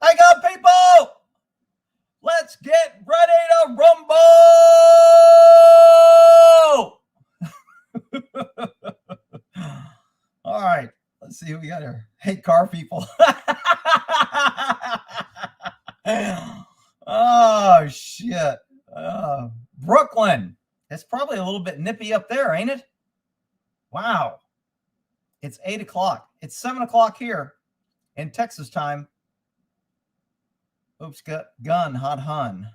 I got people. Let's get ready to rumble. All right. Let's see who we got here. Hey, car people. Oh, shit. Brooklyn. It's probably a little bit nippy up there, ain't it? Wow. It's 8 o'clock. It's 7 o'clock here in Texas time. Oops, gun, hot hun.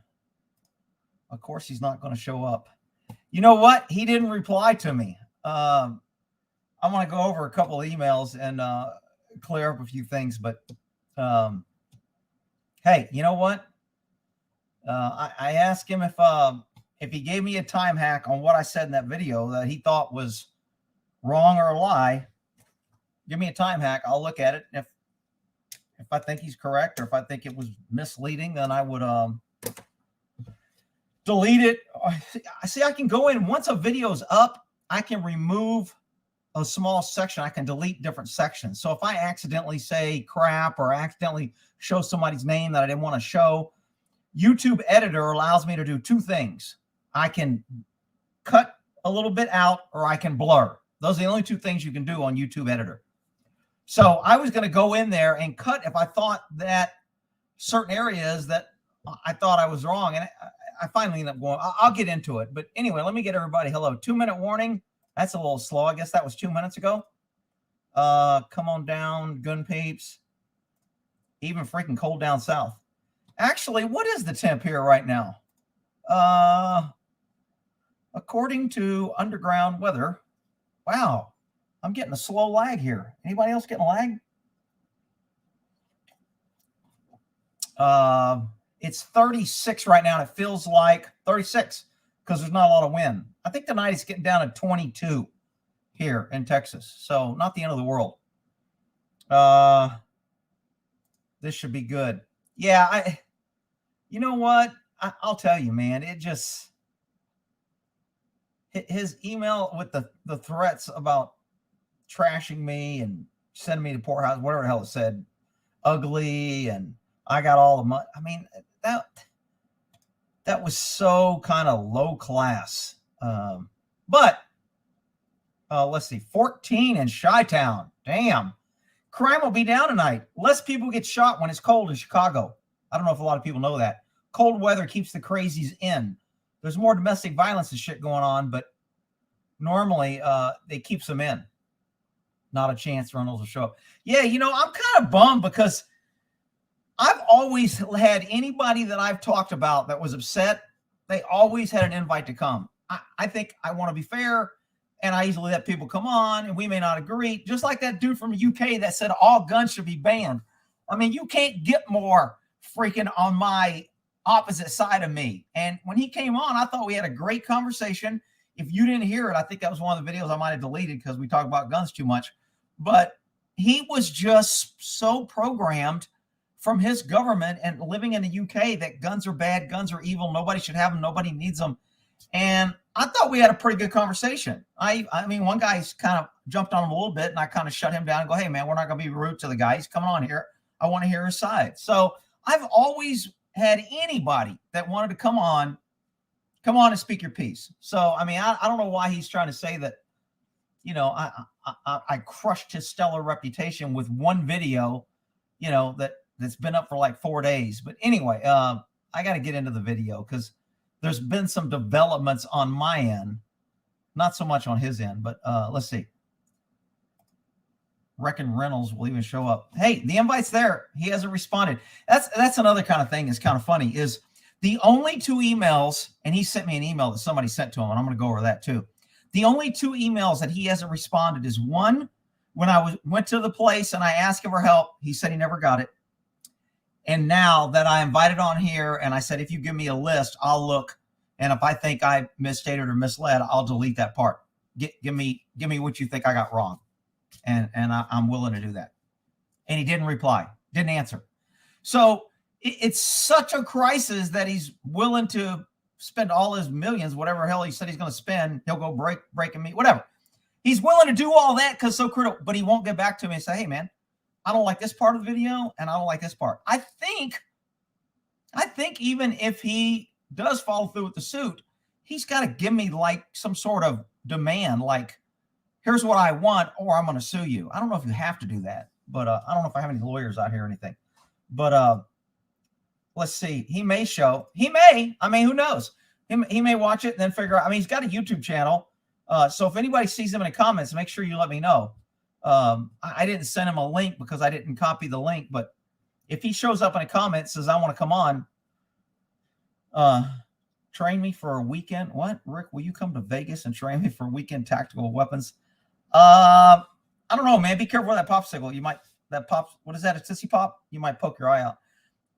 Of course, he's not going to show up. You know what? He didn't reply to me. I want to go over a couple of emails and clear up a few things. But hey, you know what? I asked him if he gave me a time hack on what I said in that video that he thought was wrong or a lie. Give me a time hack. I'll look at it. If I think he's correct or if I think it was misleading, then I would delete it. See, I can go in. Once a video's up, I can remove a small section. I can delete different sections. So if I accidentally say crap or accidentally show somebody's name that I didn't want to show, YouTube editor allows me to do two things. I can cut a little bit out or I can blur. Those are the only two things you can do on YouTube editor. So I was going to go in there and cut if I thought that certain areas that I thought I was wrong. And I finally ended up going, I'll get into it. But anyway, let me get everybody. Hello. 2-minute warning. That's a little slow. I guess that was 2 minutes ago. Come on down, gun peeps. Even freaking cold down south. Actually, what is the temp here right now? According to underground weather, wow, I'm getting a slow lag here. Anybody else getting a lag? It's 36 right now, and it feels like 36 because there's not a lot of wind. I think the night is getting down to 22 here in Texas, so not the end of the world. This should be good. Yeah, you know what? I'll tell you, man, it just, his email with the threats about trashing me and sending me to poorhouse, whatever the hell it said, ugly, and I got all the money. I mean, that was so kind of low class. But let's see, 14 in Chi-Town. Damn. Crime will be down tonight. Less people get shot when it's cold in Chicago. I don't know if a lot of people know that. Cold weather keeps the crazies in. There's more domestic violence and shit going on, but normally it keeps them in. Not a chance Reynolds will show up. Yeah, you know, I'm kind of bummed because I've always had anybody that I've talked about that was upset, they always had an invite to come. I think I want to be fair, and I usually let people come on, and we may not agree. Just like that dude from the UK that said all guns should be banned. I mean, you can't get more freaking on my opposite side of me. And when he came on, I thought we had a great conversation. If you didn't hear it, I think that was one of the videos I might have deleted because we talk about guns too much. But he was just so programmed from his government and living in the UK that guns are bad, guns are evil, nobody should have them, nobody needs them. And I thought we had a pretty good conversation. I mean, one guy's kind of jumped on him a little bit, and I kind of shut him down and go, hey, man, we're not going to be rude to the guy. He's coming on here. I want to hear his side. So I've always had anybody that wanted to come on and speak your piece. So, I mean, I don't know why he's trying to say that, you know, I crushed his stellar reputation with one video, you know, that's been up for like 4 days. But anyway, I got to get into the video because there's been some developments on my end, not so much on his end, but let's see. Reckon Reynolds will even show up. Hey, the invite's there. He hasn't responded. That's another kind of thing is kind of funny is the only two emails, and he sent me an email that somebody sent to him, and I'm going to go over that too. The only two emails that he hasn't responded is one, when I went to the place and I asked him for help, he said he never got it. And now that I invited on here and I said, if you give me a list, I'll look. And if I think I misstated or misled, I'll delete that part. Give me what you think I got wrong. And I'm willing to do that. And he didn't reply, didn't answer. So it's such a crisis that he's willing to spend all his millions, whatever hell he said he's going to spend. He'll go breaking me, whatever. He's willing to do all that because so critical, but he won't get back to me and say, hey, man, I don't like this part of the video, and I don't like this part. I think even if he does follow through with the suit, he's got to give me like some sort of demand, like, here's what I want, or I'm going to sue you. I don't know if you have to do that, but I don't know if I have any lawyers out here or anything. But let's see. He may show. He may. I mean, who knows? He may watch it and then figure out. I mean, he's got a YouTube channel. So if anybody sees him in the comments, make sure you let me know. I didn't send him a link because I didn't copy the link. But if he shows up in the comments, says, I want to come on, train me for a weekend. What? Rick, will you come to Vegas and train me for weekend tactical weapons? I don't know, man. Be careful with that popsicle. You might, that pops, what is that? A Tootsie Pop? You might poke your eye out.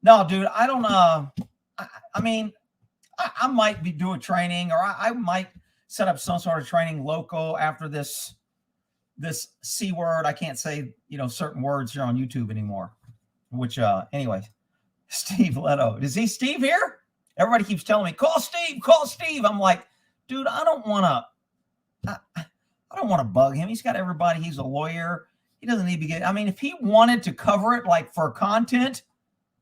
No, dude, I don't, I mean, I might be doing training, or I might set up some sort of training local after this C word. I can't say, certain words here on YouTube anymore, which, anyway, Steve Leto. Is he Steve here? Everybody keeps telling me, call Steve. I'm like, dude, I don't want to bug him. He's got everybody. He's a lawyer. He doesn't need to get, I mean, if he wanted to cover it like for content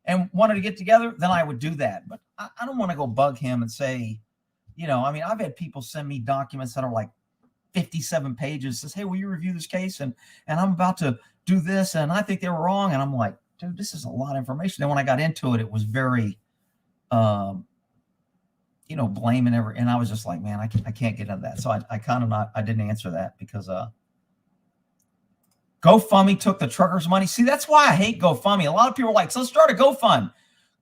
and wanted to get together, then I would do that. But I don't want to go bug him and say, I mean, I've had people send me documents that are like 57 pages, says, hey, will you review this case? And I'm about to do this, and I think they were wrong. And I'm like, dude, this is a lot of information. Then when I got into it, it was very, blaming and I was just like, man, I can't get into that. So I didn't answer that because, GoFundMe took the truckers' money. See, that's why I hate GoFundMe. A lot of people are like, so start a GoFund.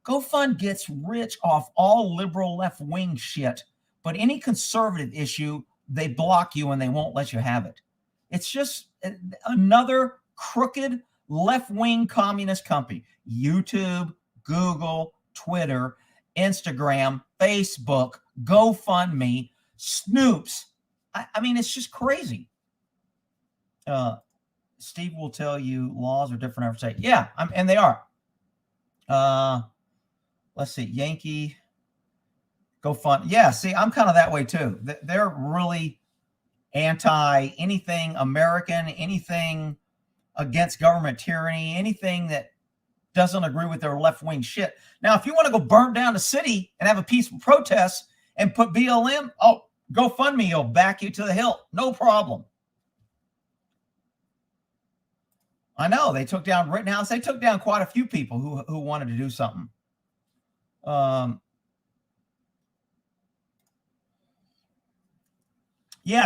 GoFund gets rich off all liberal left-wing shit, but any conservative issue, they block you and they won't let you have it. It's just another crooked left-wing communist company. YouTube, Google, Twitter, Instagram, Facebook, GoFundMe, Snoops. I mean, it's just crazy. Steve will tell you laws are different every state. Yeah, and they are. Let's see, Yankee, GoFund. Yeah, see, I'm kind of that way too. They're really anti anything American, anything against government tyranny, anything that doesn't agree with their left-wing shit. Now, if you want to go burn down the city and have a peaceful protest and put BLM, GoFundMe will back you to the hilt. No problem. I know they took down Rittenhouse. They took down quite a few people who wanted to do something. Yeah,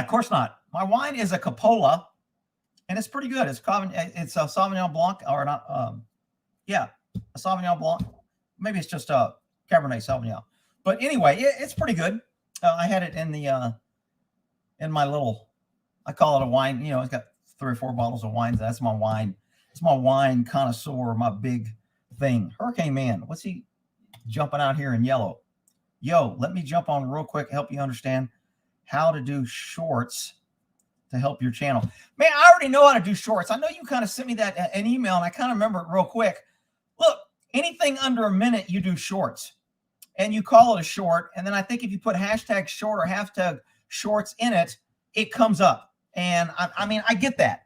of course not. My wine is a Coppola, and it's pretty good. It's a Sauvignon Blanc, or not? Yeah, a Sauvignon Blanc. Maybe it's just a Cabernet Sauvignon. But anyway, it's pretty good. I had it in my little, I call it a wine. It's got 3 or 4 bottles of wine. That's my wine. It's my wine connoisseur, my big thing. Hurricane Man, what's he jumping out here in yellow? Yo, let me jump on real quick, help you understand how to do shorts to help your channel. Man, I already know how to do shorts. I know you kind of sent me that an email, and I kind of remember it real quick. Look, anything under a minute, you do shorts, and you call it a short. And then I think if you put hashtag short or hashtag shorts in it, it comes up. And I mean, I get that.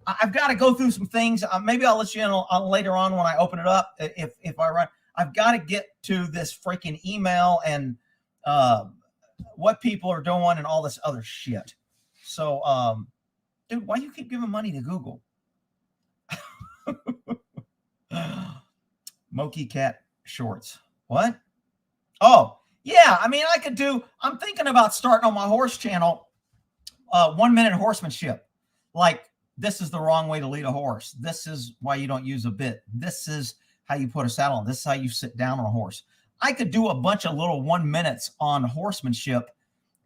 I've got to go through some things. Maybe I'll let you in later on when I open it up. If I run, I've got to get to this freaking email and what people are doing and all this other shit. So, dude, why you keep giving money to Google? Moki Cat shorts. What? Oh, yeah. I mean, I'm thinking about starting on my horse channel, 1 minute horsemanship. Like, this is the wrong way to lead a horse. This is why you don't use a bit. This is how you put a saddle on. This is how you sit down on a horse. I could do a bunch of little 1 minutes on horsemanship.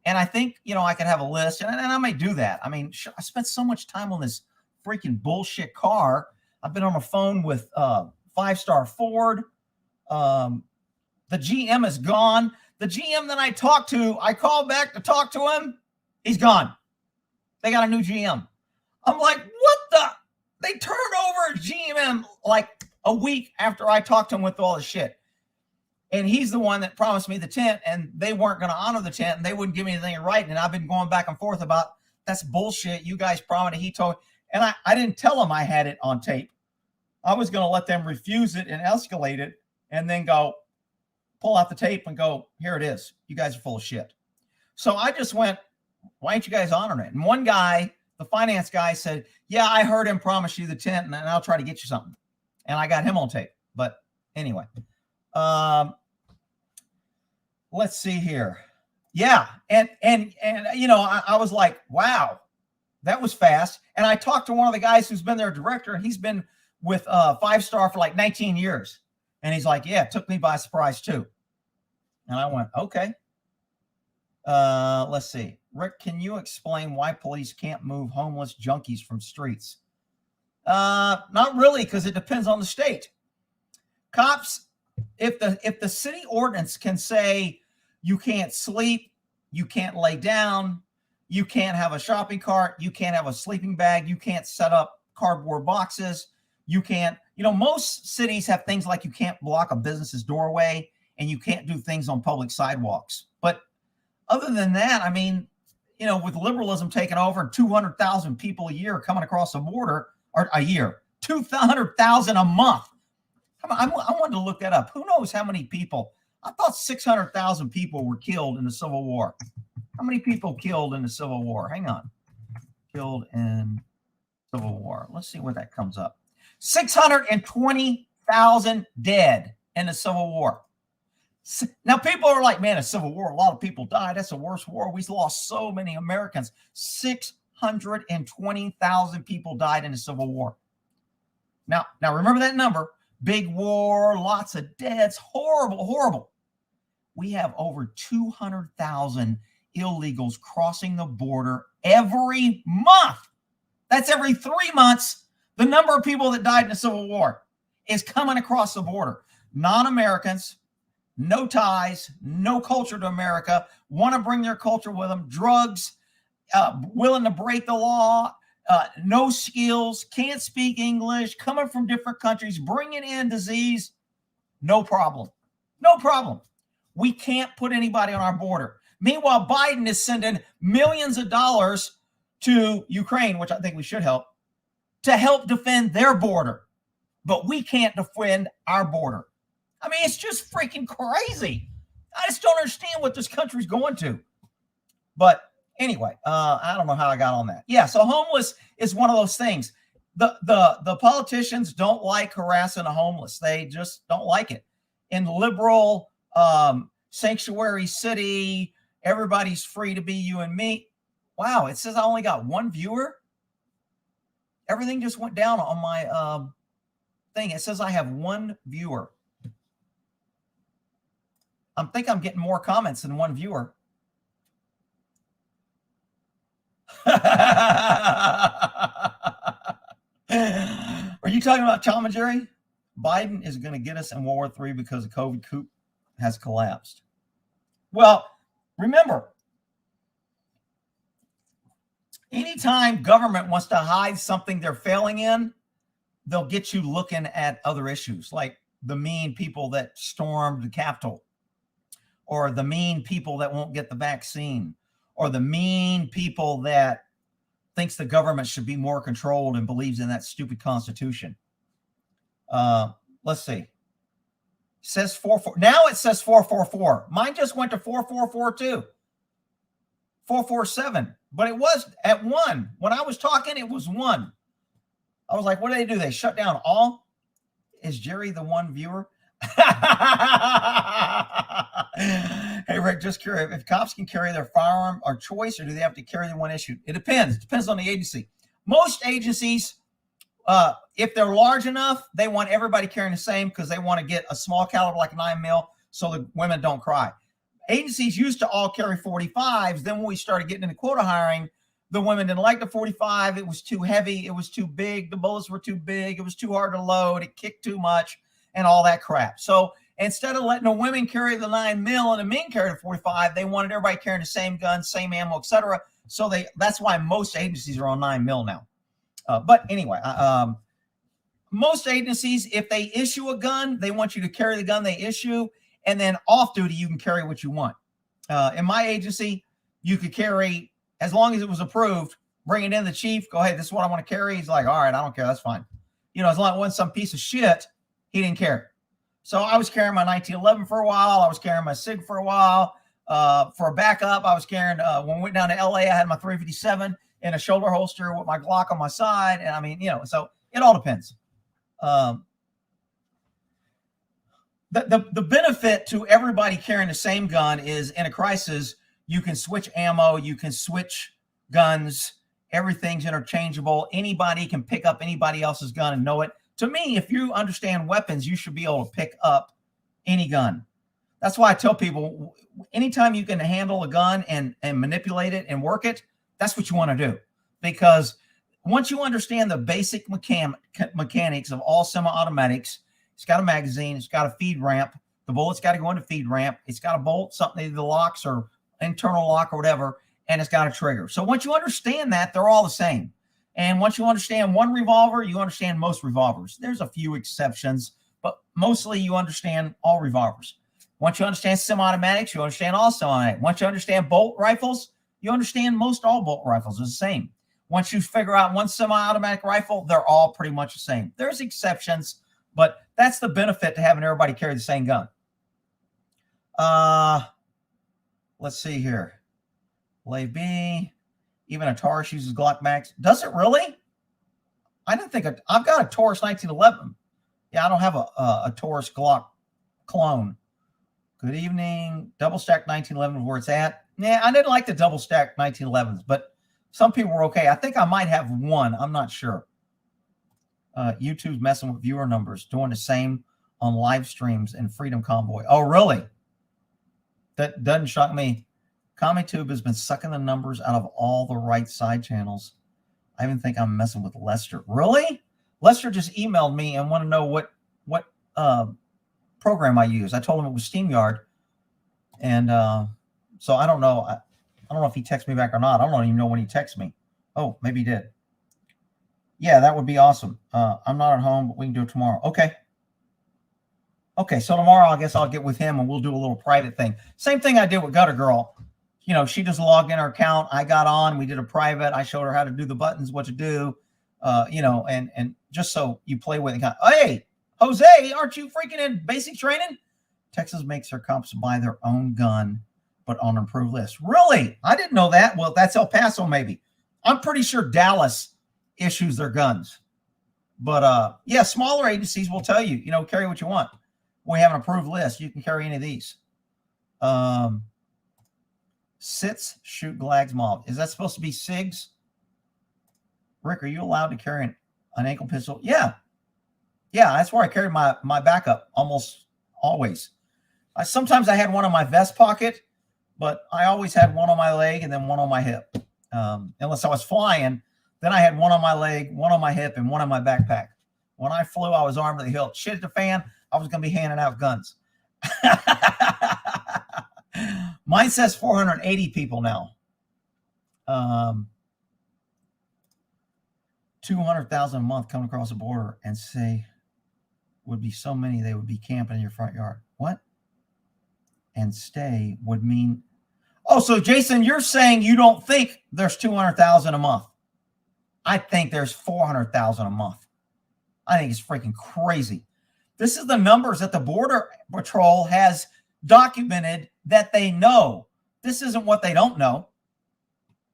And I think, I could have a list, and I may do that. I mean, I spent so much time on this freaking bullshit car. I've been on the phone with 5-star Ford. The GM is gone. The GM that I talked to, I called back to talk to him. He's gone. They got a new GM. I'm like, what the? They turned over a GM like a week after I talked to him with all the shit. And he's the one that promised me the tent, and they weren't going to honor the tent, and they wouldn't give me anything in writing. And I've been going back and forth about, that's bullshit. You guys promised. He told, and I didn't tell him I had it on tape. I was going to let them refuse it and escalate it and then go pull out the tape and go, here it is. You guys are full of shit. So I just went, why ain't you guys honoring it? And one guy, the finance guy, said, yeah, I heard him promise you the tent and I'll try to get you something. And I got him on tape. But anyway, let's see here. Yeah. And you know, I was like, wow, that was fast. And I talked to one of the guys who's been their director, and he's been with 5-star for like 19 years. And he's like, yeah, it took me by surprise too. And I went, okay. Let's see. Rick, can you explain why police can't move homeless junkies from streets? Not really, because it depends on the state. Cops, if the city ordinance can say you can't sleep, you can't lay down, you can't have a shopping cart, you can't have a sleeping bag, you can't set up cardboard boxes, you can't, you know, most cities have things like you can't block a business's doorway and you can't do things on public sidewalks. But other than that, I mean, you know, with liberalism taking over and 200,000 people a year coming across the border, or a year, 200,000 a month. I wanted to look that up. Who knows how many people? I thought 600,000 people were killed in the Civil War. How many people killed in the Civil War? Hang on. Killed in Civil War. Let's see what that comes up. 620,000 dead in the Civil War. Now, people are like, man, a Civil War, a lot of people died. That's the worst war. We lost so many Americans. 620,000 people died in the Civil War. Now remember that number. Big war, lots of deaths, horrible, horrible. We have over 200,000 illegals crossing the border every month. That's every 3 months. The number of people that died in the Civil War is coming across the border. Non-Americans, no ties, no culture to America, want to bring their culture with them, drugs, willing to break the law, no skills, can't speak English, coming from different countries, bringing in disease. No problem. No problem. We can't put anybody on our border. Meanwhile, Biden is sending millions of dollars to Ukraine, which I think we should help, to help defend their border. But we can't defend our border. I mean, it's just freaking crazy. I just don't understand what this country's going to. But anyway, I don't know how I got on that. Yeah, so homeless is one of those things. The politicians don't like harassing the homeless. They just don't like it. In liberal sanctuary city, everybody's free to be you and me. Wow, it says I only got one viewer. Everything just went down on my thing. It says I have one viewer. I think I'm getting more comments than one viewer. Are you talking about Tom and Jerry? Biden is going to get us in World War III because the COVID coup has collapsed. Well, remember, anytime government wants to hide something they're failing in, they'll get you looking at other issues, like the mean people that stormed the Capitol, or the mean people that won't get the vaccine, or the mean people that thinks the government should be more controlled and believes in that stupid Constitution. Let's see. It says 44. Now it says 444. Mine just went to 4442. 447. But it was at 1. When I was talking, it was 1. I was like, what do they do? They shut down all? Is Jerry the one viewer? Hey, Rick, just curious, if cops can carry their firearm or choice, or do they have to carry the one issued? It depends. It depends on the agency. Most agencies, if they're large enough, they want everybody carrying the same because they want to get a small caliber like a 9mm so the women don't cry. Agencies used to all carry 45s. Then when we started getting into quota hiring, the women didn't like the 45. It was too heavy. It was too big. The bullets were too big. It was too hard to load. It kicked too much and all that crap. So instead of letting the women carry the 9mm and the men carry the 45, they wanted everybody carrying the same gun, same ammo, etc. So that's why most agencies are on 9mm now. But anyway, most agencies, if they issue a gun, they want you to carry the gun they issue, and then off duty, you can carry what you want. In my agency, you could carry, as long as it was approved, bring it in the chief, go, hey, this is what I want to carry. He's like, all right, I don't care. That's fine. You know, as long as it wasn't some piece of shit, he didn't care. So I was carrying my 1911 for a while. I was carrying my SIG for a while. For a backup, I was carrying, when we went down to LA, I had my 357 in a shoulder holster with my Glock on my side. And I mean, you know, so it all depends. The benefit to everybody carrying the same gun is in a crisis, you can switch ammo, you can switch guns, everything's interchangeable. Anybody can pick up anybody else's gun and know it. To me, if you understand weapons, you should be able to pick up any gun. That's why I tell people, anytime you can handle a gun and manipulate it and work it, that's what you want to do. Because once you understand the basic mechanics of all semi-automatics, it's got a magazine, it's got a feed ramp, the bullet's got to go into feed ramp, it's got a bolt, something either locks or internal lock or whatever, and it's got a trigger. So once you understand that, they're all the same. And once you understand one revolver, you understand most revolvers. There's a few exceptions, but mostly you understand all revolvers. Once you understand semi-automatics, you understand all semi-automatics. Once you understand bolt rifles, you understand most all bolt rifles are the same. Once you figure out one semi-automatic rifle, they're all pretty much the same. There's exceptions, but that's the benefit to having everybody carry the same gun. Let's see here. Lave B, even a Taurus uses Glock Max. Does it really? I didn't think I've got a Taurus 1911. Yeah, I don't have a Taurus Glock clone. Good evening. Double stack 1911 where it's at. Yeah, I didn't like the double stack 1911s, but some people were okay. I think I might have one. I'm not sure. YouTube's messing with viewer numbers, doing the same on live streams and Freedom Convoy. Oh, really? That doesn't shock me. ComicTube has been sucking the numbers out of all the right side channels. I even think I'm messing with Lester. Really? Lester just emailed me and want to know what program I use. I told him it was SteamYard. And so I don't know. I don't know if he texted me back or not. I don't even know when he texted me. Oh, maybe he did. Yeah, that would be awesome. I'm not at home, but we can do it tomorrow. Okay. Okay, so tomorrow I guess I'll get with him and we'll do a little private thing. Same thing I did with Gutter Girl. You know, she just logged in her account. I got on. We did a private. I showed her how to do the buttons, what to do, you know, and just so you play with it. Hey, Jose, aren't you freaking in basic training? Texas makes their cops buy their own gun, but on an approved list. Really? I didn't know that. Well, that's El Paso, maybe. I'm pretty sure Dallas issues their guns. But, yeah, smaller agencies will tell you, you know, carry what you want. We have an approved list. You can carry any of these. Sits, shoot, glags, mob. Is that supposed to be SIGs? Rick, are you allowed to carry an ankle pistol? Yeah. Yeah, that's where I carry my backup almost always. Sometimes I had one on my vest pocket, but I always had one on my leg and then one on my hip. Unless I was flying, then I had one on my leg, one on my hip, and one on my backpack. When I flew, I was armed to the hilt. Shit at the fan, I was going to be handing out guns. Mine says 480 people now. 200,000 a month coming across the border and say would be so many they would be camping in your front yard. What? And stay would mean. Oh, so Jason, you're saying you don't think there's 200,000 a month. I think there's 400,000 a month. I think it's freaking crazy. This is the numbers that the Border Patrol has documented that they know. This isn't what they don't know.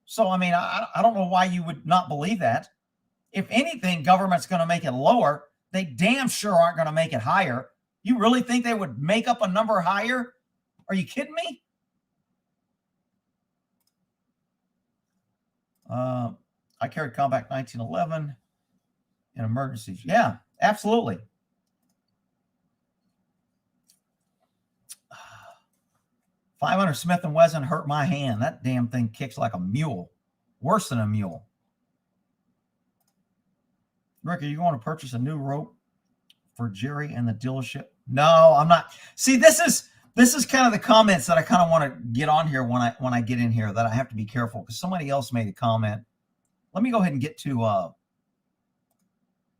So, I mean, I don't know why you would not believe that. If anything, government's going to make it lower. They damn sure aren't going to make it higher. You really think they would make up a number higher? Are you kidding me? I carried Compact 1911 in emergencies. Yeah, absolutely. 500 Smith & Wesson hurt my hand. That damn thing kicks like a mule. Worse than a mule. Rick, are you going to purchase a new rope for Jerry and the dealership? No, I'm not. See, this is kind of the comments that I kind of want to get on here when I get in here, that I have to be careful because somebody else made a comment. Let me go ahead and get to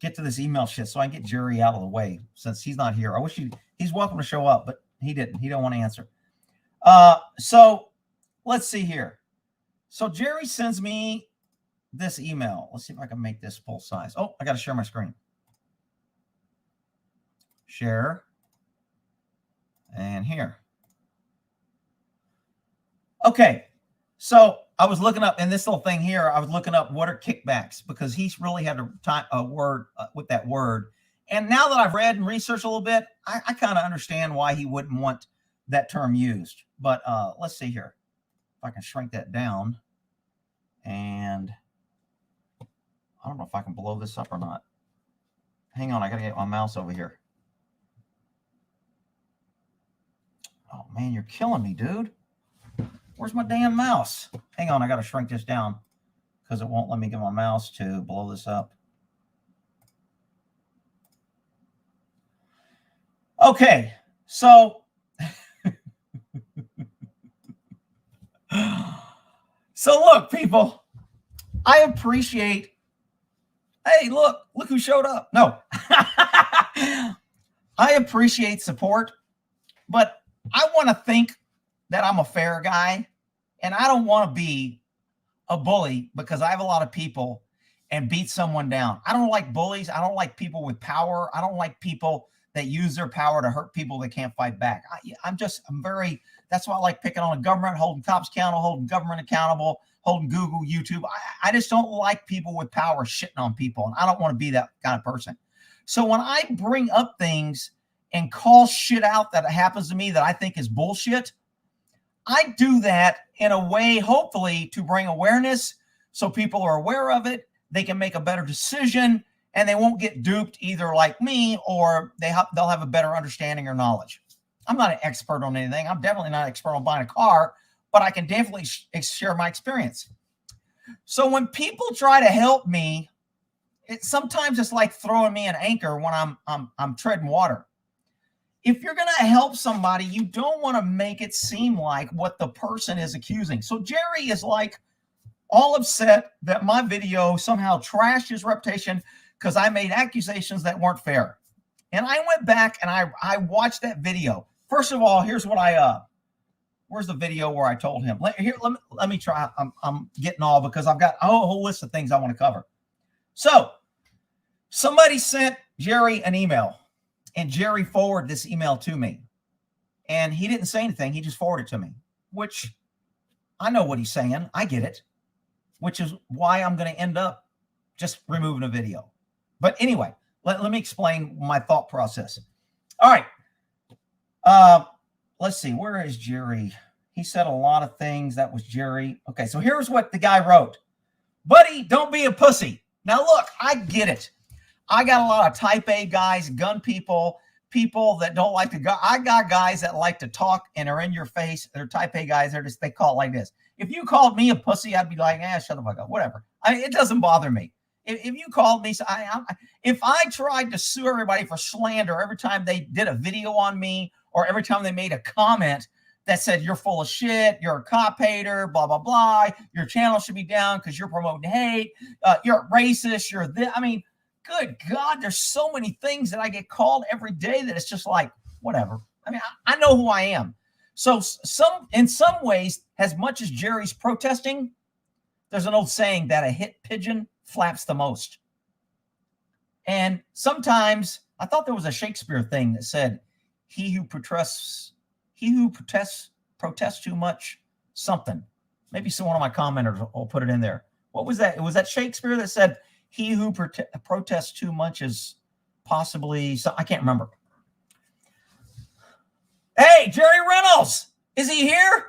this email shit so I can get Jerry out of the way since he's not here. I wish he's welcome to show up, but he didn't. He don't want to answer. So let's see here. So Jerry sends me this email. Let's see if I can make this full size. Oh, I got to share my screen. share, and here. Okay, so I was looking up in this little thing here, I was looking up what are kickbacks, because he's really had a word with that word. And now that I've read and researched a little bit, I kind of understand why he wouldn't want that term used. But let's see here. If I can shrink that down. And I don't know if I can blow this up or not. Hang on, I got to get my mouse over here. Oh, man, you're killing me, dude. Where's my damn mouse? Hang on, I got to shrink this down because it won't let me get my mouse to blow this up. Okay, so look, people, I appreciate. Hey, look who showed up. No, I appreciate support, but I want to think that I'm a fair guy, and I don't want to be a bully because I have a lot of people and beat someone down. I don't like bullies. I don't like people with power. I don't like people that use their power to hurt people that can't fight back. That's why I like picking on the government, holding cops accountable, holding government accountable, holding Google, YouTube. I just don't like people with power shitting on people, and I don't want to be that kind of person. So when I bring up things and call shit out that happens to me that I think is bullshit, I do that in a way, hopefully, to bring awareness so people are aware of it. They can make a better decision, and they won't get duped either like me, or they'll have a better understanding or knowledge. I'm not an expert on anything. I'm definitely not an expert on buying a car, but I can definitely share my experience. So when people try to help me, sometimes it's like throwing me an anchor when I'm treading water. If you're going to help somebody, you don't want to make it seem like what the person is accusing. So Jerry is like all upset that my video somehow trashed his reputation because I made accusations that weren't fair. And I went back and I watched that video. First of all, here's what where's the video where I told him? Let me try. I'm getting all because I've got a whole list of things I want to cover. So somebody sent Jerry an email, and Jerry forwarded this email to me. And he didn't say anything. He just forwarded it to me, which I know what he's saying. I get it, which is why I'm going to end up just removing a video. But anyway, let me explain my thought process. All right. Let's see. Where is Jerry? He said a lot of things. That was Jerry. Okay, so here's what the guy wrote. Buddy, don't be a pussy. Now, look, I get it. I got a lot of type A guys, gun people that don't like to go. I got guys that like to talk and are in your face. They're type A guys. They call it like this. If you called me a pussy, I'd be like, shut the fuck up, whatever. It doesn't bother me. If you called me, if I tried to sue everybody for slander every time they did a video on me, or every time they made a comment that said, you're full of shit, you're a cop hater, blah, blah, blah, your channel should be down because you're promoting hate, you're a racist, you're this. I mean, good God, there's so many things that I get called every day that it's just like, whatever. I mean, I know who I am. So in some ways, as much as Jerry's protesting, there's an old saying that a hit pigeon flaps the most. And sometimes I thought there was a Shakespeare thing that said, he who protests too much something. Maybe one of my commenters will put it in there. What was that? Was that Shakespeare that said, he who protests too much is possibly, I can't remember. Hey, Jerry Reynolds, is he here?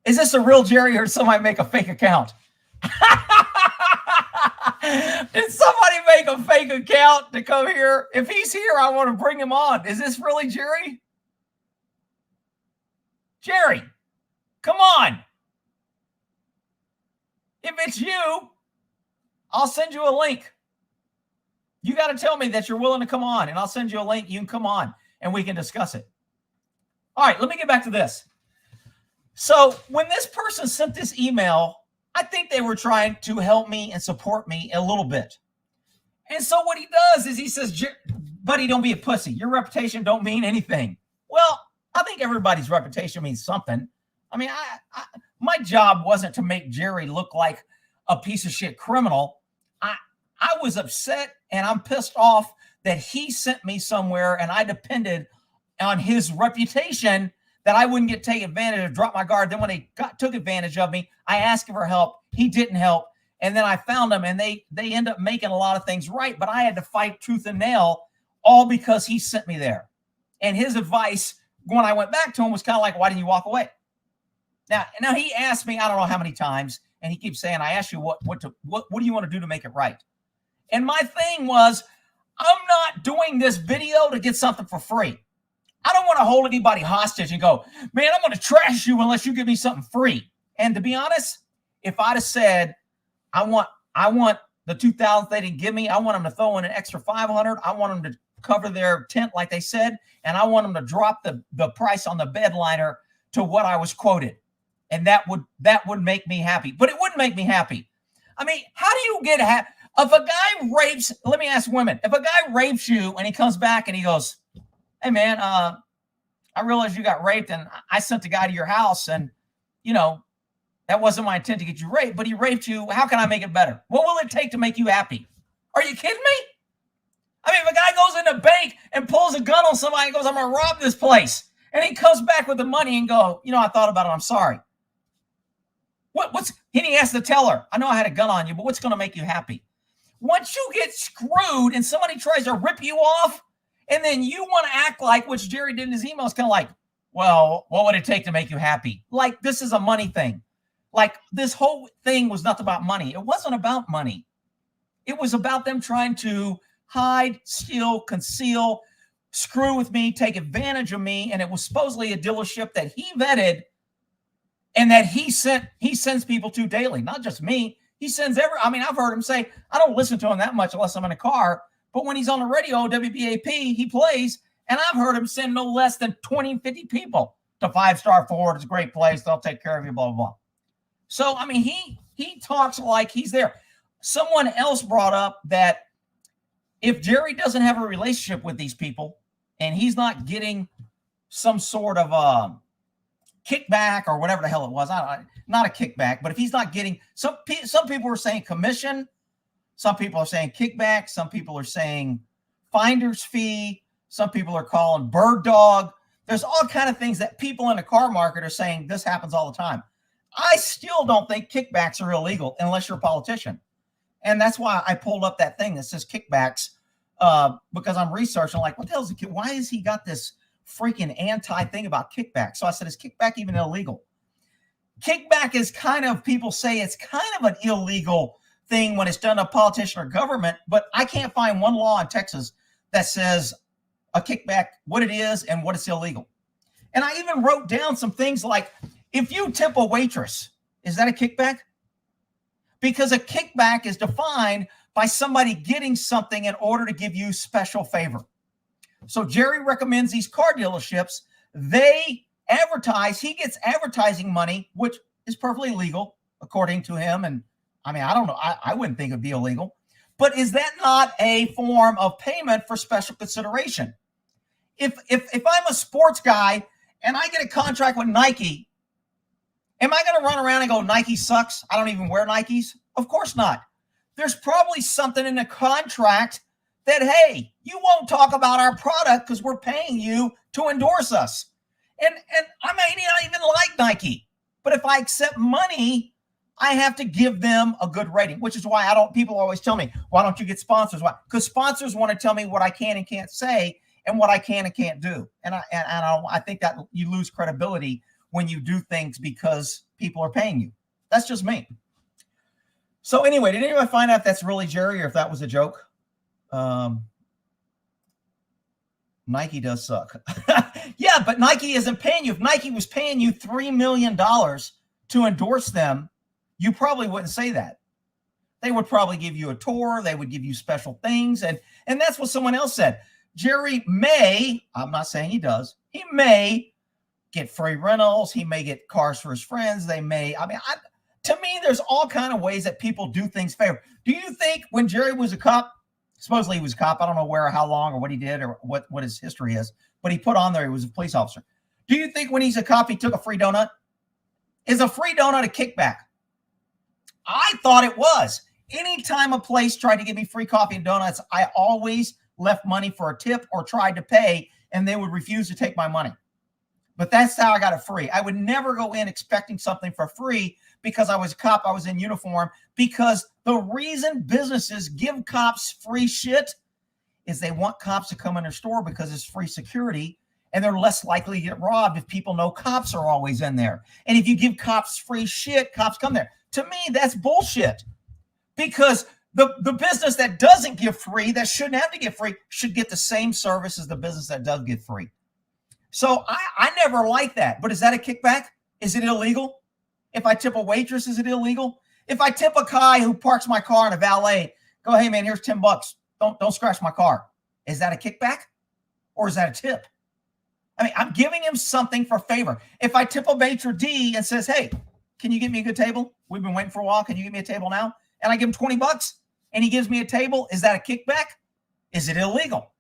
Is this a real Jerry or did somebody make a fake account? Did somebody make a fake account to come here? If he's here, I want to bring him on. Is this really Jerry? Jerry, come on. If it's you, I'll send you a link. You got to tell me that you're willing to come on, and I'll send you a link. You can come on, and we can discuss it. All right, let me get back to this. So when this person sent this email, I think they were trying to help me and support me a little bit. And so what he does is he says, buddy, don't be a pussy. Your reputation don't mean anything. Well, I think everybody's reputation means something. I mean, my job wasn't to make Jerry look like a piece of shit criminal. I was upset and I'm pissed off that he sent me somewhere and I depended on his reputation that I wouldn't get taken advantage of, drop my guard. Then when they took advantage of me, I asked him for help. He didn't help. And then I found them, and they end up making a lot of things right. But I had to fight tooth and nail, all because he sent me there. And his advice when I went back to him was kind of like, why didn't you walk away? Now he asked me, I don't know how many times, and he keeps saying, I asked you what do you want to do to make it right? And my thing was, I'm not doing this video to get something for free. I don't want to hold anybody hostage and go, man, I'm going to trash you unless you give me something free. And to be honest, if I'd have said, I want the 2,000 they didn't give me, I want them to throw in an extra 500. I want them to cover their tent like they said, and I want them to drop the price on the bed liner to what I was quoted. And that would make me happy. But it wouldn't make me happy. I mean, how do you get happy? If a guy rapes, let me ask women, if a guy rapes you and he comes back and he goes, hey man, I realized you got raped and I sent the guy to your house and, you know, that wasn't my intent to get you raped, but he raped you. How can I make it better? What will it take to make you happy? Are you kidding me? I mean, if a guy goes in the bank and pulls a gun on somebody and goes, I'm going to rob this place, and he comes back with the money and go, you know, I thought about it. I'm sorry. And he asked the teller, I know I had a gun on you, but what's going to make you happy? Once you get screwed and somebody tries to rip you off, and then you want to act like, which Jerry did in his email, is kind of like, well, what would it take to make you happy? Like, this is a money thing. Like, this whole thing was not about money. It wasn't about money. It was about them trying to hide, steal, conceal, screw with me, take advantage of me. And it was supposedly a dealership that he vetted and that he sends people to daily. Not just me. He sends I've heard him say, I don't listen to him that much unless I'm in a car. But when he's on the radio, WBAP, he plays. And I've heard him send no less than 20, 50 people to 5-Star Ford. It's a great place. They'll take care of you, blah, blah, blah. So, I mean, he talks like he's there. Someone else brought up that if Jerry doesn't have a relationship with these people and he's not getting some sort of kickback or whatever the hell it was, not a kickback, but if he's not getting, some people are saying commission, some people are saying kickback, some people are saying finder's fee, some people are calling bird dog. There's all kind of things that people in the car market are saying this happens all the time. I still don't think kickbacks are illegal unless you're a politician. And that's why I pulled up that thing that says kickbacks because I'm researching like, what the hell is it? Why has he got this freaking anti thing about kickback? So I said, is kickback even illegal? Kickback is kind of, people say it's kind of an illegal thing when it's done to a politician or government, but I can't find one law in Texas that says a kickback, what it is and what it's illegal. And I even wrote down some things like, if you tip a waitress, is that a kickback? Because a kickback is defined by somebody getting something in order to give you special favor. So Jerry recommends these car dealerships, they advertise, he gets advertising money, which is perfectly legal, according to him. And I mean, I don't know, I wouldn't think it'd be illegal. But is that not a form of payment for special consideration? If I'm a sports guy and I get a contract with Nike, am I going to run around and go, Nike sucks? I don't even wear Nikes? Of course not. There's probably something in the contract that, hey, you won't talk about our product because we're paying you to endorse us. And I may not even like Nike. But if I accept money, I have to give them a good rating, which is why people always tell me, why don't you get sponsors? Why? Because sponsors want to tell me what I can and can't say and what I can and can't do. And I think that you lose credibility when you do things because people are paying you. That's just me. So anyway, did anyone find out if that's really Jerry or if that was a joke? Nike does suck. Yeah, but Nike isn't paying you. If Nike was paying you $3 million to endorse them, you probably wouldn't say that. They would probably give you a tour. They would give you special things. And that's what someone else said. Jerry may, I'm not saying he does, he may get free Reynolds. He may get cars for his friends. They may, to me, there's all kind of ways that people do things fair. Do you think when Jerry was a cop, supposedly he was a cop, I don't know where or how long or what he did or what his history is, but he put on there he was a police officer. Do you think when he's a cop, he took a free donut? Is a free donut a kickback? I thought it was. Anytime a place tried to give me free coffee and donuts, I always left money for a tip or tried to pay, and they would refuse to take my money. But that's how I got it free. I would never go in expecting something for free because I was a cop, I was in uniform, because the reason businesses give cops free shit is they want cops to come in their store because it's free security, and they're less likely to get robbed if people know cops are always in there. And if you give cops free shit, cops come there. To me, that's bullshit, because the business that doesn't give free, that shouldn't have to get free, should get the same service as the business that does get free. So I never liked that. But is that a kickback? Is it illegal? If I tip a waitress, is it illegal? If I tip a guy who parks my car in a valet, go, hey man, here's $10. Don't scratch my car. Is that a kickback? Or is that a tip? I mean, I'm giving him something for favor. If I tip a maitre d' and says, hey, can you get me a good table? We've been waiting for a while. Can you get me a table now? And I give him $20 and he gives me a table. Is that a kickback? Is it illegal?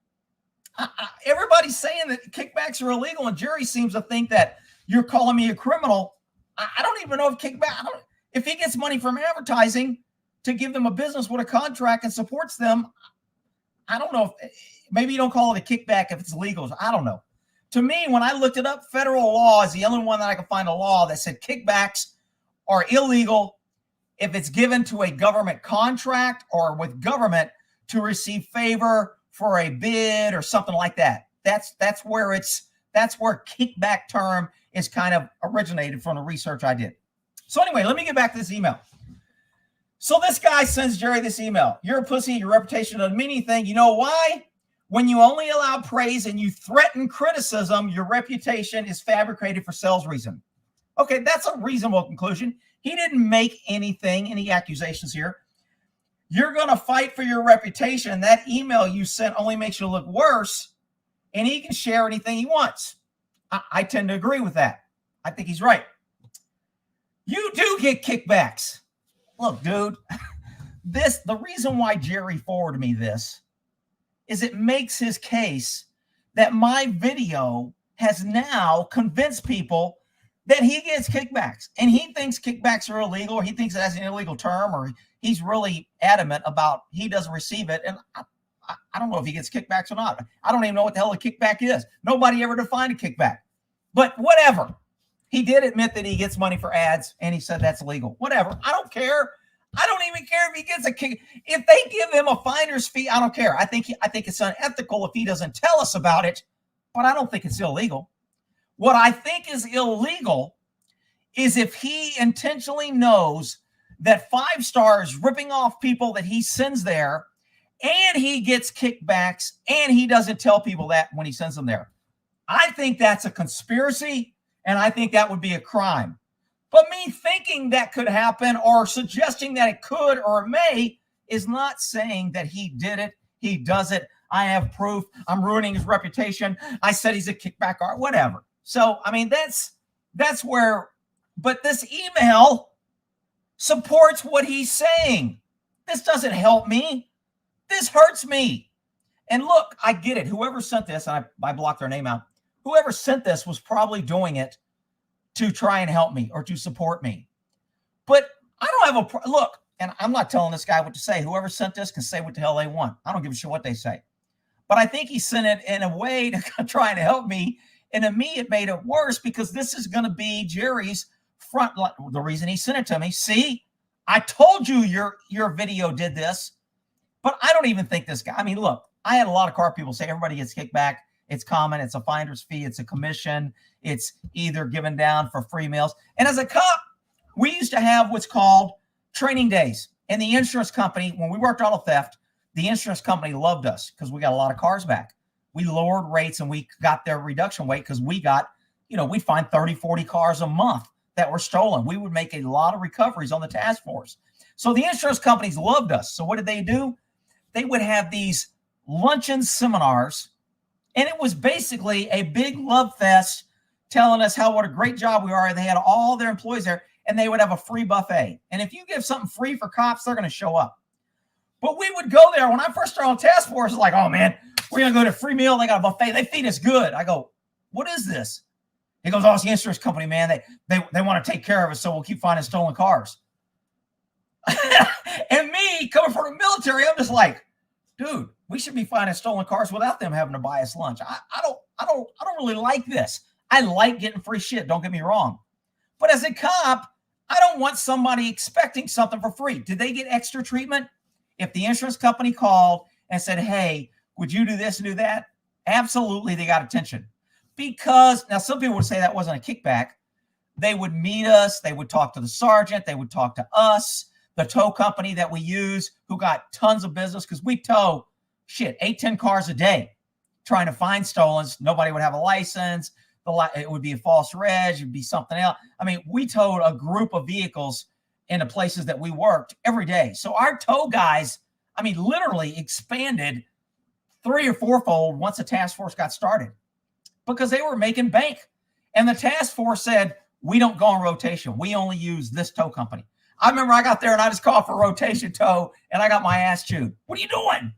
Everybody's saying that kickbacks are illegal, and Jerry seems to think that you're calling me a criminal. I don't even know if if he gets money from advertising to give them a business with a contract and supports them, I don't know if maybe you don't call it a kickback if it's legal. I don't know. To me, when I looked it up, federal law is the only one that I could find a law that said kickbacks are illegal if it's given to a government contract or with government to receive favor for a bid or something like that. That's where kickback term is kind of originated from the research I did. So anyway, let me get back to this email. So this guy sends Jerry this email. You're a pussy. Your reputation doesn't mean anything. You know why? When you only allow praise and you threaten criticism, your reputation is fabricated for sales reason. Okay, that's a reasonable conclusion. He didn't make any accusations here. You're going to fight for your reputation. That email you sent only makes you look worse, and he can share anything he wants. I tend to agree with that. I think he's right. You do get kickbacks. Look, dude, the reason why Jerry forwarded me this is it makes his case that my video has now convinced people that he gets kickbacks, and he thinks kickbacks are illegal, or he thinks it has an illegal term, or he's really adamant about he doesn't receive it. And I don't know if he gets kickbacks or not. I don't even know what the hell a kickback is. Nobody ever defined a kickback. But whatever. He did admit that he gets money for ads, and he said that's illegal. Whatever. I don't care. I don't even care if he gets a kick. If they give him a finder's fee, I don't care. I think it's unethical if he doesn't tell us about it, but I don't think it's illegal. What I think is illegal is if he intentionally knows that 5-star is ripping off people that he sends there, and he gets kickbacks, and he doesn't tell people that when he sends them there. I think that's a conspiracy, and I think that would be a crime. But me thinking that could happen or suggesting that it could or may is not saying that he did it. He does it. I have proof. I'm ruining his reputation. I said he's a kickback or whatever. So, I mean, that's where, but this email supports what he's saying. This doesn't help me. This hurts me. And look, I get it. Whoever sent this, and I blocked their name out, whoever sent this was probably doing it to try and help me or to support me. But I don't have look, and I'm not telling this guy what to say. Whoever sent this can say what the hell they want. I don't give a shit what they say. But I think he sent it in a way to try and help me. And to me, it made it worse because this is going to be Jerry's front. The reason he sent it to me. See, I told you your video did this, but I don't even think this guy. I mean, look, I had a lot of car people say everybody gets kickback. It's common. It's a finder's fee. It's a commission. It's either given down for free meals. And as a cop, we used to have what's called training days. And the insurance company, when we worked auto theft, the insurance company loved us because we got a lot of cars back. We lowered rates and we got their reduction rate because we got, we'd find 30, 40 cars a month that were stolen. We would make a lot of recoveries on the task force. So the insurance companies loved us. So what did they do? They would have these luncheon seminars, and it was basically a big love fest telling us what a great job we are. They had all their employees there, and they would have a free buffet. And if you give something free for cops, they're going to show up. But we would go there. When I first started on task force, it's like, oh, man, we're going to go to a free meal. They got a buffet. They feed us good. I go, what is this? He goes, oh, it's the insurance company, man. They want to take care of us, so we'll keep finding stolen cars. And me, coming from the military, I'm just like, dude, We should be finding stolen cars without them having to buy us lunch. I don't really like this. I like getting free shit. Don't get me wrong. But as a cop, I don't want somebody expecting something for free. Did they get extra treatment? If the insurance company called and said, hey, would you do this and do that? Absolutely, they got attention. Because now some people would say that wasn't a kickback. They would meet us. They would talk to the sergeant. They would talk to us, the tow company that we use, who got tons of business because we tow 8-10 cars a day trying to find stolen. Nobody would have a license. It would be a false reg. It would be something else. I mean, we towed a group of vehicles in the places that we worked every day. So our tow guys, I mean, literally expanded 3 or 4-fold once the task force got started because they were making bank. And the task force said, we don't go on rotation. We only use this tow company. I remember I got there and I just called for rotation tow and I got my ass chewed. What are you doing?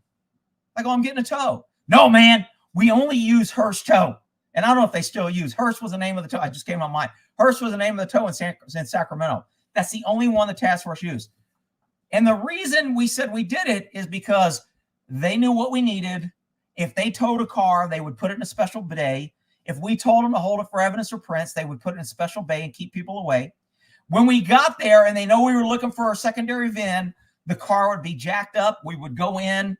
I go, I'm getting a tow. No, man, we only use Hearst Tow. And I don't know if they still use. Hearst was the name of the tow. I just came on mind. Hearst was the name of the tow in Sacramento. That's the only one the task force used. And the reason we said we did it is because they knew what we needed. If they towed a car, they would put it in a special bay. If we told them to hold it for evidence or prints, they would put it in a special bay and keep people away. When we got there and they know we were looking for a secondary VIN, the car would be jacked up. We would go in.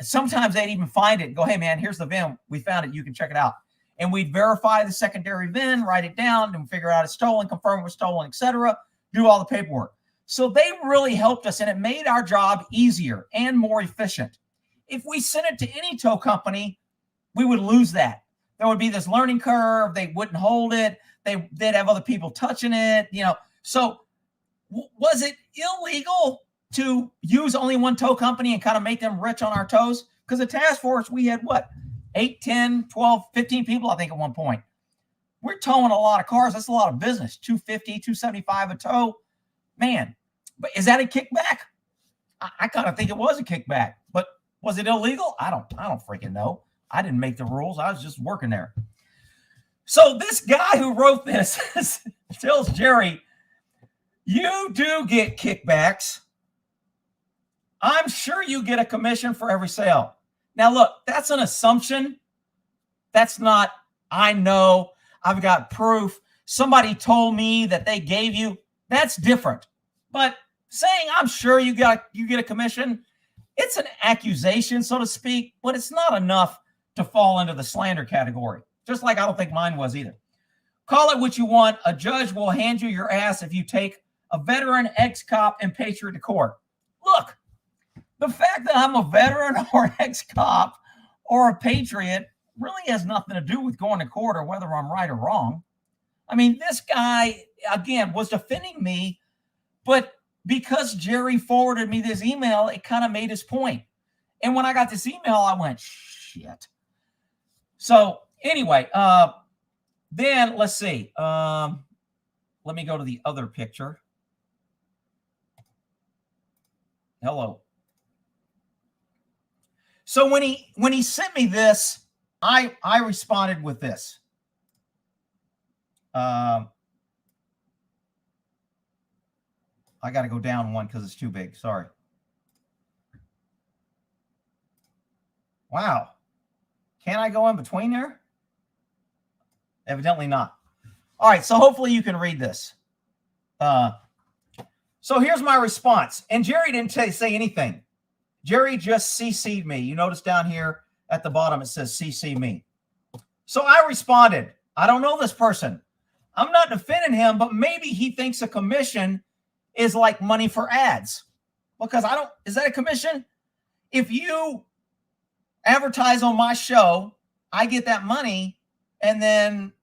Sometimes they'd even find it and go, hey, man, here's the VIN. We found it. You can check it out. And we'd verify the secondary VIN, write it down, and figure out it's stolen, confirm it was stolen, etc. Do all the paperwork. So they really helped us, and it made our job easier and more efficient. If we sent it to any tow company, we would lose that. There would be this learning curve. They wouldn't hold it. They'd have other people touching it, you know. So was it illegal to use only one tow company and kind of make them rich on our tows? Because the task force, we had what? 8, 10, 12, 15 people, I think, at one point. We're towing a lot of cars. That's a lot of business. $250, $275 a tow. Man, but is that a kickback? I kind of think it was a kickback. But was it illegal? I don't freaking know. I didn't make the rules. I was just working there. So this guy who wrote this tells Jerry, you do get kickbacks. I'm sure you get a commission for every sale. Now, look, that's an assumption. That's not, I know, I've got proof. Somebody told me that they gave you. That's different. But saying I'm sure you get a commission, it's an accusation, so to speak, but it's not enough to fall into the slander category. Just like I don't think mine was either. Call it what you want. A judge will hand you your ass if you take a veteran, ex-cop, and patriot to court. Look, the fact that I'm a veteran or an ex-cop or a patriot really has nothing to do with going to court or whether I'm right or wrong. I mean, this guy, again, was defending me, but because Jerry forwarded me this email, it kind of made his point. And when I got this email, I went, shit. So anyway, then let's see. Let me go to the other picture. Hello. So when he sent me this, I responded with this. I got to go down one because it's too big. Sorry. Wow. Can I go in between there? Evidently not. All right. So hopefully you can read this. So here's my response. And Jerry didn't say anything. Jerry just CC'd me. You notice down here at the bottom, it says CC me. So I responded, I don't know this person. I'm not defending him, but maybe he thinks a commission is like money for ads. Because is that a commission? If you advertise on my show, I get that money. And then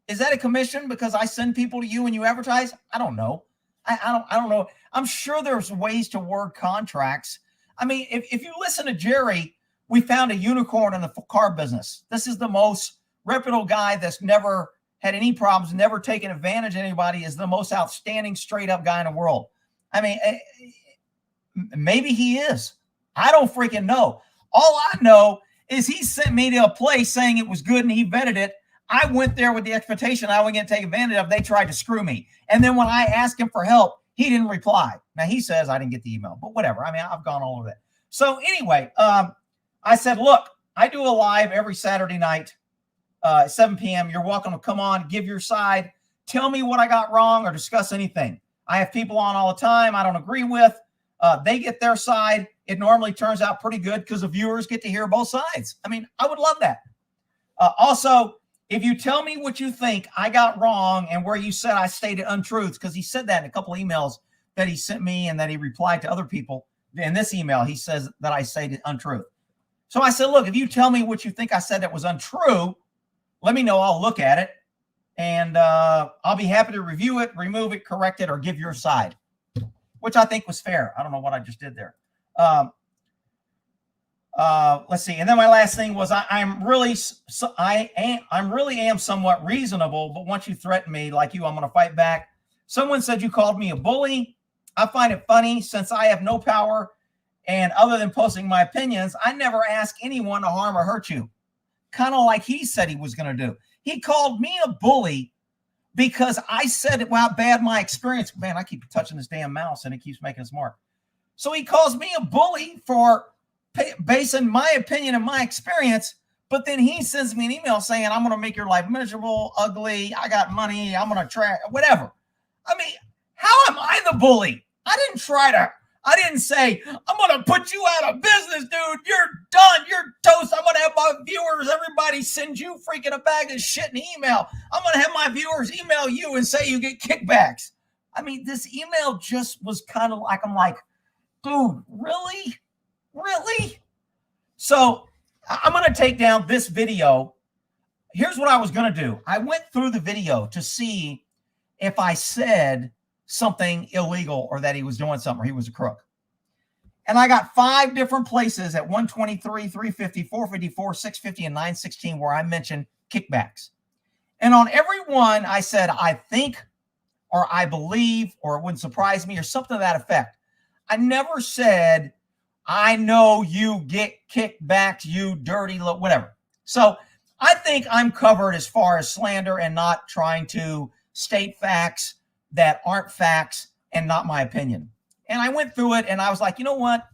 is that a commission because I send people to you and you advertise? I don't know. I don't know. I'm sure there's ways to word contracts. I mean, if you listen to Jerry, we found a unicorn in the car business. This is the most reputable guy that's never had any problems, never taken advantage of anybody, is the most outstanding, straight up guy in the world. I mean, maybe he is. I don't freaking know. All I know is he sent me to a place saying it was good and he vetted it. I went there with the expectation I wasn't going to take advantage of. They tried to screw me. And then when I asked him for help, he didn't reply. Now, he says I didn't get the email, but whatever. I mean, I've gone all over that. So anyway, I said, look, I do a live every Saturday night, 7 p.m. You're welcome to come on, give your side, tell me what I got wrong, or discuss anything. I have people on all the time I don't agree with. They get their side. It normally turns out pretty good because the viewers get to hear both sides. I mean, I would love that. Also, if you tell me what you think I got wrong and where you said I stated untruths, because he said that in a couple of emails that he sent me and that he replied to other people. In this email, he says that I stated untruth. So I said, look, if you tell me what you think I said that was untrue, let me know. I'll look at it, and I'll be happy to review it, remove it, correct it, or give your side, which I think was fair. I don't know what I just did there. Let's see. And then my last thing was I'm really am somewhat reasonable, but once you threaten me like I'm going to fight back. Someone said you called me a bully. I find it funny since I have no power, and other than posting my opinions, I never ask anyone to harm or hurt you. Kind of like he said he was going to do. He called me a bully because I said how bad my experience. Man, I keep touching this damn mouse and it keeps making us mark. So he calls me a bully for basing my opinion and my experience, but then he sends me an email saying, I'm going to make your life miserable, ugly, I got money, I'm going to try, whatever. I mean, how am I the bully? I didn't say, I'm going to put you out of business, dude. You're done. You're toast. I'm going to have my viewers, everybody send you freaking a bag of shit in email. I'm going to have my viewers email you and say you get kickbacks. I mean, this email just was kind of like, I'm like, dude, really? Really? So I'm going to take down this video. Here's what I was going to do. I went through the video to see if I said something illegal or that he was doing something or he was a crook. And I got 5 different places at 123, 350, 454, 650, and 916 where I mentioned kickbacks. And on every one, I said, I think, or I believe, or it wouldn't surprise me, or something to that effect. I never said, I know you get kickbacks, you dirty, whatever. So I think I'm covered as far as slander and not trying to state facts that aren't facts and not my opinion. And I went through it and I was like, you know what?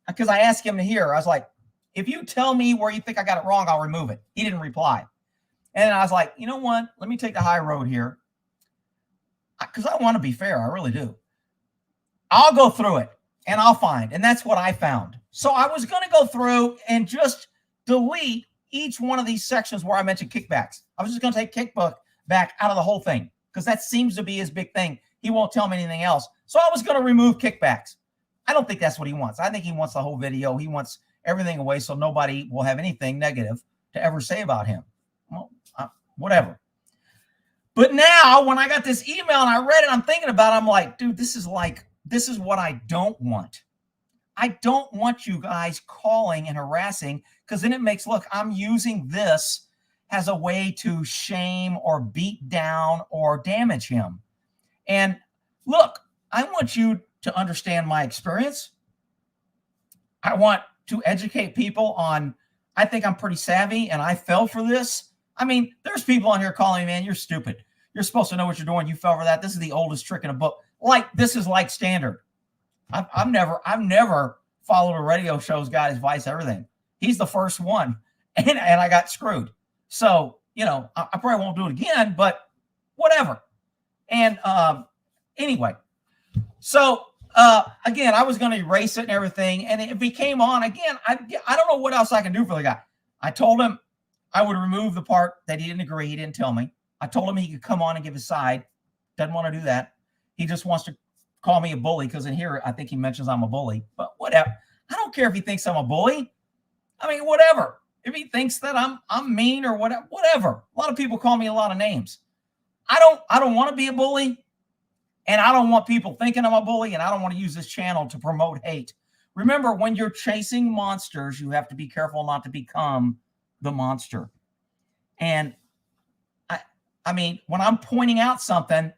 Because I asked him to hear, I was like, if you tell me where you think I got it wrong, I'll remove it. He didn't reply. And I was like, you know what? Let me take the high road here. Because I want to be fair. I really do. I'll go through it and I'll find. And that's what I found. So I was going to go through and just delete each one of these sections where I mentioned kickbacks. I was just going to take kickback out of the whole thing because that seems to be his big thing. He won't tell me anything else. So I was going to remove kickbacks. I don't think that's what he wants. I think he wants the whole video. He wants everything away so nobody will have anything negative to ever say about him. Well, whatever. But now when I got this email and I read it, I'm thinking about it. I'm like, dude, this is what I don't want. I don't want you guys calling and harassing because then it makes, look, I'm using this as a way to shame or beat down or damage him. And look, I want you to understand my experience. I want to educate people on, I think I'm pretty savvy and I fell for this. I mean, there's people on here calling me, man, you're stupid. You're supposed to know what you're doing. You fell for that. This is the oldest trick in a book. Like, this is like standard. I've never followed a radio show's guy's advice, everything. He's the first one. And I got screwed. So, you know, I probably won't do it again, but whatever. And anyway, so again, I was going to erase it and everything. And if he came on again, I don't know what else I can do for the guy. I told him I would remove the part that he didn't agree. He didn't tell me. I told him he could come on and give his side. Doesn't want to do that. He just wants to call me a bully because in here, I think he mentions I'm a bully. But whatever. I don't care if he thinks I'm a bully. I mean, whatever. If he thinks that I'm mean or whatever. A lot of people call me a lot of names. I don't want to be a bully. And I don't want people thinking I'm a bully. And I don't want to use this channel to promote hate. Remember, when you're chasing monsters, you have to be careful not to become the monster. And I mean, when I'm pointing out something,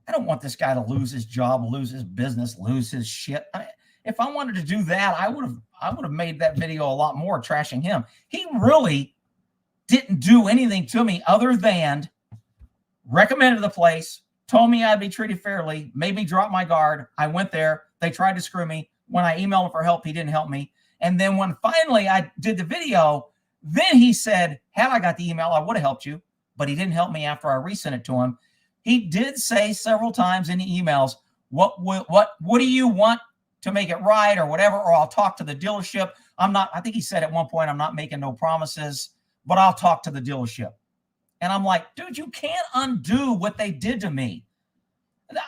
I don't want this guy to lose his job, lose his business, lose his shit. If I wanted to do that, I would have made that video a lot more trashing him. He really didn't do anything to me other than recommended the place, told me I'd be treated fairly, made me drop my guard. I went there. They tried to screw me. When I emailed him for help, he didn't help me. And then when finally I did the video, then he said, had I got the email, I would have helped you. But he didn't help me after I resent it to him. He did say several times in the emails, what do you want to make it right or whatever, or I'll talk to the dealership. I think he said at one point, I'm not making no promises, but I'll talk to the dealership. And I'm like, dude, you can't undo what they did to me.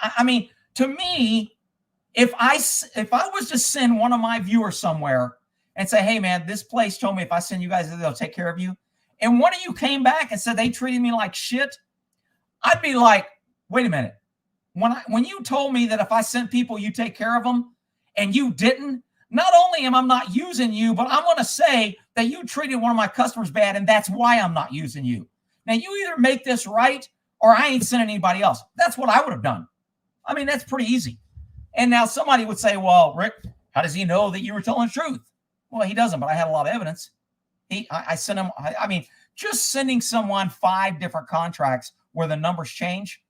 I mean, to me, if I was to send one of my viewers somewhere and say, hey, man, this place told me if I send you guys, they'll take care of you. And one of you came back and said they treated me like shit, I'd be like, wait a minute. When you told me that if I sent people, you take care of them, and you didn't, not only am I not using you, but I'm going to say that you treated one of my customers bad, and that's why I'm not using you. Now, you either make this right, or I ain't sending anybody else. That's what I would have done. I mean, that's pretty easy. And now somebody would say, well, Rick, how does he know that you were telling the truth? Well, he doesn't, but I had a lot of evidence. I sent him, I mean, just sending someone 5 different contracts where the numbers change,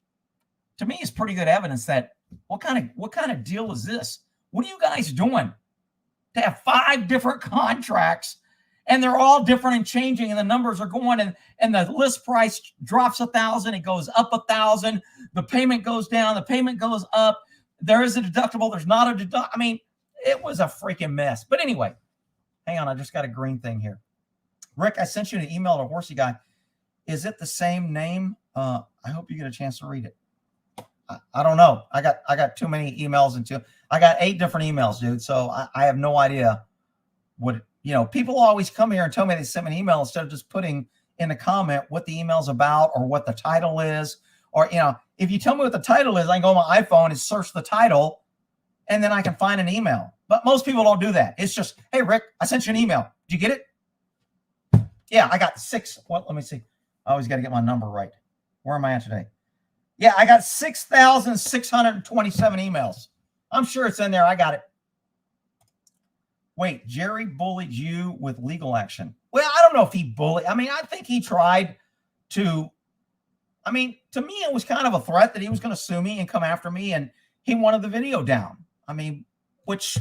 to me is pretty good evidence that what kind of deal is this? What are you guys doing to have 5 different contracts and they're all different and changing and the numbers are going and the list price drops 1,000, it goes up 1,000, the payment goes down, the payment goes up, there is a deductible, there's not a deductible. I mean, it was a freaking mess. But anyway, hang on, I just got a green thing here. Rick, I sent you an email to Horsey Guy. Is it the same name? I hope you get a chance to read it. I don't know. I got too many emails I got 8 different emails, dude. So I have no idea what, people always come here and tell me they sent me an email instead of just putting in a comment what the email's about or what the title is. Or, if you tell me what the title is, I can go on my iPhone and search the title and then I can find an email. But most people don't do that. It's just, hey, Rick, I sent you an email. Did you get it? Yeah, I got 6. Well, let me see. I always got to get my number right. Where am I at today? Yeah, I got 6,627 emails. I'm sure it's in there. I got it. Wait, Jerry bullied you with legal action. Well, I don't know if he bullied. I mean, I think he tried to. I mean, to me, it was kind of a threat that he was going to sue me and come after me, and he wanted the video down. I mean, which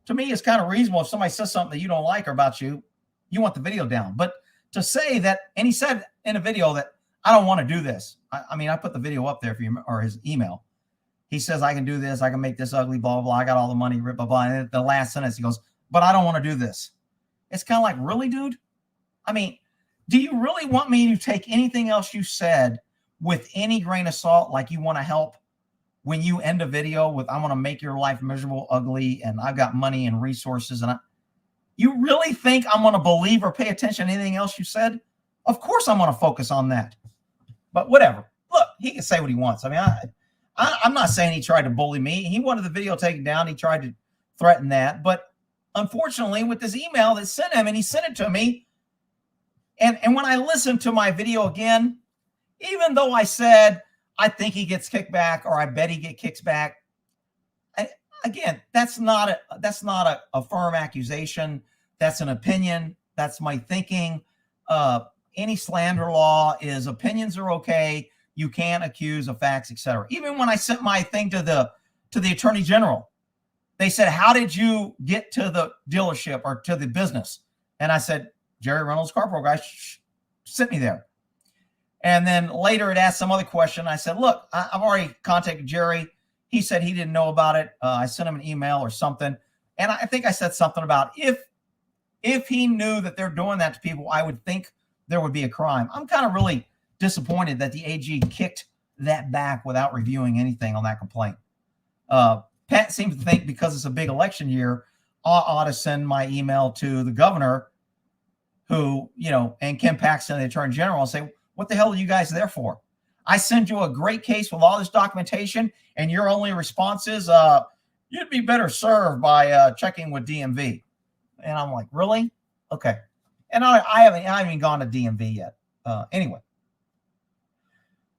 to me is kind of reasonable. If somebody says something that you don't like or about you, you want the video down. But to say that, and he said in a video that I don't want to do this. I mean, I put the video up there for you, or his email. He says, I can do this. I can make this ugly, blah, blah, blah. I got all the money, blah, blah, blah. And at the last sentence, he goes, but I don't want to do this. It's kind of like, really, dude? I mean, do you really want me to take anything else you said with any grain of salt, like you want to help when you end a video with, I want to make your life miserable, ugly, and I've got money and resources, and you really think I'm going to believe or pay attention to anything else you said? Of course I'm going to focus on that. But whatever. Look, he can say what he wants. I mean, I'm not saying he tried to bully me. He wanted the video taken down. He tried to threaten that. But unfortunately, with this email that sent him, and he sent it to me, and when I listened to my video again, even though I said, I think he gets kickback or I bet he kicks back, again, that's not a firm accusation. That's an opinion. That's my thinking. Any slander law is opinions are okay. You can't accuse of facts, etc. Even when I sent my thing to the Attorney General, they said, how did you get to the dealership or to the business? And I said, Jerry Reynolds, CarPro guy, sent me there. And then later it asked some other question. I said, look, I've already contacted Jerry. He said he didn't know about it. I sent him an email or something. And I think I said something about if he knew that they're doing that to people, I would think there would be a crime. I'm kind of really disappointed that the AG kicked that back without reviewing anything on that complaint. Pat seems to think because it's a big election year, I ought to send my email to the governor who, and Ken Paxton, the Attorney General, and say, what the hell are you guys there for? I send you a great case with all this documentation, and your only response is, you'd be better served by checking with DMV. And I'm like, really? Okay. And I haven't even gone to DMV yet. Anyway.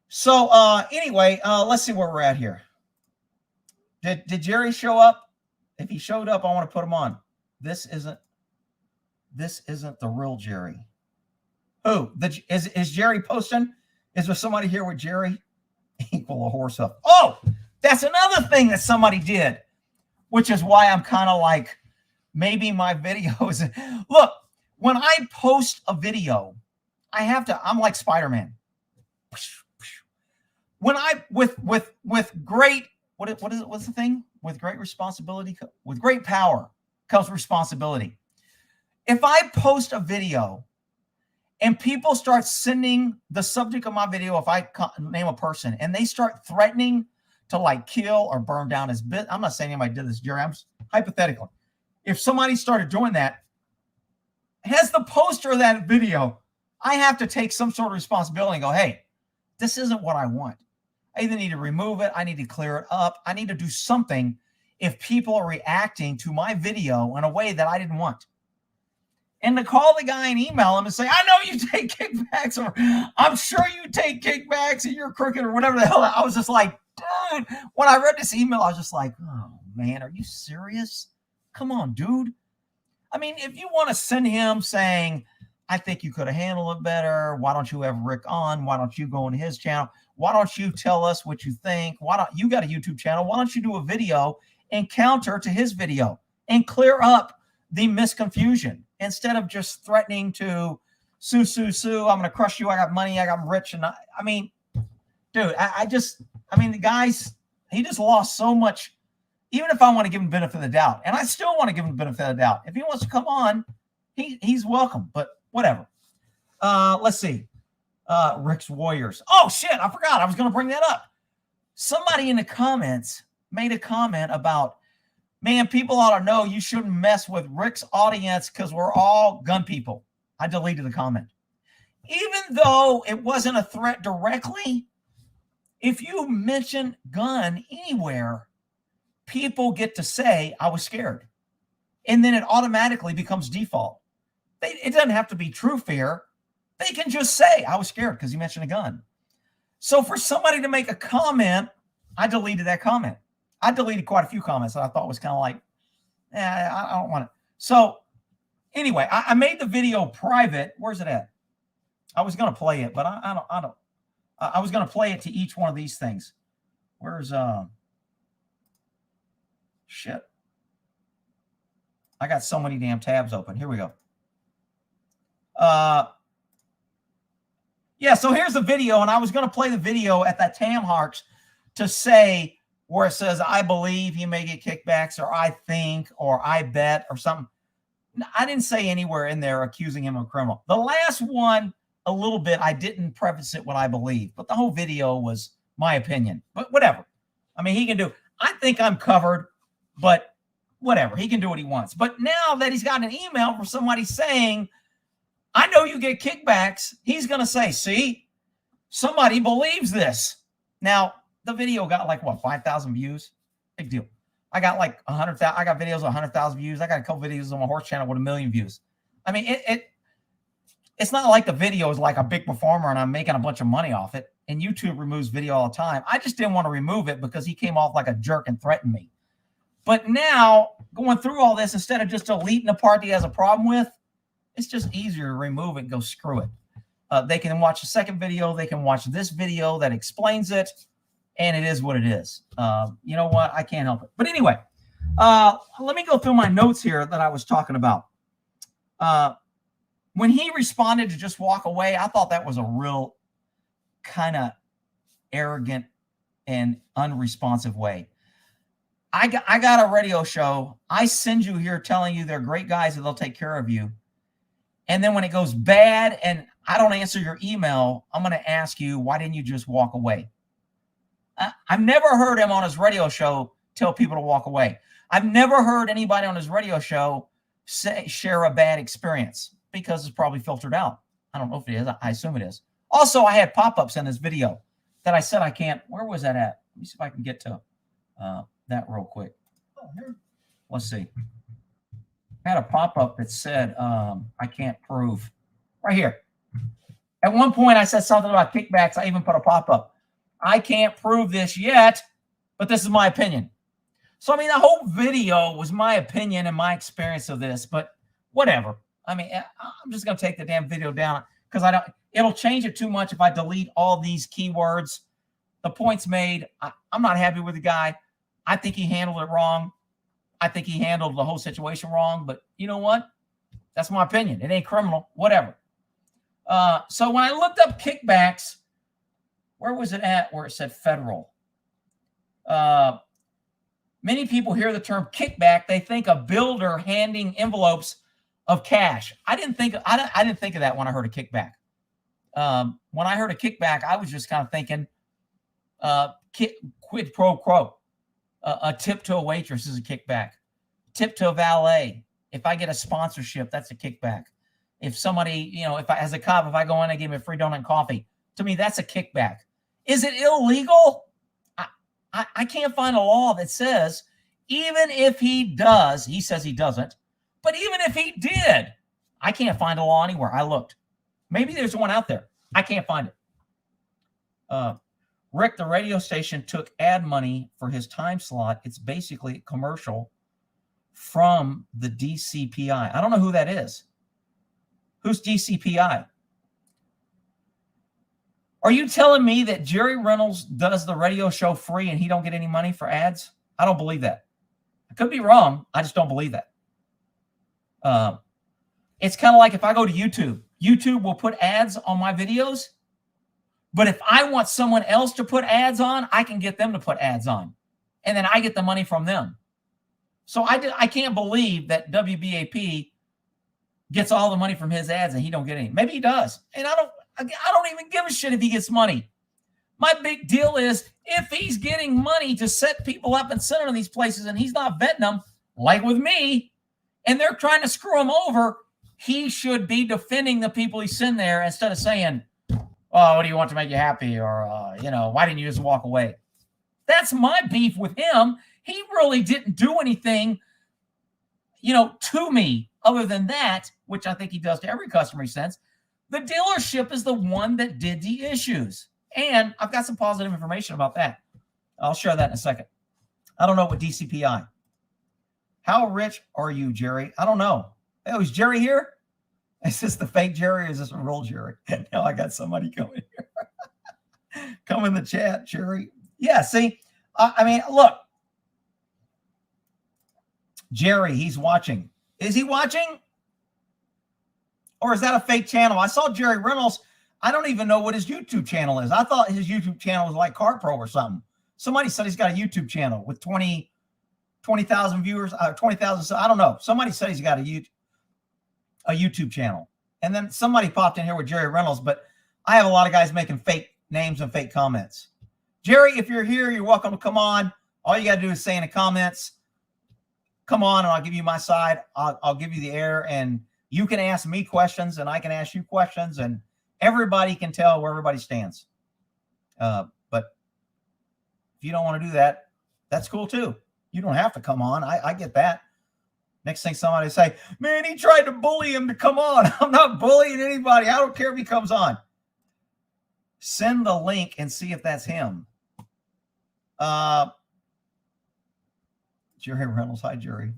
So anyway, let's see where we're at here. Did Jerry show up? If he showed up, I want to put him on. This isn't the real Jerry. Who? Is Jerry posting? Is there somebody here with Jerry? Equal a horse up. Oh, that's another thing that somebody did, which is why I'm kind of like maybe my videos. Look, when I post a video, I have to, I'm like Spider-Man. When I, with great, what is it? What's the thing? With great responsibility, with great power comes responsibility. If I post a video and people start sending the subject of my video, if I name a person, and they start threatening to like kill or burn down his bit, I'm not saying anybody did this, Jerry. I'm just hypothetically. If somebody started doing that, as the poster of that video, I have to take some sort of responsibility and go, hey, this isn't what I want. I either need to remove it, I need to clear it up, I need to do something if people are reacting to my video in a way that I didn't want. And to call the guy and email him and say, I know you take kickbacks, or I'm sure you take kickbacks and you're crooked, or whatever the hell. I was just like, dude, when I read this email, I was just like, oh man, are you serious? Come on, dude. I mean, if you want to send him saying, I think you could have handled it better. Why don't you have Rick on? Why don't you go on his channel? Why don't you tell us what you think? Why don't you got a YouTube channel? Why don't you do a video and counter to his video and clear up the misconfusion instead of just threatening to sue, I'm going to crush you. I got money. I'm rich. And I mean, dude, I mean, the guys, he just lost so much. Even if I want to give him the benefit of the doubt, and I still want to give him the benefit of the doubt. If he wants to come on, he's welcome, but whatever. Let's see. Rick's Warriors. Oh, shit, I forgot. I was going to bring that up. Somebody in the comments made a comment about, man, people ought to know you shouldn't mess with Rick's audience because we're all gun people. I deleted the comment. Even though it wasn't a threat directly, if you mention gun anywhere, people get to say, I was scared. And then it automatically becomes default. It doesn't have to be true fear. They can just say, I was scared because you mentioned a gun. So for somebody to make a comment, I deleted that comment. I deleted quite a few comments that I thought was kind of like, I don't want it. So anyway, I made the video private. Where's it at? I was going to play it, but I was going to play it to each one of these things. Where's, shit. I got so many damn tabs open. Here we go. Yeah, so here's the video, and I was going to play the video at that Tam Harks to say where it says, I believe he may get kickbacks, or I think, or I bet, or something. I didn't say anywhere in there accusing him of a criminal. The last one, a little bit, I didn't preface it what I believe, but the whole video was my opinion. But whatever. I mean, he can do, I think I'm covered, but whatever. He can do what he wants. But now that he's got an email from somebody saying, I know you get kickbacks, he's going to say, see, somebody believes this. Now, the video got like, what, 5,000 views? Big deal. I got like 100,000. I got videos of 100,000 views. I got a couple videos on my horse channel with 1 million views. I mean, it's not like the video is like a big performer and I'm making a bunch of money off it. And YouTube removes video all the time. I just didn't want to remove it because he came off like a jerk and threatened me. But now, going through all this, instead of just deleting the part he has a problem with, it's just easier to remove it and go screw it. They can watch the second video. They can watch this video that explains it. And it is what it is. You know what? I can't help it. But anyway, let me go through my notes here that I was talking about. When he responded to just walk away, I thought that was a real kind of arrogant and unresponsive way. I got a radio show. I send you here telling you they're great guys and they'll take care of you. And then when it goes bad and I don't answer your email, I'm going to ask you, why didn't you just walk away? I've never heard him on his radio show tell people to walk away. I've never heard anybody on his radio show share a bad experience because it's probably filtered out. I don't know if it is. I assume it is. Also, I had pop-ups in this video that I said I can't. Where was that at? Let me see if I can get to that real quick. Let's see. I had a pop-up that said I can't prove. Right here. At one point, I said something about kickbacks. I even put a pop-up. I can't prove this yet, but this is my opinion. So, I mean, the whole video was my opinion and my experience of this, but whatever. I mean, I'm just going to take the damn video down because it'll change it too much if I delete all these keywords. The points made, I'm not happy with the guy. I think he handled it wrong. I think he handled the whole situation wrong, but you know what? That's my opinion. It ain't criminal, whatever. So when I looked up kickbacks, where was it at where it said federal? Many people hear the term kickback, they think a builder handing envelopes of cash. I didn't think of that when I heard a kickback. When I heard a kickback, I was just kind of thinking quid pro quo. A tip to a waitress is a kickback. Tip to a valet. If I get a sponsorship, that's a kickback. If somebody, as a cop, if I go in and give me a free donut and coffee, to me, that's a kickback. Is it illegal? I can't find a law that says, even if he does, he says he doesn't, but even if he did, I can't find a law anywhere. I looked. Maybe there's one out there. I can't find it. Rick, the radio station, took ad money for his time slot. It's basically a commercial from the DCPI. I don't know who that is. Who's DCPI? Are you telling me that Jerry Reynolds does the radio show free and he don't get any money for ads? I don't believe that. I could be wrong. I just don't believe that. It's kind of like if I go to YouTube. YouTube will put ads on my videos. But if I want someone else to put ads on, I can get them to put ads on. And then I get the money from them. So I can't believe that WBAP gets all the money from his ads and he don't get any. Maybe he does. And I don't even give a shit if he gets money. My big deal is if he's getting money to set people up and send them to these places and he's not vetting them, like with me, and they're trying to screw him over, he should be defending the people he sent there instead of saying, oh, what do you want to make you happy? Or, why didn't you just walk away? That's my beef with him. He really didn't do anything, to me other than that, which I think he does to every customer he sends. The dealership is the one that did the issues. And I've got some positive information about that. I'll share that in a second. I don't know what DCPI. How rich are you, Jerry? I don't know. Oh, is Jerry here? Is this the fake Jerry or is this a real Jerry? Now I got somebody coming here. Come in the chat, Jerry. Yeah, see, look. Jerry, he's watching. Is he watching? Or is that a fake channel? I saw Jerry Reynolds. I don't even know what his YouTube channel is. I thought his YouTube channel was like CarPro or something. Somebody said he's got a YouTube channel with 20,000 viewers, 20,000. I don't know. Somebody said he's got a YouTube channel. And then somebody popped in here with Jerry Reynolds, but I have a lot of guys making fake names and fake comments. Jerry, if you're here, you're welcome to come on. All you got to do is say in the comments, come on, and I'll give you my side. I'll give you the air, and you can ask me questions, and I can ask you questions, and everybody can tell where everybody stands. But if you don't want to do that, that's cool too. You don't have to come on. I get that. Next thing somebody say, man, he tried to bully him to come on. I'm not bullying anybody. I don't care if he comes on. Send the link and see if that's him. Jerry Reynolds. Hi, Jerry.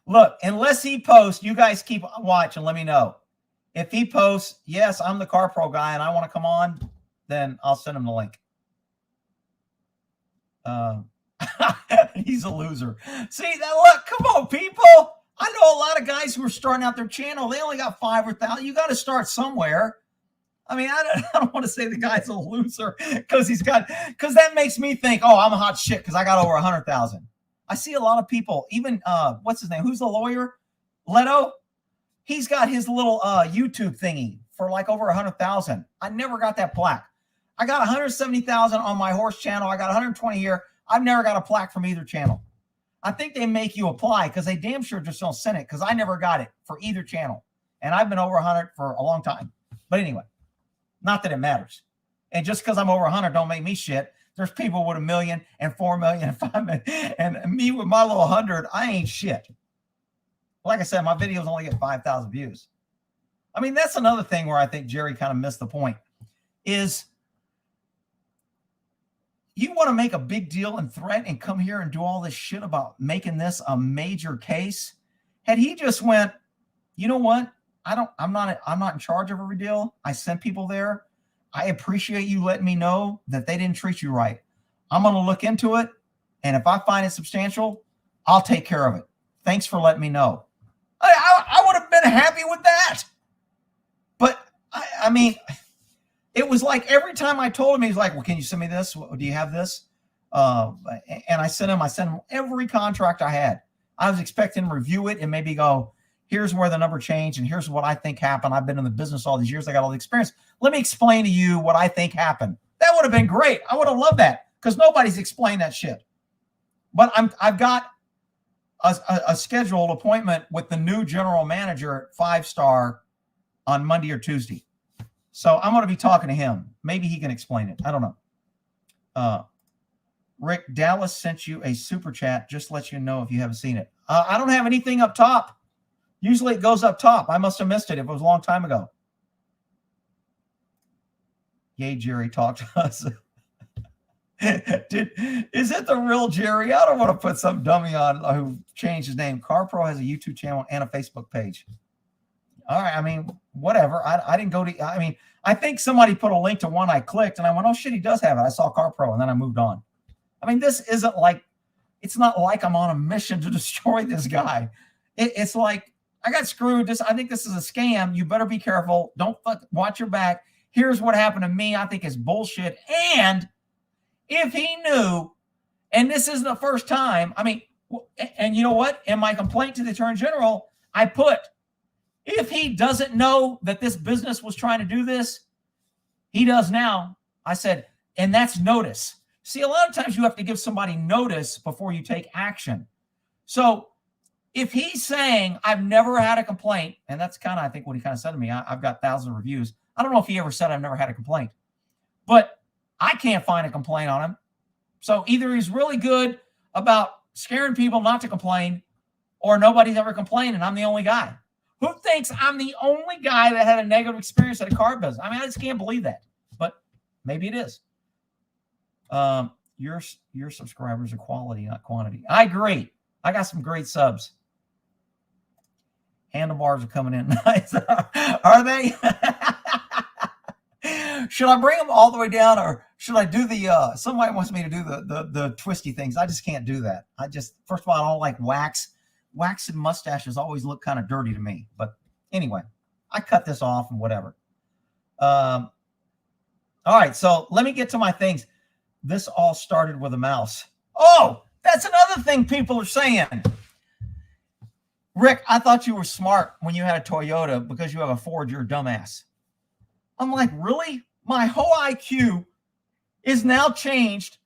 Look, unless he posts, you guys keep watch and let me know. If he posts, yes, I'm the CarPro guy and I want to come on, then I'll send him the link. He's a loser. See, that look, come on, people. I know a lot of guys who are starting out their channel. They only got 5 or 1,000. You got to start somewhere. I don't want to say the guy's a loser because that makes me think, oh, I'm a hot shit because I got over 100,000. I see a lot of people, even what's his name? Who's the lawyer? Leto. He's got his little YouTube thingy for like over 100,000. I never got that plaque. I got 170,000 on my horse channel. I got 120 here. I've never got a plaque from either channel. I think they make you apply because they damn sure just don't send it because I never got it for either channel. And I've been over 100 for a long time. But anyway, not that it matters. And just because I'm over 100 don't make me shit. There's people with 1 million and 4 million and 5 million. And me with my little 100, I ain't shit. Like I said, my videos only get 5,000 views. That's another thing where I think Jerry kind of missed the point is you want to make a big deal and threat and come here and do all this shit about making this a major case. Had he just went, you know what? I'm not in charge of every deal. I sent people there. I appreciate you letting me know that they didn't treat you right. I'm going to look into it. And if I find it substantial, I'll take care of it. Thanks for letting me know. I would have been happy with that. But I mean, it was like every time I told him, he's like, well, can you send me this? Do you have this? And I sent him every contract I had. I was expecting him to review it and maybe go, here's where the number changed and here's what I think happened. I've been in the business all these years. I got all the experience. Let me explain to you what I think happened. That would have been great. I would have loved that because nobody's explained that shit. But I've got a scheduled appointment with the new general manager at 5-Star on Monday or Tuesday. So I'm going to be talking to him. Maybe he can explain it. I don't know. Rick, Dallas sent you a super chat. Just let you know if you haven't seen it. I don't have anything up top. Usually it goes up top. I must have missed it if it was a long time ago. Yay, Jerry, talk to us. Is it the real Jerry? I don't want to put some dummy on who changed his name. CarPro has a YouTube channel and a Facebook page. All right. I mean, whatever. I didn't go to, I mean, I think somebody put a link to one I clicked and I went, oh shit, he does have it. I saw CarPro and then I moved on. I mean, this isn't like, it's not like I'm on a mission to destroy this guy. It's like, I got screwed. I think this is a scam. You better be careful. Don't watch your back. Here's what happened to me. I think it's bullshit. And if he knew, and this isn't the first time, I mean, and you know what? In my complaint to the Attorney General, I put, if he doesn't know that this business was trying to do this, he does now. I said, and that's notice. See, a lot of times you have to give somebody notice before you take action. So if he's saying, I've never had a complaint, and that's kind of, I think, what he kind of said to me. I've got thousands of reviews. I don't know if he ever said I've never had a complaint, but I can't find a complaint on him. So either he's really good about scaring people not to complain, or nobody's ever complained and I'm the only guy. Who thinks I'm the only guy that had a negative experience at a car business? I mean, I just can't believe that, but maybe it is. Your subscribers are quality, not quantity. I agree. I got some great subs. Handlebars are coming in nice. Are they? Should I bring them all the way down, or should I do the, somebody wants me to do the twisty things. I just can't do that. First of all, I don't like wax. Wax and mustaches always look kind of dirty to me. But anyway, I cut this off and whatever. All right, so let me get to my things. This all started with a mouse. Oh, that's another thing people are saying. Rick, I thought you were smart when you had a Toyota because you have a Ford. You're a dumbass. I'm like, really? My whole IQ is now changed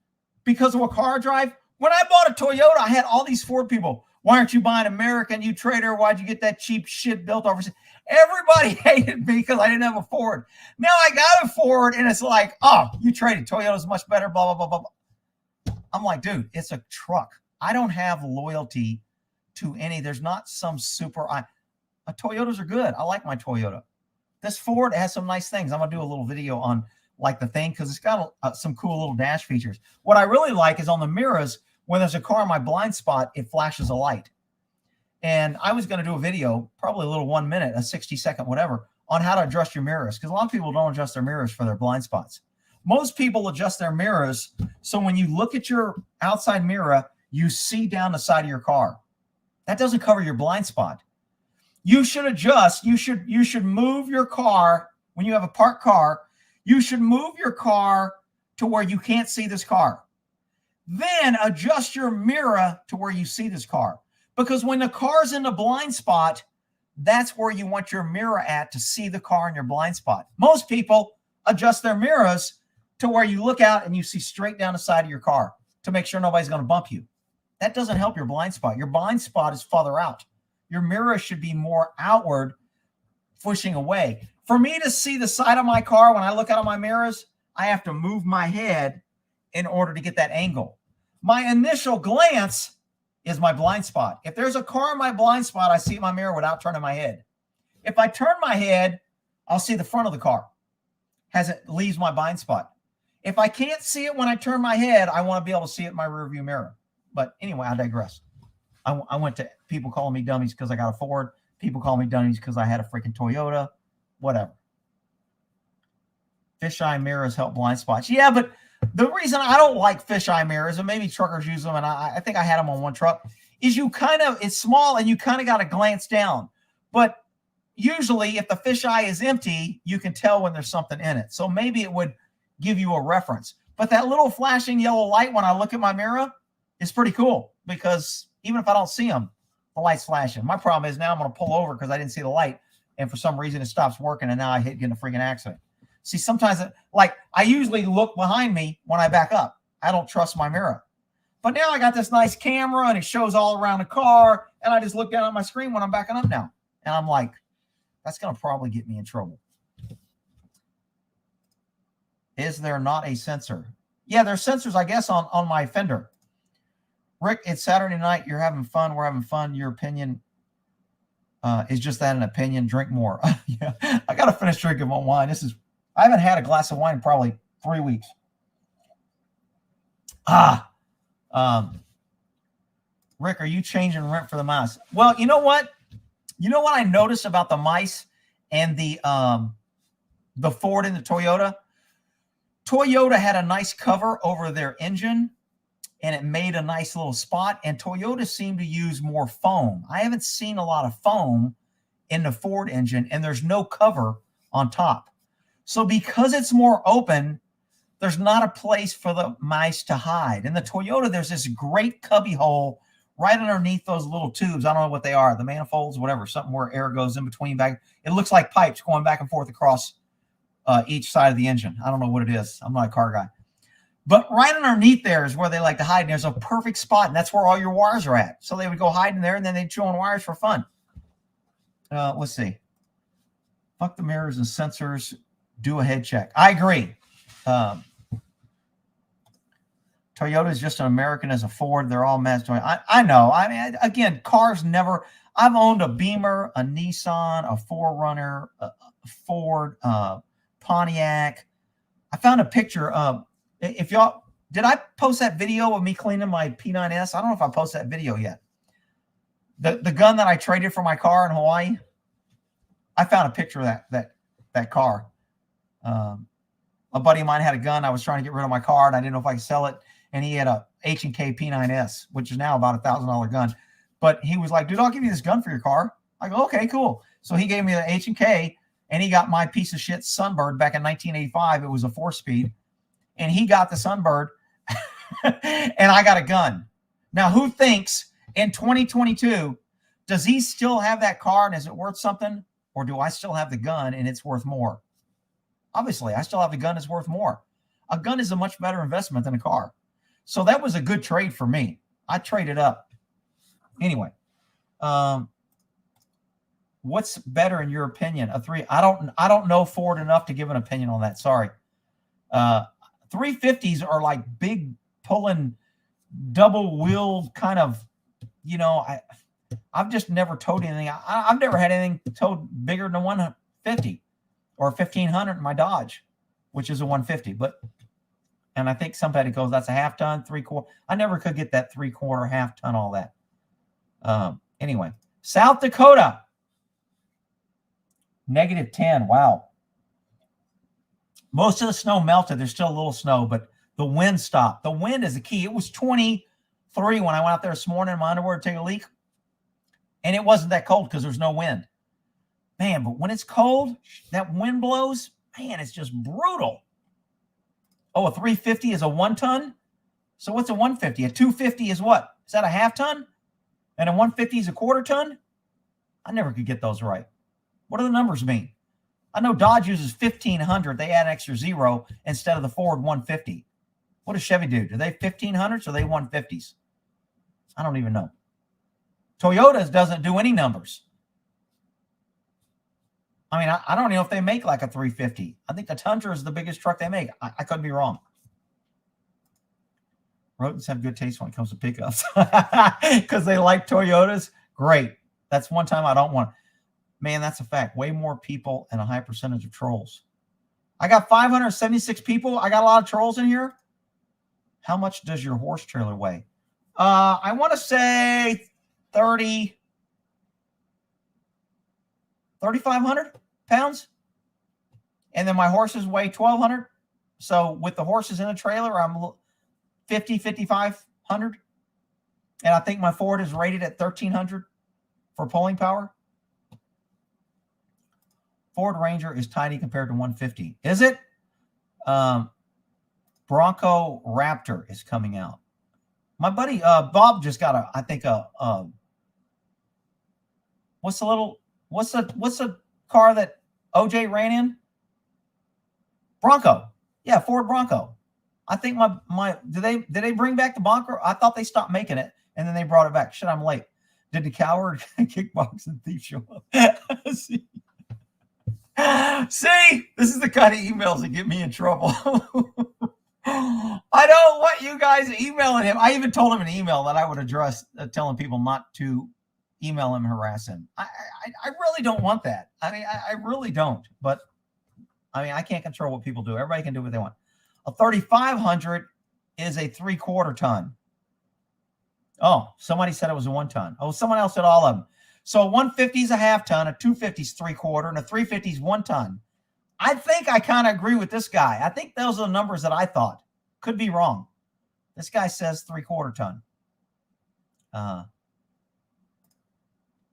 because of a car I drive. When I bought a Toyota, I had all these Ford people. Why aren't you buying American, you traitor? Why'd you get that cheap shit built overseas? Everybody hated me because I didn't have a Ford. Now I got a Ford, and it's like, oh, you traded. Toyota's much better, blah, blah, blah, blah. I'm like, dude, it's a truck. I don't have loyalty to any. There's not some super. Toyotas are good. I like my Toyota. This Ford has some nice things. I'm going to do a little video on like the thing because it's got some cool little dash features. What I really like is on the mirrors, when there's a car in my blind spot, it flashes a light. And I was going to do a video, probably a little 1 minute, a 60-second, whatever, on how to adjust your mirrors. Because a lot of people don't adjust their mirrors for their blind spots. Most people adjust their mirrors so when you look at your outside mirror, you see down the side of your car. That doesn't cover your blind spot. You should adjust. You should move your car when you have a parked car. You should move your car to where you can't see this car. Then adjust your mirror to where you see this car. Because when the car's in the blind spot, that's where you want your mirror at to see the car in your blind spot. Most people adjust their mirrors to where you look out and you see straight down the side of your car to make sure nobody's going to bump you. That doesn't help your blind spot. Your blind spot is farther out. Your mirror should be more outward, pushing away. For me to see the side of my car when I look out of my mirrors, I have to move my head in order to get that angle. My initial glance is my blind spot. If there's a car in my blind spot, I see my mirror without turning my head. If I turn my head, I'll see the front of the car as it leaves my blind spot. If I can't see it when I turn my head, I want to be able to see it in my rearview mirror. But anyway, I digress. I went to people calling me dummies because I got a Ford. People call me dummies because I had a freaking Toyota. Whatever. Fisheye mirrors help blind spots. Yeah, but The reason I don't like fisheye mirrors, and maybe truckers use them, and I think I had them on one truck, is it's small and you kind of got to glance down. But usually if the fisheye is empty, you can tell when there's something in it. So maybe it would give you a reference. But that little flashing yellow light when I look at my mirror is pretty cool, because even if I don't see them, the light's flashing. My problem is now I'm going to pull over because I didn't see the light, and for some reason it stops working, and now I hit get in a freaking accident. See, sometimes I usually look behind me when I back up. I don't trust my mirror. But now I got this nice camera and it shows all around the car, and I just look down at my screen when I'm backing up now. And I'm like, that's going to probably get me in trouble. Is there not a sensor? Yeah, there's sensors, I guess, on my fender. Rick, it's Saturday night. You're having fun. We're having fun. Your opinion is just that, an opinion. Drink more. Yeah, I got to finish drinking my wine. I haven't had a glass of wine in probably 3 weeks. Rick, are you changing rent for the mice? Well, you know what? You know what I noticed about the mice and the Ford and the Toyota? Toyota had a nice cover over their engine, and it made a nice little spot, and Toyota seemed to use more foam. I haven't seen a lot of foam in the Ford engine, and there's no cover on top. So because it's more open, there's not a place for the mice to hide. In the Toyota, there's this great cubby hole right underneath those little tubes. I don't know what they are, the manifolds, whatever, something where air goes in between back. It looks like pipes going back and forth across each side of the engine. I don't know what it is. I'm not a car guy. But right underneath there is where they like to hide. And there's a perfect spot, and that's where all your wires are at. So they would go hide in there, and then they'd chew on wires for fun. Let's see. Fuck the mirrors and sensors. Do a head check. I agree. Toyota is just an American as a Ford. They're all messed. I know. I mean, again, cars never. I've owned a Beamer, a Nissan, a 4Runner, a Ford, Pontiac. I found a picture of. If y'all did, I post that video of me cleaning my P9S. I don't know if I posted that video yet. The gun that I traded for my car in Hawaii. I found a picture of that car. A buddy of mine had a gun. I was trying to get rid of my car, and I didn't know if I could sell it. And he had a H&K P9S, which is now about $1,000 gun. But he was like, dude, I'll give you this gun for your car. I go, okay, cool. So he gave me the H&K, and he got my piece of shit Sunbird back in 1985. It was a 4-speed. And he got the Sunbird, and I got a gun. Now, who thinks in 2022, does he still have that car, and is it worth something? Or do I still have the gun, and it's worth more? Obviously, I still have the gun, it's worth more. A gun is a much better investment than a car. So that was a good trade for me. I traded up. Anyway, what's better in your opinion? A 3? I don't know Ford enough to give an opinion on that. Sorry. 350s are like big pulling double-wheeled kind of, I've just never towed anything. I've never had anything towed bigger than a 150 or 1500 in my Dodge, which is a 150. And I think somebody goes, that's a half ton, 3/4. I never could get that 3/4, half ton, all that. Anyway, South Dakota, -10. Wow. Most of the snow melted. There's still a little snow, but the wind stopped. The wind is the key. It was 23 when I went out there this morning in my underwear to take a leak. And it wasn't that cold because there's no wind. Man, but when it's cold, that wind blows, man, it's just brutal. Oh, a 350 is a 1 ton? So what's a 150? A 250 is what? Is that a half ton? And a 150 is a 1/4 ton? I never could get those right. What do the numbers mean? I know Dodge uses 1,500. They add an extra 0 instead of the Ford 150. What does Chevy do? Do they 1,500s or are they 150s? I don't even know. Toyota's doesn't do any numbers. I mean, I don't know if they make like a 350. I think the Tundra is the biggest truck they make. I could be wrong. Rodents have good taste when it comes to pickups because they like Toyotas. Great. That's one time I don't want. Man, that's a fact. Way more people and a high percentage of trolls. I got 576 people. I got a lot of trolls in here. How much does your horse trailer weigh? I want to say 3,500 pounds. And then my horses weigh 1,200 So with the horses in a trailer, I'm 5,500. And I think my Ford is rated at 1,300 for pulling power. Ford Ranger is tiny compared to 150. Is it? Bronco Raptor is coming out. My buddy Bob just got what's the car that OJ ran in? Bronco. Yeah, Ford Bronco. I think did they bring back the Bronco? I thought they stopped making it and then they brought it back. Shit, I'm late. Did the coward kickbox and thief show up? See, this is the kind of emails that get me in trouble. I don't want you guys emailing him. I even told him an email that I would address telling people not to email him and harass him. I really don't want that. I mean, I really don't. But, I mean, I can't control what people do. Everybody can do what they want. A 3,500 is a 3/4 ton. Oh, somebody said it was a 1 ton. Oh, someone else said all of them. So a 150 is a 1/2 ton, a 250 is 3/4, and a 350 is 1 ton. I think I kind of agree with this guy. I think those are the numbers that I thought. Could be wrong. This guy says 3/4 ton.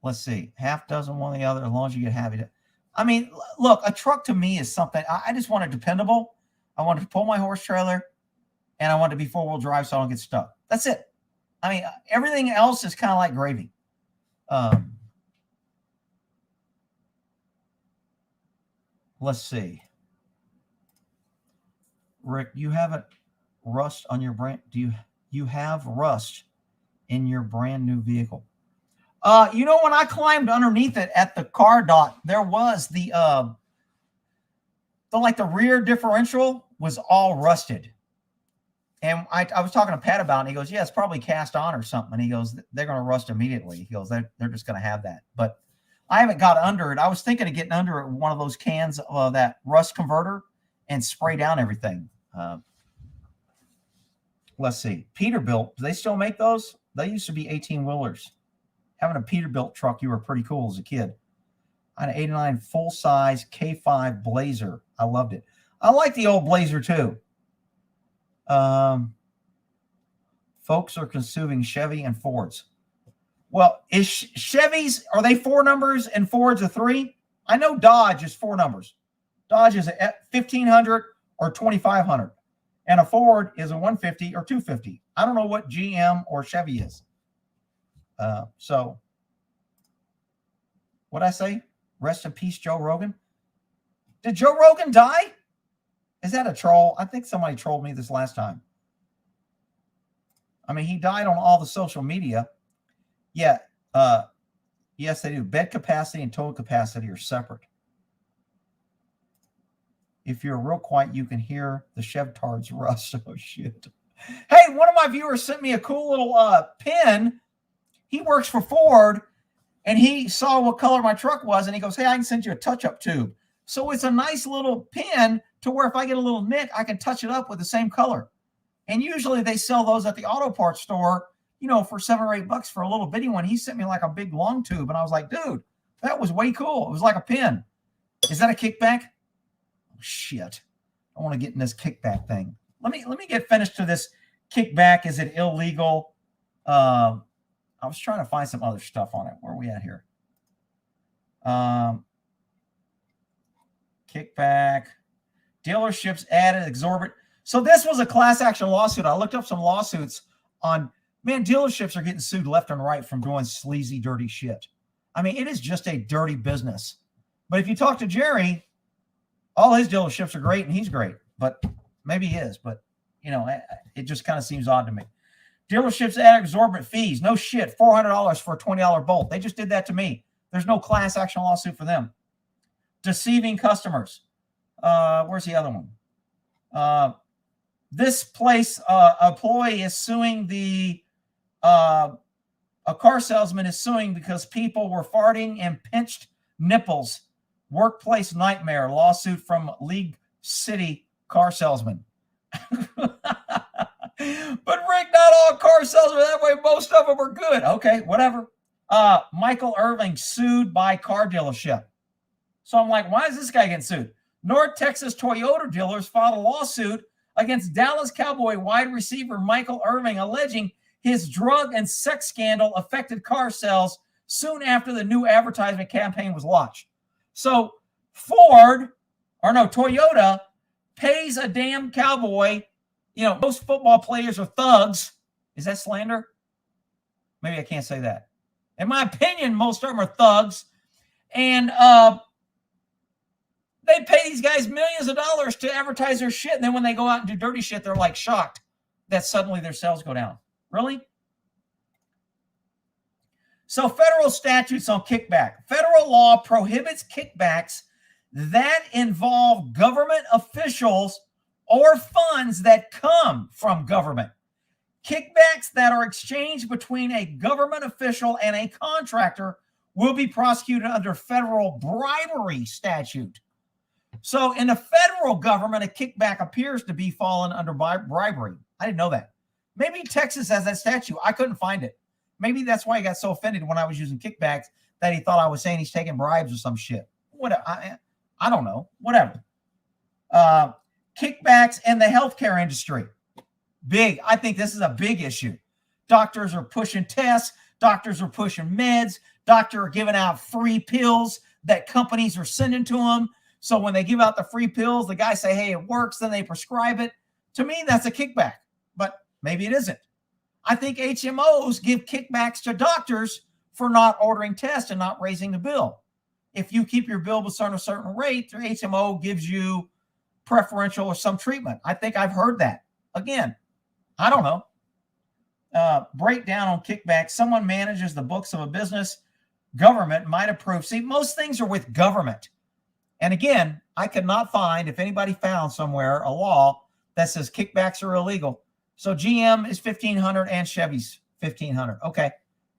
Let's see. 1/2 dozen, one or the other, as long as you get happy. I mean, look, a truck to me is something. I just want it dependable. I want to pull my horse trailer, and I want it to be 4-wheel drive so I don't get stuck. That's it. I mean, everything else is kind of like gravy. Let's see. Rick, you haven't rust on your brand. Do you have rust in your brand new vehicle? You know, when I climbed underneath it at the car dot, there was the rear differential was all rusted. And I was talking to Pat about it, and he goes, yeah, it's probably cast on or something. And he goes, they're going to rust immediately. He goes, they're just going to have that. But I haven't got under it. I was thinking of getting under it with one of those cans of that rust converter and spray down everything. Let's see. Peterbilt, do they still make those? They used to be 18-wheelers. Having a Peterbilt truck, you were pretty cool as a kid. I had an 89 full-size K5 Blazer. I loved it. I like the old Blazer, too. Folks are consuming Chevy and Fords. Well, is Chevys, are they 4 numbers and Fords a 3? I know Dodge is 4 numbers. Dodge is a 1,500 or 2,500. And a Ford is a 150 or 250. I don't know what GM or Chevy is. So what'd I say? Rest in peace, Joe Rogan. Did Joe Rogan die? Is that a troll? I think somebody trolled me this last time. I mean, he died on all the social media. Yeah. Yes, they do. Bed capacity and total capacity are separate. If you're real quiet, you can hear the Chevtards rust. Oh, shit. Hey, one of my viewers sent me a cool little pin. He works for Ford, and he saw what color my truck was, and he goes, hey, I can send you a touch-up tube. So it's a nice little pin to where if I get a little nick, I can touch it up with the same color. And usually they sell those at the auto parts store, you know, for $7 or $8 for a little bitty one. He sent me like a big long tube, and I was like, dude, that was way cool. It was like a pin. Is that a kickback? Oh, shit. I want to get in this kickback thing. Let me get finished to this kickback. Is it illegal? I was trying to find some other stuff on it. Where are we at here? Kickback. Dealerships added exorbitant. So this was a class action lawsuit. I looked up some lawsuits on, man, dealerships are getting sued left and right from doing sleazy, dirty shit. I mean, it is just a dirty business. But if you talk to Jerry, all his dealerships are great and he's great. But maybe he is. But, you know, it just kind of seems odd to me. Dealerships add exorbitant fees. No shit. $400 for a $20 bolt. They just did that to me. There's no class action lawsuit for them. Deceiving customers. Where's the other one? This place employee is suing a car salesman is suing because people were farting and pinched nipples. Workplace nightmare. Lawsuit from League City car salesman. But Rick, not all car salesmen that way. Most of them are good. Okay, whatever. Michael Irving sued by car dealership. So I'm like, why is this guy getting sued? North Texas Toyota dealers filed a lawsuit against Dallas Cowboy wide receiver Michael Irving, alleging his drug and sex scandal affected car sales soon after the new advertisement campaign was launched. So Toyota pays a damn cowboy. You know, most football players are thugs. Is that slander? Maybe I can't say that. In my opinion, most of them are thugs. And they pay these guys millions of dollars to advertise their shit. And then when they go out and do dirty shit, they're like shocked that suddenly their sales go down. Really? So federal statutes on kickback. Federal law prohibits kickbacks that involve government officials or funds that come from government. Kickbacks that are exchanged between a government official and a contractor will be prosecuted under federal bribery statute. So in the federal government, a kickback appears to be fallen under bribery. I didn't know that. Maybe Texas has that statute. I couldn't find it. Maybe that's why he got so offended when I was using kickbacks that he thought I was saying he's taking bribes or some shit. What? I don't know. Whatever. Kickbacks in the healthcare industry. Big. I think this is a big issue. Doctors are pushing tests. Doctors are pushing meds. Doctors are giving out free pills that companies are sending to them. So when they give out the free pills, the guys say, hey, it works. Then they prescribe it. To me, that's a kickback. But maybe it isn't. I think HMOs give kickbacks to doctors for not ordering tests and not raising the bill. If you keep your bill within a certain rate, the HMO gives you preferential or some treatment. I think I've heard that. Again, I don't know. Breakdown on kickbacks. Someone manages the books of a business. Government might approve. See, most things are with government. And again, I could not find, if anybody found somewhere, a law that says kickbacks are illegal. So GM is $1,500 and Chevy's $1,500. Okay.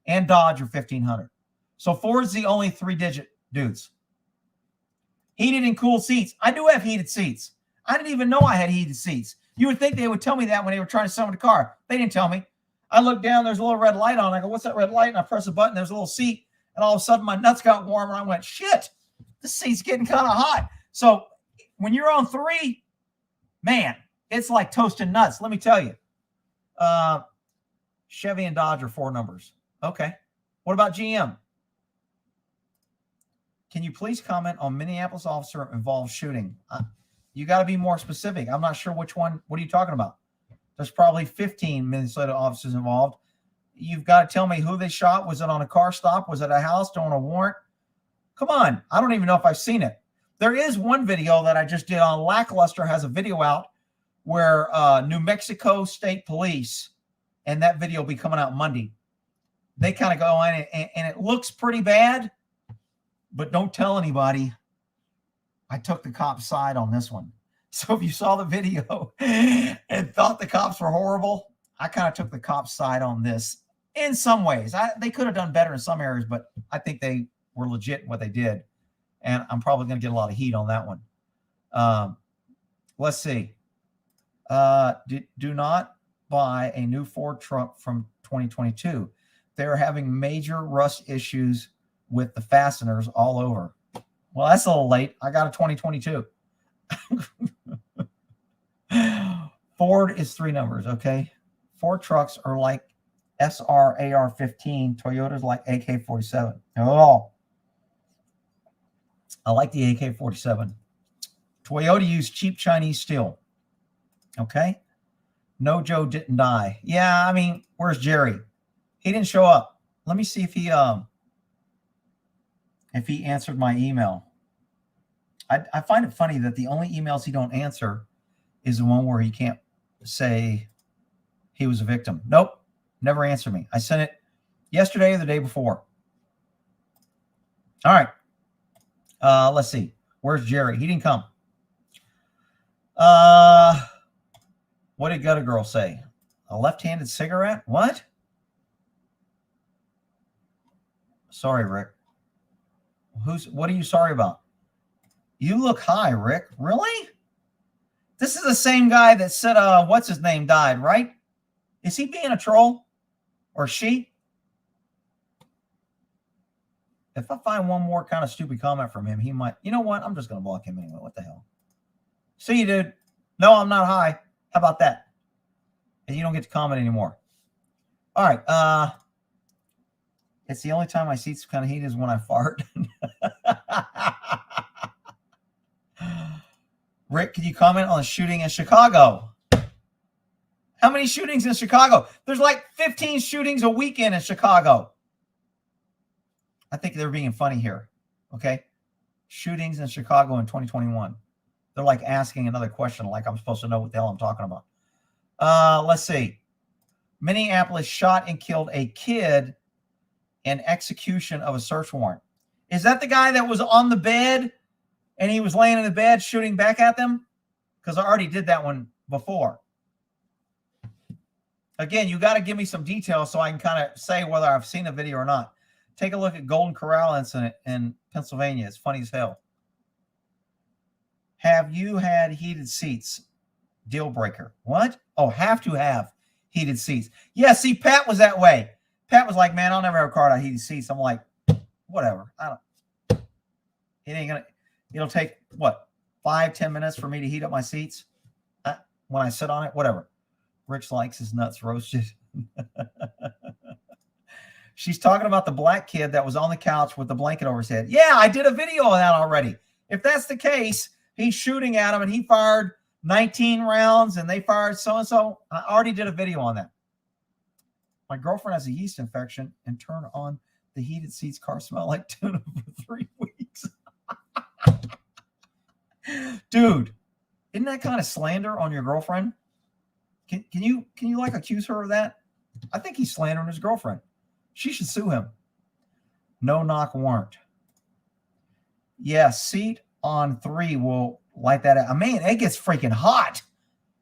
And Dodge are $1,500. So Ford's the only 3-digit dudes. Heated and cooled seats. I do have heated seats. I didn't even know I had heated seats. You would think they would tell me that when they were trying to sell me the car. They didn't tell me. I looked down, there's a little red light on. I go, what's that red light? And I press a button, there's a little seat. And all of a sudden my nuts got warm and I went, shit, this seat's getting kind of hot. So when you're on 3, man, it's like toasting nuts. Let me tell you. Chevy and Dodge are 4 numbers. Okay. What about GM? Can you please comment on Minneapolis officer involved shooting? You got to be more specific. I'm not sure which one. What are you talking about? There's probably 15 Minnesota officers involved. You've got to tell me who they shot. Was it on a car stop? Was it a house doing a warrant? Come on. I don't even know if I've seen it. There is one video that I just did on Lackluster, has a video out where New Mexico State Police, and that video will be coming out Monday. They kind of go in and it looks pretty bad, but don't tell anybody. I took the cop's side on this one. So if you saw the video and thought the cops were horrible, I kind of took the cop's side on this in some ways. They could have done better in some areas, but I think they were legit in what they did. And I'm probably going to get a lot of heat on that one. Let's see. Do not buy a new Ford truck from 2022. They're having major rust issues with the fasteners all over. Well, that's a little late. I got a 2022. Ford is 3 numbers, okay? Ford trucks are like SR AR-15. Toyota's like AK-47. Oh, I like the AK-47. Toyota used cheap Chinese steel. Okay? No, Joe didn't die. Yeah, I mean, where's Jerry? He didn't show up. Let me see if he answered my email. I find it funny that the only emails he don't answer is the one where he can't say he was a victim. Nope, never answered me. I sent it yesterday or the day before. All right. Let's see. Where's Jerry? He didn't come. What did Gutter Girl say? A left-handed cigarette? What? Sorry, Rick. What are you sorry about? You look high, Rick. Really? This is the same guy that said, what's his name died, right? Is he being a troll? Or she? If I find one more kind of stupid comment from him, he might, you know what? I'm just going to block him anyway. What the hell? See you, dude. No, I'm not high. How about that? And you don't get to comment anymore. All right. It's the only time my seat's kind of heated is when I fart. Rick, can you comment on the shooting in Chicago? How many shootings in Chicago? There's like 15 shootings a weekend in Chicago. I think they're being funny here. Okay. Shootings in Chicago in 2021. They're like asking another question like I'm supposed to know what the hell I'm talking about. Let's see. Minneapolis shot and killed a kid in execution of a search warrant. Is that the guy that was on the bed and he was laying in the bed shooting back at them? Because I already did that one before. Again, you got to give me some details so I can kind of say whether I've seen the video or not. Take a look at Golden Corral incident in Pennsylvania. It's funny as hell. Have you had heated seats? Deal breaker. What? Oh, have to have heated seats. Yeah, see, Pat was that way. Pat was like, man, I'll never have a car that heated seats. I'm like, whatever. It ain't gonna, it'll take, what, 5-10 minutes for me to heat up my seats when I sit on it? Whatever. Rich likes his nuts roasted. She's talking about the black kid that was on the couch with the blanket over his head. Yeah, I did a video on that already. If that's the case, he's shooting at him and he fired 19 rounds and they fired so-and-so. I already did a video on that. My girlfriend has a yeast infection and turn on the heated seats. Car smell like tuna for 3 weeks. Dude, isn't that kind of slander on your girlfriend? Can you like accuse her of that? I think he's slandering his girlfriend. She should sue him. No knock warrant. Yeah, seat on 3 will light that out. Man, it gets freaking hot.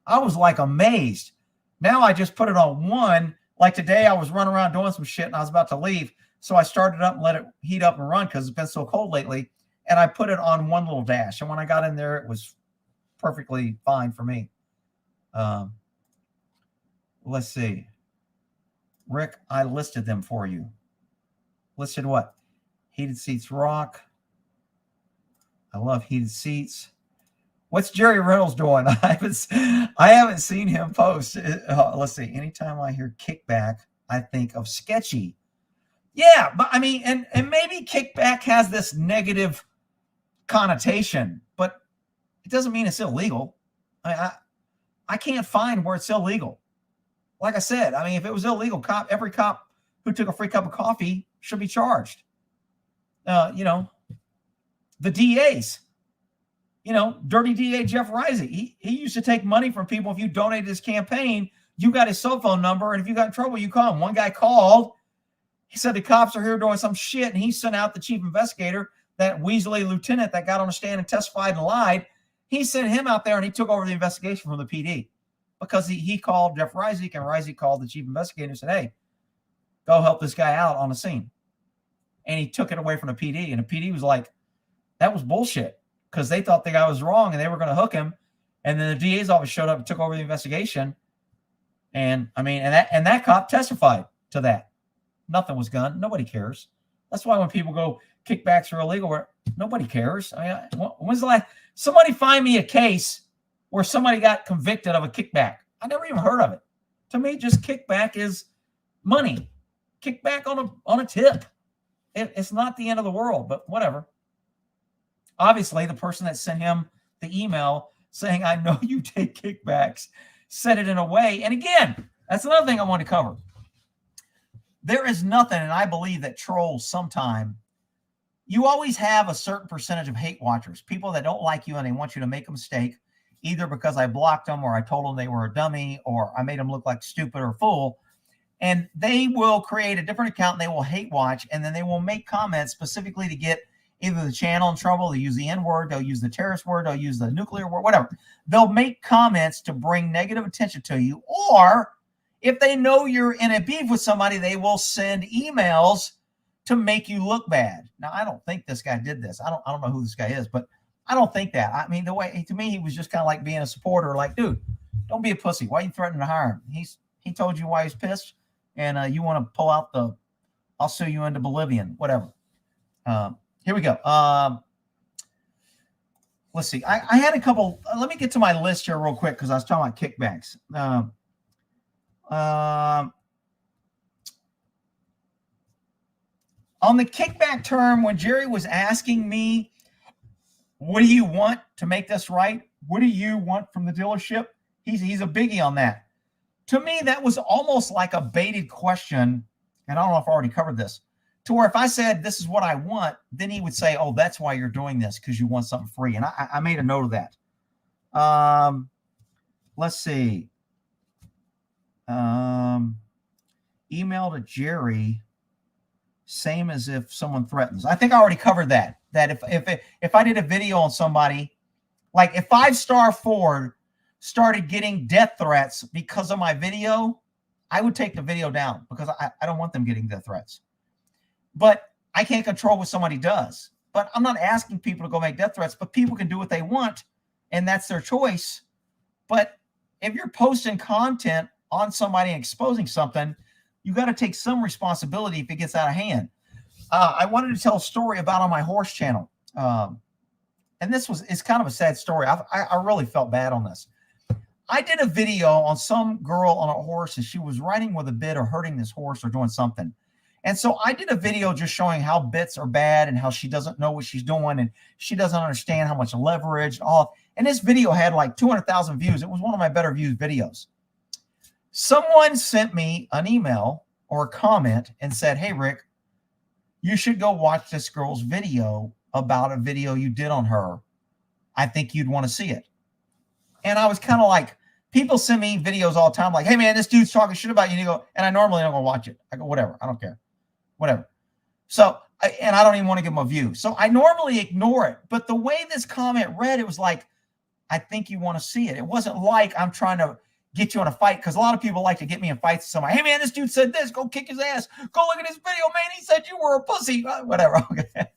I was like amazed. Now I just put it on 1. Like today I was running around doing some shit and I was about to leave. So I started up and let it heat up and run because it's been so cold lately. And I put it on 1 little dash. And when I got in there, it was perfectly fine for me. Let's see. Rick, I listed them for you. Listed what? Heated seats rock. I love heated seats. What's Jerry Reynolds doing? I haven't seen him post. Let's see. Anytime I hear kickback, I think of sketchy. Yeah, but I mean, and maybe kickback has this negative connotation, but it doesn't mean it's illegal. I can't find where it's illegal. Like I said, I mean, if it was illegal, every cop who took a free cup of coffee should be charged. The DAs, dirty DA Jeff Risey, he used to take money from people. If you donated his campaign, you got his cell phone number, and if you got in trouble, you call him. One guy called. He said the cops are here doing some shit, and he sent out the chief investigator, that Weasley lieutenant that got on the stand and testified and lied. He sent him out there, and he took over the investigation from the PD. Because he called Jeff Reisig, and Reisig called the chief investigator and said, hey, go help this guy out on the scene. And he took it away from the PD. And the PD was like, that was bullshit. Because they thought the guy was wrong and they were going to hook him. And then the DA's office showed up and took over the investigation. And I mean, and that cop testified to that. Nothing was done. Nobody cares. That's why when people go, kickbacks are illegal, nobody cares. I mean, when's the last? Somebody find me a case where somebody got convicted of a kickback. I never even heard of it. To me, just kickback is money. Kickback on a tip. It's not the end of the world, but whatever. Obviously, the person that sent him the email saying, I know you take kickbacks, said it in a way. And again, that's another thing I want to cover. There is nothing, and I believe that trolls sometime, you always have a certain percentage of hate watchers, people that don't like you and they want you to make a mistake, either because I blocked them or I told them they were a dummy or I made them look like stupid or fool. And they will create a different account and they will hate watch, and then they will make comments specifically to get either the channel in trouble. They'll use the N-word, they'll use the terrorist word, they'll use the nuclear word, whatever. They'll make comments to bring negative attention to you. Or if they know you're in a beef with somebody, they will send emails to make you look bad. Now, I don't think this guy did this. I don't know who this guy is, but I don't think that. I mean, the way, to me, he was just kind of like being a supporter, like, dude, don't be a pussy. Why are you threatening to hire him? He told you why he's pissed, and you want to pull out I'll sue you into Bolivian, whatever. Here we go. let's see. I had a couple. Let me get to my list here real quick because I was talking about kickbacks. On the kickback term, when Jerry was asking me, what do you want to make this right? What do you want from the dealership? He's a biggie on that. To me, that was almost like a baited question. And I don't know if I already covered this, to where if I said, this is what I want, then he would say, oh, that's why you're doing this, because you want something free. And I made a note of that. Let's see. Email to Jerry, same as if someone threatens. I think I already covered that. That if I did a video on somebody, like if 5-star Ford started getting death threats because of my video, I would take the video down because I don't want them getting death threats. But I can't control what somebody does. But I'm not asking people to go make death threats, but people can do what they want, and that's their choice. But if you're posting content on somebody and exposing something, you got to take some responsibility if it gets out of hand. I wanted to tell a story about on my horse channel. And it's kind of a sad story. I really felt bad on this. I did a video on some girl on a horse, and she was riding with a bit or hurting this horse or doing something. And so I did a video just showing how bits are bad and how she doesn't know what she's doing and she doesn't understand how much leverage and all. And this video had like 200,000 views. It was one of my better viewed videos. Someone sent me an email or a comment and said, hey, Rick, you should go watch this girl's video about a video you did on her. I think you'd want to see it. And I was kind of like, people send me videos all the time like, hey, man, this dude's talking shit about you. And you go, and I normally don't go watch it. I go, whatever. I don't care. Whatever. So, and I don't even want to give them a view. So I normally ignore it. But the way this comment read, it was like, I think you want to see it. It wasn't like I'm trying to get you in a fight, because a lot of people like to get me in fights with somebody. Hey, man, this dude said this. Go kick his ass. Go look at his video, man. He said you were a pussy. Whatever. Okay.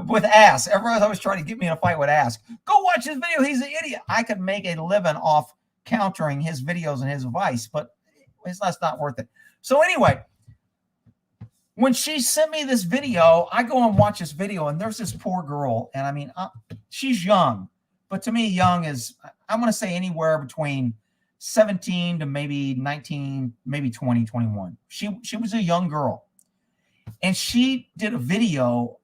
With ass. Everyone's always trying to get me in a fight with ass. Go watch his video. He's an idiot. I could make a living off countering his videos and his advice, but that's not worth it. So anyway, when she sent me this video, I go and watch this video, and there's this poor girl. And I mean, she's young, but to me, young is, I'm going to say anywhere between 17 to maybe 19, maybe 20, 21. She was a young girl, and she did a video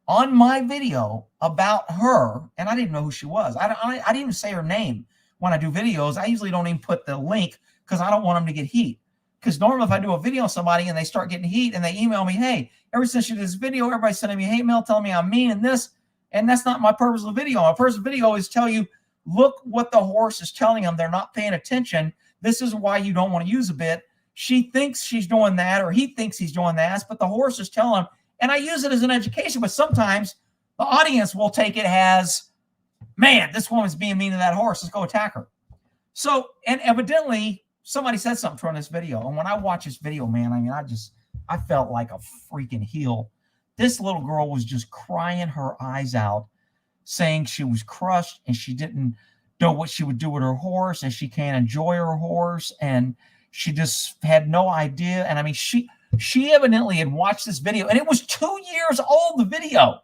on my video about her, and I didn't know who she was. I didn't even say her name when I do videos. I usually don't even put the link because I don't want them to get heat. Because normally if I do a video on somebody and they start getting heat and they email me, hey, ever since you did this video, everybody's sending me hate mail telling me I'm mean and this, and that's not my purpose of the video. My purpose of the video is tell you, look what the horse is telling them. They're not paying attention. This is why you don't want to use a bit. She thinks she's doing that, or he thinks he's doing that, but the horse is telling him. And I use it as an education, but sometimes the audience will take it as, man, this woman's being mean to that horse. Let's go attack her. So, and evidently somebody said something to her in this video. And when I watch this video, man, I mean, I felt like a freaking heel. This little girl was just crying her eyes out, saying she was crushed and she didn't know what she would do with her horse, and she can't enjoy her horse, and she just had no idea. And I mean, she evidently had watched this video, and it was 2 years old, the video.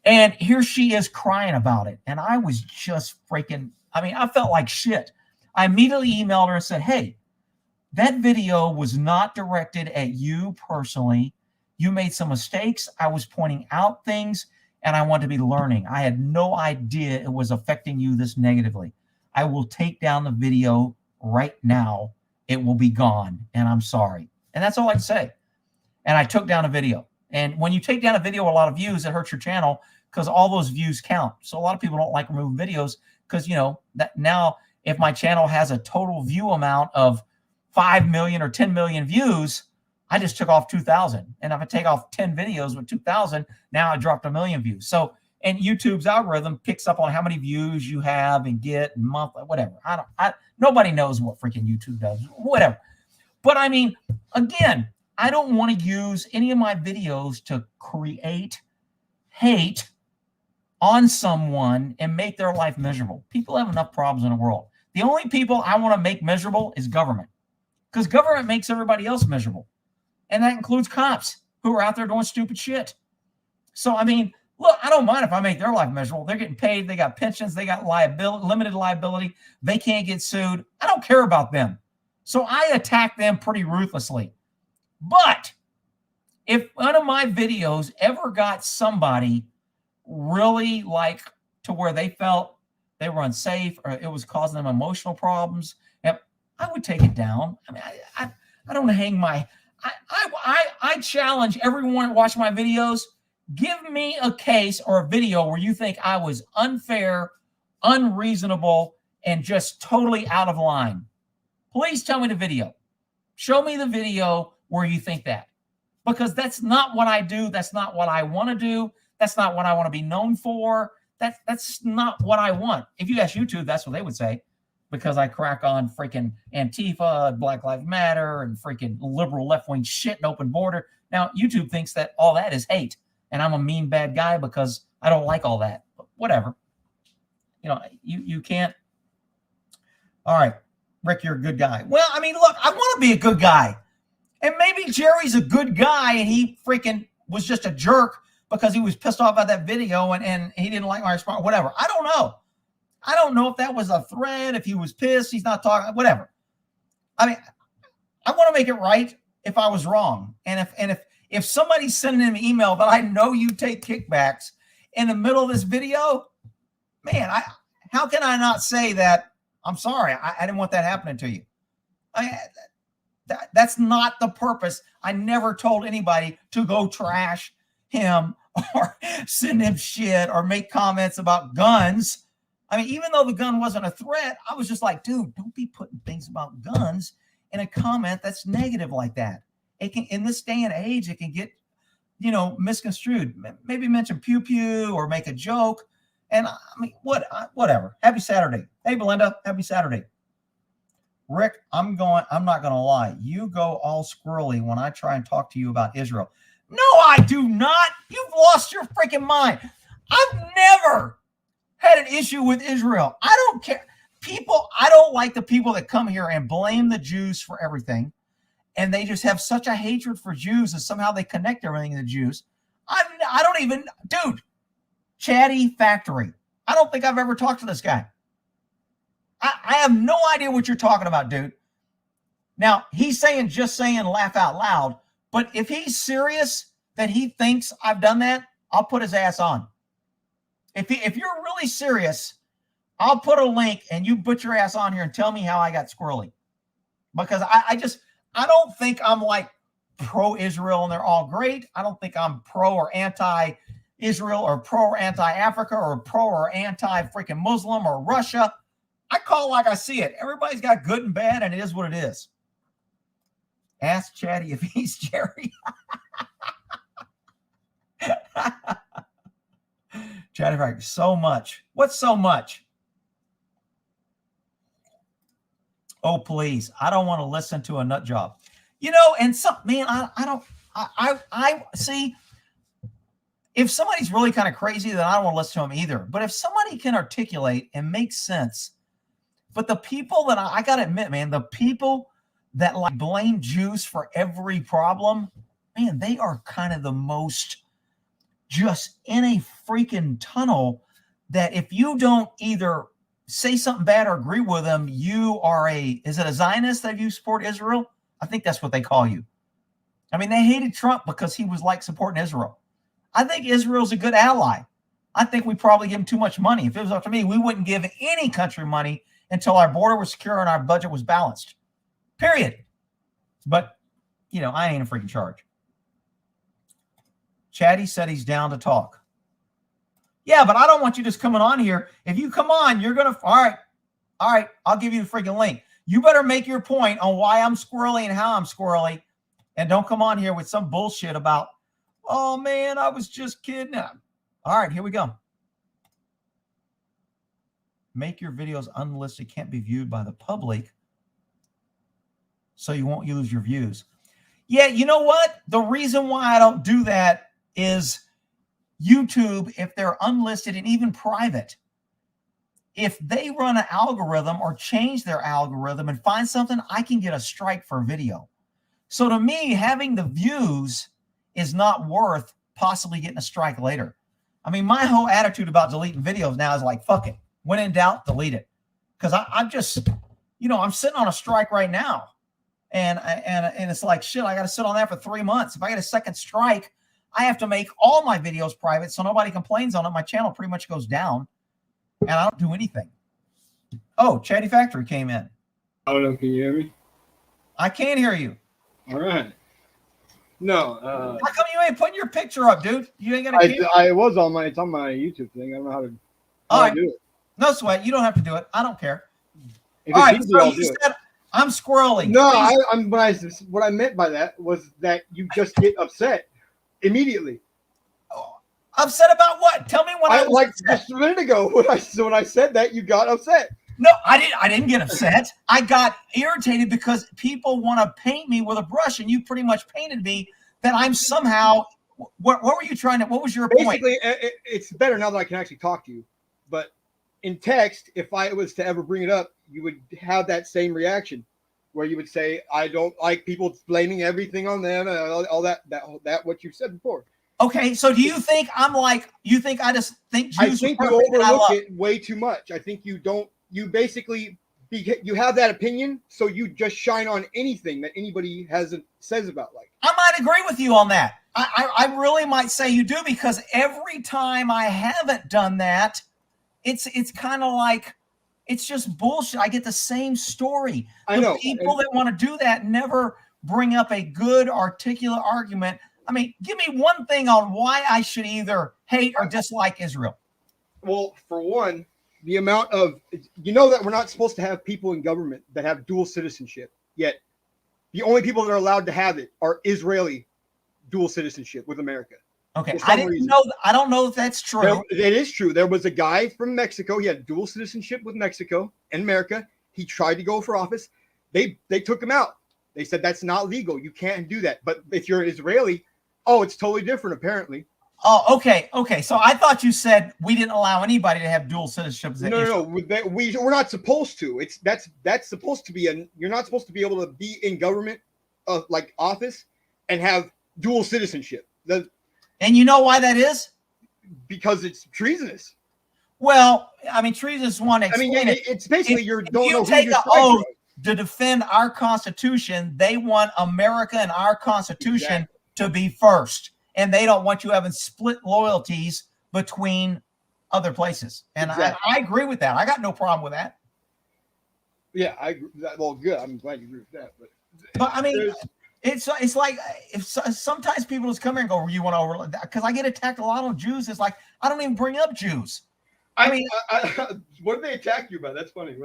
And here she is crying about it. And I was just freaking, I mean, I felt like shit. I immediately emailed her and said, hey, that video was not directed at you personally. You made some mistakes. I was pointing out things, and I wanted to be learning. I had no idea it was affecting you this negatively. I will take down the video right now. It will be gone, and I'm sorry. And that's all I can say. And I took down a video. And when you take down a video with a lot of views, it hurts your channel because all those views count. So a lot of people don't like removing videos because, you know, that now if my channel has a total view amount of 5 million or 10 million views, I just took off 2,000. And if I take off 10 videos with 2,000, now I dropped 1 million views. So, and YouTube's algorithm picks up on how many views you have and get and month, whatever. Nobody knows what freaking YouTube does, whatever. But I mean, again, I don't want to use any of my videos to create hate on someone and make their life miserable. People have enough problems in the world. The only people I want to make miserable is government, because government makes everybody else miserable. And that includes cops who are out there doing stupid shit. So, I mean, Look, I don't mind if I make their life miserable. They're getting paid. They got pensions. They got liability, limited liability. They can't get sued. I don't care about them. So I attack them pretty ruthlessly. But if one of my videos ever got somebody really like to where they felt they were unsafe or it was causing them emotional problems, I would take it down. I mean, I don't hang my, I challenge everyone watching my videos. Give me a case or a video where you think I was unfair, unreasonable, and just totally out of line. Please tell me the video. Show me the video where you think that. Because that's not what I do. That's not what I want to do. That's not what I want to be known for. That's not what I want. If you ask YouTube, that's what they would say. Because I crack on freaking Antifa, Black Lives Matter, and freaking liberal left-wing shit and open border. Now, YouTube thinks that all that is hate. And I'm a mean, bad guy because I don't like all that. But whatever. You know, you can't. All right, Rick, you're a good guy. Well, I mean, look, I want to be a good guy. And maybe Jerry's a good guy and he freaking was just a jerk because he was pissed off about that video and he didn't like my response, whatever. I don't know. I don't know if that was a threat, if he was pissed, he's not talking, whatever. I mean, I want to make it right if I was wrong. And if somebody's sending him an email that I know you take kickbacks in the middle of this video, man, how can I not say that I'm sorry, I didn't want that happening to you? That's not the purpose. I never told anybody to go trash him or send him shit or make comments about guns. I mean, even though the gun wasn't a threat, I was just like, dude, don't be putting things about guns in a comment that's negative like that. It can, in this day and age, it can get, misconstrued. Maybe mention pew pew or make a joke. And I mean, whatever. Happy Saturday. Hey, Belinda, happy Saturday. Rick, I'm not going to lie. You go all squirrely when I try and talk to you about Israel. No, I do not. You've lost your freaking mind. I've never had an issue with Israel. I don't care. I don't like the people that come here and blame the Jews for everything. And they just have such a hatred for Jews and somehow they connect everything to the Jews. I don't even, dude, Chatty Factory. I don't think I've ever talked to this guy. I have no idea what you're talking about, dude. Now, he's just saying laugh out loud. But if he's serious that he thinks I've done that, I'll put his ass on. If you're really serious, I'll put a link and you put your ass on here and tell me how I got squirrely. Because I don't think I'm like pro-Israel and they're all great. I don't think I'm pro or anti-Israel or pro or anti-Africa or pro or anti-freaking Muslim or Russia. I call it like I see it. Everybody's got good and bad, and it is what it is. Ask Chatty if he's Jerry. Chatty Factory, so much. What's so much? Oh, please. I don't want to listen to a nut job. And man, I see, if somebody's really kind of crazy, then I don't want to listen to him either. But if somebody can articulate and make sense, but the people that I got to admit, man, the people that like blame Jews for every problem, man, they are kind of the most just in a freaking tunnel that if you don't either say something bad or agree with them, you are is it a Zionist that you support Israel? I think that's what they call you. I mean, they hated Trump because he was like supporting Israel. I think Israel's a good ally. I think we probably give him too much money. If it was up to me, we wouldn't give any country money until our border was secure and our budget was balanced. Period. But, I ain't a freaking charge. Chatty said he's down to talk. Yeah, but I don't want you just coming on here. If you come on, you're going to, all right, I'll give you the freaking link. You better make your point on why I'm squirrely and how I'm squirrely. And don't come on here with some bullshit about, oh man, I was just kidding. All right, here we go. Make your videos unlisted, can't be viewed by the public, so you won't lose your views. Yeah, you know what? The reason why I don't do that is YouTube, if they're unlisted and even private, if they run an algorithm or change their algorithm and find something, I can get a strike for a video. So to me, having the views is not worth possibly getting a strike later. I mean, my whole attitude about deleting videos now is like, fuck it. When in doubt, delete it. Because I'm just, I'm sitting on a strike right now. And it's like, shit, I got to sit on that for 3 months. If I get a second strike, I have to make all my videos private so nobody complains on it. My channel pretty much goes down, and I don't do anything. Oh, Chatty Factory came in. I don't know. Can you hear me? I can't hear you. All right. No. How come you ain't putting your picture up, dude? You ain't got a I was on it's on my YouTube thing. I don't know how to do it. No sweat. You don't have to do it. I don't care. If all right. easy, So you said I'm squirreling. No, what I meant by that was that you just get upset immediately. Upset about what? Tell me when I was like upset. Just a minute ago when I said that, you got upset. No, I didn't get upset. I got irritated because people want to paint me with a brush, and you pretty much painted me that I'm somehow. What were you trying to? What was your point? Basically, it's better now that I can actually talk to you. But in text, if I was to ever bring it up, you would have that same reaction, where you would say, "I don't like people blaming everything on them," and all that what you said before. Okay, so do you think I'm like? You think I just think Jews? I think you overlook it way too much. I think you don't. You basically you have that opinion, so you just shine on anything that anybody says about. Like, I might agree with you on that. I really might say you do, because every time I haven't done that, it's kind of like it's just bullshit. I get the same story. I know people that want to do that never bring up a good articulate argument. I mean, give me one thing on why I should either hate or dislike Israel. Well, for one, the amount of, that we're not supposed to have people in government that have dual citizenship, yet the only people that are allowed to have it are Israeli dual citizenship with America. Okay, I didn't know. I don't know if that's true. It is true. There was a guy from Mexico. He had dual citizenship with Mexico and America. He tried to go for office. They took him out. They said that's not legal. You can't do that. But if you're Israeli, it's totally different apparently. Oh, okay. So I thought you said we didn't allow anybody to have dual citizenship. No. We're not supposed to. That's supposed to be you're not supposed to be able to be in government, like office, and have dual citizenship. And you know why that is? Because it's treasonous. Well, I mean, treasonous one. I mean, it's basically you take an oath to defend our Constitution. They want America and our Constitution to be first. And they don't want you having split loyalties between other places. And I agree with that. I got no problem with that. Yeah, I agree. Well, good. I'm glad you agree with that. But I mean, it's like if sometimes people just come here and go, "You want to overlook that?" Because I get attacked a lot on Jews. It's like I don't even bring up Jews. I mean, what do they attack you about? That's funny.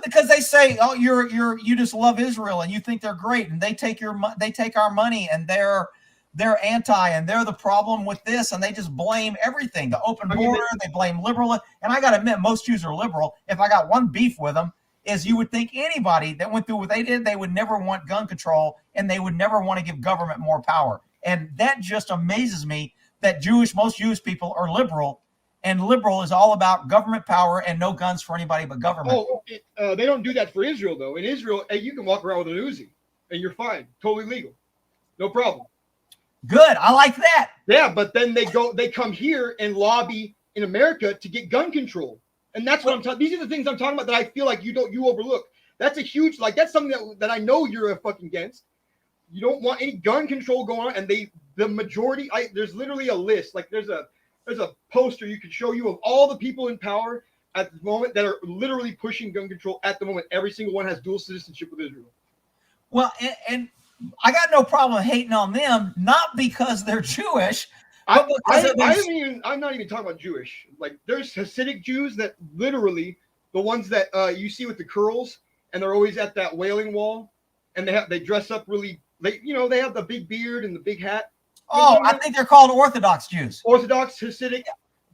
Because they say, "Oh, you just love Israel and you think they're great, and they take our money, and they're anti, and they're the problem with this, and they just blame everything. The open border, they blame liberal." And I got to admit, most Jews are liberal. If I got one beef with them, is you would think anybody that went through what they did, they would never want gun control, and they would never want to give government more power. And that just amazes me that most Jewish people are liberal, and liberal is all about government power and no guns for anybody but government. They don't do that for Israel, though. In Israel, you can walk around with an Uzi, and you're fine. Totally legal. No problem. Good. I like that. Yeah, but then they come here and lobby in America to get gun control. And that's what I'm talking. These are the things I'm talking about that I feel like you overlook. That's a huge, that's something that I know you're fucking against. You don't want any gun control going on, and the majority. There's literally a list. Like there's a poster you could show you of all the people in power at the moment that are literally pushing gun control at the moment. Every single one has dual citizenship with Israel. Well, and I got no problem hating on them, not because they're Jewish. I'm not even talking about Jewish. Like there's Hasidic Jews that literally the ones that you see with the curls, and they're always at that Wailing Wall, and they dress up really. They have the big beard and the big hat. I think they're called Orthodox Jews. Orthodox Hasidic,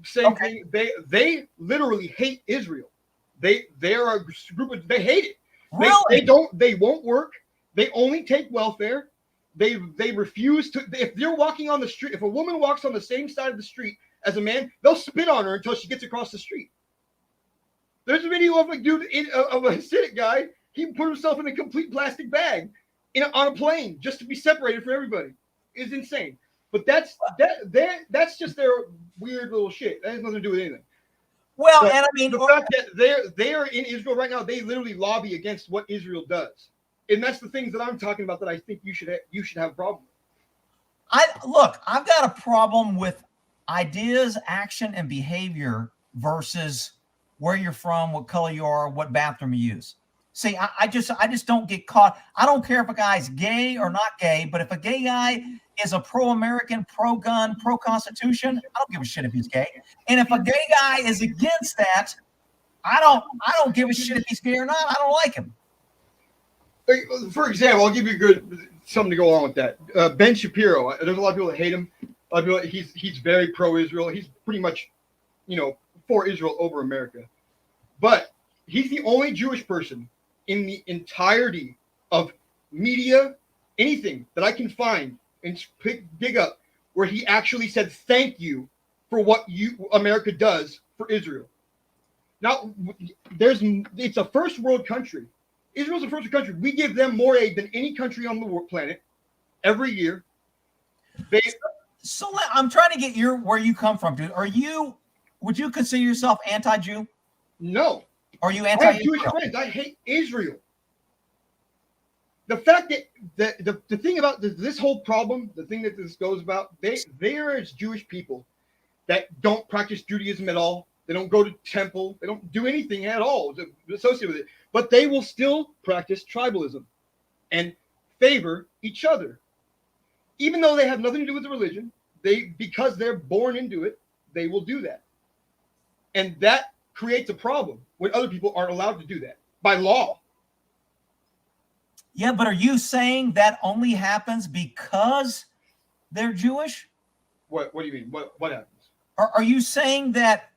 same thing. They literally hate Israel. They are a group of they hate it. Really? They won't work. They only take welfare. They refuse to. If they're walking on the street, if a woman walks on the same side of the street as a man, they'll spit on her until she gets across the street. There's a video of a dude of a Hasidic guy. He put himself in a complete plastic bag on a plane just to be separated from everybody. It's insane. But that's just their weird little shit. That has nothing to do with anything. Well, But and I mean, the fact that they're in Israel right now, they literally lobby against what Israel does, and that's the things that I'm talking about that I think you should have a problem with. I've got a problem with ideas, action, and behavior versus where you're from, what color you are, what bathroom you use. See, I just don't get caught. I don't care if a guy's gay or not gay, but if a gay guy is a pro-American, pro-gun, pro-Constitution, I don't give a shit if he's gay. And if a gay guy is against that, I don't give a shit if he's gay or not. I don't like him. For example, I'll give you something to go along with that. Ben Shapiro. There's a lot of people that hate him. A lot of people, he's very pro-Israel. He's pretty much, for Israel over America. But he's the only Jewish person in the entirety of media, anything that I can find and dig up, where he actually said thank you for what America does for Israel. Now, it's a first world country. Israel's a first world country. We give them more aid than any country on the planet every year. So I'm trying to get where you come from, dude. Would you consider yourself anti-Jew? No. Are you I anti-Israel? have Jewish friends. I hate Israel. The fact that the thing about this whole problem, the thing that this goes about, they are as Jewish people that don't practice Judaism at all. They don't go to temple. They don't do anything at all associated with it. But they will still practice tribalism and favor each other. Even though they have nothing to do with the religion, because they're born into it, they will do that. And that creates a problem when other people aren't allowed to do that by law. Yeah, but are you saying that only happens because they're Jewish? What do you mean? What happens? Are you saying that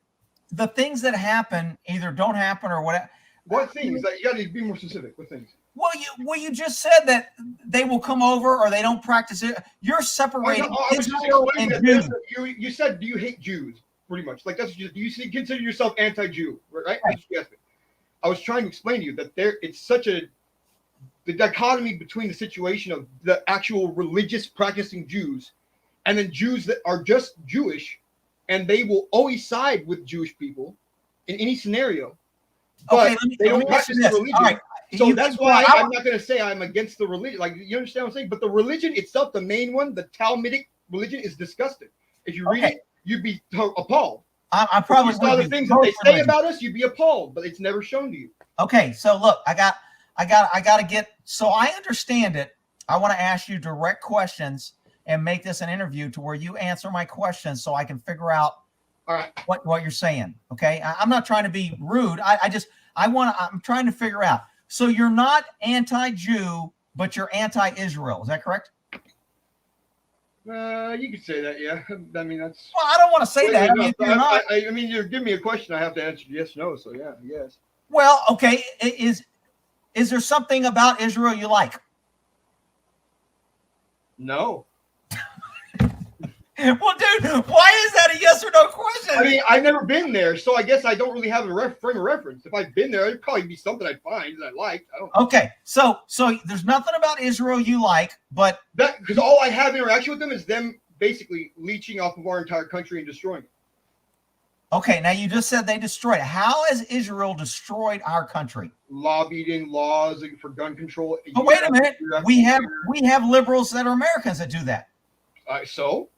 the things that happen either don't happen or what? What things? You got to be more specific. What things? Well, you just said that they will come over or they don't practice it. You're separating Israel and Jews. You said, do you hate Jews? Pretty much. Like, that's just, do you consider yourself anti-Jew? Right? That's what you asked me. I was trying to explain to you that it's such the dichotomy between the situation of the actual religious practicing Jews and then Jews that are just Jewish, and they will always side with Jewish people in any scenario. But they don't practice the religion. All right. So that's why I'm not going to say I'm against the religion. Like, you understand what I'm saying? But the religion itself, the main one, the Talmudic religion, is disgusting. If you read it, you'd be appalled. I probably saw the things that they say about us, you'd be appalled, but it's never shown to you. Okay, so look, I got to get. So I understand it. I want to ask you direct questions and make this an interview to where you answer my questions, so I can figure out what you're saying. Okay, I'm not trying to be rude. I'm trying to figure out. So you're not anti-Jew, but you're anti-Israel. Is that correct? You could say that, yeah. I mean, that's. Well, I don't want to say that. I mean, you're giving me a question. I have to answer yes, no. So yeah, yes. Well, okay. Is there something about Israel you like? No. Well, dude, why is that a yes or no question? I mean, I've never been there, so I guess I don't really have a frame of reference. If I'd been there, it'd probably be something I'd find that I liked. I don't know. Okay, so there's nothing about Israel you like, but that because all I have interaction with them is them basically leeching off of our entire country and destroying it. Okay, now you just said they destroyed it. How has Israel destroyed our country? Lobbied in laws for gun control. Oh, wait a minute. We have liberals that are Americans that do that. So.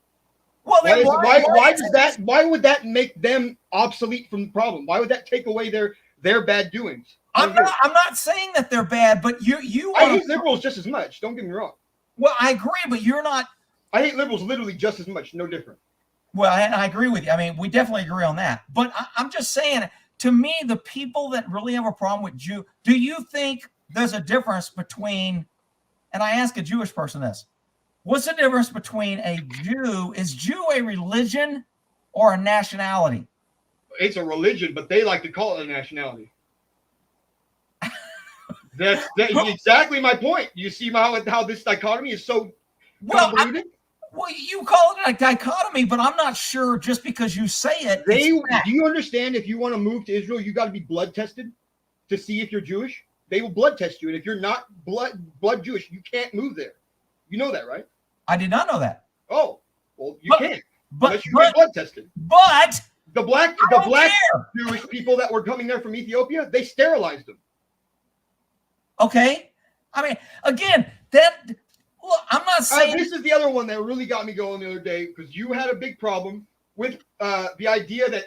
Well, why would that make them obsolete from the problem? Why would that take away their bad doings? I'm not saying that they're bad, but I hate liberals just as much. Don't get me wrong. Well, I agree, but you're not. I hate liberals literally just as much, no different. Well, I agree with you. I mean, we definitely agree on that. But I'm just saying, to me, the people that really have a problem with Jew, do you think there's a difference between? And I ask a Jewish person this. What's the difference between a Jew? Is Jew a religion or a nationality? It's a religion, but they like to call it a nationality. That's exactly my point. You see how this dichotomy is so convoluted? Well, you call it a dichotomy, but I'm not sure just because you say it. Do you understand if you want to move to Israel, you got to be blood tested to see if you're Jewish? They will blood test you. And if you're not blood Jewish, you can't move there. You know that, right? I did not know that. Oh, Well, you can't. But Unless you get blood tested. But the black Jewish people that were coming there from Ethiopia, they sterilized them. Okay. I mean, again, look, I'm not saying this is the other one that really got me going the other day, because you had a big problem with the idea that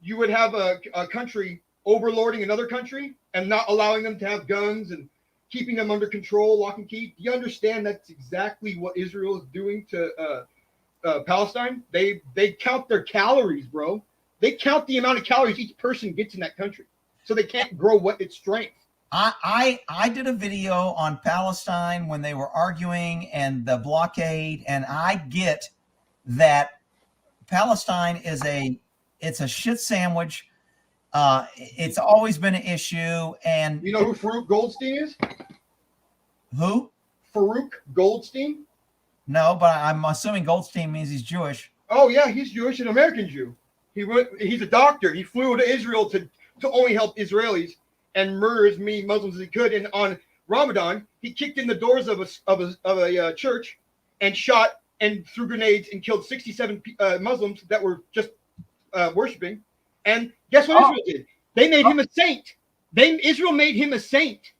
you would have a country overlording another country and not allowing them to have guns and keeping them under control, lock and key. Do you understand that's exactly what Israel is doing to Palestine? They count their calories, bro. They count the amount of calories each person gets in that country, so they can't grow its strength. I did a video on Palestine when they were arguing and the blockade, and I get that Palestine is it's a shit sandwich. It's always been an issue. And you know who Farouk Goldstein is? Who? Farouk Goldstein? No, but I'm assuming Goldstein means he's Jewish. Oh yeah, he's Jewish, an American Jew. He's a doctor. He flew to Israel to only help Israelis and murder as many Muslims as he could. And on Ramadan, he kicked in the doors of a church and shot and threw grenades and killed 67 Muslims that were just worshiping. And guess what Israel did? They made him a saint. Israel made him a saint.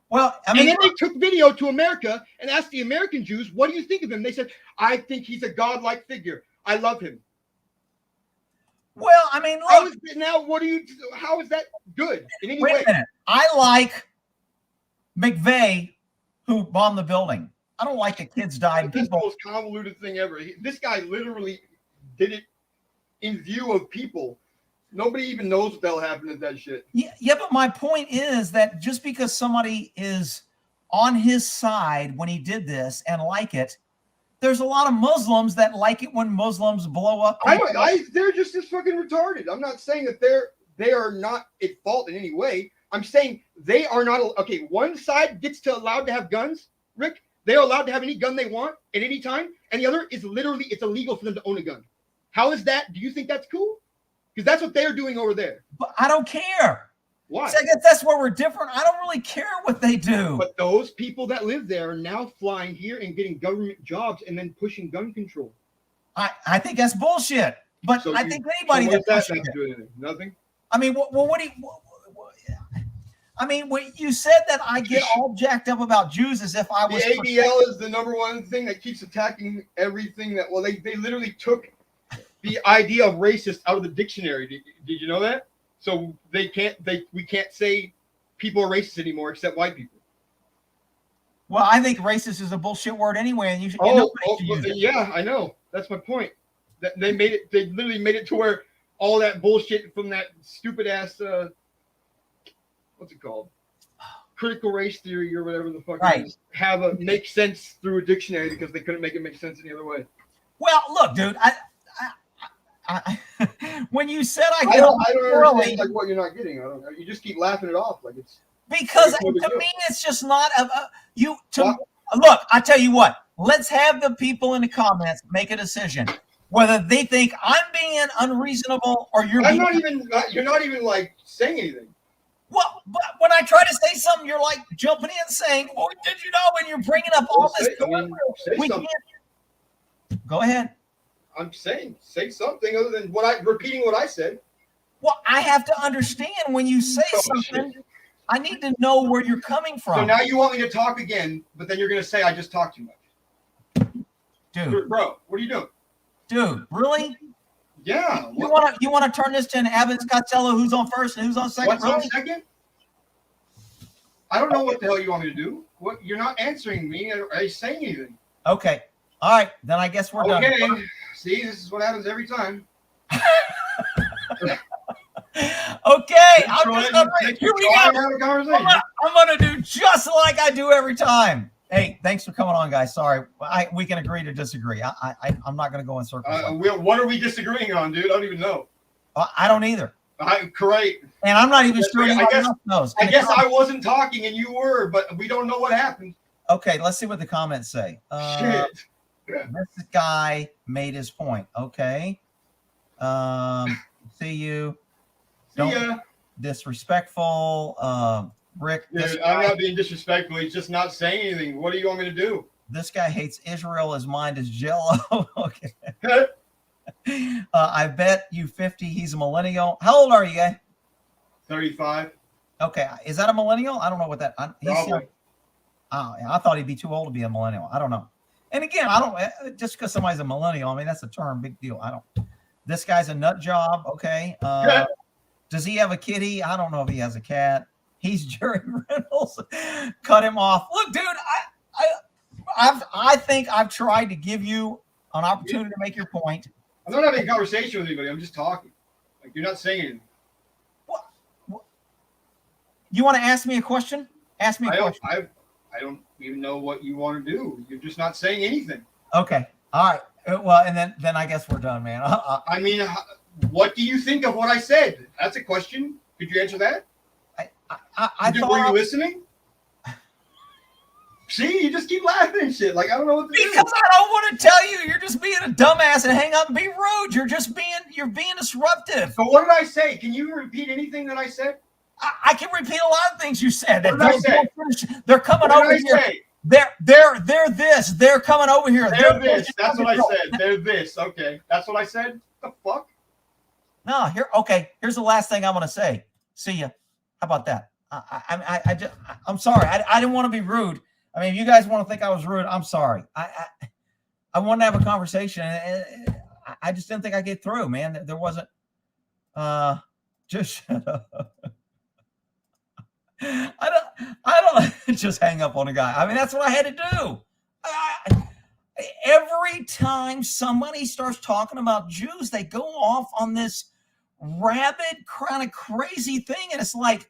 Well, I mean, and then they took video to America and asked the American Jews, "What do you think of him?" They said, "I think he's a godlike figure. I love him." Well, I mean, look. How is that good in any Wait way? a minute. I like McVeigh, who bombed the building. I don't like the kids died. This is the most convoluted thing ever. This guy literally did it in view of people. Nobody even knows what the hell happened to that shit. Yeah, but my point is that just because somebody is on his side when he did this and like it, there's a lot of Muslims that like it when Muslims blow up. They're just as fucking retarded. I'm not saying that they are not at fault in any way. I'm saying they are not. Okay, one side gets allowed to have guns, Rick. They're allowed to have any gun they want at any time, and the other is literally it's illegal for them to own a gun. How is that? Do you think that's cool? Because that's what they're doing over there. But I don't care. Why? So I guess that's where we're different. I don't really care what they do. But those people that live there are now flying here and getting government jobs and then pushing gun control. I think that's bullshit. But I think anybody that pushes it. Nothing. I mean, what do you? I mean, when you said that I get all jacked up about Jews as if I was. The ABL is the number one thing that keeps attacking everything that. Well, they literally took the idea of racist out of the dictionary. Did you know that? So we can't say people are racist anymore except white people. Well, I think racist is a bullshit word anyway, and you should. Yeah, I know. That's my point. That they literally made it to where all that bullshit from that stupid ass what's it called? Critical race theory or whatever the fuck it is, make sense through a dictionary because they couldn't make it make sense any other way. Well, look, dude, I when you said I don't understand like what you're not getting. I don't know. You just keep laughing it off like it's because to me it's just not look. I tell you what. Let's have the people in the comments make a decision whether they think I'm being unreasonable or you're. You're not even like saying anything. Well, but when I try to say something, you're like jumping in saying, "Well, did you know?" When you're bringing up all this, go ahead. I'm saying, say something other than repeating what I said. Well, I have to understand when you say something. Shit. I need to know where you're coming from. So now you want me to talk again, but then you're going to say I just talked too much. Dude, bro, what are you doing? Dude, really? Yeah. You want to turn this to an Abbott Costello who's on first and who's on second? What's on second? I don't know what the hell you want me to do. What you're not answering me or saying anything. Okay. All right. Then I guess we're done. Okay. See, this is what happens every time. Okay. Here we go. I'm gonna do just like I do every time. Hey, thanks for coming on, guys. Sorry, we can agree to disagree. I'm not going to go in circles. What are we disagreeing on, dude? I don't even know. I don't either. Great. And I'm not even sure anybody else knows. I guess I wasn't talking and you were, but we don't know what happened. Okay, let's see what the comments say. Shit. This guy made his point. Okay. See you. See ya. Disrespectful. Rick. Dude, I'm not being disrespectful. He's just not saying anything. What do you want me to do? This guy hates Israel. His mind is jello. Okay. I bet you 50. He's a millennial. How old are you, guy? 35. Okay. Is that a millennial? I don't know what that. Probably. I thought he'd be too old to be a millennial. I don't know. And again, I don't, just because somebody's a millennial, I mean, that's a term, big deal. I don't. This guy's a nut job. Okay. Does he have a kitty? I don't know if he has a cat. He's Jerry Reynolds. Cut him off. Look, dude, I think I've tried to give you an opportunity to make your point. I'm not having a conversation with anybody. I'm just talking. Like, you're not saying anything. What? You want to ask me a question? Ask me a question. I don't even know what you want to do. You're just not saying anything. Okay. All right. Well, and then I guess we're done, man. I mean, what do you think of what I said? That's a question. Could you answer that? Were you listening? See, you just keep laughing and shit. Like, I don't know what to do. Because I don't want to tell you. You're just being a dumbass and hang up and be rude. You're being disruptive. But what did I say? Can you repeat anything that I said? I can repeat a lot of things you said. What did I say? They're coming over here. They're this. They're coming over here. They're this. That's what I said. They're this. Okay. That's what I said? The fuck? No, okay. Here's the last thing I'm going to say. See ya. How about that? I'm sorry. I didn't want to be rude. I mean, if you guys want to think I was rude, I'm sorry. I wanted to have a conversation. I just didn't think I'd get through, man. There wasn't. Just shut up. I don't just hang up on a guy. I mean, that's what I had to do. Every time somebody starts talking about Jews, they go off on this rabid, kind of crazy thing. And it's like,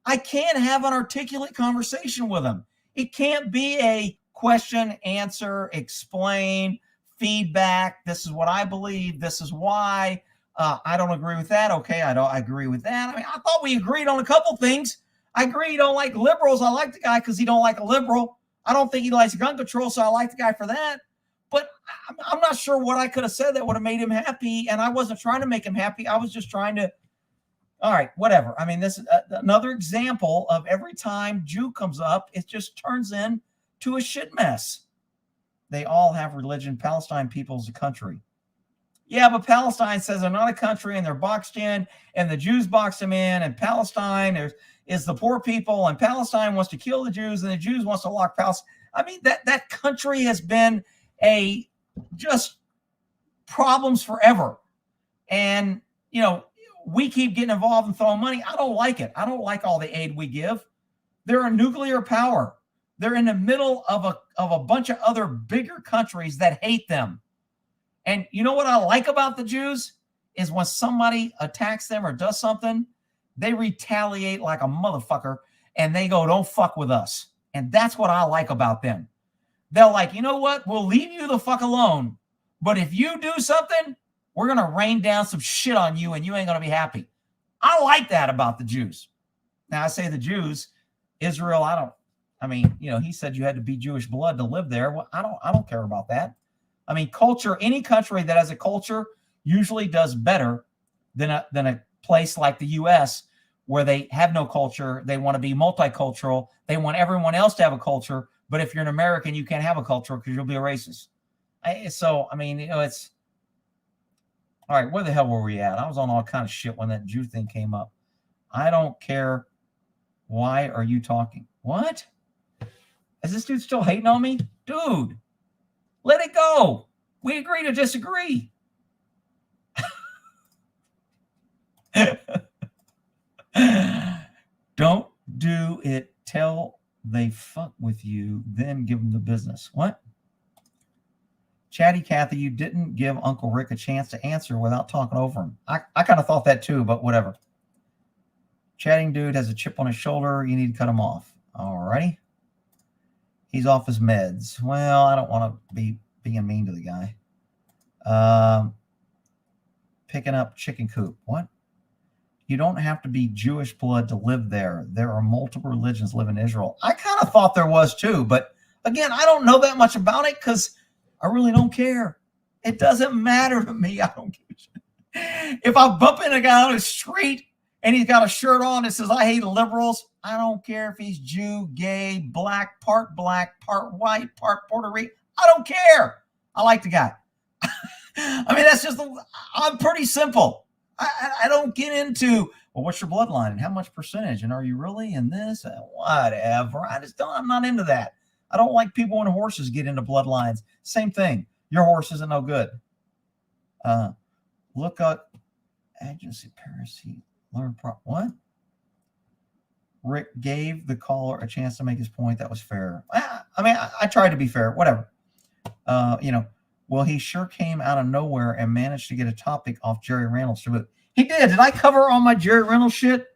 I can't have an articulate conversation with them. It can't be a question, answer, explain, feedback. This is what I believe. This is why. I don't agree with that. Okay, I agree with that. I mean, I thought we agreed on a couple things. I agree you don't like liberals. I like the guy because he don't like a liberal. I don't think he likes gun control, so I like the guy for that. But I'm not sure what I could have said that would have made him happy, and I wasn't trying to make him happy. I was just trying to, all right, whatever. I mean, this is another example of every time Jew comes up, it just turns into a shit mess. They all have religion. Palestine people's a country. Yeah, but Palestine says they're not a country, and they're boxed in, and the Jews box them in, and Palestine is the poor people, and Palestine wants to kill the Jews, and the Jews wants to lock Palestine. I mean, that country has been just problems forever. And, you know, we keep getting involved and throwing money. I don't like it. I don't like all the aid we give. They're a nuclear power. They're in the middle of a bunch of other bigger countries that hate them. And you know what I like about the Jews is when somebody attacks them or does something, they retaliate like a motherfucker and they go, don't fuck with us. And that's what I like about them. They're like, you know what? We'll leave you the fuck alone. But if you do something, we're going to rain down some shit on you and you ain't going to be happy. I like that about the Jews. Now I say the Jews, Israel, he said you had to be Jewish blood to live there. Well, I don't care about that. I mean, culture, any country that has a culture usually does better than a place like the U.S. where they have no culture. They want to be multicultural. They want everyone else to have a culture. But if you're an American, you can't have a culture because you'll be a racist. It's all right. Where the hell were we at? I was on all kind of shit when that Jew thing came up. I don't care. Why are you talking? What? Is this dude still hating on me? Dude, let it go. We agree to disagree. Don't do it. Tell they fuck with you, then give them the business. What? Chatty Cathy, you didn't give Uncle Rick a chance to answer without talking over him. I kind of thought that too, but whatever. Chatting dude has a chip on his shoulder. You need to cut him off. All righty. He's off his meds. Well, I don't want to be being mean to the guy. Picking up chicken coop. What? You don't have to be Jewish blood to live there. There are multiple religions live in Israel. I kind of thought there was too, but again, I don't know that much about it because I really don't care. It doesn't matter to me. I don't give a shit. If I bump into a guy on the street and he's got a shirt on that says, I hate liberals. I don't care if he's Jew, gay, part white, part Puerto Rican. I don't care. I like the guy. I mean, that's just, I'm pretty simple. I don't get into, well, what's your bloodline and how much percentage? And are you really in this? Whatever. I'm not into that. I don't like people when horses get into bloodlines. Same thing. Your horse isn't no good. Look up agency Paris. What? Rick gave the caller a chance to make his point. That was fair. I mean, I tried to be fair. Whatever. Well, he sure came out of nowhere and managed to get a topic off Jerry Reynolds. He did. Did I cover all my Jerry Reynolds shit?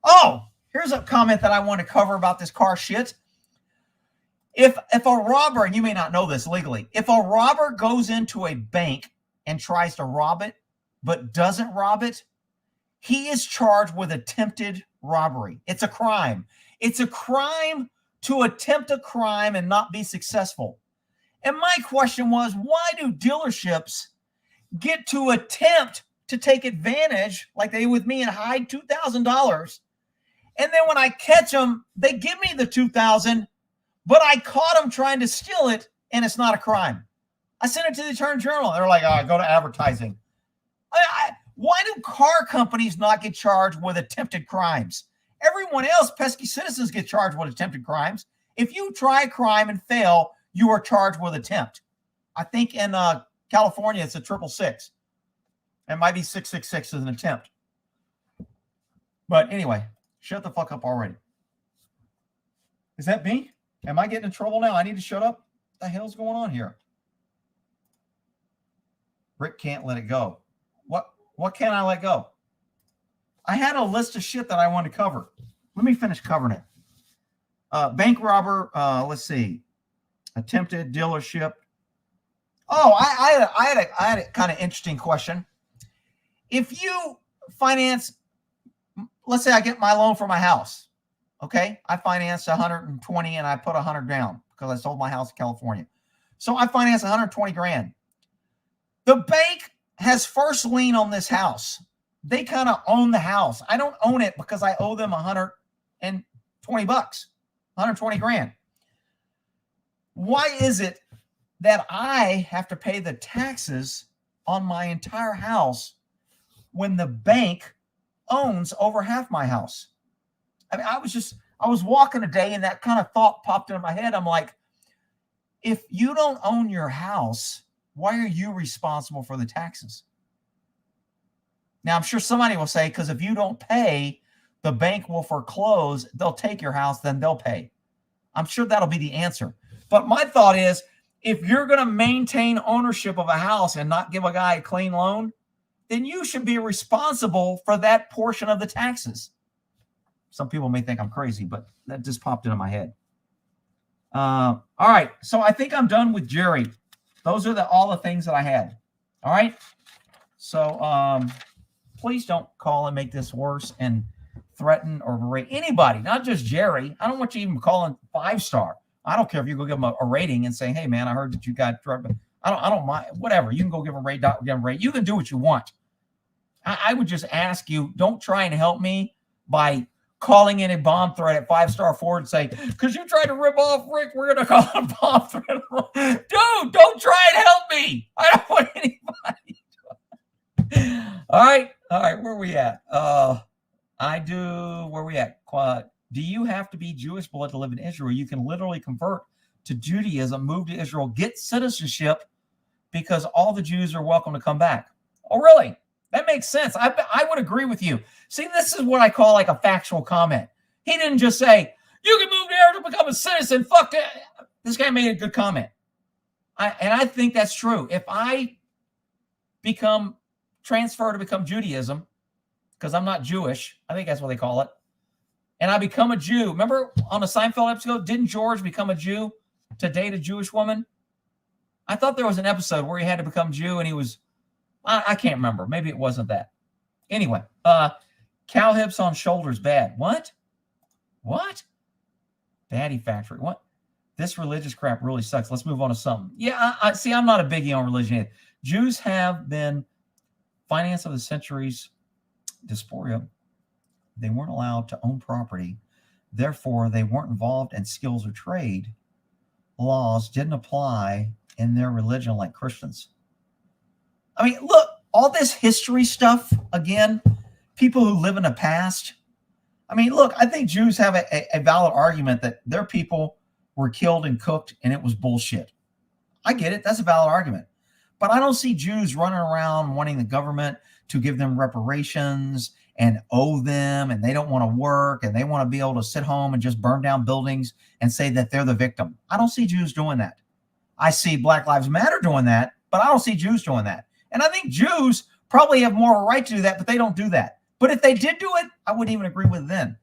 Oh, here's a comment that I want to cover about this car shit. If a robber, and you may not know this legally, if a robber goes into a bank and tries to rob it, but doesn't rob it, he is charged with attempted robbery. It's a crime. It's a crime to attempt a crime and not be successful. And my question was, why do dealerships get to attempt to take advantage, like they with me, and hide $2,000? And then when I catch them, they give me the $2,000, but I caught them trying to steal it, and it's not a crime. I sent it to the Attorney General. They're like, oh, go to advertising. Why do car companies not get charged with attempted crimes? Everyone else, pesky citizens, get charged with attempted crimes. If you try a crime and fail, you are charged with attempt. I think in California, it's a 666. It might be 666 as an attempt. But anyway, shut the fuck up already. Is that me? Am I getting in trouble now? I need to shut up? What the hell's going on here? Rick can't let it go. What can't I let go? I had a list of shit that I wanted to cover. Let me finish covering it. Bank robber, let's see. Attempted dealership. Oh, I had a kind of interesting question. If you finance, let's say I get my loan for my house. Okay. I financed 120 and I put 100 down because I sold my house in California. So I financed 120 grand. The bank has first lien on this house. They kind of own the house. I don't own it because I owe them 120 bucks, 120 grand. Why is it that I have to pay the taxes on my entire house when the bank owns over half my house? I mean, I was walking today and that kind of thought popped into my head. I'm like, if you don't own your house, why are you responsible for the taxes? Now, I'm sure somebody will say, because if you don't pay, the bank will foreclose. They'll take your house, then they'll pay. I'm sure that'll be the answer. But my thought is, if you're going to maintain ownership of a house and not give a guy a clean loan, then you should be responsible for that portion of the taxes. Some people may think I'm crazy, but that just popped into my head. All right. So I think I'm done with Jerry. Those are all the things that I had. All right. So please don't call and make this worse and threaten or berate anybody, not just Jerry. I don't want you even calling 5-star. I don't care if you go give them a rating and say, hey, man, I heard that you got I don't mind. Whatever. You can go give them a rate. You can do what you want. I would just ask you, don't try and help me by calling in a bomb threat at 5-star Ford and say, because you tried to rip off Rick, we're going to call a bomb threat. Dude, don't try and help me. I don't want anybody. All right. Where are we at? Where are we at? Do you have to be Jewish blood to live in Israel? You can literally convert to Judaism, move to Israel, get citizenship because all the Jews are welcome to come back. Oh, really? That makes sense. I would agree with you. See, this is what I call like a factual comment. He didn't just say, you can move there to become a citizen. Fuck it. This guy made a good comment. I think that's true. If I transfer to become Judaism, because I'm not Jewish, I think that's what they call it, and I become a Jew. Remember on the Seinfeld episode, didn't George become a Jew to date a Jewish woman? I thought there was an episode where he had to become Jew and he was, I can't remember. Maybe it wasn't that. Anyway, cow hips on shoulders bad. What? Baddie Factory. What? This religious crap really sucks. Let's move on to something. Yeah, I see. I'm not a biggie on religion either. Jews have been finance of the centuries dysphoria. They weren't allowed to own property. Therefore, they weren't involved in skills or trade. Laws didn't apply in their religion like Christians. I mean, look, all this history stuff, again, people who live in the past. I mean, look, I think Jews have a valid argument that their people were killed and cooked and it was bullshit. I get it. That's a valid argument. But I don't see Jews running around wanting the government to give them reparations and owe them, and they don't want to work, and they want to be able to sit home and just burn down buildings and say that they're the victim. I don't see Jews doing that. I see Black Lives Matter doing that, but I don't see Jews doing that. And I think Jews probably have more of a right to do that, but they don't do that. But if they did do it, I wouldn't even agree with it then.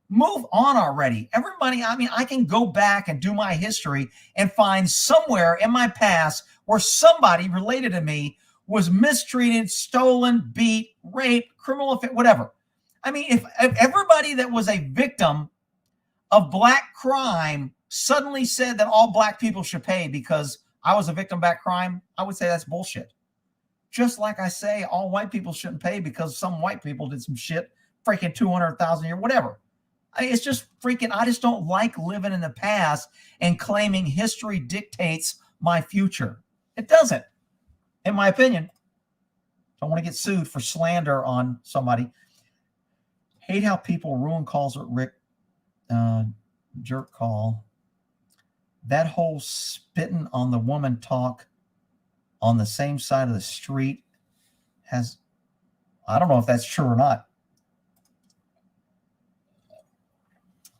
Move on already. Everybody, I mean, I can go back and do my history and find somewhere in my past where somebody related to me was mistreated, stolen, beat, raped, criminal offense, whatever. I mean, if everybody that was a victim of black crime suddenly said that all black people should pay because I was a victim of black crime, I would say that's bullshit. Just like I say all white people shouldn't pay because some white people did some shit, freaking 200,000 a year, whatever. It's just freaking, I just don't like living in the past and claiming history dictates my future. It doesn't, in my opinion. Don't want to get sued for slander on somebody. Hate how people ruin calls at Rick jerk call. That whole spitting on the woman talk on the same side of the street has, I don't know if that's true or not.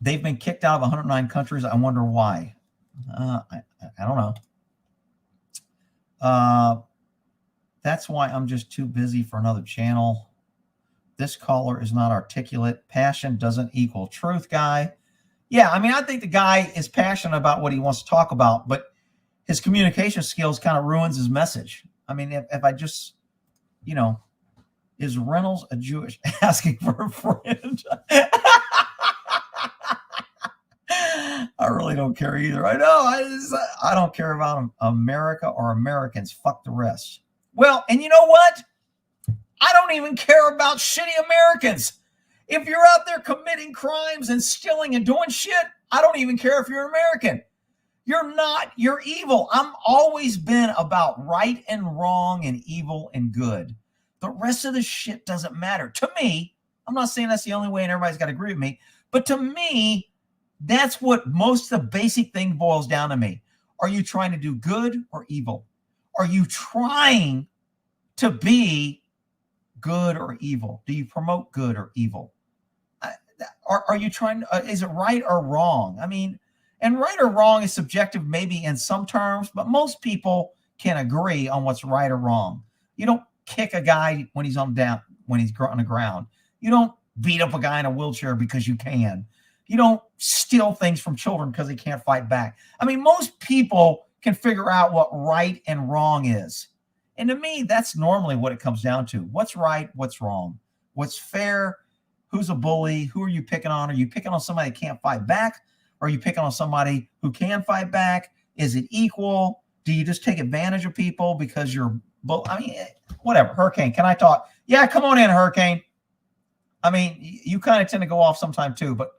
They've been kicked out of 109 countries. I wonder why. I don't know. That's why I'm just too busy for another channel. This caller is not articulate. Passion doesn't equal truth, guy. Yeah, I mean, I think the guy is passionate about what he wants to talk about, but his communication skills kind of ruins his message. I mean, if I just, you know, is Reynolds a Jewish asking for a friend? I really don't care either. I know. I don't care about America or Americans. Fuck the rest. Well, and you know what? I don't even care about shitty Americans. If you're out there committing crimes and stealing and doing shit, I don't even care if you're an American. You're not. You're evil. I'm always been about right and wrong and evil and good. The rest of the shit doesn't matter. To me, I'm not saying that's the only way and everybody's got to agree with me, but to me, that's what most of the basic thing boils down to me. Are you trying to do good or evil? Are you trying to be good or evil? Do you promote good or evil? Are you trying to, is it right or wrong? I mean, and right or wrong is subjective maybe in some terms, but most people can agree on what's right or wrong. You don't kick a guy when he's on the ground. You don't beat up a guy in a wheelchair because you can. You don't steal things from children because they can't fight back. I mean, most people can figure out what right and wrong is. And to me, that's normally what it comes down to. What's right? What's wrong? What's fair? Who's a bully? Who are you picking on? Are you picking on somebody that can't fight back? Or are you picking on somebody who can fight back? Is it equal? Do you just take advantage of people because you're, I mean, whatever. Hurricane, can I talk? Yeah, come on in, Hurricane. I mean, you kind of tend to go off sometime too, but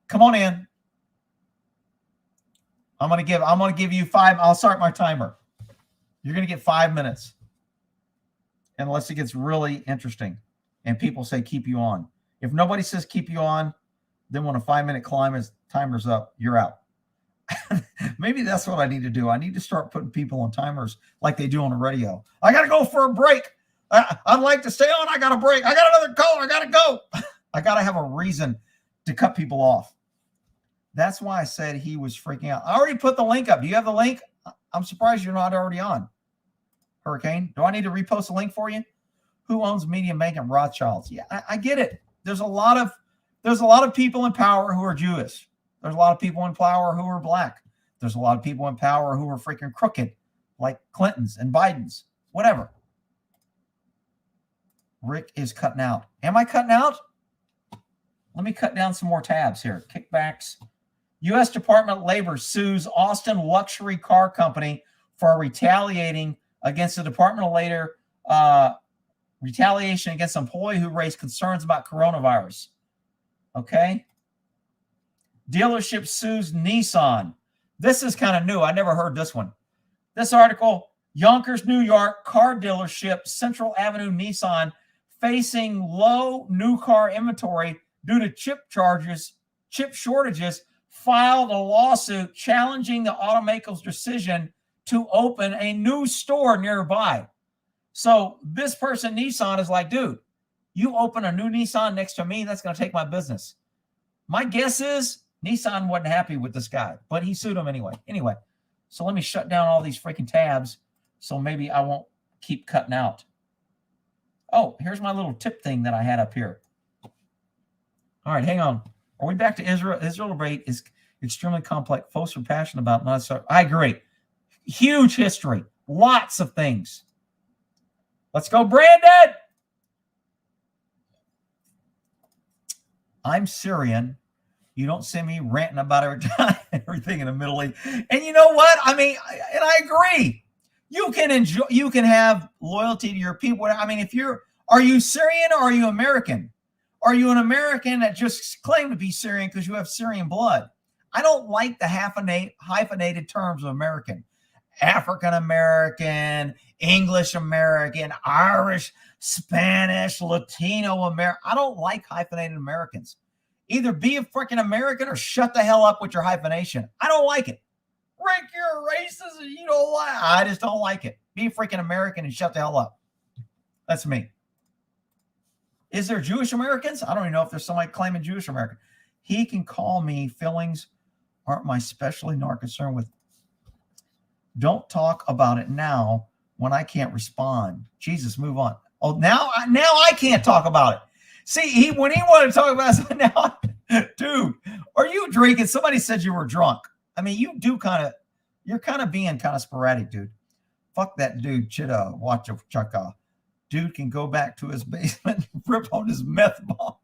come on in. I'm gonna give you 5. I'll start my timer. You're gonna get 5 minutes, unless it gets really interesting, and people say keep you on. If nobody says keep you on, then when a 5-minute timer's up, you're out. Maybe that's what I need to do. I need to start putting people on timers like they do on the radio. I gotta go for a break. I'd like to stay on. I got a break. I got another caller. I gotta go. I gotta have a reason to cut people off. That's why I said he was freaking out. I already put the link up. Do you have the link? I'm surprised you're not already on. Hurricane, do I need to repost the link for you? Who owns Media Bank and Rothschilds? Yeah, I get it. There's a lot of people in power who are Jewish. There's a lot of people in power who are black. There's a lot of people in power who are freaking crooked, like Clintons and Bidens, whatever. Rick is cutting out. Am I cutting out? Let me cut down some more tabs here. Kickbacks. U.S. Department of Labor sues Austin Luxury Car Company for retaliating against the Department of Labor retaliation against an employee who raised concerns about coronavirus. Okay. Dealership sues Nissan. This is kind of new. I never heard this one. This article, Yonkers, New York, car dealership, Central Avenue Nissan, facing low new car inventory due to chip shortages, filed a lawsuit challenging the automaker's decision to open a new store nearby. So this person, Nissan, is like, dude, you open a new Nissan next to me, that's going to take my business. My guess is Nissan wasn't happy with this guy, but he sued him anyway. Anyway, so let me shut down all these freaking tabs so maybe I won't keep cutting out. Oh, here's my little tip thing that I had up here. All right, hang on. Are we back to Israel? Israel debate is extremely complex. Folks are passionate about not so. I agree. Huge history. Lots of things. Let's go, Brandon. I'm Syrian. You don't see me ranting about everything in the Middle East. And you know what? I mean, and I agree. You can enjoy, you can have loyalty to your people. I mean, are you Syrian or are you American? Are you an American that just claim to be Syrian because you have Syrian blood? I don't like the hyphenated terms of American. African American, English American, Irish, Spanish, Latino American. I don't like hyphenated Americans. Either be a freaking American or shut the hell up with your hyphenation. I don't like it. Rick, you're a racist and you don't like it. I just don't like it. Be a freaking American and shut the hell up. That's me. Is there Jewish Americans? I don't even know if there's somebody claiming Jewish American. He can call me. Feelings aren't my specialty nor concern with. Don't talk about it now when I can't respond. Jesus, move on. Oh, now I can't talk about it. See, when he wanted to talk about it, now, dude, are you drinking? Somebody said you were drunk. I mean, you're kind of being kind of sporadic, dude. Fuck that dude, Chitta, watch a chaka. Dude can go back to his basement and rip on his meth bomb.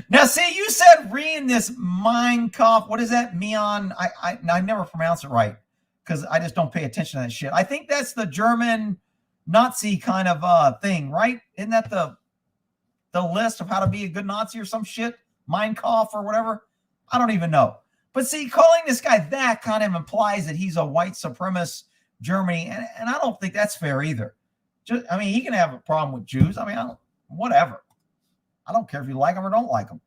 Now, see, you said reading this Mein Kampf. What is that? Meon. I never pronounce it right because I just don't pay attention to that shit. I think that's the German Nazi kind of thing, right? Isn't that the list of how to be a good Nazi or some shit? Mein Kampf or whatever? I don't even know. But see, calling this guy that kind of implies that he's a white supremacist Germany, and I don't think that's fair either. I mean, he can have a problem with Jews. I mean, whatever. I don't care if you like them or don't like them.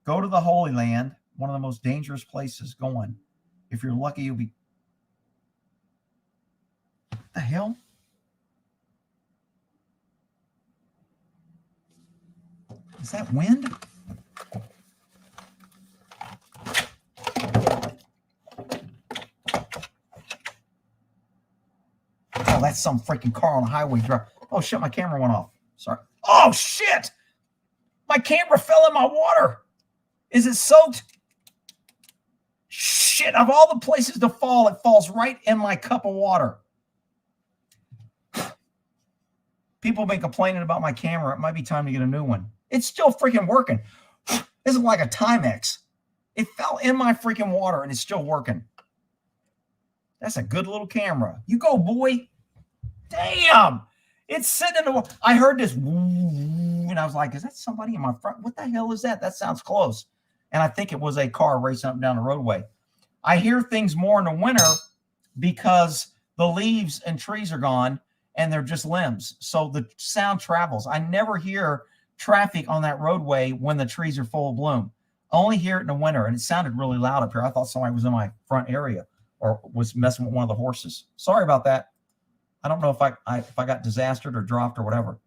Go to the Holy Land, one of the most dangerous places going. If you're lucky, you'll be. What the hell? Is that wind? Oh, that's some freaking car on the highway drive. Oh, shit, my camera went off. Sorry. Oh, shit. My camera fell in my water. Is it soaked? Shit, of all the places to fall, it falls right in my cup of water. People have been complaining about my camera. It might be time to get a new one. It's still freaking working. This is like a Timex. It fell in my freaking water and it's still working. That's a good little camera. You go, boy. Damn. It's sitting in the water. I heard this and I was like, is that somebody in my front? What the hell is that? That sounds close. And I think it was a car racing up and down the roadway. I hear things more in the winter because the leaves and trees are gone and they're just limbs. So the sound travels. I never hear traffic on that roadway when the trees are full of bloom. I only hear it in the winter, and it sounded really loud up here. I thought somebody was in my front area or was messing with one of the horses. Sorry about that. I don't know if I got disastered or dropped or whatever.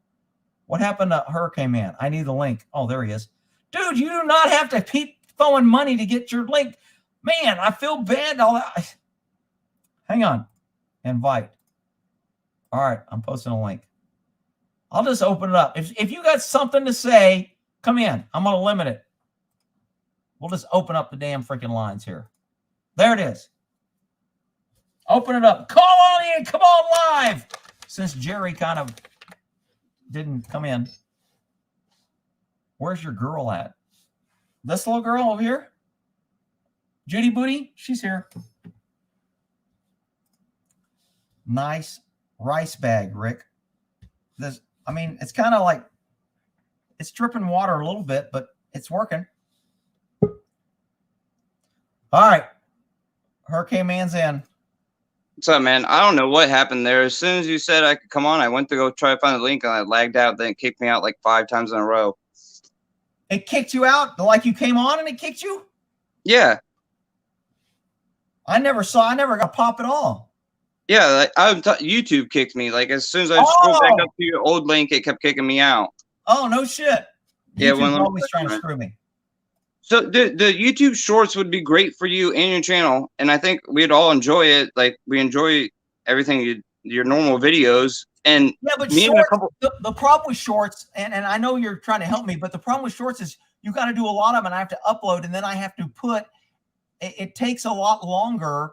What happened to Hurricane Man? I need the link. Oh, there he is. Dude, you do not have to keep throwing money to get your link. Man, I feel bad. All that. Hang on. Invite. All right, I'm posting a link. I'll just open it up. If you got something to say, come in. I'm going to limit it. We'll just open up the damn freaking lines here. There it is. Open it up. Call on in. Come on live. Since Jerry kind of didn't come in. Where's your girl at? This little girl over here? Judy Booty? She's here. Nice rice bag, Rick. This, I mean, it's kind of like It's dripping water a little bit, but it's working. All right. Hurricane Man's in. What's up, man? I don't know what happened there. As soon as you said I could come on, I went to go try to find the link and I lagged out. Then it kicked me out like 5 times in a row. It kicked you out? Like you came on and it kicked you? Yeah. I never got pop at all. Yeah, like, YouTube kicked me. Like as soon as I scrolled back up to your old link, it kept kicking me out. Oh, no shit. Yeah, YouTube's always trying to screw me. So the YouTube Shorts would be great for you and your channel, and I think we'd all enjoy it. Like we enjoy everything your normal videos. And yeah, but shorts, the problem with shorts, and I know you're trying to help me, but the problem with shorts is you got to do a lot of them, and I have to upload, and then I have to put. It takes a lot longer.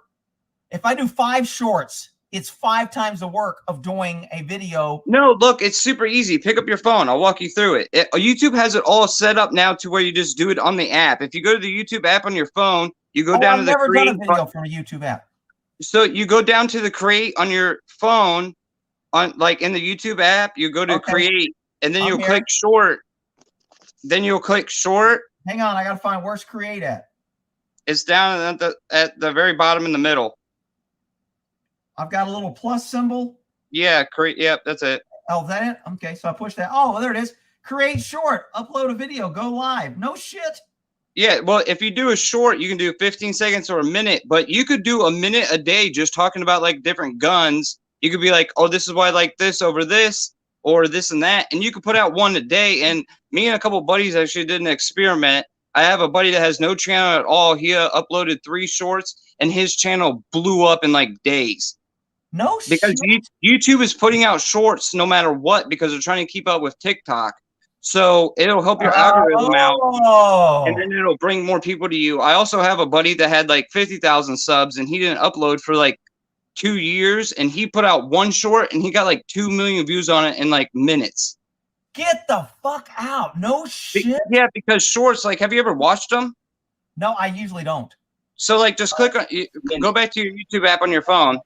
If I do 5 shorts, it's 5 times the work of doing a video. No, look, it's super easy. Pick up your phone. I'll walk you through it. YouTube has it all set up now to where you just do it on the app. If you go to the YouTube app on your phone, you go down to the create. I've never done a video from a YouTube app. So you go down to the create on your phone, on like in the YouTube app. You go to create, and then you'll click short. Then you'll click short. Hang on, I gotta find where's create at. It's down at the very bottom in the middle. I've got a little plus symbol. Yeah, create. Yep, that's it. Oh, is that it? Okay, so I push that. Oh, there it is. Create short. Upload a video. Go live. No shit. Yeah, well, if you do a short, you can do 15 seconds or a minute, but you could do a minute a day just talking about like different guns. You could be like, oh, this is why I like this over this or this and that. And you could put out one a day. And me and a couple of buddies actually did an experiment. I have a buddy that has no channel at all. He uploaded 3 shorts and his channel blew up in like days. No shit. Because YouTube is putting out shorts no matter what because they're trying to keep up with TikTok. So it'll help your algorithm out, and then it'll bring more people to you. I also have a buddy that had like 50,000 subs, and he didn't upload for like 2 years, and he put out 1 short, and he got like 2 million views on it in like minutes. Get the fuck out. No shit. Yeah, because shorts, like, have you ever watched them? No, I usually don't. So like just click on, go back to your YouTube app on your phone.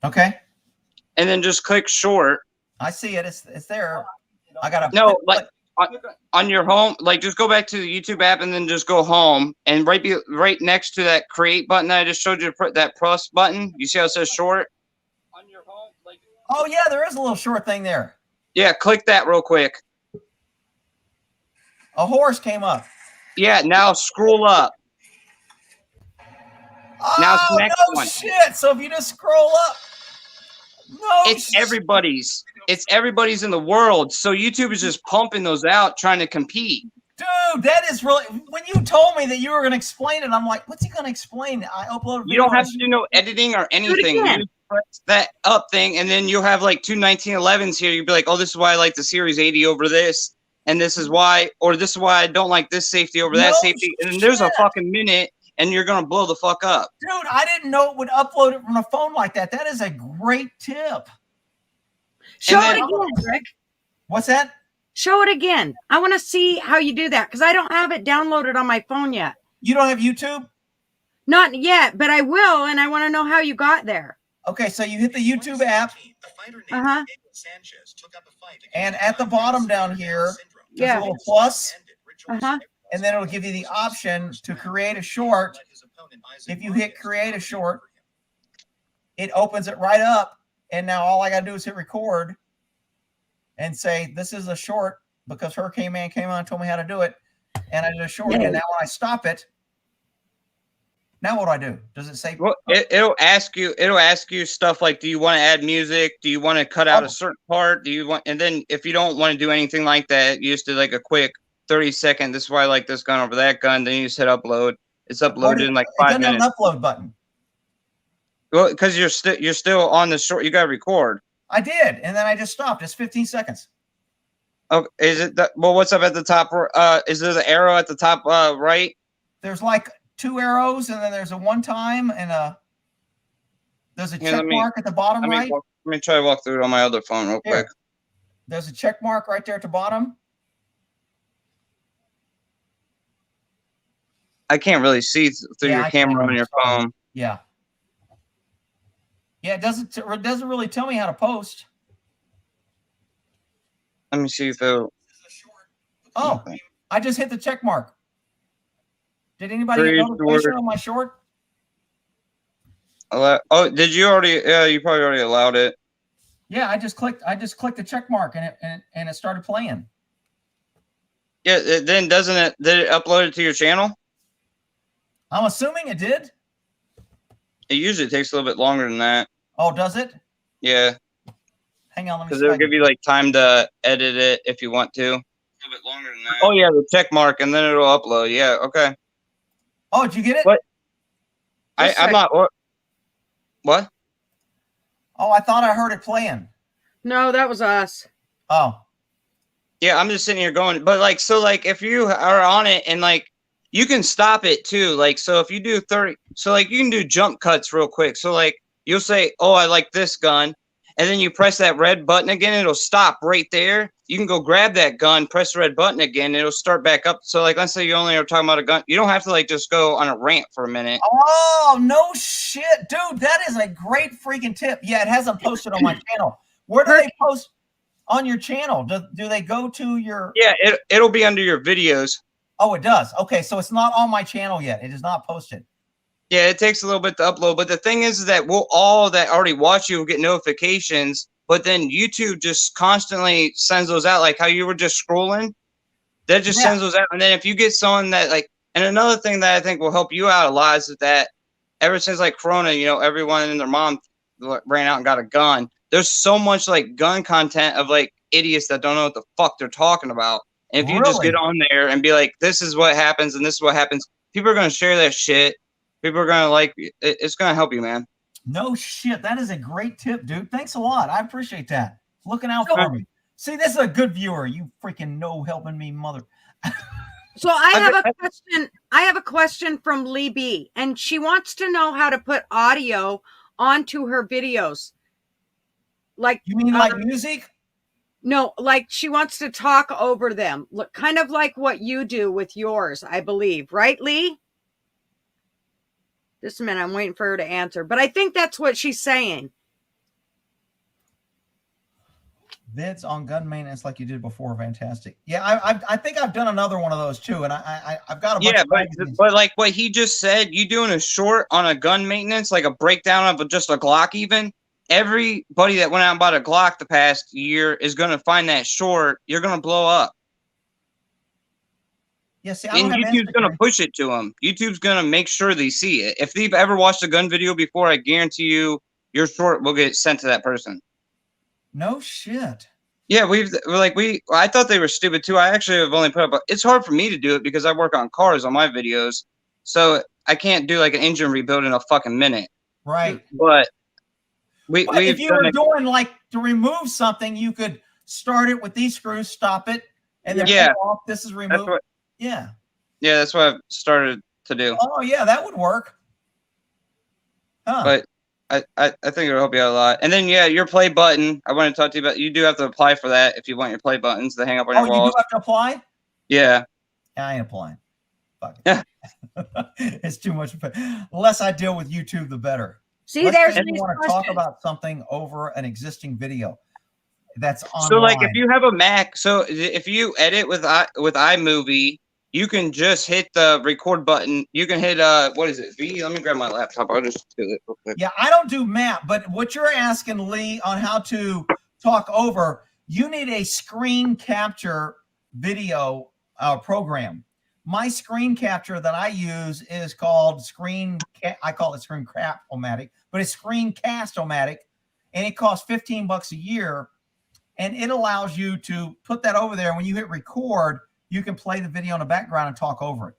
Okay. And then just click short. I see it. It's there. I gotta on your home, like just go back to the YouTube app and then just go home, and right next to that create button that I just showed you, that plus button, you see how it says short on your home? Like, oh yeah, there is a little short thing there. Yeah, click that real quick. A horse came up. Yeah, now scroll up. Oh, now it's the next one. Shit. So if you just scroll up, it's everybody's. It's everybody's in the world. So YouTube is just pumping those out, trying to compete. Dude, that is really. When you told me that you were going to explain it, I'm like, what's he going to explain? I uploaded. You don't have to do no editing or anything. You just press that up thing, and then you'll have like 2 1911s here. You'll be like, oh, this is why I like the Series 80 over this, and this is why, or this is why I don't like this safety over that safety. And then there's a fucking minute, and you're gonna blow the fuck up. Dude, I didn't know it would upload it from a phone like that. That is a great tip. Show it again, Rick. What's that? Show it again. I want to see how you do that because I don't have it downloaded on my phone yet. You don't have YouTube? Not yet, but I will, and I want to know how you got there. Okay, so you hit the YouTube app. Uh-huh. And at the bottom down here, there's a little plus. Uh-huh. And then it'll give you the option to create a short. If you hit create a short, it opens it right up. And now all I got to do is hit record and say, this is a short because Hurricane Man came on and told me how to do it. And I did a short. And now when I stop it, now what do I do? Does it say? Well, it'll ask you stuff like, do you want to add music? Do you want to cut out a certain part? Do you want, and then if you don't want to do anything like that, you just do like a quick 30-second, this is why I like this gun over that gun. Then you just hit upload. It's uploaded in like 5 minutes. It doesn't have an upload button. Well, because you're still on the short, you got to record. I did, and then I just stopped. It's 15 seconds. Oh, is it? Well, what's up at the top? Is there the arrow at the top right? There's like 2 arrows, and then there's a 1 time, and there's a check mark at the bottom right. Let me try to walk through it on my other phone real quick. There's a check mark right there at the bottom. I can't really see through your camera on your phone. Yeah. Yeah, it doesn't really tell me how to post. Let me see if it'll. Oh, Okay. I just hit the check mark. Did anybody Pretty get notification sure. on my short? Oh, did you already? Yeah, you probably already allowed it. Yeah, I just clicked the check mark and it started playing. Yeah, then doesn't it? Did it upload it to your channel? I'm assuming it did. It usually takes a little bit longer than that. Oh, does it? Yeah, Hang on, let me because see. it'll give you like time to edit it if you want to. A little bit longer than that. Oh yeah, the check mark, and then it'll upload. Yeah, okay. Oh, did you get it? What? I'm not. What? Oh, I thought I heard it playing. No, that was us. Oh. Yeah, I'm just sitting here going, but like, so like, if you are on it and like, you can stop it too. Like, so if you do 30, so like, you can do jump cuts real quick. So like, you'll say, oh, I like this gun. And then you press that red button again, it'll stop right there. You can go grab that gun, press the red button again, it'll start back up. So like, let's say you only are talking about a gun. You don't have to like just go on a rant for a minute. Oh, no shit. Dude, that is a great freaking tip. Yeah, it hasn't posted on my channel. Where do they post on your channel? Do they go to your... Yeah, it'll be under your videos. Oh, it does. Okay, so it's not on my channel yet. It is not posted. Yeah, it takes a little bit to upload, but the thing is that we'll all that already watch you will get notifications, but then YouTube just constantly sends those out, like how you were just scrolling. That just sends those out, and then if you get someone that like, and another thing that I think will help you out a lot is that ever since like Corona, you know, everyone and their mom ran out and got a gun. There's so much like gun content of like idiots that don't know what the fuck they're talking about. And if you just get on there and be like, this is what happens and this is what happens, people are going to share that shit. People are going to like, it's going to help you, man. No shit. That is a great tip, dude. Thanks a lot. I appreciate that. Looking out for me. See, this is a good viewer. You freaking know helping me, mother. So I have a question. I have a question from Lee B, and she wants to know how to put audio onto her videos. Like, you mean like music? No, like she wants to talk over them. Look, kind of like what you do with yours, I believe. Right, Lee? Just a minute. I'm waiting for her to answer. But I think that's what she's saying. Vids on gun maintenance like you did before. Fantastic. Yeah, I think I've done another one of those too. And I've got a bunch of magazines. But like what he just said, you doing a short on a gun maintenance, like a breakdown of just a Glock even. Everybody that went out and bought a Glock the past year is going to find that short. You're going to blow up. Yeah, see, and YouTube's going to push it to them. YouTube's going to make sure they see it. If they've ever watched a gun video before, I guarantee you your short will get sent to that person. No shit. Yeah, I thought they were stupid too. I actually have only put up, it's hard for me to do it because I work on cars on my videos. So I can't do like an engine rebuild in a fucking minute. Right. But if you were doing like to remove something, you could start it with these screws, stop it, and then pull off. This is removed. Yeah, that's what I've started to do. Oh yeah, that would work. Huh. But I think it'll help you out a lot. And then your play button. I want to talk to you about. You do have to apply for that if you want your play buttons to hang up on your walls. You do have to apply. Yeah. I ain't applying. Fuck it. It's too much. The less I deal with YouTube, the better. See, there's you want to talk about something over an existing video that's online. So like if you have a Mac, so if you edit with iMovie, you can just hit the record button. You can hit what is it? V. Let me grab my laptop. I'll just do it real quick. Yeah, I don't do map, but what you're asking, Lee, on how to talk over, you need a screen capture video program. My screen capture that I use is called I call it Screencast-O-Matic, but it's Screencast-O-Matic, and it costs $15 a year, and it allows you to put that over there. When you hit record, you can play the video in the background and talk over it.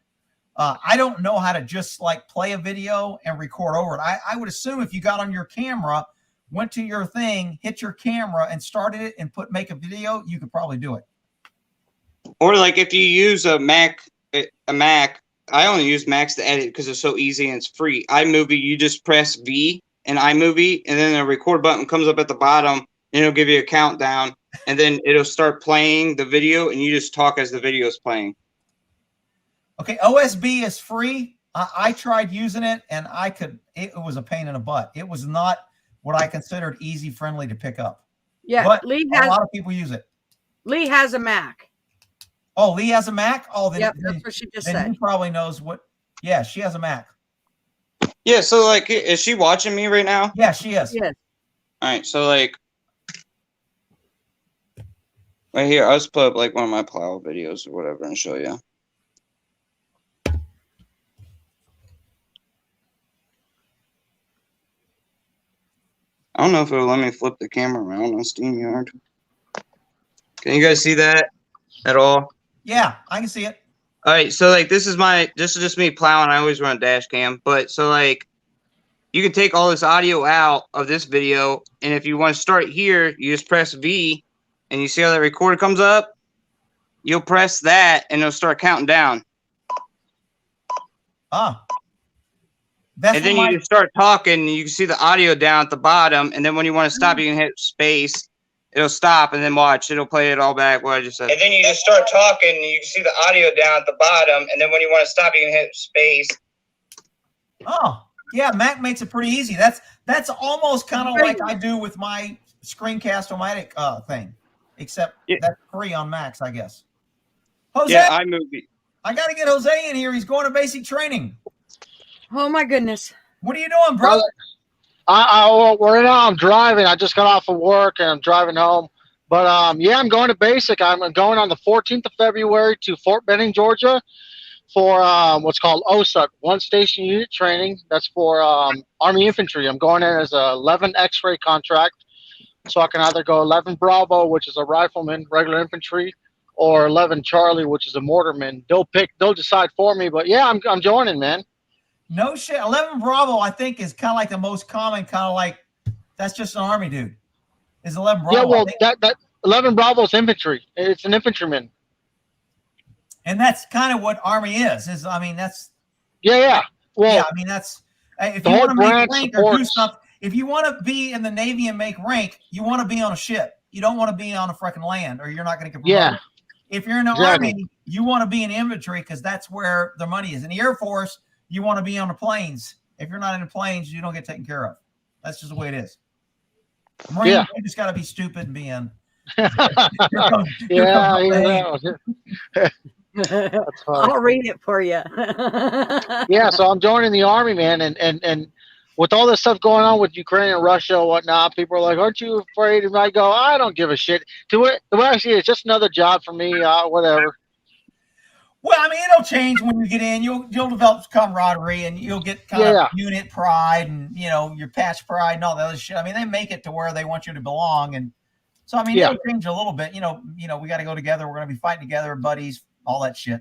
I don't know how to just like play a video and record over it. I would assume if you got on your camera, went to your thing, hit your camera and started it and make a video, you could probably do it. Or like if you use a Mac, I only use Macs to edit because it's so easy and it's free. iMovie, you just press V in iMovie, and then the record button comes up at the bottom, and it'll give you a countdown, and then it'll start playing the video, and you just talk as the video is playing. Okay, OSB is free. I tried using it, and it was a pain in the butt. It was not what I considered easy, friendly to pick up. Yeah, but a lot of people use it. Lee has a Mac. Oh, Lee has a Mac. Oh, Yep, that's what she just then said. he probably knows what. Yeah, she has a Mac. Yeah. So like, is she watching me right now? Yeah, she is. Yes. All right. So like, right here, I'll just put up like one of my plow videos or whatever and show you. I don't know if it'll let me flip the camera around on StreamYard. Can you guys see that at all? Yeah, I can see it. All right, so like this is just me plowing. I always run a dash cam, but so like you can take all this audio out of this video, and if you want to start here, you just press V, and you see how that recorder comes up. You'll press that, and it'll start counting down. Ah, that's And then what you just start talking, and you can see the audio down at the bottom. And then when you want to stop, you can hit space. It'll stop, and then watch. It'll play it all back what I just said. And then you just start talking, and you can see the audio down at the bottom. And then when you want to stop, you can hit space. Oh, yeah, Mac makes it pretty easy. That's almost kind of like I do with my Screencast-O-Matic thing, except that's free on Macs, I guess. Jose, yeah, iMovie. I got to get Jose in here. He's going to basic training. Oh my goodness. What are you doing, brother? Well, right now I'm driving. I just got off of work and I'm driving home. But yeah, I'm going to basic. I'm going on the 14th of February to Fort Benning, Georgia, for what's called OSUT, One Station Unit Training. That's for Army Infantry. I'm going in as a 11 X-ray contract, so I can either go 11 Bravo, which is a rifleman, regular infantry, or 11 Charlie, which is a mortarman. They'll decide for me. But yeah, I'm joining, man. No shit. 11 Bravo, I think, is kind of like the most common, kind of like, that's just an Army dude. Is 11 Bravo. Yeah, well, that 11 Bravo is infantry. It's an infantryman. And that's kind of what Army is. I mean, that's. Yeah. Well, yeah, I mean, that's. If you want to make rank or do something, if you want to be in the Navy and make rank, you want to be on a ship. You don't want to be on a freaking land, or you're not going to get promoted. Yeah. If you're in the Army, you want to be in infantry because that's where the money is. In the Air Force, you want to be on the planes. If you're not in the planes, you don't get taken care of. That's just the way it is. Marine, you just got to be stupid and be in. That's I'll read it for you. Yeah, so I'm joining the Army, man, and with all this stuff going on with Ukraine and Russia and whatnot, people are like, "Aren't you afraid?" And I go, "I don't give a shit." The way I see it, it's just another job for me. Whatever. Well, I mean, it'll change when you get in. You'll develop camaraderie, and you'll get kind of unit pride, and your patch pride and all that other shit. I mean, they make it to where they want you to belong, and so I mean, it'll change a little bit. We got to go together. We're going to be fighting together, buddies, all that shit.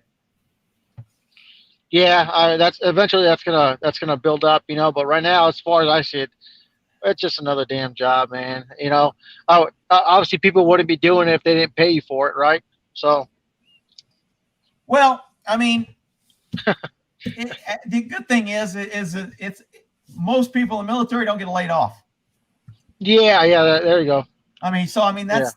Yeah, that's gonna build up, But right now, as far as I see it, it's just another damn job, man. Obviously, people wouldn't be doing it if they didn't pay you for it, right? So. Well, I mean, the good thing is it's most people in the military don't get laid off. Yeah, there you go. I mean, that's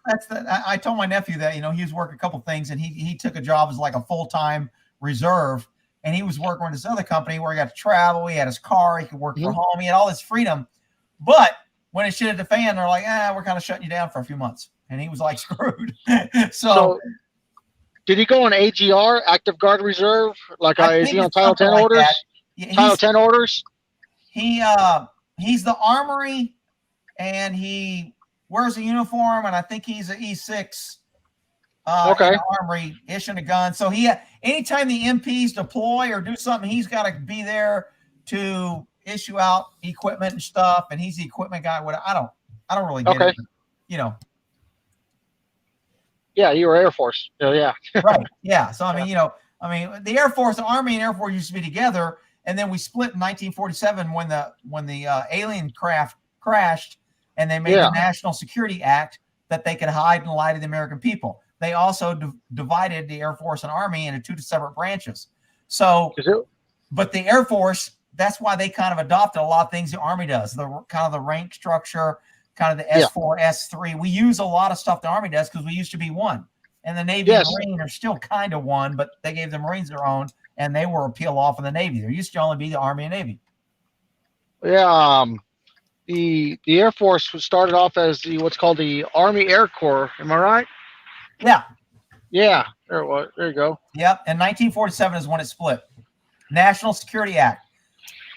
I told my nephew that he was working a couple things, and he took a job as like a full-time reserve, and he was working with this other company where he got to travel. He had his car, he could work from home, he had all this freedom. But when it shit hit the fan, they're like, we're kind of shutting you down for a few months, and he was like screwed. So did he go on AGR, Active Guard Reserve? Like, is he on Title 10 orders? Like Title 10 orders? He's the Armory, and he wears a uniform, and I think he's an E6. In the Armory issuing a gun. So anytime the MPs deploy or do something, he's got to be there to issue out equipment and stuff. And he's the equipment guy. I don't really get it. Yeah, you were Air Force. Yeah. Right. Yeah. So I mean, the Air Force, the Army and Air Force used to be together, and then we split in 1947 when the alien craft crashed, and they made the National Security Act that they could hide and lie to the American people. They also divided the Air Force and Army into two separate branches. So, but the Air Force, that's why they kind of adopted a lot of things the Army does. The kind of the rank structure, kind of the S4, S3. We use a lot of stuff the Army does because we used to be one. And the Navy and Marine are still kind of one, but they gave the Marines their own, and they were a peel off of the Navy. There used to only be the Army and Navy. Yeah, the Air Force started off as what's called the Army Air Corps. Am I right? Yeah. Yeah, there it was. There you go. Yep. And 1947 is when it split. National Security Act.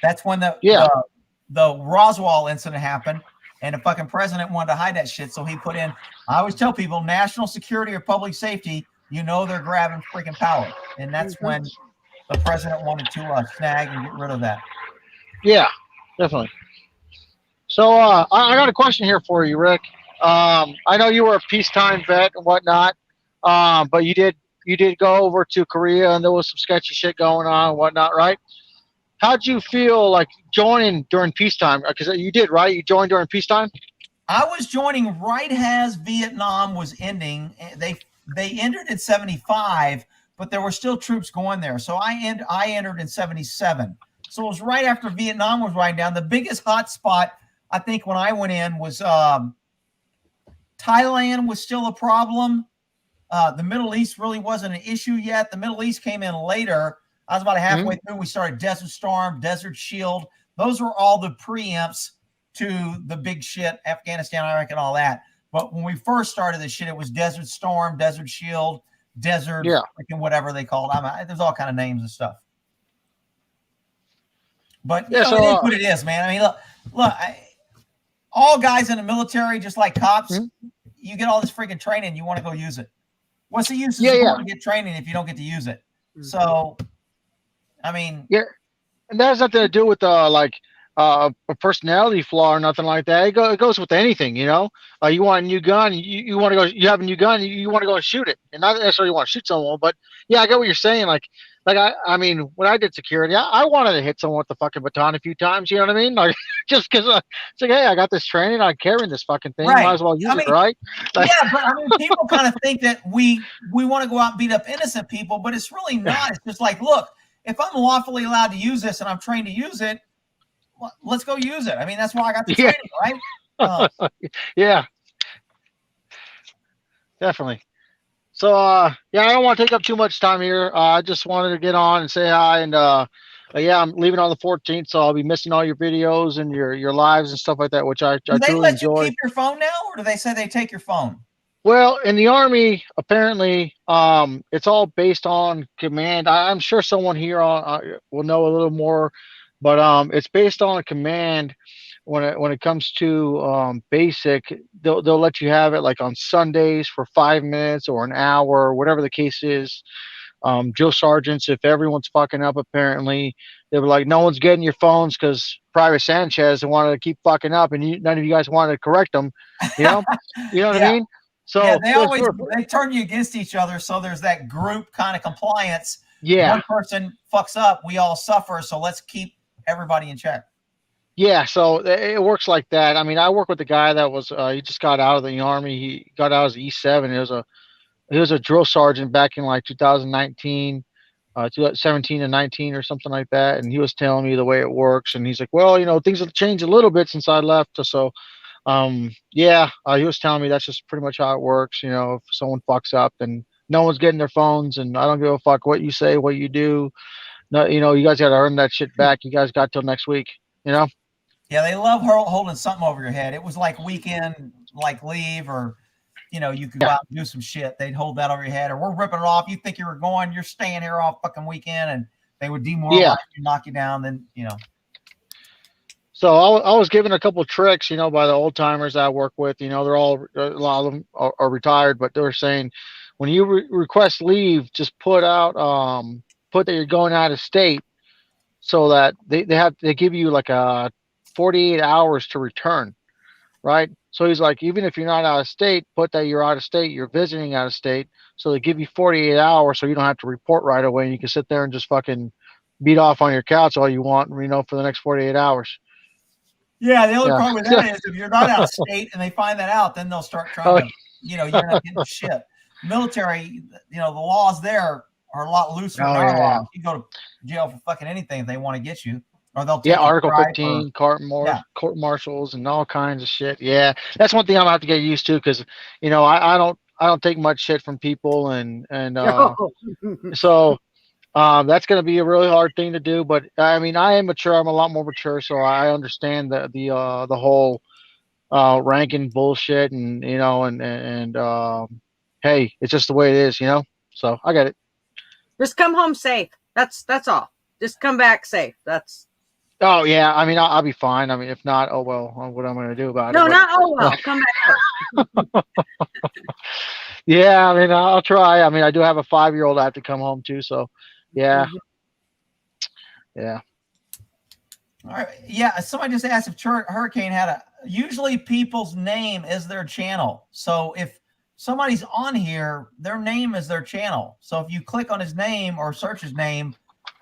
That's when the Roswell incident happened, and the fucking president wanted to hide that shit. So he put in, I always tell people, national security or public safety, they're grabbing freaking power. And that's when the president wanted to snag and get rid of that. Yeah, definitely. So I got a question here for you, Rick. I know you were a peacetime vet and whatnot, but you did go over to Korea and there was some sketchy shit going on and whatnot, right? How'd you feel like joining during peacetime? Because you did, right? You joined during peacetime? I was joining right as Vietnam was ending. They entered in 75, but there were still troops going there. So I entered in 77. So it was right after Vietnam was winding down. The biggest hot spot, I think, when I went in was Thailand was still a problem. The Middle East really wasn't an issue yet. The Middle East came in later. I was about halfway through. We started Desert Storm, Desert Shield. Those were all the preamps to the big shit, Afghanistan, Iraq, and all that. But when we first started this shit, it was Desert Storm, Desert Shield, Desert, freaking whatever they called it. There's all kind of names and stuff. But it is what it is, man. I mean, look, all guys in the military, just like cops, you get all this freaking training, you want to go use it. What's the use of going to get training if you don't get to use it? So, I mean, and that has nothing to do with a personality flaw or nothing like that. It goes with anything, you know. You want a new gun, you want to go. You have a new gun, you want to go and shoot it, and not necessarily want to shoot someone, but yeah, I get what you're saying. I mean, when I did security, I wanted to hit someone with the fucking baton a few times. You know what I mean? Like, just because it's like, hey, I got this training, I'm carrying this fucking thing, might as well use it, right? Like, yeah, but I mean, people kind of think that we want to go out and beat up innocent people, but it's really not. It's just like, look, if I'm lawfully allowed to use this and I'm trained to use it, let's go use it. I mean, that's why I got the training, right? Yeah, definitely. So, I don't want to take up too much time here. I just wanted to get on and say hi. And, I'm leaving on the 14th, so I'll be missing all your videos and your lives and stuff like that, which I do they truly let enjoy. You keep your phone now, or do they say they take your phone? Well, in the Army, apparently, it's all based on command. I'm sure someone here will know a little more, but it's based on a command. When it comes to basic, they'll let you have it like on Sundays for 5 minutes or an hour, or whatever the case is. Drill sergeants, if everyone's fucking up, apparently they were like, no one's getting your phones because Private Sanchez wanted to keep fucking up, and none of you guys wanted to correct them. You know, what I mean? So they turn you against each other. So there's that group kind of compliance. Yeah, one person fucks up, we all suffer. So let's keep everybody in check. Yeah, so it works like that. I mean, I work with a guy that was he just got out of the Army. He got out as an E7. He was a drill sergeant back in like 2019, 2017 and 19 or something like that. And he was telling me the way it works. And he's like, well, things have changed a little bit since I left. So, he was telling me that's just pretty much how it works. If someone fucks up, then no one's getting their phones, and I don't give a fuck what you say, what you do. No, you guys got to earn that shit back. You guys got till next week. Yeah, they love holding something over your head. It was like weekend, like leave, or you could go out and do some shit. They'd hold that over your head, or we're ripping it off. You think you were going, you're staying here all fucking weekend, and they would demoralize you, knock you down. Then So I was given a couple of tricks, by the old timers I work with. They're all, a lot of them are retired, but they're saying when you request leave, just put that you're going out of state, so that they give you like a 48 hours to return, right? So he's like, even if you're not out of state, put that you're out of state, you're visiting out of state. So they give you 48 hours so you don't have to report right away, and you can sit there and just fucking beat off on your couch all you want, for the nenext 48 hours. Yeah, the only problem with that is if you're not out of state and they find that out, then they'll start trying to, you're not getting shit. Military, the laws there are a lot looser than our laws. You go to jail for fucking anything if they want to get you. Or they'll take Article 15, court martials, and all kinds of shit. Yeah, that's one thing I'm gonna have to get used to, because I don't take much shit from people, and so that's gonna be a really hard thing to do. But I mean, I am mature. I'm a lot more mature, so I understand the whole ranking bullshit, and hey, it's just the way it is, So I get it. Just come home safe. That's all. Just come back safe. That's. Oh yeah, I mean I'll be fine. I mean if not, oh well, what am I gonna do about No, it? not oh well. Come back. Yeah, I mean I'll try. I mean I do have a 5-year-old I have to come home to, so yeah, yeah. All right. Yeah. Somebody just asked if Hurricane had a. Usually, people's name is their channel. So if somebody's on here, their name is their channel. So if you click on his name or search his name,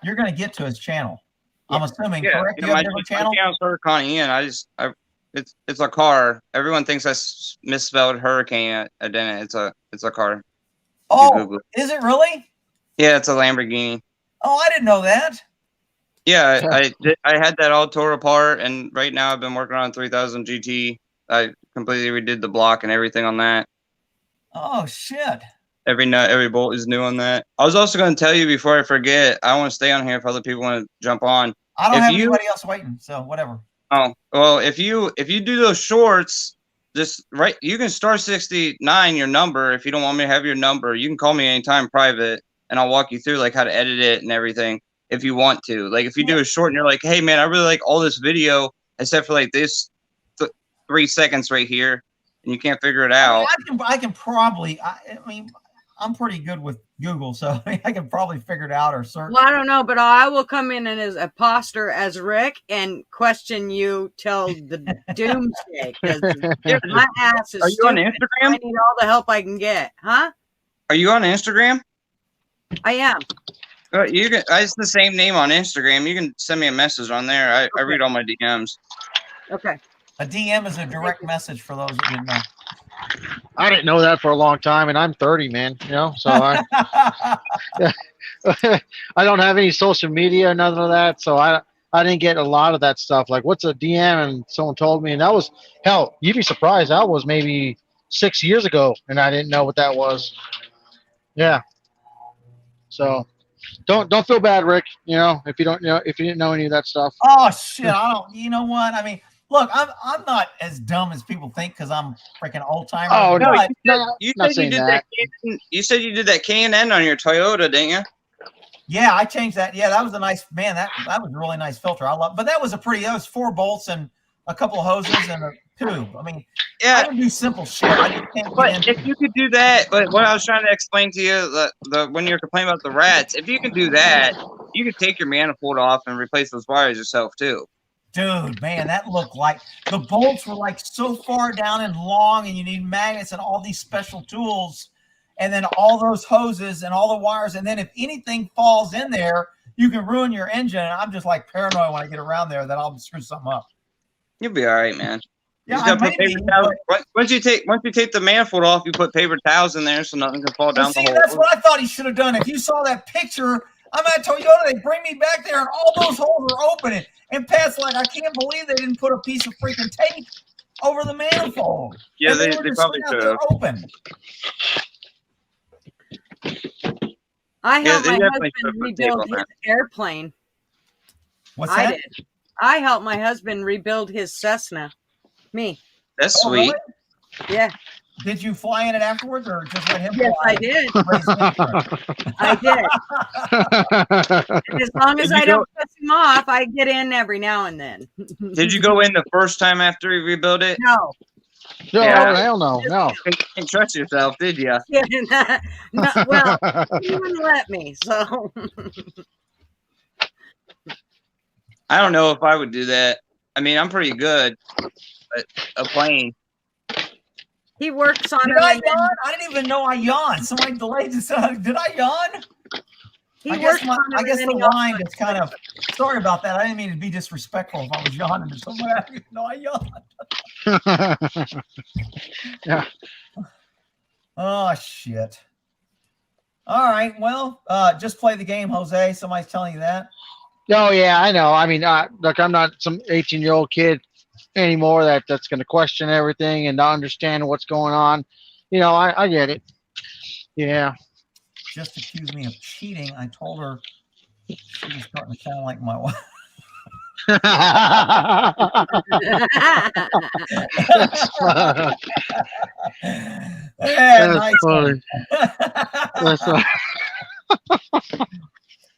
you're going to get to his channel. I'm assuming, correct? You have a different channel? My channel's Hurricane Ian. It's a car. Everyone thinks I misspelled Hurricane. I didn't. It's a car. Oh, is it really? Yeah, it's a Lamborghini. Oh, I didn't know that. Yeah, I had that all tore apart, and right now I've been working on 3000 GT. I completely redid the block and everything on that. Oh shit! Every nut, every bolt is new on that. I was also going to tell you before I forget. I want to stay on here if other people want to jump on. I don't have anybody else waiting, so whatever. Oh well, if you do those shorts, just right. You can star 69 your number. If you don't want me to have your number, you can call me anytime private, and I'll walk you through like how to edit it and everything. If you want to, like if you do a short and you're like, hey man, I really like all this video except for like this 3 seconds right here, and you can't figure it out. I can probably. I mean, I'm pretty good with Google, so I can probably figure it out or search. Well, I don't know, but I will come in and as a imposter as Rick and question you till the doomsday. My ass is. Are you on Instagram? I need all the help I can get, huh? Are you on Instagram? I am. You can. It's the same name on Instagram. You can send me a message on there. I read all my DMs. Okay. A DM is a direct message for those that didn't know. I didn't know that for a long time, and I'm 30, man. So I don't have any social media, none of that. So I didn't get a lot of that stuff. Like, what's a DM? And someone told me, and that was hell. You'd be surprised. That was maybe 6 years ago, and I didn't know what that was. Yeah. So. Don't feel bad, Rick. If you didn't know any of that stuff. Oh shit! I don't. You know what? I mean, look, I'm not as dumb as people think because I'm freaking old timer. Oh no! You said you did that. You said you did that K&N on your Toyota, didn't you? Yeah, I changed that. Yeah, that was a nice man. That was a really nice filter. I love. But that was that was 4 bolts and a couple of hoses and a tube. I mean, yeah, I can do simple shit. But if you could do that, but what I was trying to explain to you, when you're complaining about the rats, if you can do that, you could take your manifold off and replace those wires yourself too. Dude, man, that looked like the bolts were like so far down and long, and you need magnets and all these special tools, and then all those hoses and all the wires, and then if anything falls in there, you can ruin your engine. And I'm just like paranoid when I get around there that I'll screw something up. You'll be all right, man. Yeah, once you take the manifold off, you put paper towels in there so nothing can fall down the hole. That's what I thought he should have done. If you saw that picture, I'm at Toyota. They bring me back there, and all those holes are open. And Pat's like, I can't believe they didn't put a piece of freaking tape over the manifold. Yeah, they probably should have. Open. I helped my husband rebuild his airplane. What's that? I did. I helped my husband rebuild his Cessna. Me. That's sweet. Really? Yeah. Did you fly in it afterwards, or just let him? Yes, fly? I did. I did. And as long as I don't piss him off, I get in every now and then. Did you go in the first time after he rebuilt it? No. No, hell no. You didn't trust yourself, did you? Yeah, no, well, he wouldn't let me, so. I don't know if I would do that. I mean, I'm pretty good at a plane. He works on it. Did I yawn? I didn't even know I yawned. Somebody delayed this. Did I yawn? I guess the line is kind of. Sorry about that. I didn't mean to be disrespectful if I was yawning to someone. I didn't know I yawned. Yeah. Oh shit. All right. Well, just play the game, Jose. Somebody's telling you that. Oh yeah, I know. I mean, look, I'm not some 18-year-old kid anymore that's going to question everything and not understand what's going on. I get it. Yeah. Just accused me of cheating. I told her she was starting to sound like my wife. That's fun. Yeah, That's nice funny. That's fun.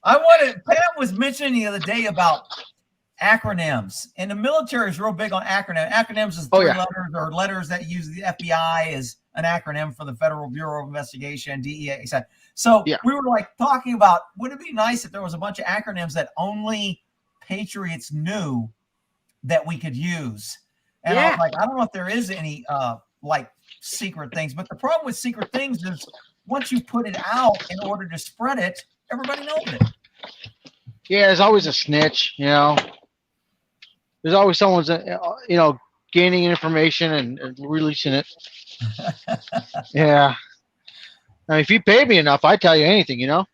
I wanted, Pam was mentioning the other day about acronyms, and the military is real big on acronyms. Acronyms is three letters or letters that use the FBI as an acronym for the Federal Bureau of Investigation, DEA, etc. So we were like talking about, would it be nice if there was a bunch of acronyms that only patriots knew that we could use? And I was like, I don't know if there is any like secret things, but the problem with secret things is once you put it out in order to spread it, everybody knows it. Yeah, there's always a snitch, you know. There's always someone's, you know, gaining information and releasing it. Yeah. I mean, if you paid me enough, I'd tell you anything, you know.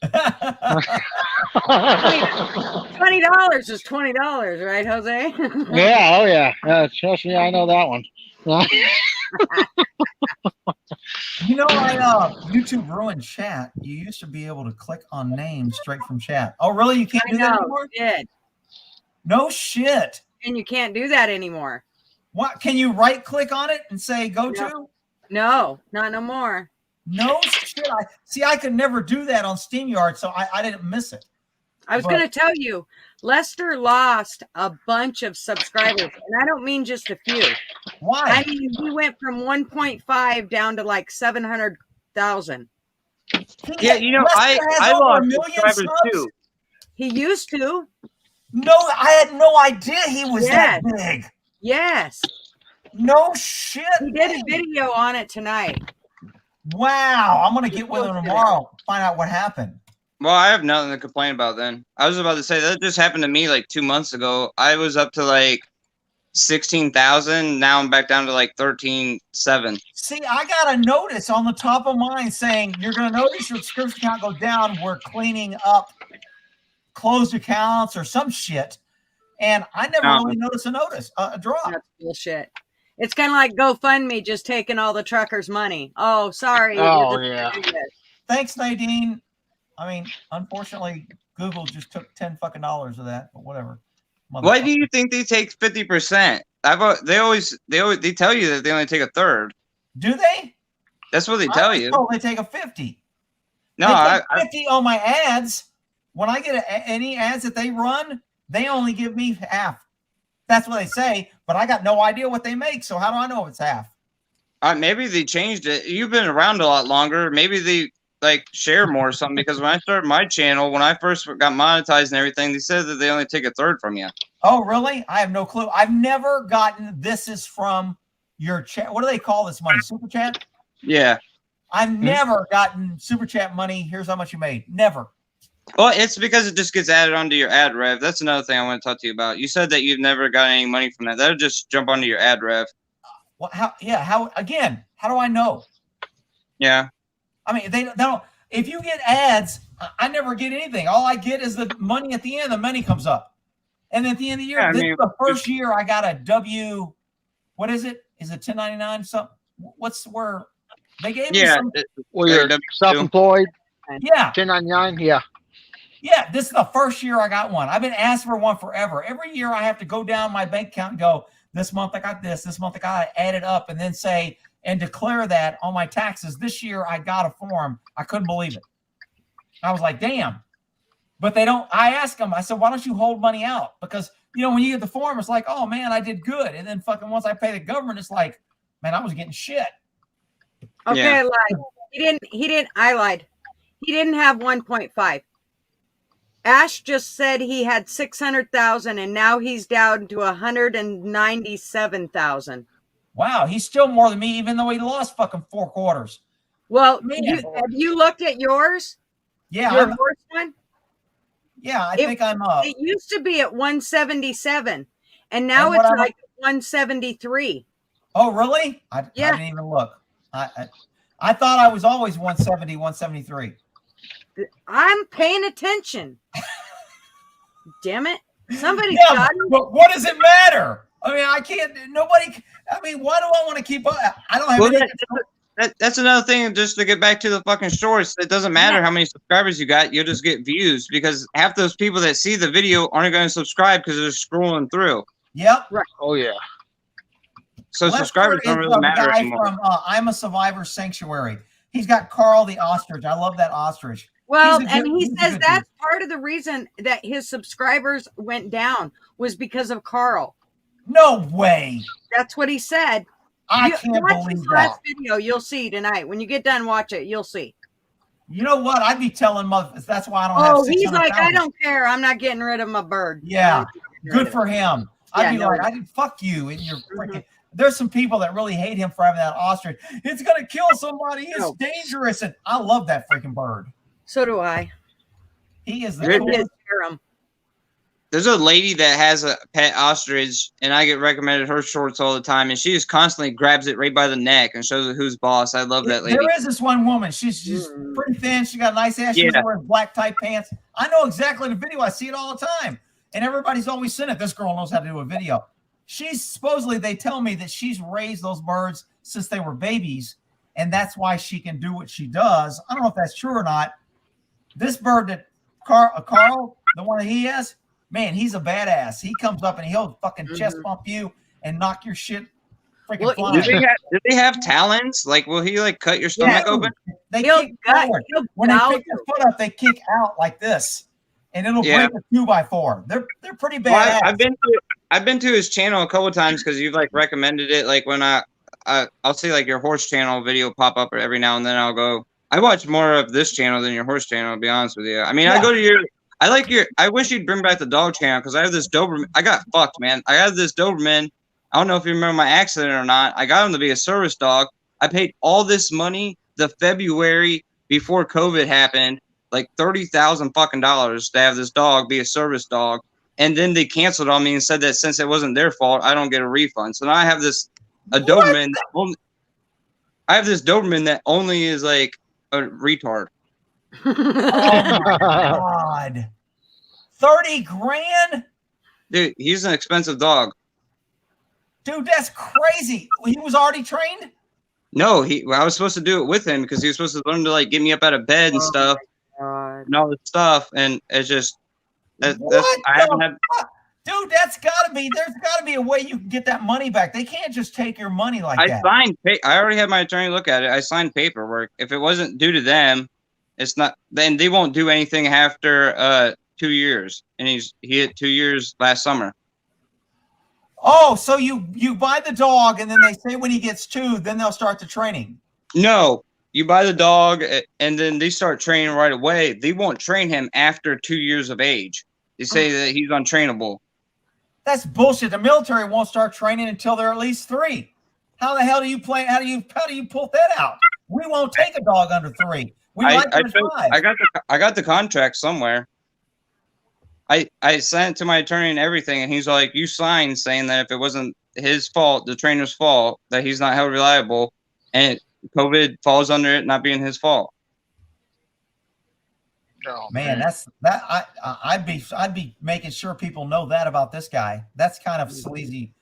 $20 is $20, right, Jose? Yeah. Oh, yeah. Trust me, I know that one. You know, YouTube ruined chat. You used to be able to click on names straight from chat. Oh, really? You can't do that anymore? Did. No shit. And you can't do that anymore. What? Can you right click on it and say go to? No, not no more. No shit. I could never do that on StreamYard, so I didn't miss it. I was going to tell you, Lester lost a bunch of subscribers, and I don't mean just a few. Why? I mean, he went from 1.5 down to like 700,000. Yeah, you know, I lost subscribers too. He used to. No, I had no idea he was that big. Yes. No shit. He did a video on it tonight. Wow. I'm going to get with him tomorrow, find out what happened. Well, I have nothing to complain about then. I was about to say that just happened to me like 2 months ago. I was up to like 16,000. Now I'm back down to like 13,700. See, I got a notice on the top of mine saying you're going to notice your subscription count go down. We're cleaning up closed accounts or some shit. And I never really noticed a drop. That's bullshit. It's kind of like GoFundMe just taking all the truckers' money. Oh, sorry. Oh, yeah. Thanks, Nadine. I mean, unfortunately, Google just took $10 fucking of that, but whatever. Why do you think they take 50%? They tell you that they only take a third. Do they? That's what they tell you. Oh, they take a 50. No, they take 50 on my ads. When I get any ads that they run, they only give me half. That's what they say, but I got no idea what they make. So how do I know if it's half? Maybe they changed it. You've been around a lot longer. Maybe they like share more or something, because when I started my channel, when I first got monetized and everything, they said that they only take a third from you. Oh, really? I have no clue. I've never gotten this is from your chat. What do they call this money? Super chat? Yeah. I've never gotten super chat money. Here's how much you made. Never. Well, it's because it just gets added onto your ad rev. That's another thing I want to talk to you about. You said that you've never got any money from that. That'll just jump onto your ad rev. Well, how do I know? Yeah. I mean, they don't. If you get ads, I never get anything. All I get is the money at the end. The money comes up, and at the end of the year, this is the first year I got a W. What is it? Is it 1099? Something? What's where they gave me? Well, you're self-employed. Yeah. 1099. Yeah. Yeah. This is the first year I got one. I've been asked for one forever. Every year I have to go down my bank account and go, this month I got this. This month I got to add it up and then say. And declare that on my taxes. This year I got a form. I couldn't believe it. I was like, damn. But they don't. I asked them, I said, why don't you hold money out? Because, you know, when you get the form, it's like, oh, man, I did good. And then fucking once I pay the government, it's like, man, I was getting shit. Okay, I lied. I lied. He didn't have 1.5. Ash just said he had 600,000 and now he's down to 197,000. Wow, he's still more than me, even though he lost fucking 4 quarters. Well, have you looked at yours? Yeah. Your worst one? Yeah, I think I'm up. It used to be at 177, and now it's like 173. Oh, really? I didn't even look. I thought I was always 170, 173. I'm paying attention. Damn it. Somebody got him. But what does it matter? I mean, I can't. Nobody. I mean, why do I want to keep up? I don't have any control. That's another thing. Just to get back to the fucking shorts, it doesn't matter how many subscribers you got. You'll just get views because half those people that see the video aren't going to subscribe because they're scrolling through. Yep. Right. Oh yeah. So Lester subscribers don't is really a matter guy anymore. from I'm a Survivor Sanctuary. He's got Carl the ostrich. I love that ostrich. Well, He's a and good- he he's a says good that's part of the reason that his subscribers went down was because of Carl. No way. That's what he said. I can't watch believe his that. last video. You'll see tonight. When you get done, watch it. You'll see. You know what? I'd be telling mother. That's why I don't have. Oh, he's 600 like, I followers. don't care. I'm not getting rid of my bird. Yeah, good for him. I'd Yeah, be no. like, I did fuck you and your freaking. There's some people that really hate him for having that ostrich. It's gonna kill somebody. It's No. dangerous, and I love that freaking bird. So do I. He is the Good. coolest. There's a lady that has a pet ostrich, and I get recommended her shorts all the time, and she just constantly grabs it right by the neck and shows it who's boss. I love that lady. There is this one woman. She's pretty thin. She got a nice ass. She's wearing black tight pants. I know exactly the video. I see it all the time, and everybody's always seen it. This girl knows how to do a video. She's supposedly, they tell me that she's raised those birds since they were babies, and that's why she can do what she does. I don't know if that's true or not. This bird that Carl, the one that he has, man, he's a badass. He comes up and he'll fucking chest bump you and knock your shit freaking Well, flying. Do they have talons? Like, will he like cut your stomach open? They He'll kick gut- forward. he'll When they gouge pick their foot up, they kick out like this, and it'll Yeah. break a 2x4. They're pretty badass. Well, I've been to his channel a couple of times because you've like recommended it. Like when I'll see like your horse channel video pop up every now and then. I'll go. I watch more of this channel than your horse channel. To be honest with you, I mean, I go to your. I like your. I wish you'd bring back the dog channel because I have this Doberman. I got fucked, man. I have this Doberman. I don't know if you remember my accident or not. I got him to be a service dog. I paid all this money the February before COVID happened, like $30,000 fucking dollars to have this dog be a service dog. And then they canceled on me and said that since it wasn't their fault, I don't get a refund. So now I have this Doberman. I have this Doberman that only is like a retard. Oh my god, 30 grand, Dude, he's an expensive dog. dude. That's crazy. He was already trained. No, I was supposed to do it with him because he was supposed to learn to like get me up out of bed and stuff and all this stuff. And it's just I haven't had. Dude, there's gotta be a way you can get that money back. They can't just take your money like that. I already had my attorney look at it. I signed paperwork. If it wasn't due to them, it's not. Then they won't do anything after 2 years. And he hit 2 years last summer. Oh, so you buy the dog, and then they say when he gets 2, then they'll start the training. No, you buy the dog, and then they start training right away. They won't train him after 2 years of age. They say that he's untrainable. That's bullshit. The military won't start training until they're at least 3. How the hell do you play? How do you pull that out? We won't take a dog under 3. We like them at 5. I got the contract somewhere. I sent it to my attorney and everything, and he's like, "You signed saying that if it wasn't his fault, the trainer's fault, that he's not held reliable, and COVID falls under it not being his fault." Oh, Man, I'd be making sure people know that about this guy. That's kind of sleazy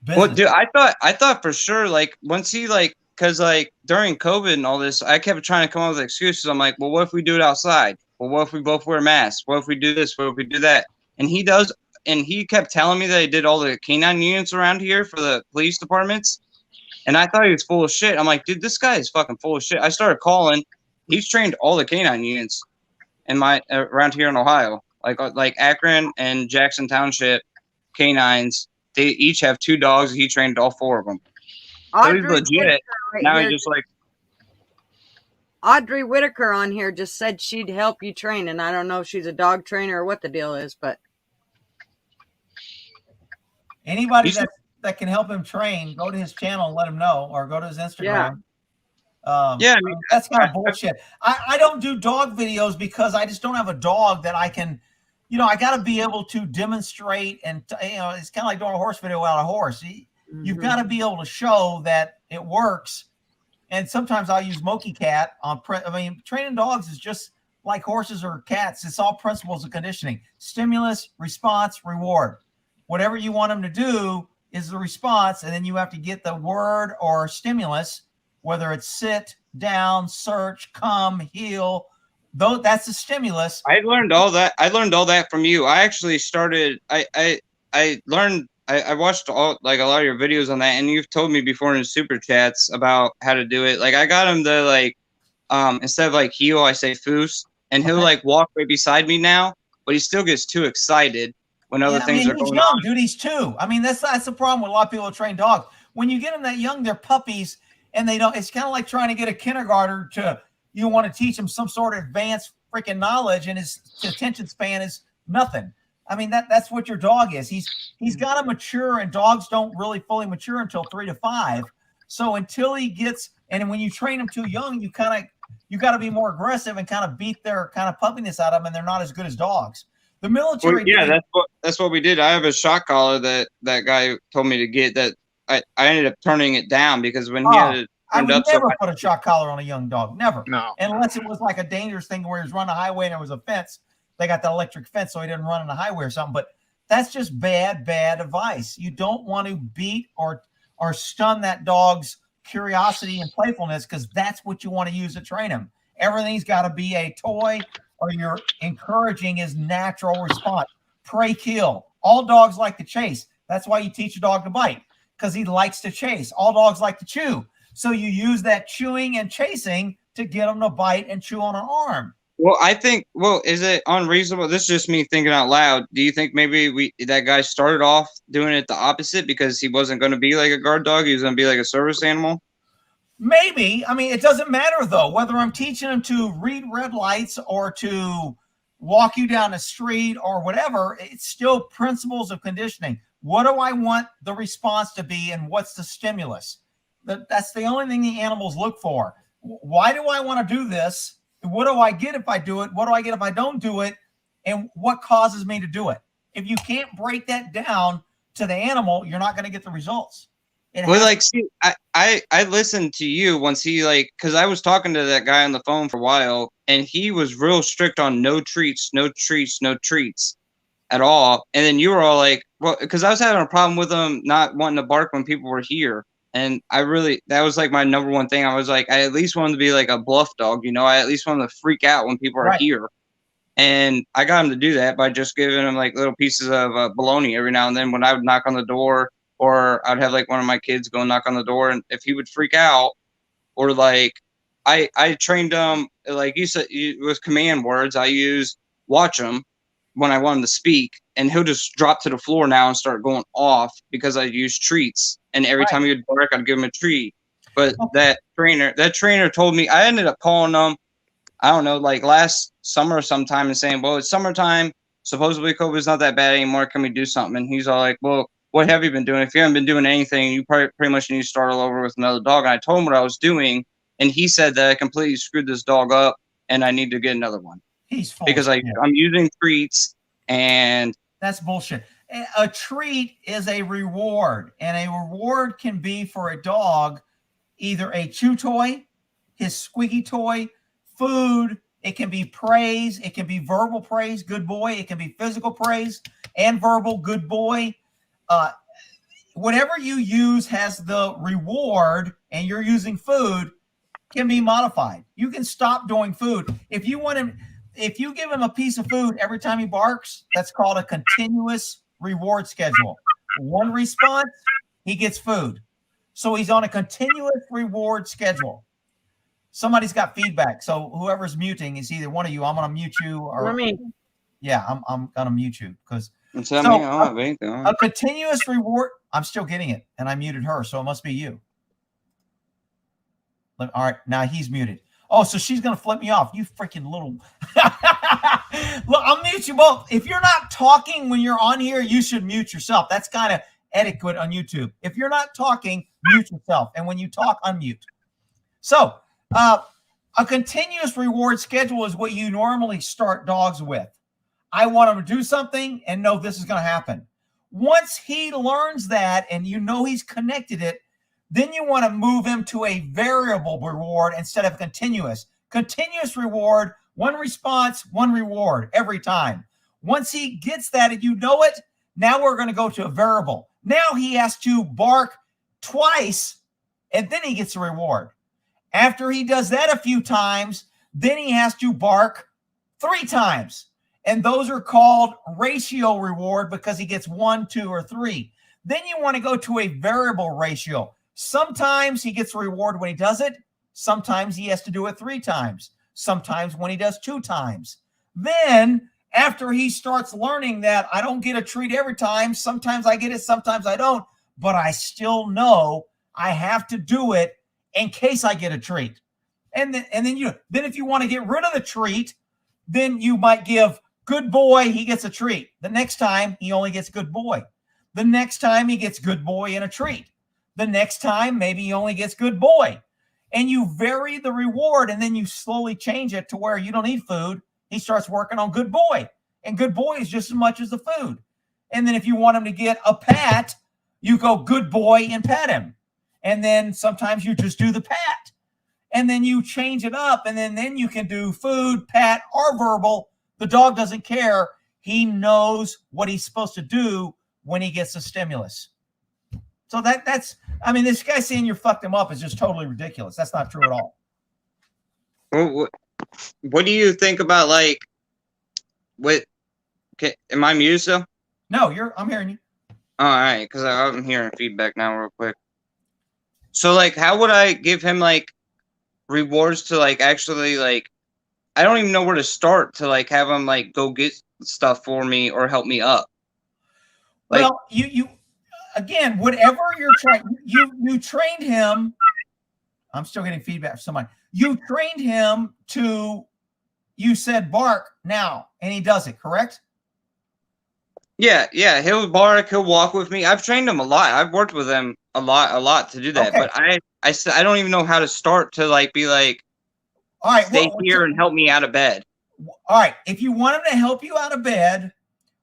business. Well, dude, I thought for sure, like, once he, like, because, like, during COVID and all this, I kept trying to come up with excuses. I'm like, well, what if we do it outside? Well, what if we both wear masks? What if we do this? What if we do that? And he does, and he kept telling me that he did all the canine units around here for the police departments. And I thought he was full of shit. I'm like, dude, this guy is fucking full of shit. I started calling. He's trained all the canine units in my around here in Ohio, like Akron and Jackson Township canines. They each have 2 dogs. He trained all 4 of them. So he's legit. Now he's just like Audrey Whitaker on here just said she'd help you train, and I don't know if she's a dog trainer or what the deal is, but anybody that can help him train, go to his channel and let him know, or go to his Instagram. Yeah, I mean, that's kind of bullshit. I don't do dog videos because I just don't have a dog that I can, I got to be able to demonstrate, and it's kind of like doing a horse video without a horse. You've got to be able to show that it works. And sometimes I'll use Monkey Cat on. Training dogs is just like horses or cats. It's all principles of conditioning: stimulus, response, reward. Whatever you want them to do is the response, and then you have to get the word or stimulus whether it's sit, down, search, come, heel. Though that's the stimulus. I learned all that. I learned all that from you. I actually started. I learned. I watched all like a lot of your videos on that, and you've told me before in super chats about how to do it. Like I got him to like instead of like heel, I say foos, and he'll like walk right beside me now, but he still gets too excited when other things are he's going young, on. dude. He's 2. I mean, that's the problem with a lot of people who train dogs. When you get them that young, they're puppies, and they don't. It's kind of like trying to get a kindergartner to. You want to teach him some sort of advanced freaking knowledge, and his attention span is nothing. I mean, that's what your dog is. He's got to mature, and dogs don't really fully mature until 3 to 5. So until he gets, and when you train him too young, you got to be more aggressive and kind of beat their kind of puppiness out of them, and they're not as good as dogs. The military, Well, that's what we did. I have a shock collar that guy told me to get. That I ended up turning it down because when he had it I turned would up, never put a shock collar on a young dog. Never. No. Unless it was like a dangerous thing where he was running a highway and there was a fence. They got the electric fence so he didn't run on the highway or something. But that's just bad advice. You don't want to beat or stun that dog's curiosity and playfulness, because that's what you want to use to train him. Everything's got to be a toy, or you're encouraging his natural response. Prey, kill. All dogs like to chase. That's why you teach a dog to bite, because he likes to chase. All dogs like to chew. So you use that chewing and chasing to get them to bite and chew on an arm. Well, I think, is it unreasonable? This is just me thinking out loud. Do you think maybe that guy started off doing it the opposite because he wasn't going to be like a guard dog? He was going to be like a service animal? Maybe. I mean, it doesn't matter, though, whether I'm teaching him to read red lights or to walk you down the street or whatever. It's still principles of conditioning. What do I want the response to be, and what's the stimulus? That's the only thing the animals look for. Why do I want to do this? What do I get if I do it? What do I get if I don't do it? And what causes me to do it? If you can't break that down to the animal, you're not going to get the results. See, I listened to you once because I was talking to that guy on the phone for a while, and he was real strict on no treats at all. And then you were all like, well, because I was having a problem with him not wanting to bark when people were here. And that was like my number one thing. I was like, I at least wanted to be like a bluff dog, I at least wanted to freak out when people are here. And I got him to do that by just giving him like little pieces of bologna every now and then when I would knock on the door, or I'd have like one of my kids go knock on the door. And if he would freak out, or like I trained him, like you said, with command words, I use watch him when I want him to speak, and he'll just drop to the floor now and start going off because I use treats. And every time he would bark, I'd give him a treat. But that trainer told me, I ended up calling him, I don't know, like last summer sometime, and saying, well, it's summertime. Supposedly COVID's not that bad anymore. Can we do something? And he's all like, well, what have you been doing? If you haven't been doing anything, you pretty much need to start all over with another dog. And I told him what I was doing, and he said that I completely screwed this dog up, and I need to get another one. He's full because I'm using treats, and that's bullshit. A treat is a reward, and a reward can be for a dog either a chew toy, his squeaky toy, food. It can be praise. It can be verbal praise, good boy. It can be physical praise and verbal, good boy. Whatever you use has the reward, and you're using food, can be modified. You can stop doing food. If you give him a piece of food every time he barks, that's called a continuous reward schedule. One response, he gets food. So he's on a continuous reward schedule. Somebody's got feedback. So whoever's muting is either one of you. I'm going to mute you. Or me. Yeah, I'm going to mute you because a continuous reward. I'm still getting it, and I muted her, so it must be you. All right, now he's muted. Oh, so she's going to flip me off. You freaking little. Look, I'll mute you both. If you're not talking when you're on here, you should mute yourself. That's kind of etiquette on YouTube. If you're not talking, mute yourself. And when you talk, unmute. So a continuous reward schedule is what you normally start dogs with. I want him to do something and know this is going to happen. Once he learns that and you know he's connected it, then you want to move him to a variable reward instead of continuous. Continuous reward, one response, one reward every time. Once he gets that and you know it, now we're going to go to a variable. Now he has to bark twice, and then he gets a reward. After he does that a few times, then he has to bark 3 times. And those are called ratio reward because he gets 1, 2, or 3. Then you want to go to a variable ratio. Sometimes he gets a reward when he does it. Sometimes he has to do it 3 times. Sometimes when he does 2 times. Then after he starts learning that I don't get a treat every time, sometimes I get it, sometimes I don't, but I still know I have to do it in case I get a treat. And then if you want to get rid of the treat, then you might give good boy, he gets a treat. The next time he only gets good boy. The next time he gets good boy and a treat. The next time maybe he only gets good boy. And you vary the reward, and then you slowly change it to where you don't need food. He starts working on good boy, and good boy is just as much as the food. And then if you want him to get a pat, you go good boy and pat him. And then sometimes you just do the pat. And then you change it up, and then you can do food, pat, or verbal. The dog doesn't care. He knows what he's supposed to do when he gets a stimulus. So that's, I mean, this guy saying you fucked him up is just totally ridiculous. That's not true at all. What do you think about, like, am I muted still? No, I'm hearing you. All right, because I'm hearing feedback now real quick. So, like, how would I give him, like, rewards to, like, actually, like, I don't even know where to start to, like, have him, like, go get stuff for me or help me up. Like, well, you again, whatever you're trying, you trained him. I'm still getting feedback from somebody. You trained him to, you said bark now, and he does it, correct? Yeah, he'll bark, he'll walk with me. I've trained him a lot. I've worked with him a lot to do that. Okay. But I don't even know how to start to, like, be like, all right, stay here and help me out of bed. All right, if you want him to help you out of bed,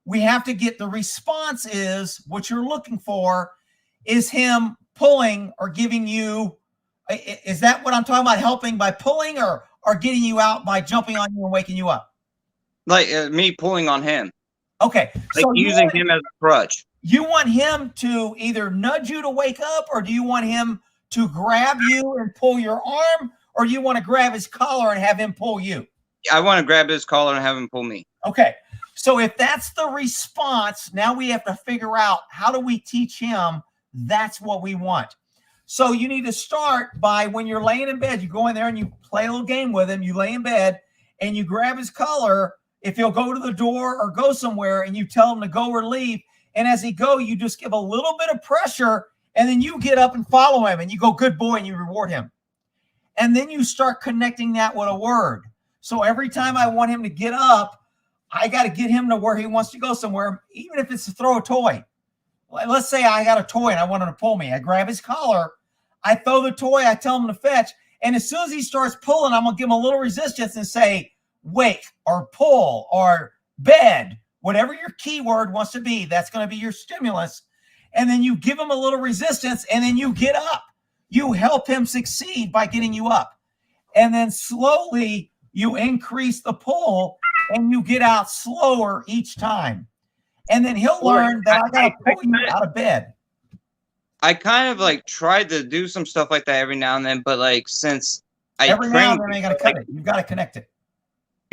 we have to get the response is what you're looking for is him pulling or giving you. Is that what I'm talking about? Helping by pulling or getting you out by jumping on you and waking you up? Like me pulling on him. Okay. Like so using him as a crutch. You want him to either nudge you to wake up, or do you want him to grab you and pull your arm, or do you want to grab his collar and have him pull you? I want to grab his collar and have him pull me. Okay. So if that's the response, now we have to figure out how do we teach him that's what we want. So you need to start by when you're laying in bed, you go in there and you play a little game with him. You lay in bed and you grab his collar. If he'll go to the door or go somewhere and you tell him to go or leave. And as he go, you just give a little bit of pressure and then you get up and follow him and you go, good boy, and you reward him. And then you start connecting that with a word. So every time I want him to get up, I got to get him to where he wants to go somewhere, even if it's to throw a toy. Let's say I got a toy and I want him to pull me. I grab his collar, I throw the toy, I tell him to fetch. And as soon as he starts pulling, I'm going to give him a little resistance and say, wake or pull or bed, whatever your keyword wants to be, that's going to be your stimulus. And then you give him a little resistance and then you get up. You help him succeed by getting you up. And then slowly you increase the pull and you get out slower each time. And then he'll learn that I got to pull you out of bed. I kind of like tried to do some stuff like that every now and then, but like since every now and then I got to cut it. You've got to connect it.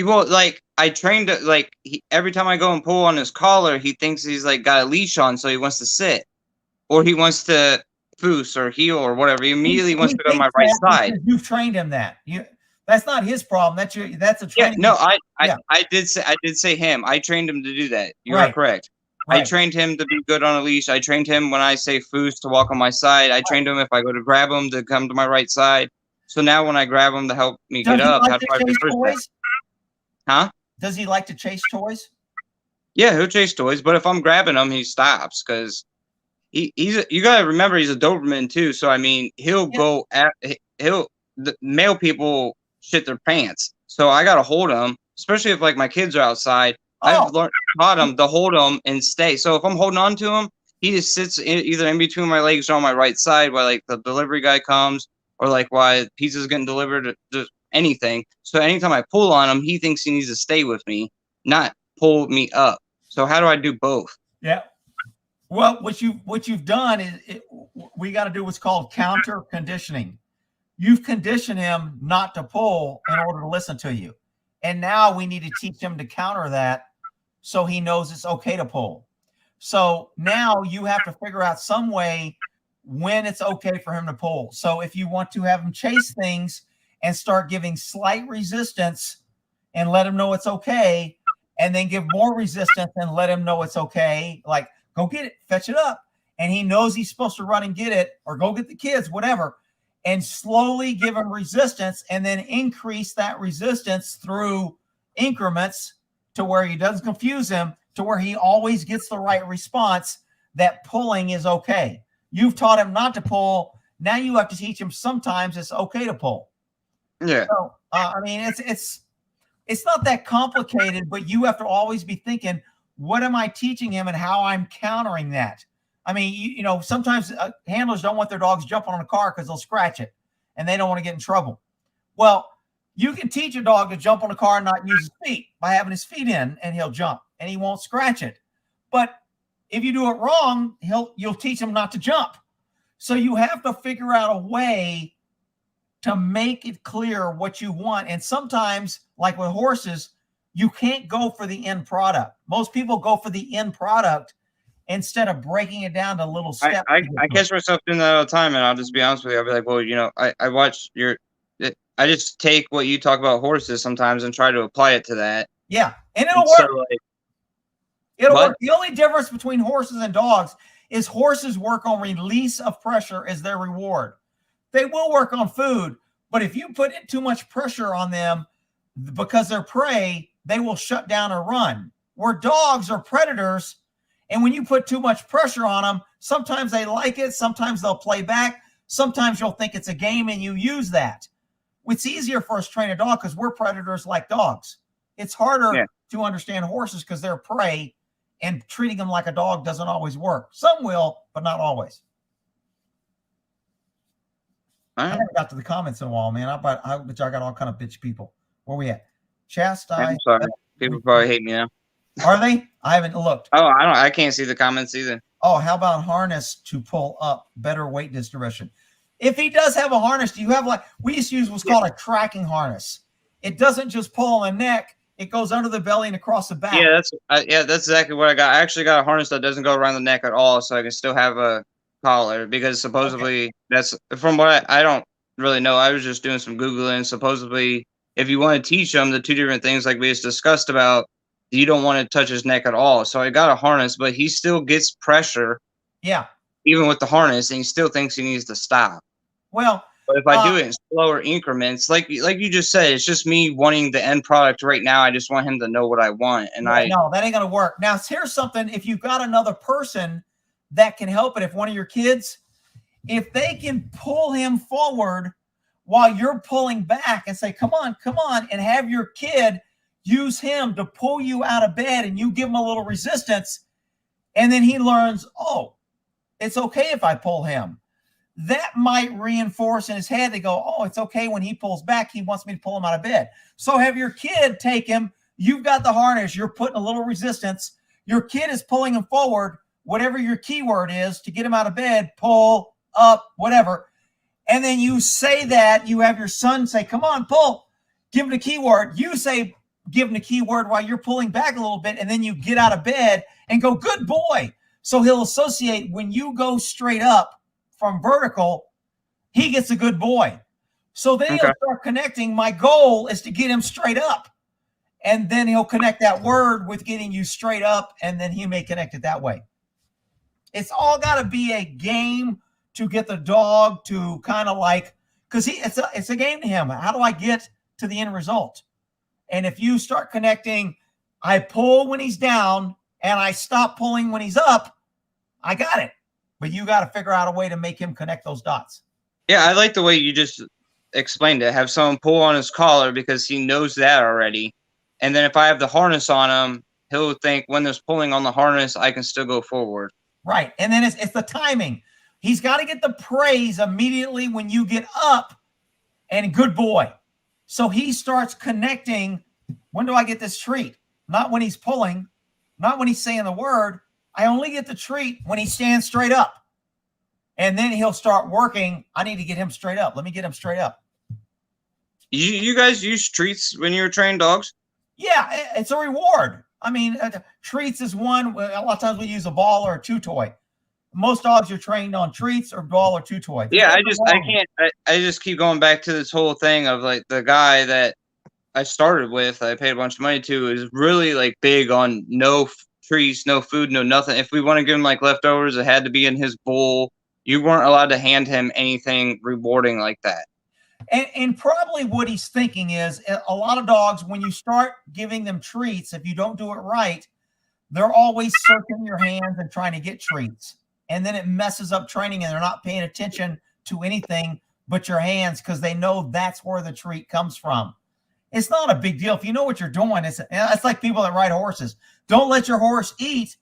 Well, like I trained it, like every time I go and pull on his collar, he thinks he's like got a leash on, so he wants to sit, or he wants to foos or heel or whatever. He immediately wants to go to my right side. You've trained him that. That's not his problem. That's a training. Yeah, no, I did say him. I trained him to do that. You are correct. Right. I trained him to be good on a leash. I trained him when I say foos to walk on my side. I trained him if I go to grab him to come to my right side. So now when I grab him to help me get up, how do I reverse that? Huh? Does he like to chase toys? Yeah, he'll chase toys, but if I'm grabbing him, he stops because he's you gotta remember he's a Doberman too. So I mean, he'll go at the male people shit their pants. So I gotta hold him, especially if like my kids are outside. I've taught him to hold him and stay. So if I'm holding on to him, he just sits either in between my legs or on my right side while like the delivery guy comes, or like while pizza's getting delivered, just anything. So anytime I pull on him, he thinks he needs to stay with me, not pull me up. So how do I do both? Yeah. Well, what you've done is we got to do what's called counter conditioning. you've conditioned him not to pull in order to listen to you. And now we need to teach him to counter that so he knows it's okay to pull. So now you have to figure out some way when it's okay for him to pull. So if you want to have him chase things and start giving slight resistance and let him know it's okay, and then give more resistance and let him know it's okay, like go get it, fetch it up, and he knows he's supposed to run and get it, or go get the kids, whatever, and slowly give him resistance, and then increase that resistance through increments to where he doesn't confuse him, to where he always gets the right response that pulling is okay. You've taught him not to pull. Now you have to teach him sometimes it's okay to pull. Yeah. So, I mean, it's not that complicated, but you have to always be thinking, what am I teaching him and how I'm countering that? I mean, you know, sometimes handlers don't want their dogs jumping on a car because they'll scratch it and they don't want to get in trouble. Well, you can teach a dog to jump on a car and not use his feet by having his feet in, and he'll jump and he won't scratch it. But if you do it wrong, you'll teach him not to jump. So you have to figure out a way to make it clear what you want. And sometimes, like with horses, you can't go for the end product. Most people go for the end product instead of breaking it down to little steps. I catch myself doing that all the time, and I'll just be honest with you. I'll be like, well, you know, I watch I just take what you talk about horses sometimes and try to apply it to that. Yeah, and it'll work. So, like, it'll work. The only difference between horses and dogs is horses work on release of pressure as their reward. They will work on food, but if you put too much pressure on them because they're prey, they will shut down or run. Where dogs are predators, and when you put too much pressure on them, sometimes they like it, sometimes they'll play back, sometimes you'll think it's a game and you use that. It's easier for us to train a dog because we're predators like dogs. It's harder to understand horses because they're prey, and treating them like a dog doesn't always work. Some will, but not always. I haven't got to the comments in a while, man. But I got all kind of bitch people. Where we at? Chastise. I'm sorry. People probably hate me now. Are they? I haven't looked. Oh, I can't see the comments either. Oh, how about harness to pull up? Better weight distribution. If he does have a harness, do you have we used to use what's called a tracking harness? It doesn't just pull on the neck. It goes under the belly and across the back. Yeah, that's exactly what I got. I actually got a harness that doesn't go around the neck at all, so I can still have a collar, because supposedly that's from what I don't really know. I was just doing some Googling. Supposedly, if you want to teach them the two different things like we just discussed about, you don't want to touch his neck at all. So I got a harness, but he still gets pressure. Yeah. Even with the harness, and he still thinks he needs to stop. Well, but if I do it in slower increments, like you just said, it's just me wanting the end product right now. I just want him to know what I want. And no, that ain't going to work. Now, here's something. If you've got another person that can help it, if one of your kids, if they can pull him forward while you're pulling back and say, come on, and have your kid use him to pull you out of bed, and you give him a little resistance, and then he learns, oh, it's okay if I pull him. That might reinforce in his head. They go, oh, it's okay when he pulls back. He wants me to pull him out of bed. So have your kid take him. You've got the harness. You're putting a little resistance. Your kid is pulling him forward, whatever your keyword is to get him out of bed, pull, up, whatever. And then you say that. You have your son say, come on, pull. Give him the keyword. You say, give him the keyword while you're pulling back a little bit. And then you get out of bed and go, good boy. So he'll associate when you go straight up from vertical, he gets a good boy. So then he'll start connecting. My goal is to get him straight up. And then he'll connect that word with getting you straight up, and then he may connect it that way. It's all got to be a game to get the dog to kind of because it's a game to him. How do I get to the end result? And if you start connecting, I pull when he's down and I stop pulling when he's up, I got it. But you got to figure out a way to make him connect those dots. Yeah, I like the way you just explained it. Have someone pull on his collar because he knows that already. And then if I have the harness on him, he'll think when there's pulling on the harness, I can still go forward. Right. And then it's the timing. He's got to get the praise immediately when you get up, and good boy. So he starts connecting. When do I get this treat? Not when he's pulling, not when he's saying the word. I only get the treat when he stands straight up. And then he'll start working. I need to get him straight up. Let me get him straight up. You guys use treats when you were training dogs? Yeah, it's a reward. I mean, treats is one. A lot of times we use a ball or a chew toy. Most dogs are trained on treats or ball or chew toy. Yeah, I just keep going back to this whole thing of like the guy that I started with, I paid a bunch of money to, is really like big on no treats, no food, no nothing. If we want to give him like leftovers, it had to be in his bowl. You weren't allowed to hand him anything rewarding like that. And probably what he's thinking is a lot of dogs, when you start giving them treats, if you don't do it right, they're always searching your hands and trying to get treats. And then it messes up training and they're not paying attention to anything but your hands because they know that's where the treat comes from. It's not a big deal. If you know what you're doing, it's like people that ride horses. Don't let your horse eat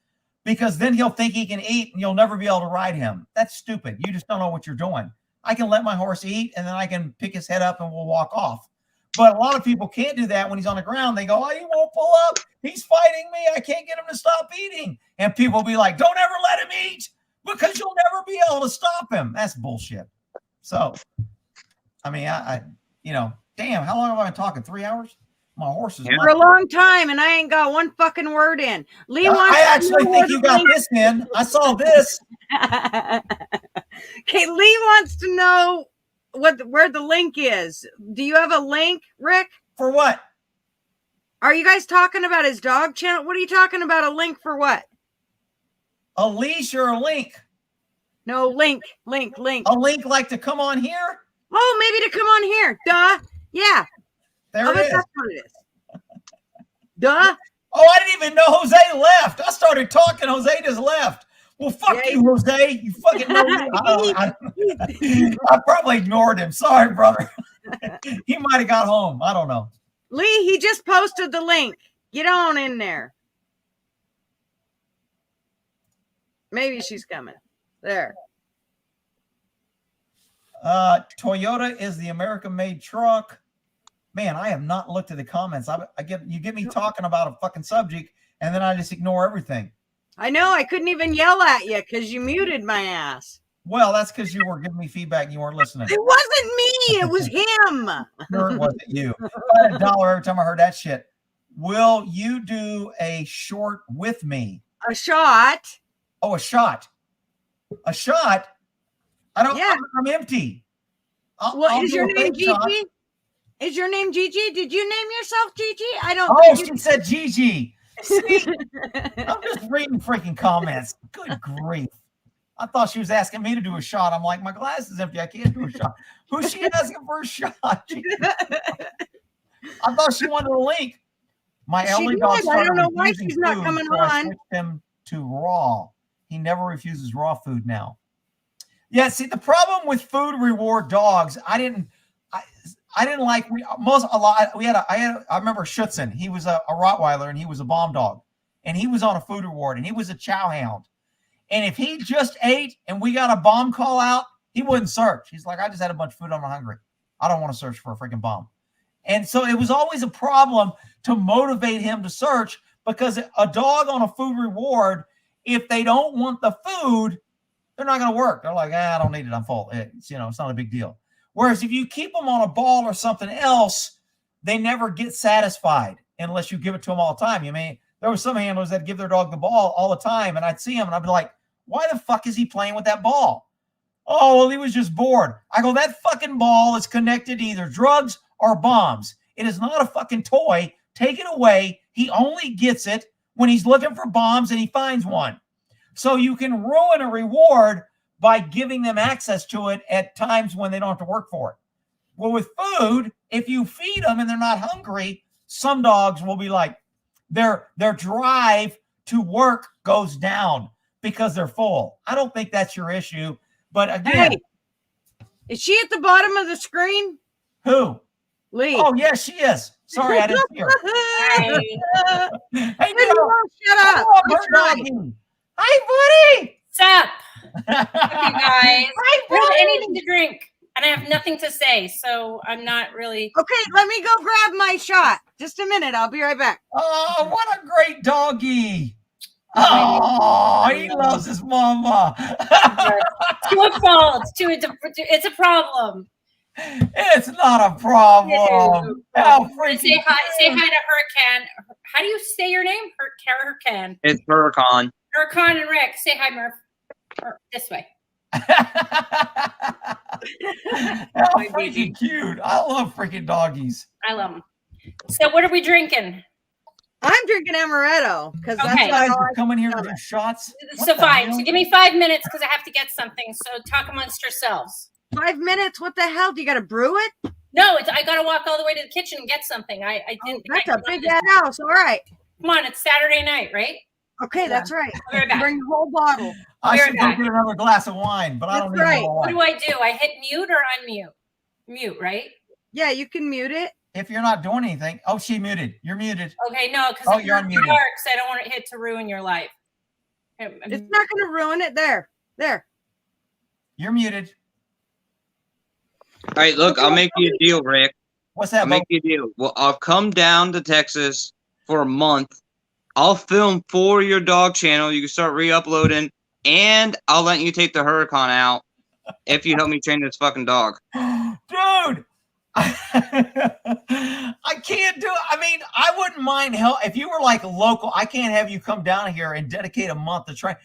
because then he'll think he can eat and you'll never be able to ride him. That's stupid. You just don't know what you're doing. I can let my horse eat and then I can pick his head up and we'll walk off. But a lot of people can't do that when he's on the ground. They go, oh, he won't pull up. He's fighting me. I can't get him to stop eating. And people will be like, don't ever let him eat because you'll never be able to stop him. That's bullshit. So, I mean, I damn, how long have I been talking? 3 hours? My horse is for a long time, and I ain't got one fucking word in. Lee wants I actually think you got this in. I saw this. Okay, Lee wants to know where the link is. Do you have a link, Rick? For what? Are you guys talking about his dog channel? What are you talking about? A link for what? A leash or a link? No, link. A link like to come on here? Oh, maybe to come on here. Duh. Yeah. There it is. That's what it is. Duh. Oh, I didn't even know Jose left. I started talking. Jose just left. Well, fuck you, Jose. You fucking know me. I probably ignored him. Sorry, brother. He might have got home. I don't know. Lee, he just posted the link. Get on in there. Maybe she's coming. There. Toyota is the American-made truck. Man, I have not looked at the comments. You get me talking about a fucking subject, and then I just ignore everything. I know. I couldn't even yell at you because you muted my ass. Well, that's because you were giving me feedback and you weren't listening. It wasn't me. It was him. Sure, it wasn't you. I had $1 every time I heard that shit. Will you do a short with me? A shot. Oh, a shot. A shot? I don't. Yeah. I'm empty. Is your name Gigi? Is your name Gigi? Did you name yourself Gigi? I don't. Oh, she said Gigi. See, I'm just reading freaking comments. Good grief. I thought she was asking me to do a shot. I'm like, my glass is empty. I can't do a shot. Who's she asking for a shot? I thought she wanted a link. My elderly dog started I don't know why she's not coming on. I switched him to raw. He never refuses raw food now. Yeah, see, the problem with food reward dogs, I didn't like I remember Schutzen. He was a Rottweiler and he was a bomb dog and he was on a food reward and he was a chow hound. And if he just ate and we got a bomb call out, he wouldn't search. He's like, I just had a bunch of food. I'm hungry. I don't want to search for a freaking bomb. And so it was always a problem to motivate him to search because a dog on a food reward, if they don't want the food, they're not going to work. They're like, I don't need it. I'm full. It's not a big deal. Whereas if you keep them on a ball or something else, they never get satisfied unless you give it to them all the time. There were some handlers that give their dog the ball all the time, and I'd see him, and I'd be like, why the fuck is he playing with that ball? Oh, well, he was just bored. I go, that fucking ball is connected to either drugs or bombs. It is not a fucking toy. Take it away. He only gets it when he's looking for bombs and he finds one. So you can ruin a reward by giving them access to it at times when they don't have to work for it. Well, with food, if you feed them and they're not hungry, some dogs will be like, their drive to work goes down because they're full. I don't think that's your issue. But again, hey, is she at the bottom of the screen? Who? Lee. Oh, yeah, she is. Sorry, I didn't see her. Hey, shut up. Hi, buddy. Sup? Hey guys. I don't have anything to drink and I have nothing to say, so I'm not really. Okay, let me go grab my shot. Just a minute. I'll be right back. Oh, what a great doggy. Oh, he loves his mama. To a fault. It's a problem. It's not a problem. How freaking Say hi to Hurricane. How do you say your name? Hurricane. It's Huracan. Hurricane and Rick. Say hi, Murph. This way. How freaking cute. I love freaking doggies. I love them. So what are we drinking? I'm drinking amaretto because Okay. that's You guys all are I coming here to do shots. So fine. So give me 5 minutes because I have to get something. So talk amongst yourselves. 5 minutes. What the hell? Do you got to brew it? No, I got to walk all the way to the kitchen and get something. I didn't. That's a big ass house. All right. Come on, it's Saturday night, right? Okay, that's right. I'll be right back. Bring the whole bottle. I We're should go back. get another glass of wine, but I don't That's need right. more What wine. do? I hit mute or unmute? Mute, right? Yeah, you can mute it. If you're not doing anything, oh, she muted. You're muted. Okay, no, because Oh, if you're you're unmuted. dark, so I don't want it to ruin your life. It's not going to ruin it. There. You're muted. All right, look, I'll make you a deal, Rick. What's that? I'll make you a deal. Well, I'll come down to Texas for a month. I'll film for your dog channel. You can start re-uploading, and I'll let you take the Huracan out if you help me train this fucking dog. Dude, I can't do it. I mean, I wouldn't mind help if you were like local. I can't have you come down here and dedicate a month to train.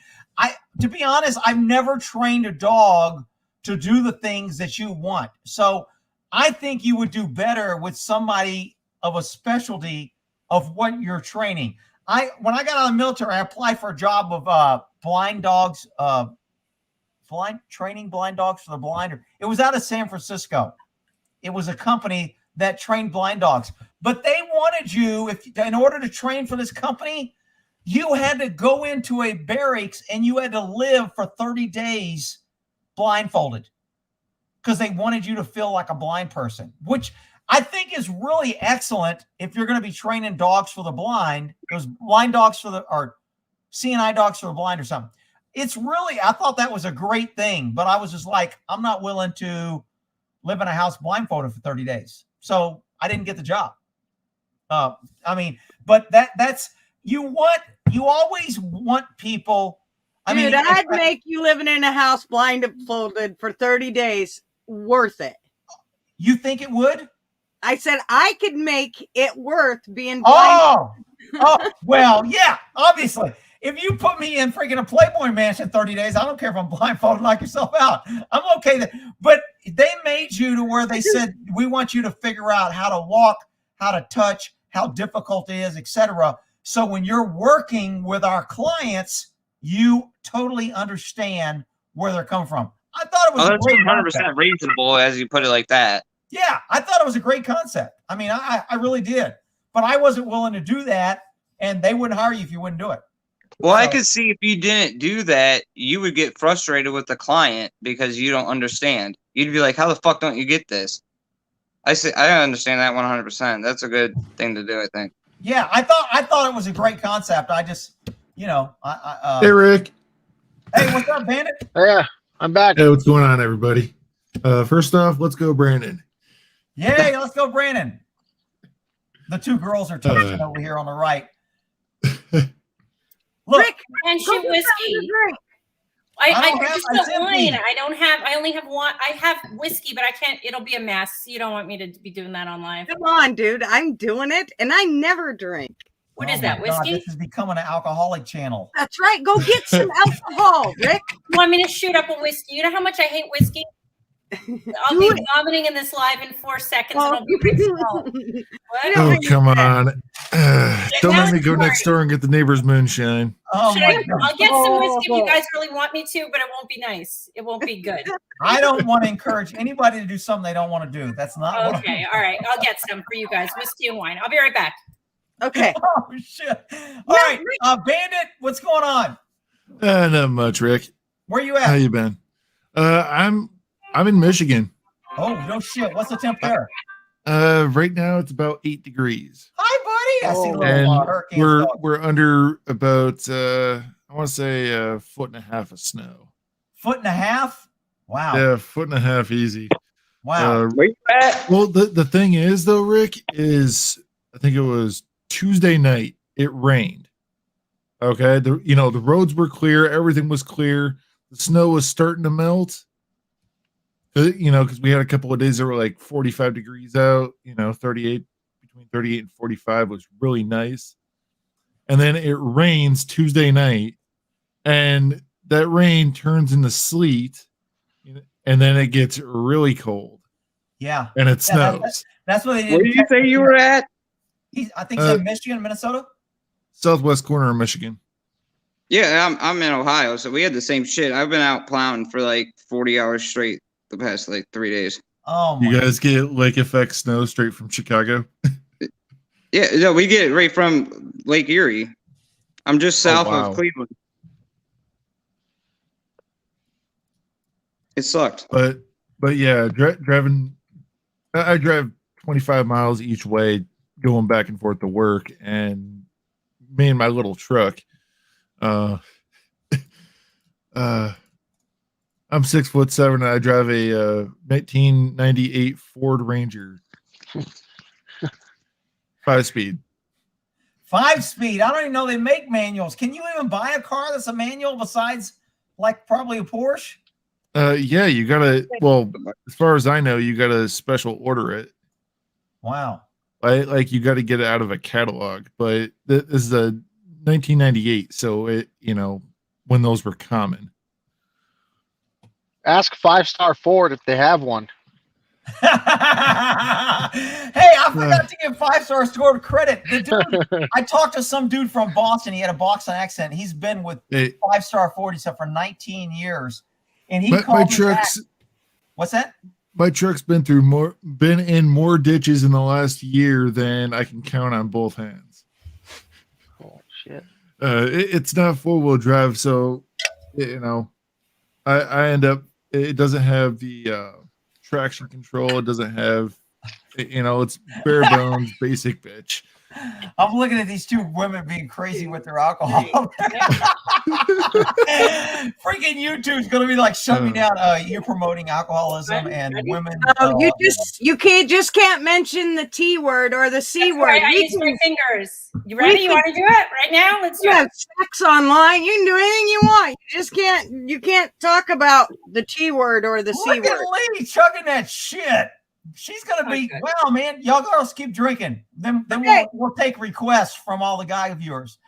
To be honest, I've never trained a dog to do the things that you want. So I think you would do better with somebody of a specialty of what you're training. When I got out of the military, I applied for a job of blind dogs, training blind dogs for the blind. It was out of San Francisco. It was a company that trained blind dogs, but they wanted you, in order to train for this company, you had to go into a barracks and you had to live for 30 days blindfolded because they wanted you to feel like a blind person, which I think is really excellent if you're going to be training dogs for the blind, those blind dogs or CNI dogs for the blind or something. It's really, I thought that was a great thing, but I was just like, I'm not willing to live in a house blindfolded for 30 days. So I didn't get the job. But that's, you always want people. Dude, I'd make you living in a house blindfolded for 30 days worth it. You think it would? I said I could make it worth being blind. Oh, well, yeah, obviously. If you put me in freaking a Playboy mansion 30 days, I don't care if I'm blindfolded, knock yourself out. I'm okay. But they made you to where they said, we want you to figure out how to walk, how to touch, how difficult it is, etc. So when you're working with our clients, you totally understand where they're coming from. I thought it was that's great 100% reasonable as you put it like that. Yeah, I thought it was a great concept. I mean, I really did. But I wasn't willing to do that, and they wouldn't hire you if you wouldn't do it. Well, I could see if you didn't do that, you would get frustrated with the client because you don't understand. You'd be like, how the fuck don't you get this? I understand that 100%. That's a good thing to do, I think. Yeah, I thought it was a great concept. I just, Hey, Rick. Hey, what's up, Bandit? Yeah, I'm back. Hey, what's going on, everybody? First off, let's go, Brandon. Yay, let's go, Brandon. The two girls are toasting over here on the right. Look, Rick, and shoot whiskey. I just got wine. I only have one. I have whiskey, but I can't. It'll be a mess. You don't want me to be doing that on live. Come on, dude. I'm doing it, and I never drink. What is that, whiskey? This is becoming an alcoholic channel. That's right. Go get some alcohol, Rick. You want me to shoot up a whiskey? You know how much I hate whiskey? I'll be vomiting in this live in 4 seconds, and I'll be ready. Oh, come on. Don't let me go next door and get the neighbor's moonshine. Oh, I'll get some whiskey if you guys really want me to, but it won't be nice. It won't be good. I don't want to encourage anybody to do something they don't want to do. That's not okay. All right. I'll get some for you guys. Whiskey and wine. I'll be right back. Okay. Oh, shit. All right. Bandit, what's going on? Not much, Rick. Where you at? How you been? I'm in Michigan. Oh, no shit. What's the temp there? Right now it's about 8 degrees. Hi, buddy. I see a little And hurricane. we're under about I want to say a foot and a half of snow. Foot and a half? Wow. Yeah, foot and a half easy. Wow. Where you at? Well, the thing is though, Rick, is I think it was Tuesday night. It rained. Okay, the roads were clear, everything was clear. The snow was starting to melt. Because we had a couple of days that were like 45 degrees out. 38 between 38 and 45 was really nice. And then it rains Tuesday night, and that rain turns into sleet, and then it gets really cold. Yeah, and it snows. That's what they did. Where did you say you were at? I think he's in Michigan, Minnesota. Southwest corner of Michigan. Yeah, I'm in Ohio, so we had the same shit. I've been out plowing for like 40 hours straight the past like 3 days. Oh, you guys get lake effect snow straight from Chicago? Yeah, no, we get it right from Lake Erie. I'm just south of Cleveland. It sucked. But yeah, driving. I drive 25 miles each way, going back and forth to work, and me and my little truck. I'm 6'7", and I drive a 1998 Ford Ranger, 5-speed. 5-speed. I don't even know they make manuals. Can you even buy a car that's a manual besides like probably a Porsche? Yeah, you gotta. Well, as far as I know, you gotta special order it. Wow. Like you got to get it out of a catalog, but this is a 1998, so it when those were common. Ask 5-Star Ford if they have one. Hey, I forgot to give 5-Star Ford credit. The dude, I talked to some dude from Boston. He had a Boston accent. He's been with 5-Star Ford for 19 years, and he called me back. What's that? My truck's been in more ditches in the last year than I can count on both hands. Oh shit! It's not 4-wheel drive, so I end up. It doesn't have the traction control. It doesn't have, it's bare bones, basic bitch. I'm looking at these two women being crazy with their alcohol. Freaking YouTube's gonna be like, shut me down. You're promoting alcoholism and women. You can't mention the T word or the C word. Right, I use my fingers. You ready? You want to do it right now? Let's do it. Sex online. You can do anything you want. You just can't. You can't talk about the T word or the C word. Look at Lee chugging that shit. She's gonna be wow, man. Y'all girls keep drinking. Then we'll take requests from all the guy viewers.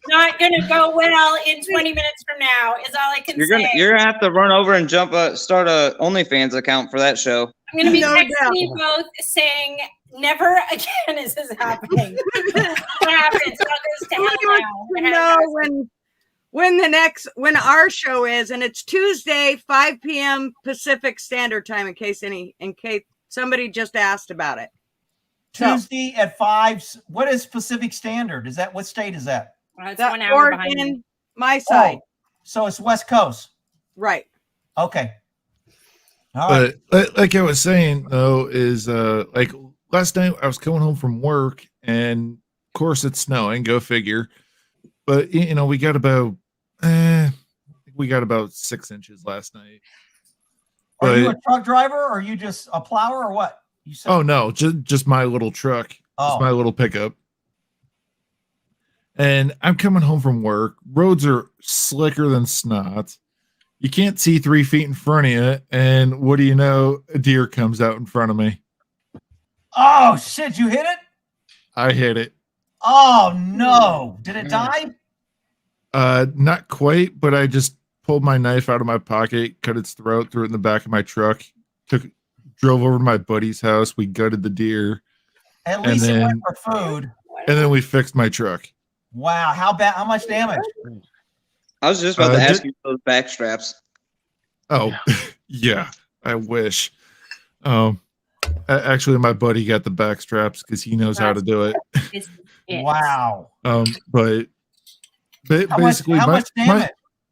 Not gonna go well in 20 minutes from now. Is all I can say. You're gonna have to run over and start a OnlyFans account for that show. I'm gonna be texting you both saying, "Never again is this happening." What happens? What goes to hell now? When our show is, and it's Tuesday, 5 p.m. Pacific Standard Time, in case somebody just asked about it. Tuesday at 5. What is Pacific Standard? Is that what state is that? It's 1 hour behind me. My side. So it's West Coast. Right. Okay. All right. But like I was saying though, is like last night I was coming home from work, and of course it's snowing. Go figure. But we got about 6 inches last night. Are you a truck driver, or are you just a plower, or what? You said? Oh no, just my little truck, just my little pickup. And I'm coming home from work. Roads are slicker than snot. You can't see 3 feet in front of you, and what do you know? A deer comes out in front of me. Oh shit! You hit it? I hit it. Oh no! Did it die? Not quite, but I just pulled my knife out of my pocket, cut its throat, threw it in the back of my truck, drove over to my buddy's house. We gutted the deer. At least it went for food. And then we fixed my truck. Wow, how bad? How much damage? I was just about to ask you for those back straps. Oh, yeah. I wish. Actually, my buddy got the back straps because he knows how to do it. Wow. But basically, how much damage?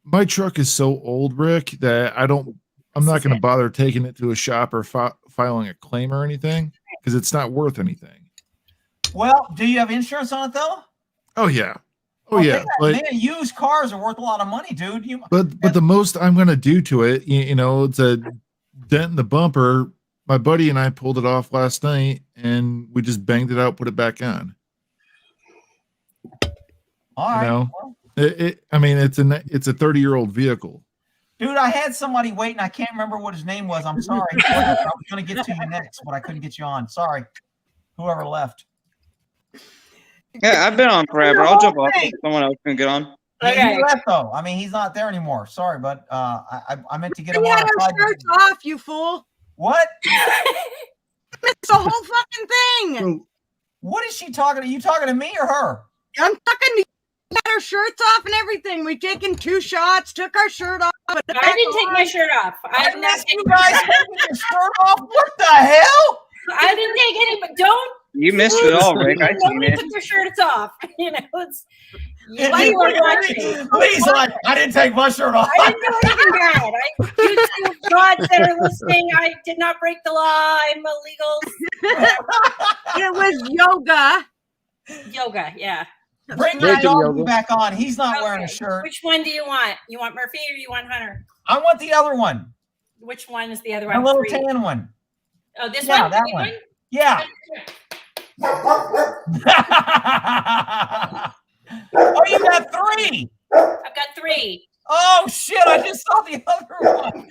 My truck is so old, Rick, that I'm not going to bother taking it to a shop or filing a claim or anything because it's not worth anything. Well, do you have insurance on it though? Oh yeah. Oh yeah. Man, used cars are worth a lot of money, dude. But the most I'm going to do to it, it's a dent in the bumper. My buddy and I pulled it off last night, and we just banged it out, put it back on. All You right. know, Well, I mean, it's a 30-year-old vehicle. dude, I had somebody waiting. I can't remember what his name was. I'm sorry. I was going to get to you next, but I couldn't get you on. Sorry. Whoever left. Yeah, I've been on forever. I'll jump off if someone else can get on. He left though. I mean, he's not there anymore. Sorry, but I meant to get him We on. had our shirts off, you fool. What? It's the whole fucking thing. What is she talking to? You talking to me or her? I'm talking to you. We had our shirts off and everything. We've taken 2 shots, took our shirt off. I didn't take my shirt off. I missed you guys taking your shirt off. What the hell? I didn't take any, but don't. You missed it all, Rick. I seen Nobody it. took their shirts off. You know, it's. You Please, are watching. like, I didn't take my shirt off. I didn't do anything bad. YouTube gods that are listening, I did not break the law. I'm illegal. It was yoga. Yoga, yeah. Bring my dog back on. He's not wearing a shirt. Which one do you want? You want Murphy or you want Hunter? I want the other one. Which one is the other The one? little 3. tan one. Oh, this Yeah, one? that one. Yeah. Oh, you got 3. I've got 3. Oh shit! I just saw the other one.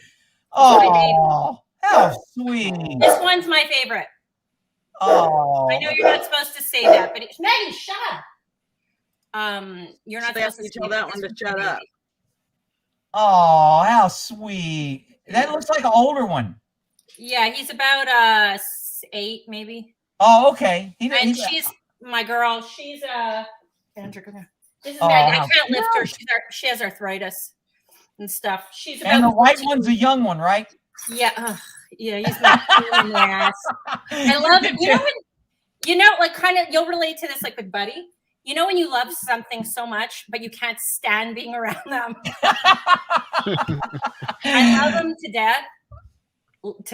Oh, how sweet. This one's my favorite. Oh. I know you're not supposed to say that, but it's Maggie, shut up. You're not supposed to tell that one to shut up. Oh, how sweet. That looks like an older one. Yeah, he's about 8 maybe. Oh, okay. She's my girl. She's Andrew, come here. This is Maggie. I can't lift her. She has arthritis and stuff. She's about. And the white one's a young one, right? Yeah, yeah. He's my in the ass. I love it. You know, like kind of. You'll relate to this, like with Buddy. You know, when you love something so much, but you can't stand being around them. I love him to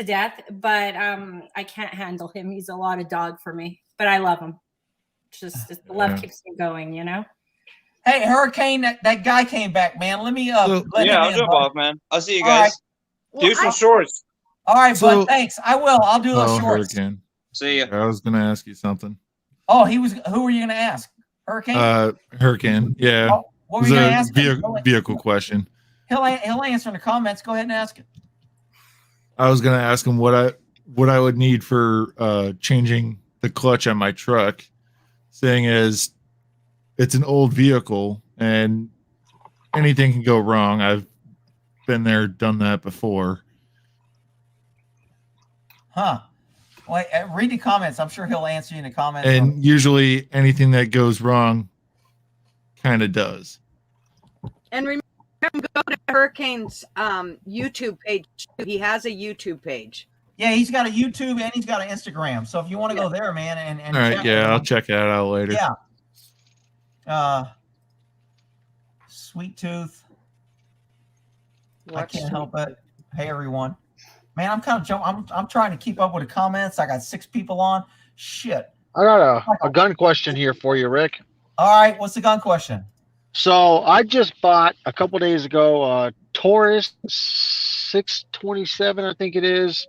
death, but I can't handle him. He's a lot of dog for me, but I love him. Just the love keeps me going, you know. Hey, Hurricane, that guy came back, man. Let me I'll jump off, man. I'll see you guys. Right. Do some shorts. All right, bud. Thanks. I will. I'll do those shorts. Hurricane. See ya. I was gonna ask you something. Oh, who were you gonna ask? Hurricane? Hurricane. Yeah. Oh, what were you gonna ask? Vehicle question. He'll answer in the comments. Go ahead and ask it. I was gonna ask him what I would need for changing the clutch on my truck, saying as it's an old vehicle and anything can go wrong. I've been there, done that before. Huh. Well, read the comments. I'm sure he'll answer you in the comments. And usually anything that goes wrong kind of does. And remember, go to Hurricane's YouTube page. He has a YouTube page. Yeah, he's got a YouTube and he's got an Instagram. So if you want to go there, man, and all right, I'll check that out later. Yeah. Sweet Tooth. I can't help it. Hey everyone. Man, I'm kind of I'm trying to keep up with the comments. I got 6 people on. Shit. I got a gun question here for you, Rick. All right, what's the gun question? So I just bought a couple days ago a Taurus 627, I think it is.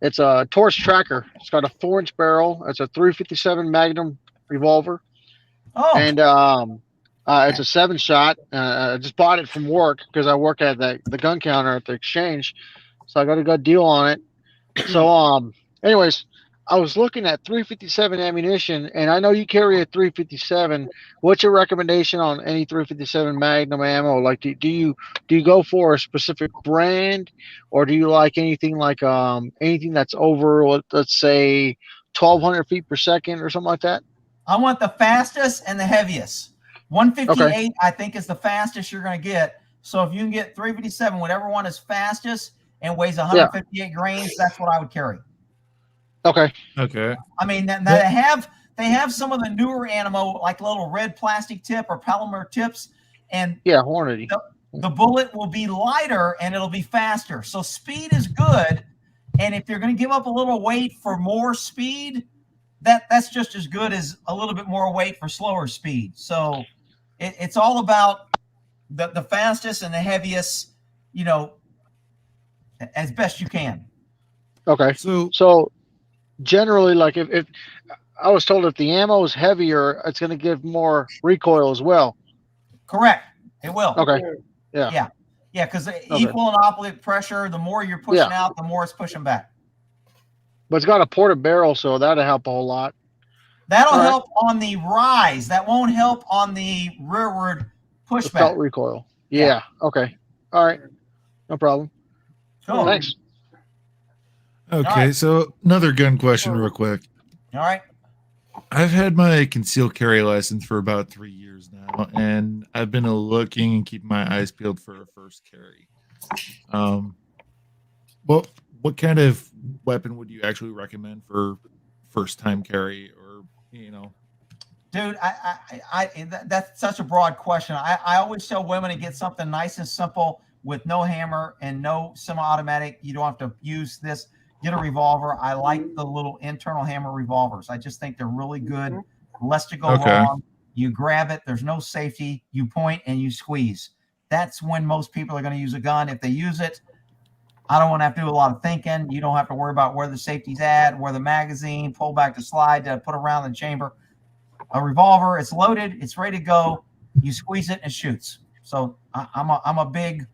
It's a Taurus tracker. It's got a 4-inch barrel. It's a .357 Magnum revolver. Oh. And it's a 7-shot. I just bought it from work because I work at the gun counter at the exchange. So I got a good deal on it. So anyways, I was looking at .357 ammunition, and I know you carry a .357. What's your recommendation on any .357 Magnum ammo? Like, do you go for a specific brand, or do you like anything like anything that's over, let's say, 1,200 feet per second or something like that? I want the fastest and the heaviest. 158, I think, is the fastest you're going to get. So if you can get .357, whatever one is fastest and weighs 158 grains, that's what I would carry. Okay. I mean, they have some of the newer ammo, like little red plastic tip or polymer tips, and Hornady. The bullet will be lighter and it'll be faster. So speed is good, and if you're going to give up a little weight for more speed, that's just as good as a little bit more weight for slower speed. So it's all about the fastest and the heaviest, as best you can. Okay. So generally, like if I was told if the ammo is heavier, it's going to give more recoil as well. Correct. It will. Okay. Yeah. Yeah. Yeah. Because equal and opposite pressure, the more you're pushing out, the more it's pushing back. But it's got a ported barrel, so that'll help a whole lot. That'll help on the rise. That won't help on the rearward pushback. Felt recoil. Yeah. Okay. All right. No problem. Cool. Thanks. Okay, right. so another gun question real quick. All right. I've had my concealed carry license for about 3 years now, and I've been looking and keeping my eyes peeled for a first carry. What kind of weapon would you actually recommend for first time carry, or Dude, that's such a broad question. I always tell women to get something nice and simple with no hammer and no semi-automatic. You don't have to use this. Get a revolver. I like the little internal hammer revolvers. I just think they're really good. Less to go wrong. You grab it. There's no safety. You point and you squeeze. That's when most people are going to use a gun. If they use it, I don't want to have to do a lot of thinking. You don't have to worry about where the safety's at, where the magazine, pull back the slide to put around the chamber. A revolver, it's loaded, it's ready to go. You squeeze it and it shoots. So I'm a big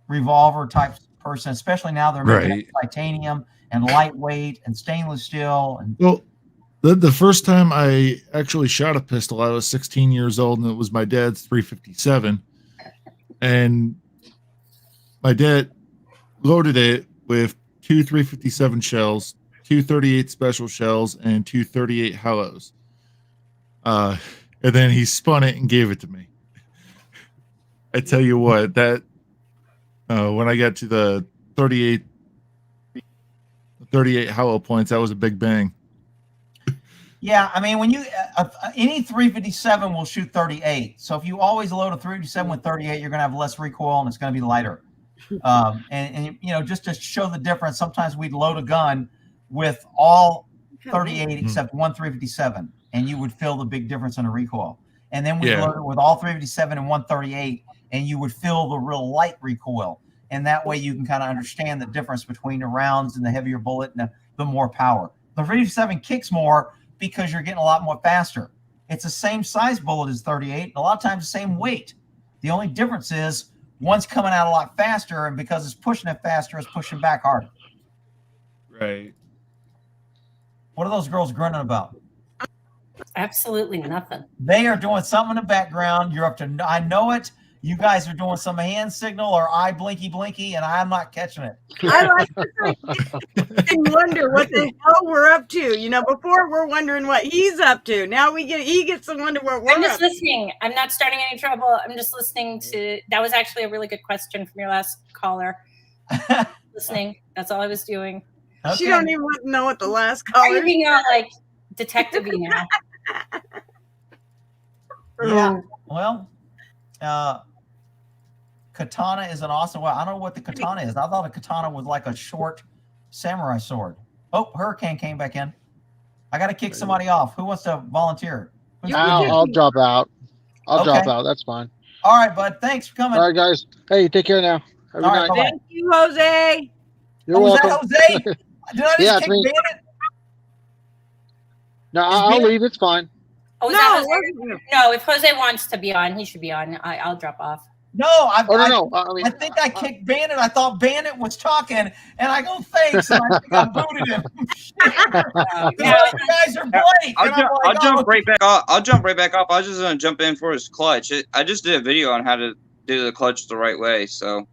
revolver type person, especially now they're making titanium and lightweight and stainless steel. And well, the first time I actually shot a pistol, I was 16 years old, and it was my dad's 357, and my dad loaded it with 2 357 shells, 2 38 special shells, and 2 38 hollows. And then he spun it and gave it to me. I tell you what, that when I got to the 38 hollow points, that was a big bang. Yeah, I mean, when you any 357 will shoot 38. So if you always load a 357 with 38, you're going to have less recoil and it's going to be lighter. And just to show the difference, sometimes we'd load a gun with all 38 except one 357, and you would feel the big difference in the recoil. And then we load it with all 357 and 138, and you would feel the real light recoil. And that way you can kind of understand the difference between the rounds and the heavier bullet and the more power. The 357 kicks more because you're getting a lot more faster. It's the same size bullet as 38, and a lot of times the same weight. The only difference is one's coming out a lot faster, and because it's pushing it faster, it's pushing back harder. Right. What are those girls grunting about? Absolutely nothing. They are doing something in the background. You're up to, I know it. You guys are doing some hand signal or eye blinky, and I'm not catching it. I like to wonder what the hell we're up to. Before we're wondering what he's up to. Now he gets to wonder what we're I'm just up listening. I'm not starting any trouble. I'm just listening to, that was actually a really good question from your last caller. Listening. That's all I was doing. Okay. She don't even want to know what the last caller. Are you being all like detective-y now? Yeah. Well, katana is an awesome way. I don't know what the katana is. I thought a katana was like a short samurai sword. Oh, Hurricane came back in. I got to kick somebody off. Who wants to volunteer? I'll drop out. I'll drop out. That's fine. All right, bud. Thanks for coming. All right, guys. Hey, take care now. All right, thank you, Jose. You're welcome. Was that Jose? Did I just kick Bandit? No, I'll leave. It's fine. Oh, no, if Jose wants to be on, he should be on. I'll drop off. No, I think I kicked Bandit. I thought Bandit was talking, and I go thanks, and I think I booted him. Guys are Blake. I'll jump right back off. I'll jump right back off. I was just gonna jump in for his clutch. I just did a video on how to do the clutch the right way. So.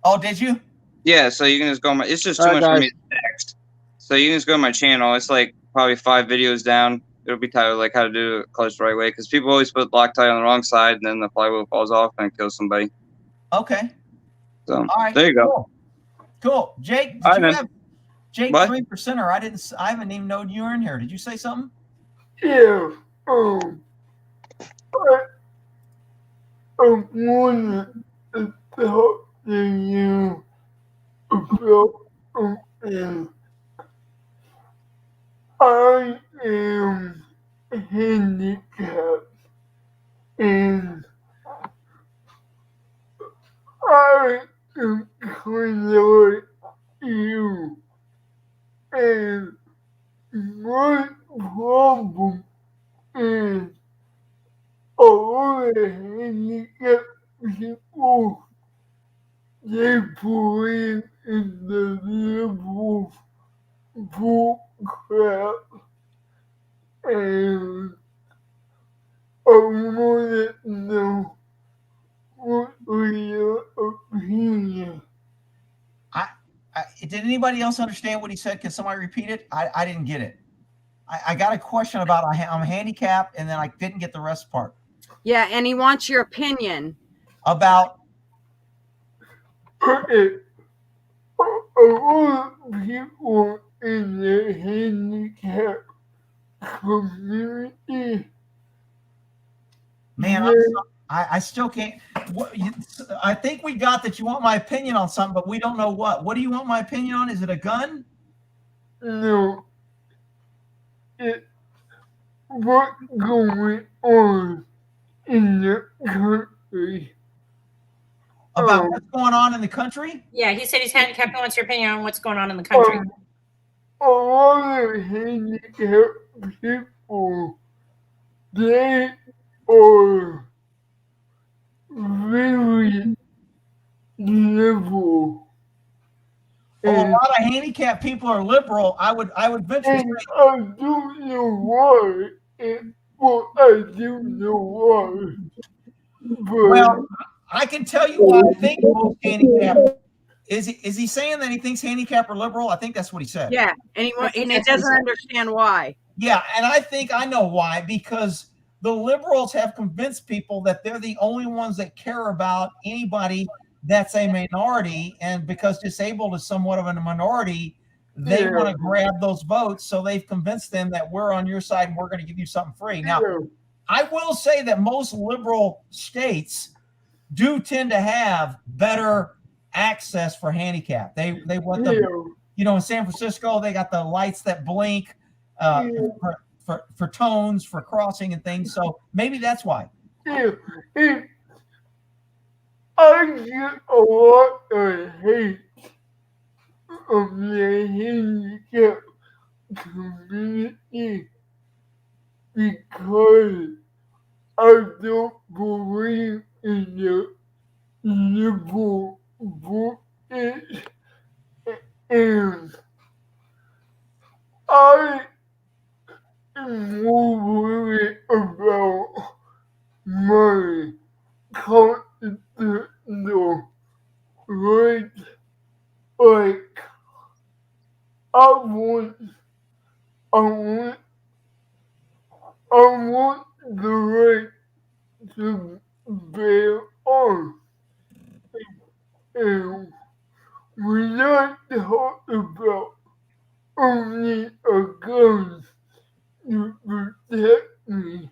Oh, did you? Yeah. So you can just go. It's just too much for me to text. So you can just go to my channel. It's like probably 5 videos down. It'll be titled like how to do the clutch the right way, because people always put Loctite on the wrong side and then the flywheel falls off and kills somebody. Okay. So all right, there you go. Cool. Jake, did you have Jake 3%er? I haven't even known you were in here. Did you say something? Yeah. I'm wondering if talk to you about I am handicapped, and I am kind of like you. And my problem is all the handicapped people, they believe in the liberal bull crap, and I want to know what are your opinion? Did anybody else understand what he said? Can somebody repeat it? I didn't get it. I got a question about I'm handicapped, and then I didn't get the rest part. Yeah, and he wants your opinion. About Okay, a lot of people in the handicap community, man, they, I still can't. I think we got that you want my opinion on something, but we don't know what. What do you want my opinion on? Is it a gun? know what's going on in the country. About what's going on in the country? Yeah, he said he's handicapped. He wants your opinion on what's going on in the country. A lot of handicapped people, they are very liberal. Oh, a And, lot of handicapped people are liberal. I would venture to and say, I don't know why. Well, I do know why. But well, I can tell you why I think most handicapped. Is he saying that he thinks handicap are liberal? I think that's what he said. Yeah, and he doesn't understand why. Yeah, and I think I know why, because the liberals have convinced people that they're the only ones that care about anybody that's a minority, and because disabled is somewhat of a minority, they want to grab those votes. So they've convinced them that we're on your side and we're going to give you something free. Now, I will say that most liberal states do tend to have better access for handicap. They want the, in San Francisco, they got the lights that blink for tones, for crossing and things. So maybe that's why. I get a lot of hate from the handicap community because I don't believe in the liberal voice, and I am more worried about my constitutional rights. Like, I want the right to bear arms. And we're not talking about only a gun to protect me.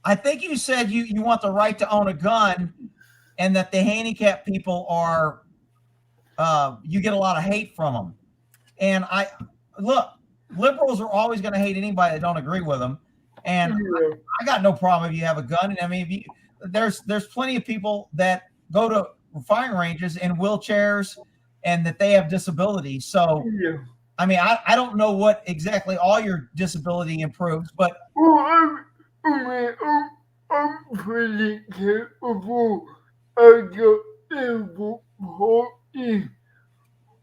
I think you said you want the right to own a gun, and that the handicapped people are, you get a lot of hate from them. And look, liberals are always going to hate anybody that don't agree with them. And I got no problem if you have a gun. And I mean, there's plenty of people that go to firing ranges in wheelchairs and that they have disabilities. So, I mean, I don't know what exactly all your disability improves, but I'm pretty capable. I got able body,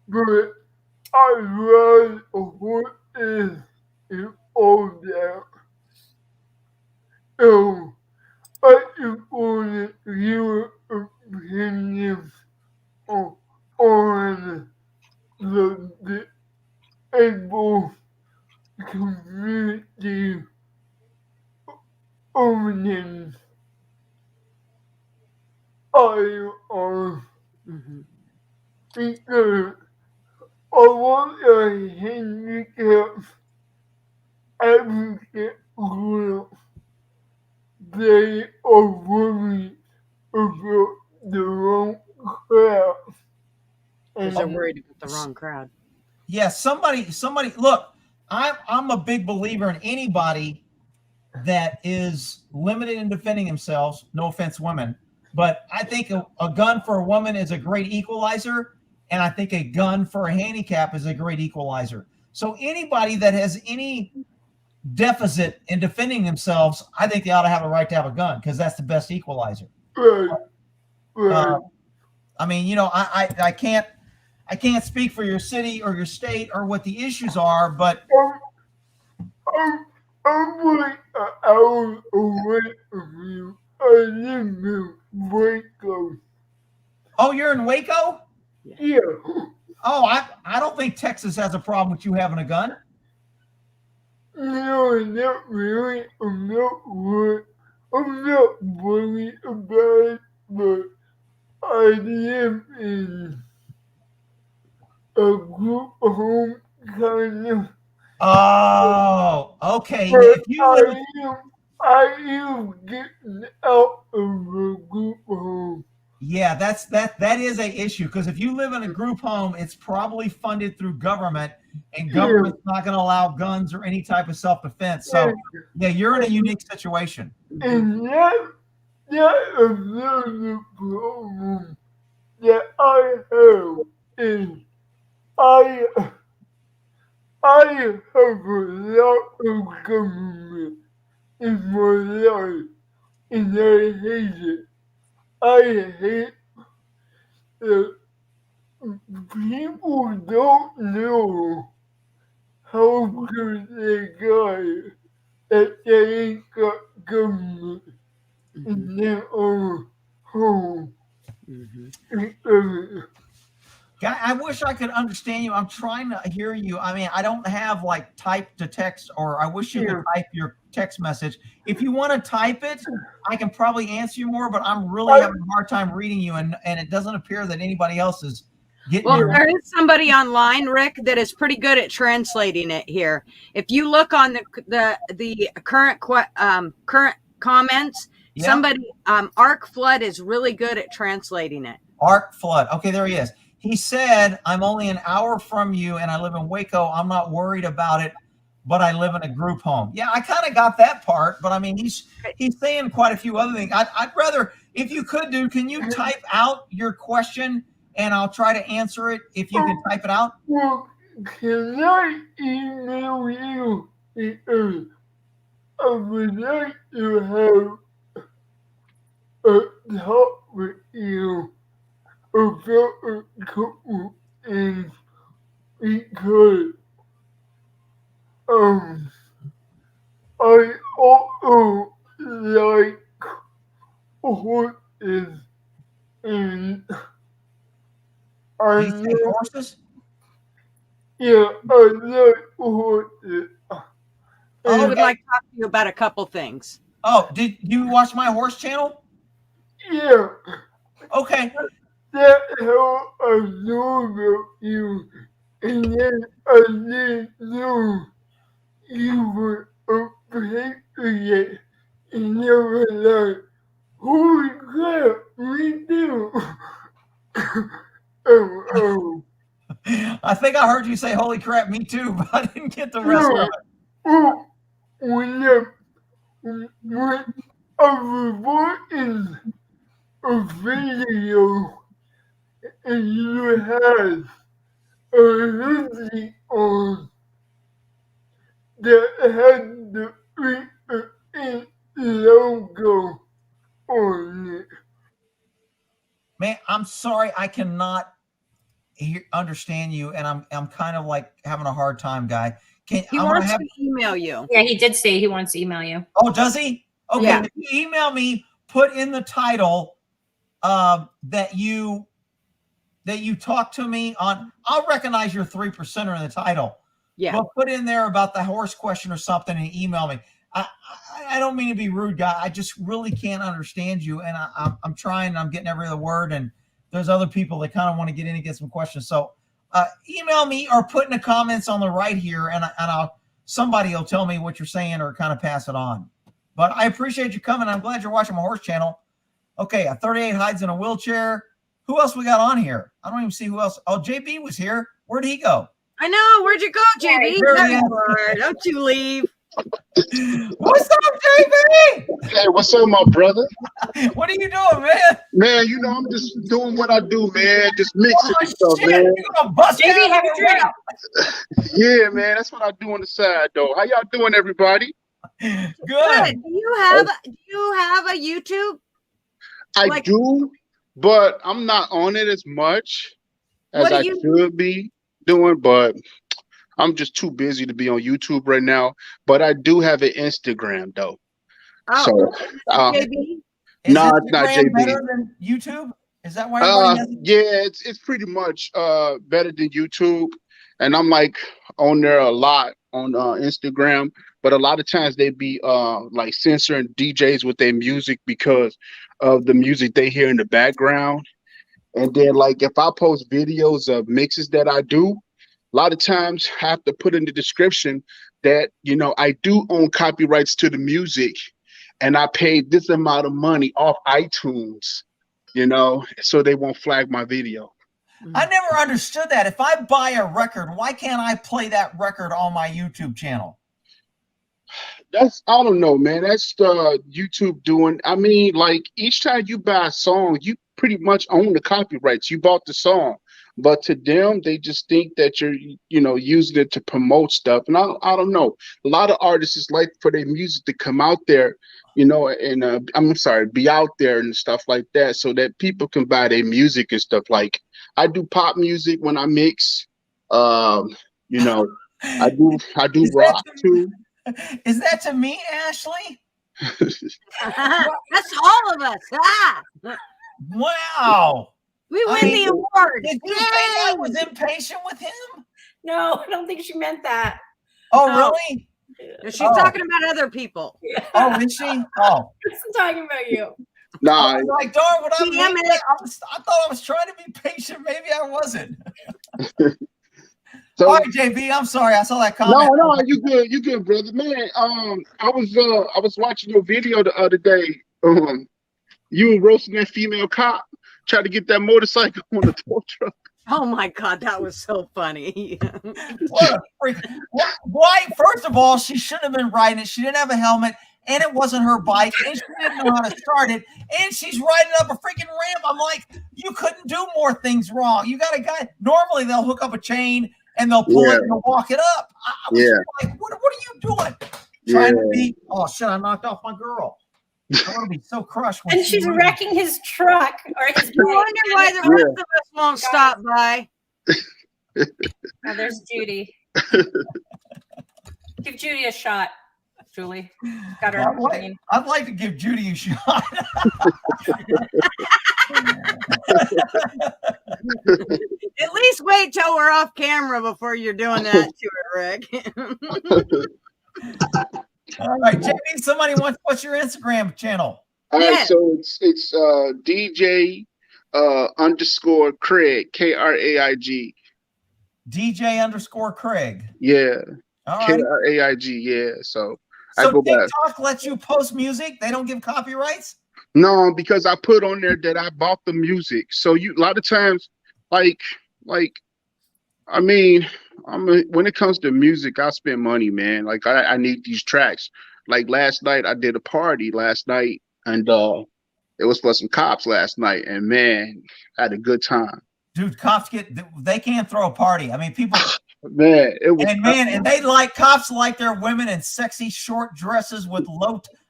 but I ride horses and all that. So I just wanted your opinion on the disabled community owning firearms. Because I want a handicap advocate group. They are worried about the wrong crowd. Because they're worried about the wrong crowd. Yeah, somebody. Look, I'm a big believer in anybody that is limited in defending themselves. No offense, women, but I think a gun for a woman is a great equalizer, and I think a gun for a handicap is a great equalizer. So anybody that has any deficit in defending themselves, I think they ought to have a right to have a gun because that's the best equalizer. Right. Right. I mean, you know, I can't speak for your city or your state or what the issues are, but I'm like an hour away from you. I live in Waco. oh, you're in Waco? Yeah. Oh, I don't think Texas has a problem with you having a gun. No, not really. I'm not worried about it, but I live in a group home kind of. Oh, okay. But If you live, I am getting out of a group home. yeah, that is a issue because if you live in a group home, it's probably funded through government, and government's not going to allow guns or any type of self-defense. So, yeah, you're in a unique situation. And that is the problem that I have is I have a lot of government in my life, and I hate it. I hate that people don't know how good they got that they ain't got government in their own home. Guy, I wish I could understand you. I'm trying to hear you. I mean, I don't have like type to text, or I wish you could type your text message. If you want to type it, I can probably answer you more, but I'm really having a hard time reading you, and it doesn't appear that anybody else is getting Well, your. there is somebody online, Rick, that is pretty good at translating it here. If you look on the current comments, Yeah. somebody Arc Flood is really good at translating it. Arc Flood. Okay, there he is. He said, I'm only an hour from you and I live in Waco. I'm not worried about it, but I live in a group home. Yeah, I kind of got that part, but I mean, he's saying quite a few other things. I'd rather, if you could, can you type out your question and I'll try to answer it if you can type it out? Well, can I email you? Because I would like to have a talk with you about a couple things because I also like horses and I Did you say horses? yeah, I like horses. I would like to talk to you about a couple things. Oh, did you watch my horse channel? Yeah. Okay. That's how I know about you. And then I didn't know you were a patriot. And you were like, holy crap, me too. I think I heard you say, holy crap, me too, but I didn't get the rest of it. Oh, when I was watching a video and you had a hoodie on that had the Bitchute logo on it. Man, I'm sorry, I cannot understand you, and I'm kind of like having a hard time, guy. He wants to email you. Yeah, he did say he wants to email you. Oh, does he? Okay, yeah. If you email me, put in the title that you talk to me on. I'll recognize your 3%er in the title. Yeah. But put in there about the horse question or something and email me. I don't mean to be rude, guy. I just really can't understand you, and I'm trying. I'm getting every other word, and there's other people that kind of want to get in and get some questions. So email me or put in the comments on the right here, and somebody will tell me what you're saying or kind of pass it on. But I appreciate you coming. I'm glad you're watching my horse channel. Okay, a 38 hides in a wheelchair. Who else we got on here? I don't even see who else. Oh, JB was here. Where'd he go? I know. Where'd you go, JB? There he is. Don't you leave. What's up, JB? Hey, what's up, my brother? What are you doing, man? Man, you know, I'm just doing what I do, man. Just mixing Oh, stuff, shit. man. You gonna bust JB, down have on a the drink. rap? Yeah, man, that's what I do on the side, though. How y'all doing, everybody? Good. Good. Do you have a YouTube? I Like- do, but I'm not on it as much as What do I you- should be doing, but I'm just too busy to be on YouTube right now. But I do have an Instagram, though. Oh, So, JB? Is Nah, it's not Instagram JB. better than YouTube? Is that why everybody has it? Yeah, it's pretty much better than YouTube, and I'm like on there a lot on Instagram, but a lot of times they be like censoring DJs with their music because of the music they hear in the background. And then like if I post videos of mixes that I do, a lot of times I have to put in the description that, you know, I do own copyrights to the music and I paid this amount of money off iTunes, you know, so they won't flag my video. I never understood that. If I buy a record, why can't I play that record on my YouTube channel? That's, I don't know, man. That's YouTube doing. I mean, like each time you buy a song, you pretty much own the copyrights. You bought the song, but to them, they just think that you're, you know, using it to promote stuff. And I don't know. A lot of artists is like for their music to come out there, you know, and I'm sorry, be out there and stuff like that, so that people can buy their music and stuff. Like I do pop music when I mix. You know, I do Is that rock too. Is that to me, Ashley? That's all of us. Ah, Wow. we I win mean, the award. Did you think I was impatient with him? No, I don't think she meant that. Oh, No. really? She's Oh. talking about other people. Oh, is she? Oh. I'm talking about you. Nah, I was like, darn, what I'm Damn making, it. I thought I was trying to be patient. Maybe I wasn't. so All right, JB, I'm sorry. I saw that comment. no, you good, brother, man. I was watching your video the other day. You were roasting that female cop, trying to get that motorcycle on the tow truck. Oh my God, that was so funny. What a freak. Why? First of all, she shouldn't have been riding it. She didn't have a helmet, and it wasn't her bike, and she didn't know how to start it, and she's riding up a freaking ramp. I'm like, you couldn't do more things wrong. You got a guy, normally they'll hook up a chain and they'll pull it and they'll walk it up. I was like, what are you doing? Trying to be, oh shit, I knocked off my girl. I want to be so crushed. When And she's wrecking his truck or his I wonder why the rest of us won't stop by. Oh, there's Judy. Give Judy a shot, Julie. Got her on the screen. I'd like to give Judy a shot. At least wait till we're off camera before you're doing that to her, Rick. All right, JB, somebody wants, what's your Instagram channel? All right, Yeah. so it's DJ underscore Craig, KRAIG. DJ underscore Craig. Yeah, All right. KRAIG. Yeah, so I So go back. TikTok lets you post music. They don't give copyrights. No, because I put on there that I bought the music. So you a lot of times, like I mean, when it comes to music, I spend money, man. Like I need these tracks. Like last night, I did a party last night, and it was for some cops last night, and man, I had a good time. Dude, cops they can't throw a party. I mean, people, Man, it was and they like, cops like their women in sexy short dresses with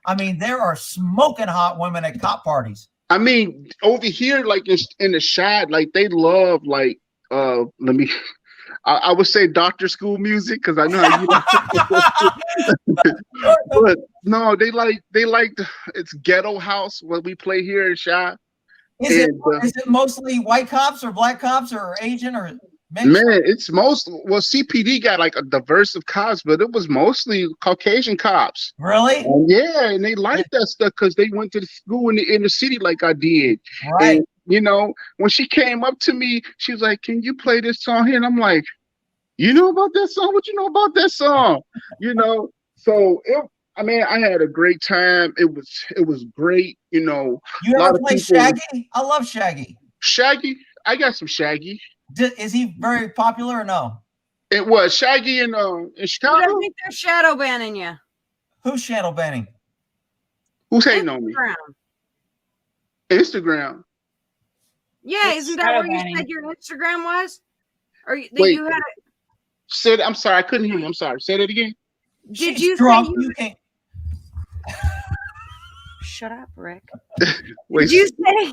I mean, there are smoking hot women at cop parties. I mean, over here, like in the shad, like they love like I would say doctor school music because I know how you but no, they like it's ghetto house what we play here in shad. Is it mostly white cops or black cops or Asian or mixed? Man, it's CPD got like a diverse of cops, but it was mostly Caucasian cops. Really? And yeah, and they like that stuff because they went to the school in the inner city like I did. Right. And, you know, when she came up to me, she was like, "Can you play this song here?" And I'm like, "You know about that song? What you know about that song?" You know, so I mean, I had a great time. It was great. You know, You ever play Shaggy? I love Shaggy. Shaggy, I got some Shaggy. Is he very popular or no? It was Shaggy in I Chicago. think they're shadow banning you. Who's shadow banning? Who's hating on me? Instagram. Yeah, It's isn't that where shadow you banning. said your Instagram was? Or that Wait. you had it? Said, I'm sorry, I couldn't hear you. I'm sorry. Say that again. Did She's you drunk. say You can't. Shut up, Rick. Wait, Did you say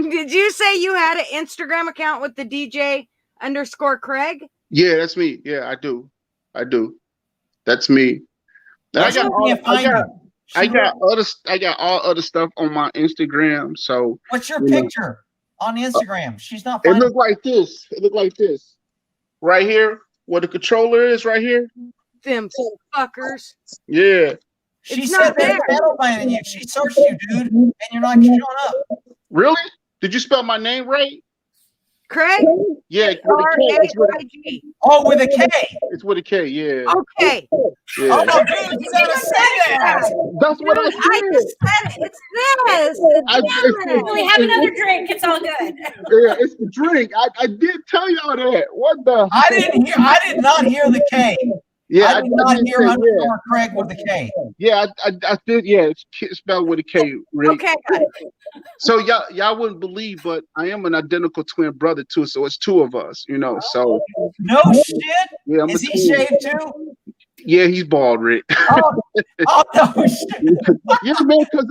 did you say you had an Instagram account with the DJ_Craig? yeah, that's me. Yeah, I do. That's me. And Well, she can't find you. I got all other stuff on my Instagram. So What's your you know, picture on Instagram? She's not it finding. looked like this. It looked like this. Right here, where the controller is, right here. Them fuckers. Yeah. She It's said not they're there. shadow banning you. She searched you, dude, and you're not showing up. Really? Did you spell my name right? Craig? Yeah, with a K. R-A-I-G. Oh, with a K. It's with a K. Yeah. Okay. Yeah. Oh, dude, you gotta say that. That's what I Dude, said. I just said it. It's this. We have another drink. It's all good. Yeah, it's the drink. I did tell y'all that. What the? I did not hear the K. Yeah, I did not did hear say, underscore Craig with a K. Yeah, I did. Yeah, it's spelled with a K. Rick. Okay, got it. So y'all wouldn't believe, but I am an identical twin brother too. So it's two of us, you know. So No shit. yeah, I'm Is a he twin. shaved too? Yeah, he's bald, Rick. Oh no shit. Yeah, man, because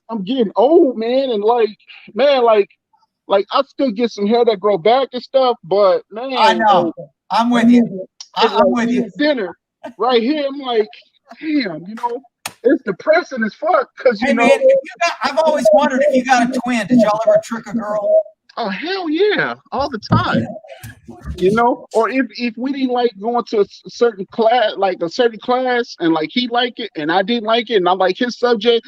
I'm getting old, man, and like I still get some hair that grow back and stuff, but man, I know. I'm with you. I'm with you. Dinner right here. I'm like, damn, you know, it's depressing as fuck because Hey you know. man, I've always wondered if you got a twin. Did y'all ever trick a girl? Oh hell yeah, all the time. You know, or if we didn't like going to a certain class, and like he liked it and I didn't like it, and I like his subject,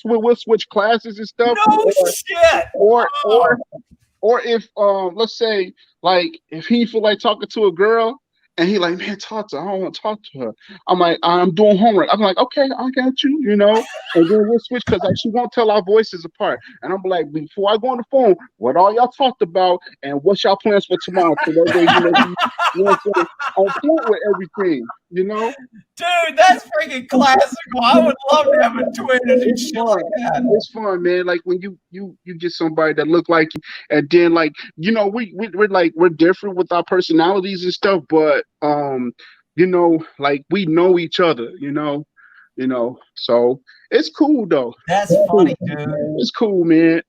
we'll switch classes and stuff. No shit. Or if let's say like if he feel like talking to a girl and he like, man, talk to her. I don't want to talk to her. I'm like, I'm doing homework. I'm like, okay, I got you, you know. And then we'll switch because like she won't tell our voices apart. And I'm like, before I go on the phone, what all y'all talked about and what's y'all plans for tomorrow? So that way, you know what I'm saying, on point with everything, you know. Dude, that's freaking classical. I would love to have a twin and do shit like that. It's fun, man. Like when you get somebody that look like you, and then like you know we're different with our personalities and stuff, but you know like we know each other, you know, so it's cool though. That's funny, dude. It's cool, man.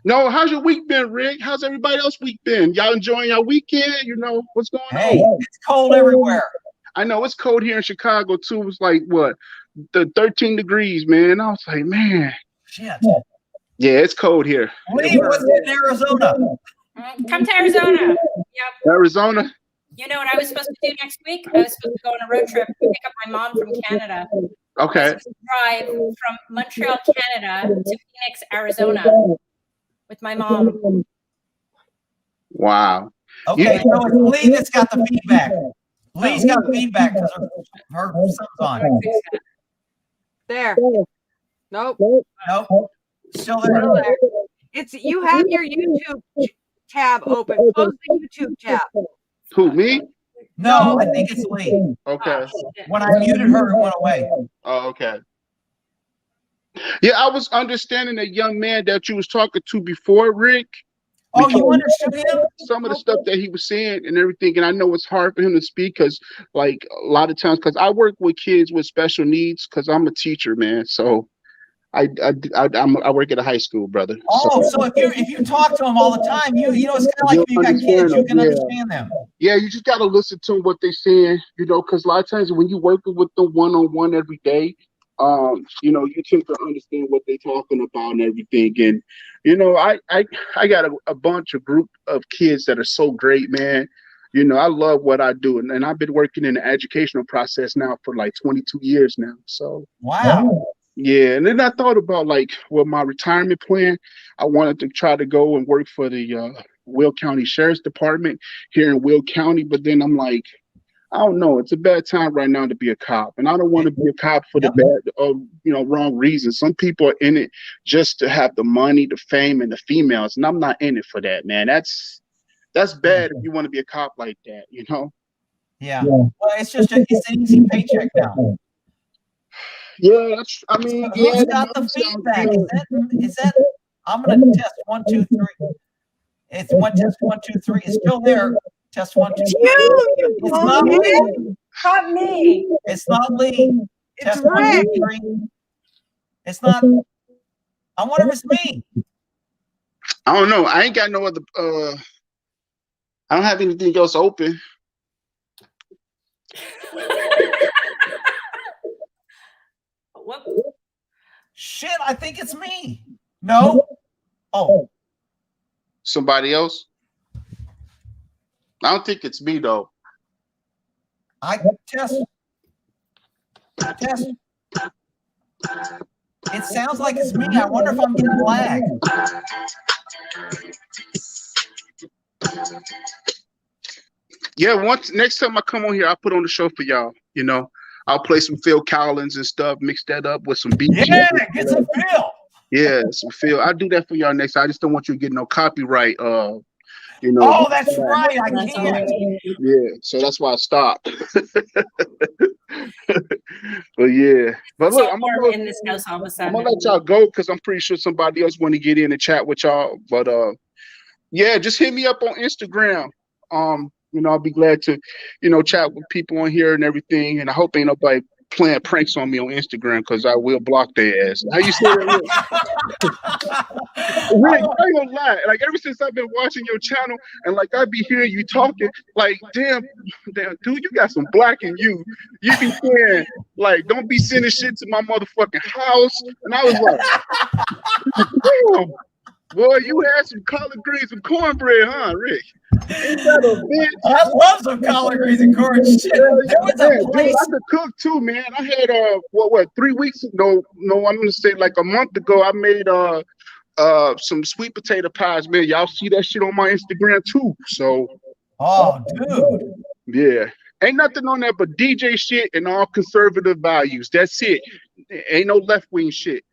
No, how's your week been, Rick? How's everybody else week been? Y'all enjoying your weekend? You know what's going Hey, on? it's cold everywhere. I know it's cold here in Chicago too. It's like what, the 13 degrees, man. I was like, man, Shit. yeah, it's cold here. Lee, what's in Arizona? Come to Arizona. Yep. Arizona. You know what I was supposed to do next week? I was supposed to go on a road trip to pick up my mom from Canada. I was Okay. supposed to drive from Montreal, Canada to Phoenix, Arizona with my mom. Wow. Okay, so it's Lee that's got the feedback. Lee's got feedback because her son's on. There. Nope. Nope. Still there. Still there. It's you have your YouTube tab open. Close the YouTube tab. Who, me? No, I think it's Lee. Okay. When I muted her, it went away. Oh, okay. Yeah, I was understanding that young man that you was talking to before, Rick. Oh, you understood him? Some of the stuff that he was saying and everything, and I know it's hard for him to speak because, like, a lot of times, because I work with kids with special needs, because I'm a teacher, man. So I work at a high school, brother. Oh, so if you talk to them all the time, you know, it's kind of like if you got kids, you can understand them. Yeah, you just got to listen to what they're saying, you know, because a lot of times when you're working with them one-on-one every day, you know, you tend to understand what they're talking about and everything. And, you know, I got a bunch of group of kids that are so great, man. You know, I love what I do. And I've been working in the educational process now for like 22 years now. So, wow. Yeah. And then I thought about like, well, my retirement plan, I wanted to try to go and work for the Will County Sheriff's Department here in Will County. But then I'm like, I don't know. It's a bad time right now to be a cop, and I don't want to be a cop for the bad, wrong reasons. Some people are in it just to have the money, the fame, and the females, and I'm not in it for that, man. That's bad if you want to be a cop like that, you know. Yeah. Well, it's an easy paycheck now. Yeah, that's, I mean, yeah, Who's got the feedback? Is that? I'm gonna test 1, 2, 3. It's one test 1, 2, 3. It's still there. Test 1, 2, 3. It's not Lee. Not me. It's not Lee. It's Test 1, 2, Rick. 3. It's not. I wonder if it's me. I don't know. I ain't got no other. I don't have anything else open. What? Shit, I think it's me. No. Oh, Somebody else. I don't think it's me though. I test. Test. It sounds like it's me. I wonder if I'm getting lag. Yeah, once next time I come on here, I'll put on the show for y'all. You know, I'll play some Phil Collins and stuff, mix that up with some beats. Yeah, get some feel. Yeah, some Phil. I'll do that for y'all next time. I just don't want you to get no copyright. You know. Oh, that's right. I can't. Yeah, so that's why I stopped. But yeah, but look, So I'm warm in this house all of a I'm sudden. gonna let y'all go because I'm pretty sure somebody else want to get in and chat with y'all. But yeah, just hit me up on Instagram. You know, I'll be glad to, you know, chat with people on here and everything. And I hope ain't nobody playing pranks on me on Instagram because I will block their ass. How you say that? Rick, I ain't gonna lie. Like ever since I've been watching your channel and like I be hearing you talking, like damn, dude, you got some black in you. You be saying like, don't be sending shit to my motherfucking house. And I was like, damn, boy, you had some collard greens and cornbread, huh, Rick? Ain't that a bitch? I love some collard greens and corn. Shit. There was a Dude, place. I could cook too, man. I had what 3 weeks ago? No, I'm gonna say like a month ago. I made some sweet potato pies, man. Y'all see that shit on my Instagram too. So, Oh, dude. yeah, ain't nothing on there but DJ shit and all conservative values. That's it. Ain't no left wing shit.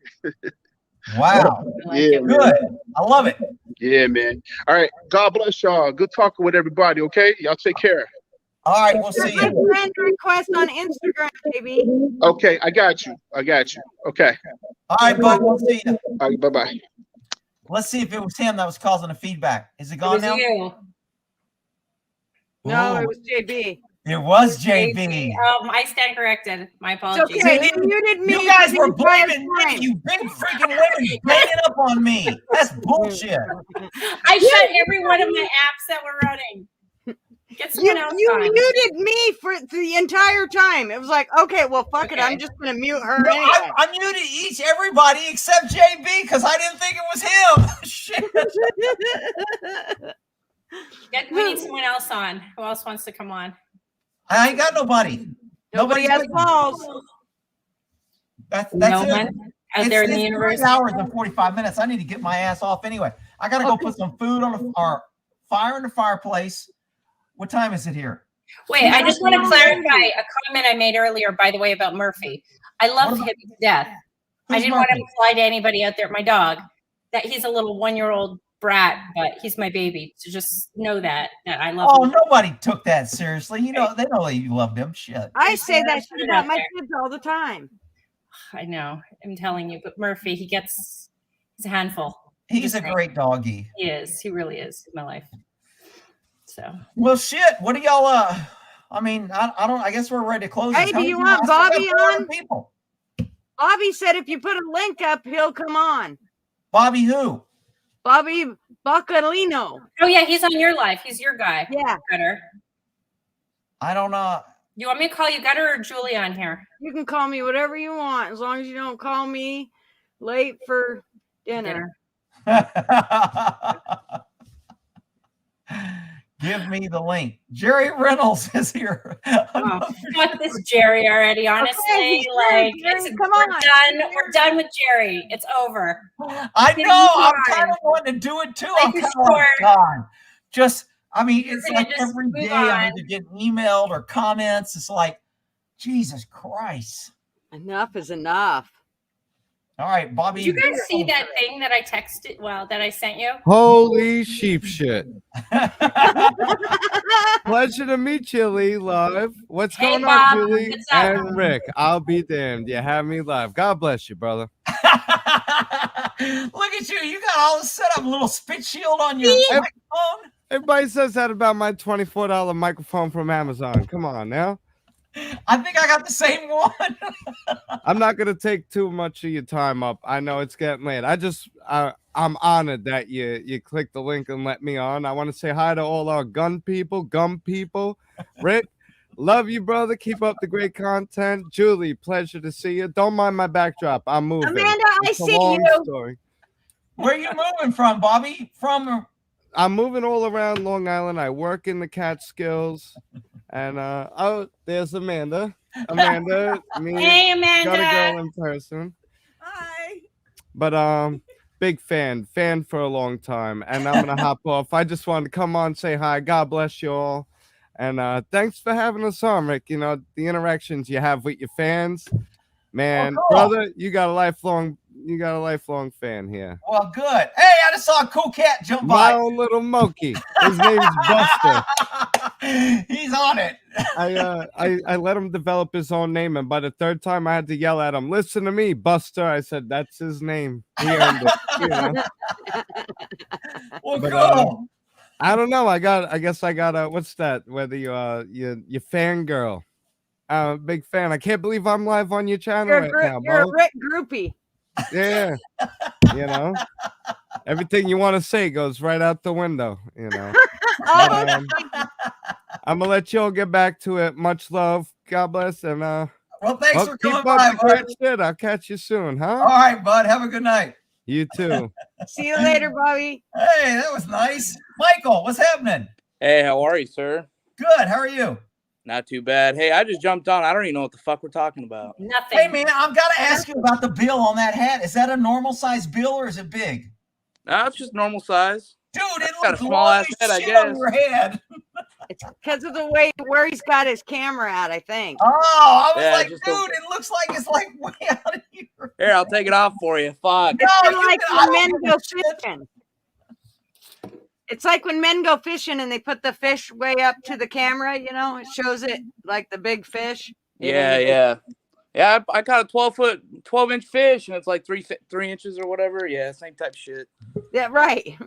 Wow. Yeah, man. Good. I love it. Yeah, man. All right. God bless y'all. Good talking with everybody. Okay, y'all take care. All right, we'll see My you. friend request on Instagram, baby. Okay, I got you. Okay. All right, bud. We'll see you. All right, bye-bye. Let's see if it was him that was causing the feedback. Is it It gone was now? you. No, Ooh, it was JB. it was JB. I stand corrected. My It's apologies. okay. You muted me. You guys the were entire blaming me. time. You big freaking women banging up on me. That's bullshit. I shut every one of my apps that were running. Get someone else You on. muted me for the entire time. It was like, okay, well, fuck it. I'm just gonna mute her No, anyway. I muted everybody except JB because I didn't think it was him. Shit. We need someone else on. Who else wants to come on? I ain't got nobody. Nobody has waiting. balls. That's No it. one out there in the universe. 3 hours and 45 minutes. I need to get my ass off anyway. I gotta go put some food on the fire in the fireplace. What time is it here? Wait, I just want to clarify a comment I made earlier, by the way, about Murphy. I love him to death. I didn't want to imply to anybody out there, my dog, that he's a little 1-year-old brat, but he's my baby. So just know that I love him. Nobody took that seriously. You know, they know you loved him. Shit. I say that shit about my kids all the time. I know. I'm telling you, but Murphy, he's a handful. He's a great doggy. He is. He really is in my life. So. Well, shit. What do y'all? I mean, I don't. I guess we're ready to close. Hey, do you want Bobby on? People. Bobby said if you put a link up, he'll come on. Bobby who? Bobby Bacalino. Oh yeah, he's on your live. He's your guy. Yeah. Gutter. I don't know. You want me to call you Gutter or Julie on here? You can call me whatever you want, as long as you don't call me late for dinner. Give me the link. Jerry Reynolds is here. Oh, fuck this Jerry already, honestly. Okay, like, come on. We're done with Jerry. It's over. I know. I'm kind of wanting to do it too. I'm kind of like, God. Just, I mean, it's like every day I'm either getting emailed or comments. It's like, Jesus Christ. Enough is enough. All right, Bobby. Did you guys see that thing that I texted? Well, that I sent you. Holy sheep shit. Pleasure to meet you, Lee, live. What's Hey, going Bob. on, Julie What's up? and Rick? I'll be damned. You have me live. God bless you, brother. Look at you. You got all this set up, a little spit shield on your microphone. Everybody says that about my $24 microphone from Amazon. Come on now. I think I got the same one. I'm not gonna take too much of your time up. I know it's getting late. I'm honored that you clicked the link and let me on. I want to say hi to all our gum people. Rick, love you, brother. Keep up the great content. Julie, pleasure to see you. Don't mind my backdrop. I'm moving. Amanda, It's I a see long you. story. Where are you moving from, Bobby? From I'm moving all around Long Island. I work in the Catskills. And oh, there's Amanda. Amanda, me, Hey, Amanda. got a girl in person. Hi. But big fan for a long time. And I'm gonna hop off. I just wanted to come on, say hi. God bless you all. And thanks for having us on, Rick. You know, the interactions you have with your fans. Man, cool. brother, you got a lifelong fan here. Well, good. Hey, I just saw a cool cat jump My by. own little monkey. His name's Buster. He's on it. I let him develop his own name, and by the third time I had to yell at him, "Listen to me, Buster." I said, "That's his name. He earned it." You know? Well, But, cool. I don't know. I guess I got what's that? Whether you fangirl. Big fan. I can't believe I'm live on your channel You're, right now, you're a Bo. Rick groupie. Yeah. You know, everything you want to say goes right out the window. You know. Oh, But, I'm gonna let y'all get back to it. Much love. God bless, and well, thanks for coming keep by, up the bud. great shit. I'll catch you soon, huh? All right, bud. Have a good night. You too. see you later, Bobby. Hey, that was nice. Michael, what's happening? Hey, how are you, sir? Good. How are you? Not too bad. Hey, I just jumped on. I don't even know what the fuck we're talking about. Nothing. Hey, man, I've got to ask you about the bill on that hat. Is that a normal size bill or is it big? No, it's just normal size. Dude, it got a looks small long ass as head, I shit on guess. your head. It's because of the way where he's got his camera at, I think. Oh, I was Yeah, like, just dude, it looks like it's like way out of here. Here, I'll take it off for you. Fuck. No, It's you like can- I when men don't go give a shit. fishing. It's like when men go fishing and they put the fish way up to the camera, you know, it shows it like the big fish. Yeah. I caught a 12-inch fish, and it's like 3 inches or whatever. Yeah, same type of shit. Yeah, right.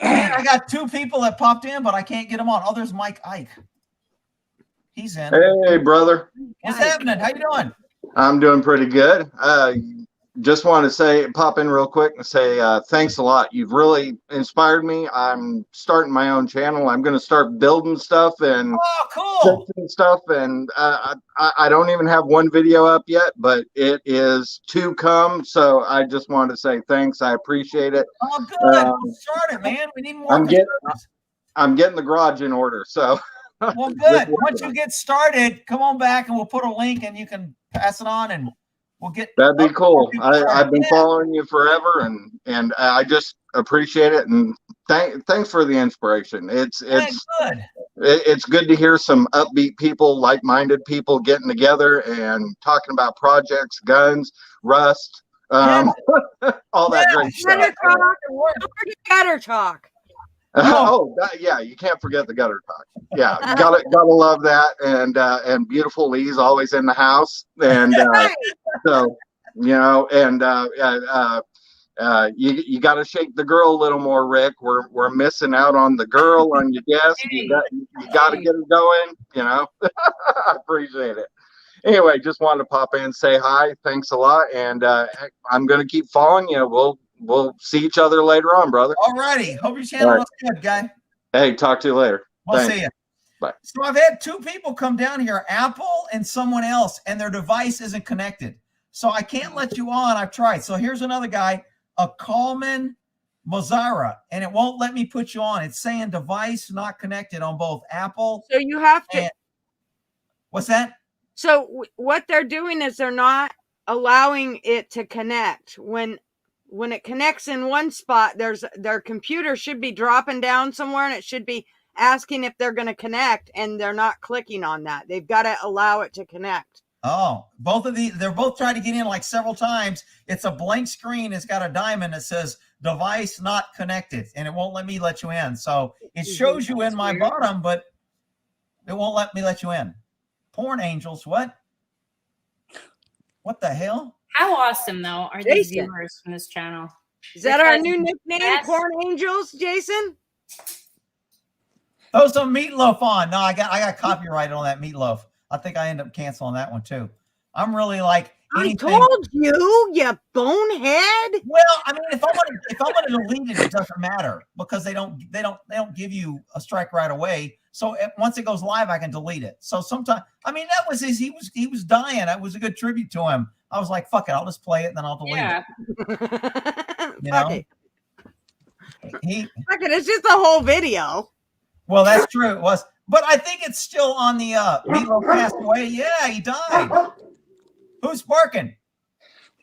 Man, I got two people that popped in, but I can't get them on. Oh, there's Mike Ike. He's in. Hey, brother. What's happening? How you doing? I'm doing pretty good. Just want to pop in real quick and say thanks a lot. You've really inspired me. I'm starting my own channel. I'm going to start building stuff and fixing stuff. And I don't even have one video up yet, but it is to come. So I just want to say thanks. I appreciate it. Oh, good. We'll start it, man. We need more. I'm getting the garage in order. So. Well, good. Once you get started, come on back and we'll put a link and you can pass it on and we'll get. That'd be cool. I've been following you forever and I just appreciate it. And thanks for the inspiration. It's good. It's good to hear some upbeat people, like-minded people getting together and talking about projects, guns, rust, all that great stuff. Gutter talk. Yeah, you can't forget the gutter talk. Yeah, gotta love that. And beautiful Lee's always in the house, and so you know, and you got to shake the girl a little more, Rick. We're missing out on the girl on your guest. You got to get it going. You know, I appreciate it. Anyway, just wanted to pop in, say hi. Thanks a lot, and I'm gonna keep following you. We'll see each other later on, brother. All righty. Hope your channel looks good, guy. Hey, talk to you later. We'll see you. Bye. So I've had two people come down here, Apple and someone else, and their device isn't connected. So I can't let you on. I've tried. So here's another guy, a Coleman Mozara, and it won't let me put you on. It's saying device not connected on both Apple. So you have to. What's that? So what they're doing is they're not allowing it to connect. When it connects in one spot, their computer should be dropping down somewhere and it should be asking if they're going to connect, and they're not clicking on that. They've got to allow it to connect. Oh, both of these, they're both trying to get in like several times. It's a blank screen. It's got a diamond that says device not connected, and it won't let me let you in. So it shows you in my bottom, but it won't let me let you in. Porn angels, what? What the hell? How awesome, though, are these Jason. viewers from this channel? Is that our Because- new nickname, Yes. Porn Angels, Jason? Throw some meatloaf on. No, I got copyrighted on that meatloaf. I think I end up canceling that one too. I'm really like anything. I told you bonehead. Well, I mean, if I want to delete it, it doesn't matter because they don't give you a strike right away. So once it goes live, I can delete it. So sometimes, I mean, that was he was dying. That was a good tribute to him. I was like, fuck it, I'll just play it and then I'll delete it. You Fuck know? it. Fuck it. It's just a whole video. Well, that's true. It was, but I think it's still on the Meatloaf passed away. Yeah, he died. Who's barking?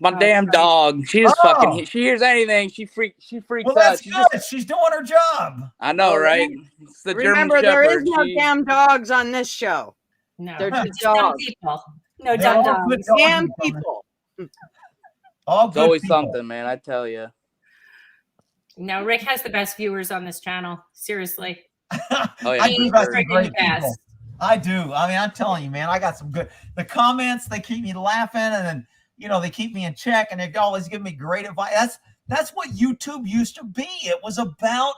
My damn dog. She is fucking. She hears anything. She freaks Well, out. that's She good. She's doing her job. I know, right? It's the Remember, German there is Shepherd. no damn dogs on this show. No, They're just it's dumb dogs. people. No They're dumb all good dogs. dogs. Damn people. All It's good always people. something, man. I tell you. No, Rick has the best viewers on this channel. Seriously. Oh yeah. I do got some Freaking great best. people. I do. I mean, I'm telling you, man, I got some good. The comments, they keep me laughing, and then they keep me in check, and they always give me great advice. That's what YouTube used to be. It was about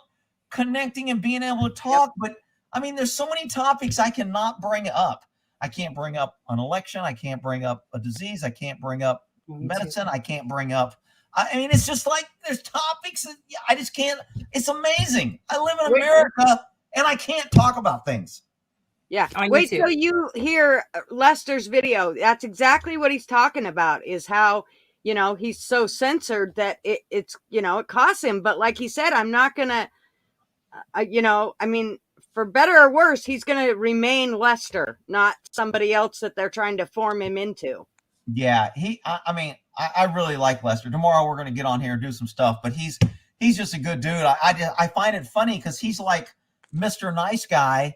connecting and being able to talk. But I mean, there's so many topics I cannot bring up. I can't bring up an election. I can't bring up a disease. I can't bring up medicine. I can't bring up. I mean, it's just like there's topics that I just can't. It's amazing. I live in America, and I can't talk about things. Yeah. On Wait YouTube. till you hear Lester's video. That's exactly what he's talking about, is how, he's so censored that it's, it costs him. But like he said, I'm not going to, I mean, for better or worse, he's going to remain Lester, not somebody else that they're trying to form him into. Yeah, I mean, I really like Lester. Tomorrow we're going to get on here and do some stuff, but he's just a good dude. I find it funny because he's like Mr. Nice Guy,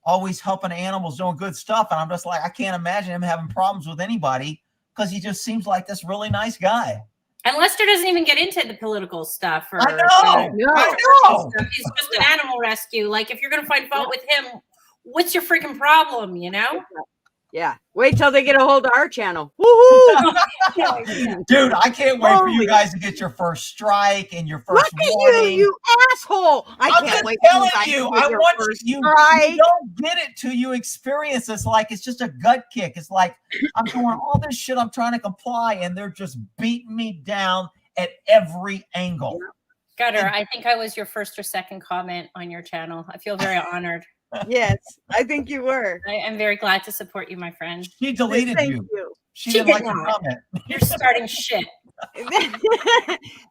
always helping animals, doing good stuff. And I'm just like, I can't imagine him having problems with anybody because he just seems like this really nice guy. And Lester doesn't even get into the political stuff. Or, I know. Stuff. He's just an animal rescue. Like, if you're going to find fault with him, what's your freaking problem, Yeah. Wait till they get a hold of our channel. Woohoo! Dude, I can't wait for you guys to get your first strike and your first Look at warning. you asshole! I'm can't just wait telling till you, guys I get your want first you strike. don't get it till you experience this. Like, it's just a gut kick. It's like, I'm doing all this shit. I'm trying to comply, and they're just beating me down at every angle. Gutter, I think I was your first or second comment on your channel. I feel very honored. Yes, I think you were. I am very glad to support you, my friend. She deleted Thank you. you. She She didn't did like your not. comment. You're starting shit. I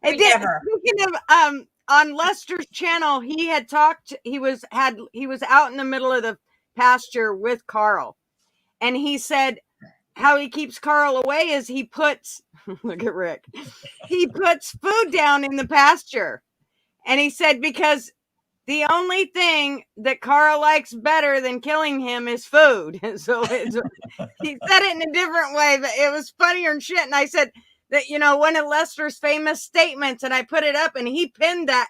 did. Never. Speaking of on Lester's channel, he had talked. He was out in the middle of the pasture with Carl, and he said how he keeps Carl away is he puts. Look at Rick. He puts food down in the pasture, and he said because the only thing that Carl likes better than killing him is food. So he said it in a different way, but it was funnier and shit. And I said that, one of Lester's famous statements, and I put it up, and he pinned that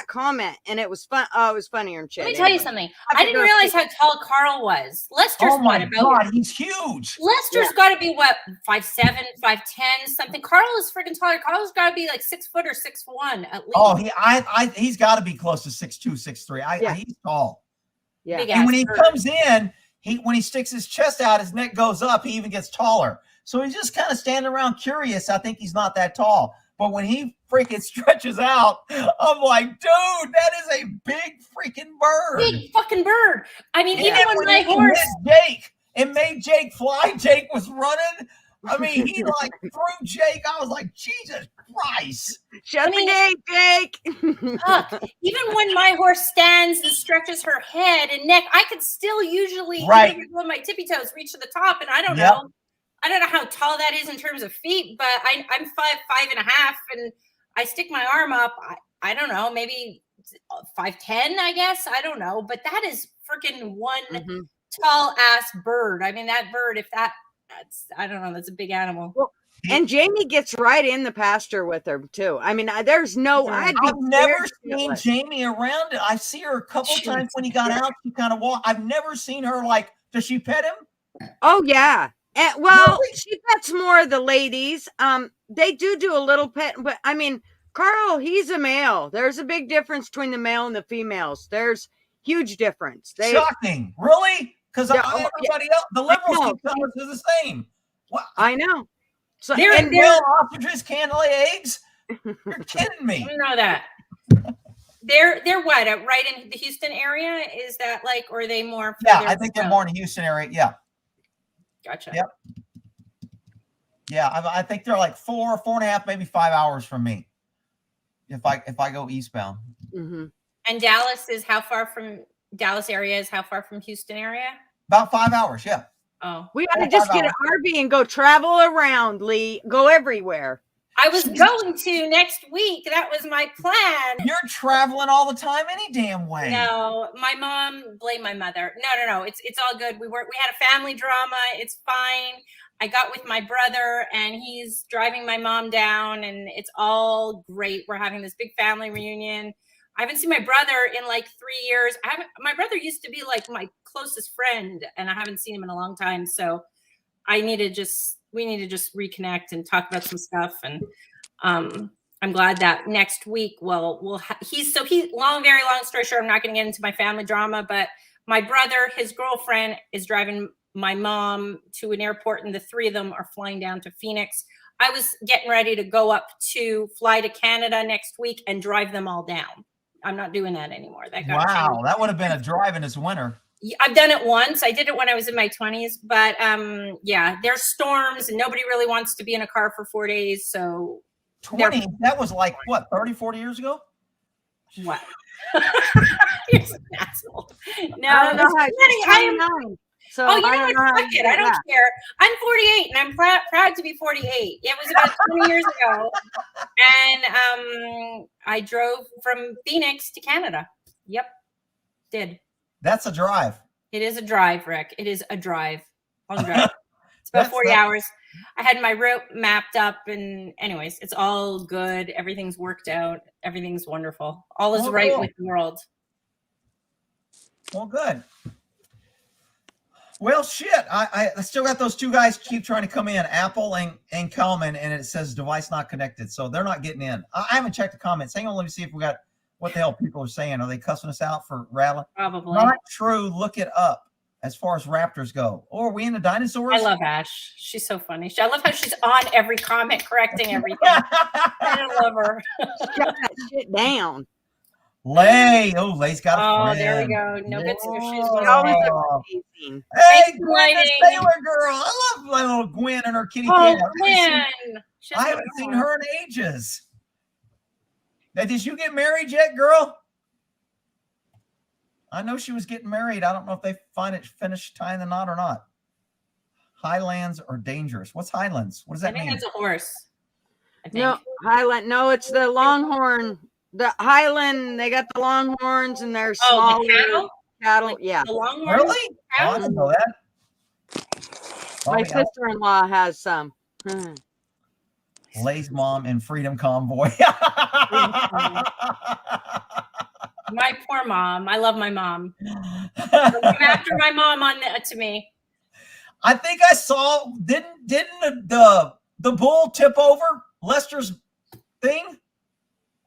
comment, and it was fun. Oh, it was funnier and shit. Let me tell you something. I didn't realize how tall Carl was. Lester's Oh my about God, he's huge. Lester's got to be what, 5'7", 5'10", something. Carl is freaking taller. Carl's got to be like 6 foot or 6'1" at least. Oh, he's got to be close to 6'2", 6'3". He's tall. Yeah. Big And when he ass comes in, when he sticks his chest out, his neck goes up. He even gets taller. So he's just kind of standing around curious. I think he's not that tall. But when he freaking stretches out, I'm like, dude, that is a big freaking bird. Big fucking bird. I mean, And even when my he horse. hit Jake and made Jake fly, Jake was running. I mean, he like threw Jake. I was like, Jesus Christ. Shut the gate, Jake. Fuck. Even when my horse stands and stretches her head and neck, I could still usually, Right. even with my tippy toes, reach to the top. And I don't Yep. know. I don't know how tall that is in terms of feet, but I'm 5'5", and I stick my arm up. I don't know, maybe 5'10", I guess. I don't know, but that is freaking one tall ass bird. I mean, that bird, if that I don't know. That's a big animal. Well, and Jamie gets right in the pasture with her too. I mean, there's no. I've never seen Jamie around. I see her a couple times when he got out. She kind of walked. I've never seen her like. Does she pet him? Oh yeah. And, well, she pets more of the ladies. They do a little pet, but I mean, Carl, he's a male. There's a big difference between the male and the females. There's huge difference. Shocking, really? Because everybody else, the liberals keep telling us they're the same. What? I know. So and male ostriches can't lay eggs? You're kidding me. I know that. They're what? Right in the Houston area? Is that like, or are they more? Yeah, I think they're more in the Houston area. Yeah. Gotcha. Yep. Yeah, I think they're like 4.5, maybe 5 hours from me. If I go eastbound. Mm-hmm. And Dallas is how far from Dallas area? Is how far from Houston area? About 5 hours. Yeah. Oh, we ought to just get an RV and go travel around, Lee. Go everywhere. I was going to next week. That was my plan. You're traveling all the time any damn way. No, my mom, blame my mother. No. It's all good. We had a family drama. It's fine. I got with my brother and he's driving my mom down and it's all great. We're having this big family reunion. I haven't seen my brother in like 3 years. My brother used to be like my closest friend and I haven't seen him in a long time. So we need to just reconnect and talk about some stuff. And I'm glad that next week, very long story short, I'm not going to get into my family drama, but my brother, his girlfriend is driving my mom to an airport and the three of them are flying down to Phoenix. I was getting ready to fly to Canada next week and drive them all down. I'm not doing that anymore. Wow, that would have been a drive in this winter. I've done it once. I did it when I was in my 20s, but there's storms and nobody really wants to be in a car for 4 days. So 20, that was like what, 30, 40 years ago? What? You're an asshole. No, I don't know how I am. So you know what? Fuck it. I don't care. I'm 48 and I'm proud to be 48. It was about 20 years ago. And I drove from Phoenix to Canada. Yep. Did. That's a drive. It is a drive, Rick. It is a drive. Long drive. It's about 40 hours. I had my route mapped up and anyways, it's all good. Everything's worked out. Everything's wonderful. All is right with the world. Well, good. Well, shit. I still got those two guys keep trying to come in, Apple and Kalman, and it says device not connected. So they're not getting in. I haven't checked the comments. Hang on, let me see if we got what the hell people are saying. Are they cussing us out for rattling? Probably. Not true. Look it up as far as raptors go. Oh, are we in the dinosaurs? I love Ash. She's so funny. I love how she's on every comment, correcting everything. I love her. Shut that shit down. Lay. Oh, Lay's got a friend. There we go. No good shoes. Amazing. Hey, Gwen, the Sailor Girl. I love my little Gwen and her kitty cat. Gwen. I haven't seen her in ages. Now, did you get married yet, girl? I know she was getting married. I don't know if they finished tying the knot or not. Highlands are dangerous. What's Highlands? What does that mean? I think that's a horse. No, Highland. No, it's the Longhorn. The Highland, they got the Longhorns and they're small cattle. Yeah. The Longhorns? Really? Oh, I didn't know that. My sister-in-law has some. Lay's mom in Freedom Convoy. My poor mom. I love my mom. After my mom to me. I think I saw. Didn't the bull tip over Lester's thing?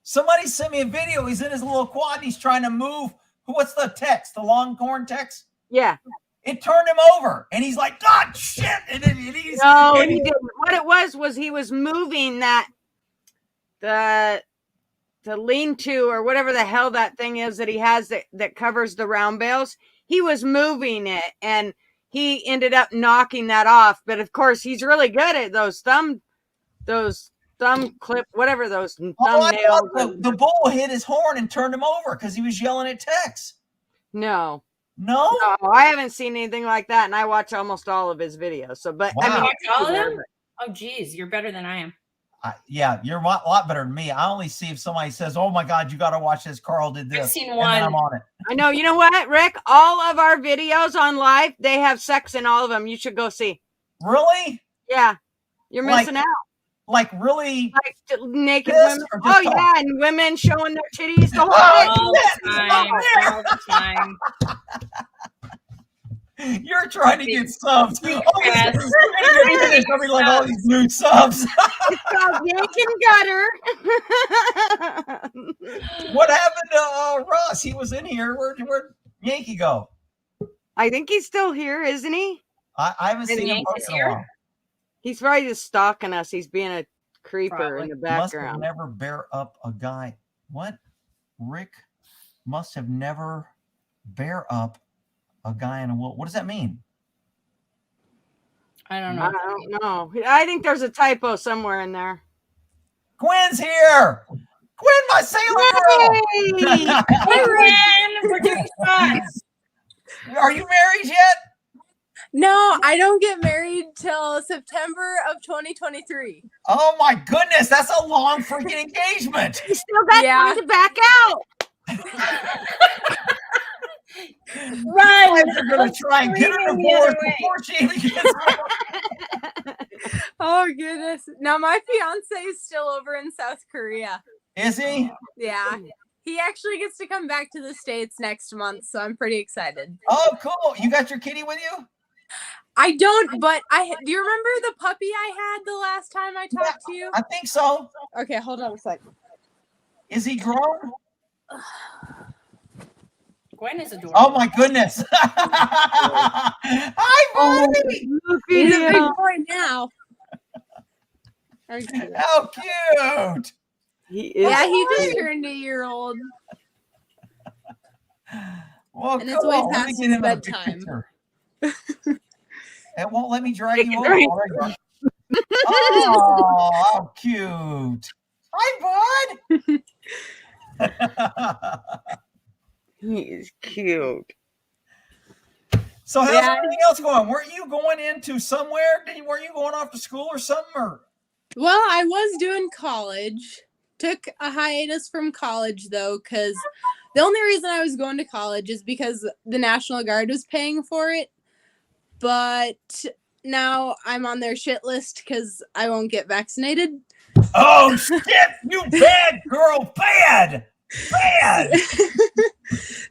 Somebody sent me a video. He's in his little quad. And he's trying to move. What's the text? The Longhorn text? Yeah. It turned him over, and he's like, "God, shit!" And he didn't. What it was he was moving the lean-to or whatever the hell that thing is that he has that covers the round bales. He was moving it, and he ended up knocking that off. But of course, he's really good at those thumb clip, whatever those thumbnails. The bull hit his horn and turned him over because he was yelling at Tex. No, I haven't seen anything like that, and I watch almost all of his videos. So, but wow. I mean, all of them. Oh, geez, you're better than I am. Yeah, you're a lot better than me. I only see if somebody says, "Oh my God, you got to watch this. Carl did this." I've seen one. And I'm on it. I know. You know what, Rick? All of our videos on live, they have sex in all of them. You should go see. Really? Yeah, you're Like- missing out. Like really? Like naked This women. or just Oh talk? yeah, and women showing their titties. The whole Oh, thing. All the time. You're trying to get subs. Oh, Yes. there's gonna be like all these new subs. It's called Yank and Gutter. What happened to Ross? He was in here. Where'd Yankee go? I think he's still here, isn't he? I haven't And seen him Yankee's in a here? while. He's probably just stalking us. He's being a creeper Probably. in the Must have background. never bear up a guy. What? Rick must have never bear up a guy in a wool. What does that mean? I don't I know. don't know. I think there's a typo somewhere in there. Gwen's here. Gwen, my sailor girl. Hey, Ren, we're doing shots. Are you married yet? No, I don't get married till September of 2023. Oh my goodness, that's a long freaking engagement. You still got time to back out. Run. You're gonna try and get her Screaming the other divorced way. before she even gets. Oh goodness. No, my fiance is still over in South Korea. Is he? Yeah. He actually gets to come back to the States next month, so I'm pretty excited. Oh, cool. You got your kitty with you? I don't, but do you remember the puppy I had the last time I talked to you? I think so. Okay, hold on a second. Is he grown? Gwen is adorable. Oh my goodness. Hi, buddy. He's a big boy now. How cute. He is. Yeah, he just turned 1 year old. Well, And it's cool. way Let me past get his him in a big bedtime. picture. It won't let me drag Take you a over. drink. Oh, there you are. Oh, how cute. Hi, bud. He is cute. So how's Yeah. everything else going? Weren't you going into somewhere? Were you going off to school or something? Or Well, I was doing college. Took a hiatus from college though, because the only reason I was going to college is because the National Guard was paying for it. But now I'm on their shit list because I won't get vaccinated. oh shit, you bad girl, bad.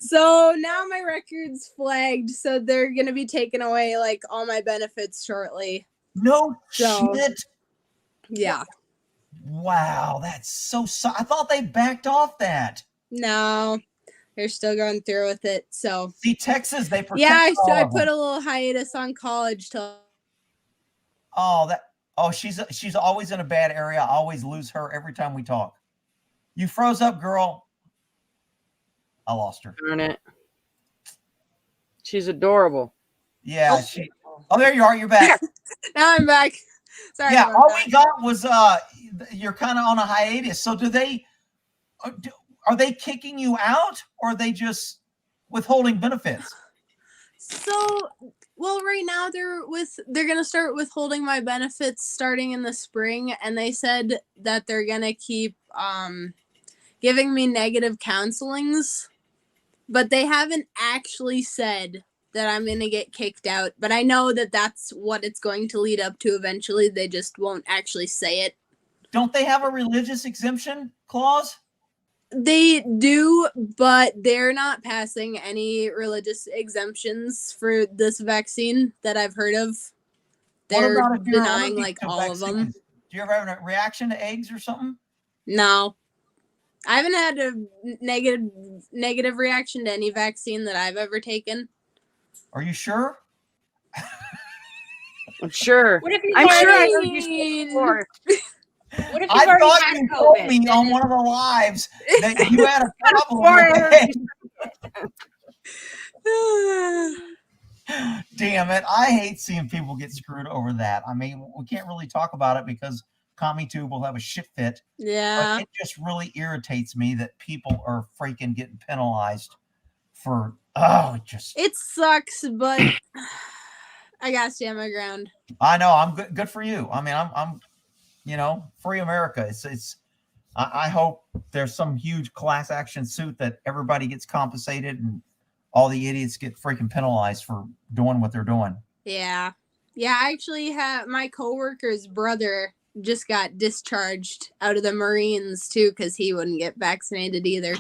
So now my record's flagged, so they're gonna be taking away like all my benefits shortly. No So- shit. Yeah. Wow, that's so. I thought they backed off that. No, they're still going through with it. So See, Texas, they protect yeah, all I of put them. a little hiatus on college till. She's always in a bad area. I always lose her every time we talk. You froze up, girl. I lost her. Darn it. She's adorable. Yeah, Oh, there you are. You're back. Now I'm back. Sorry. Yeah, about all that. we got was you're kind of on a hiatus. So are they kicking you out, or are they just withholding benefits? So, well, right now they're gonna start withholding my benefits starting in the spring, and they said that they're gonna keep giving me negative counselings, but they haven't actually said that I'm gonna get kicked out. But I know that that's what it's going to lead up to eventually. They just won't actually say it. Don't they have a religious exemption clause? They do, but they're not passing any religious exemptions for this vaccine that I've heard of. They're What about if you're denying allergic like to all of them. vaccines? Do you ever have a reaction to eggs or something? No, I haven't had a negative reaction to any vaccine that I've ever taken. Are you sure? I'm sure. What if you've I'm sure I already- heard you say before. What if I you've already thought had you told COVID? me on one of the lives that you had a problem Before with I eggs. Damn it. I hate seeing people get screwed over that. I mean, we can't really talk about it because CommieTube will have a shit fit. Yeah. But it just really irritates me that people are freaking getting penalized for, It sucks, but I gotta stand my ground. I know. I'm good for you. I mean, I'm free America. I hope there's some huge class action suit that everybody gets compensated and all the idiots get freaking penalized for doing what they're doing. Yeah. Yeah, I actually have my coworker's brother just got discharged out of the Marines too because he wouldn't get vaccinated either.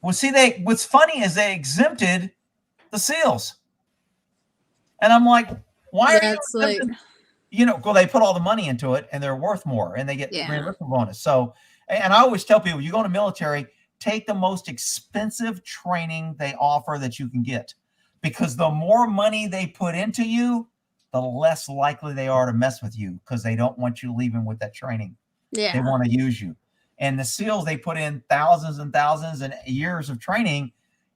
Well, see, what's funny is they exempted the SEALs. And I'm like, why are you exempting? Well, they put all the money into it and they're worth more and they get reimbursement bonus. So, and I always tell people, you go in the military, take the most expensive training they offer that you can get, because the more money they put into you, the less likely they are to mess with you, because they don't want you leaving with that training. Yeah. They want to use you. And the SEALs, they put in thousands and thousands and years of training,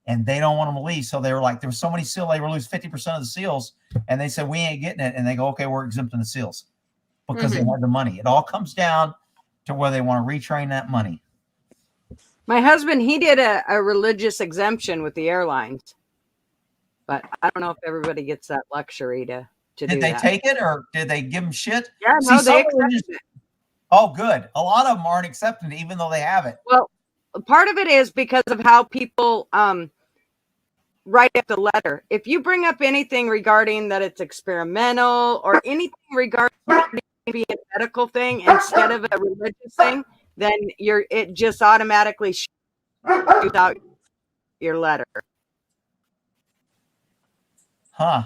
and they don't want them to leave. So they were like, there were so many SEALs, they were lose 50% of the SEALs. And they said, we ain't getting it. And they go, okay, we're exempting the SEALs because they have the money. It all comes down to where they want to retrain that money. My husband, he did a religious exemption with the airlines, but I don't know if everybody gets that luxury to do that. Did they take it, or did they give them shit? Yeah, no, they accepted it. Oh, good. A lot of them aren't accepting it, even though they have it. Well, part of it is because of how people write up the letter. If you bring up anything regarding that it's experimental or anything regarding maybe a medical thing instead of a religious thing, then it just automatically shoots out your letter. Huh.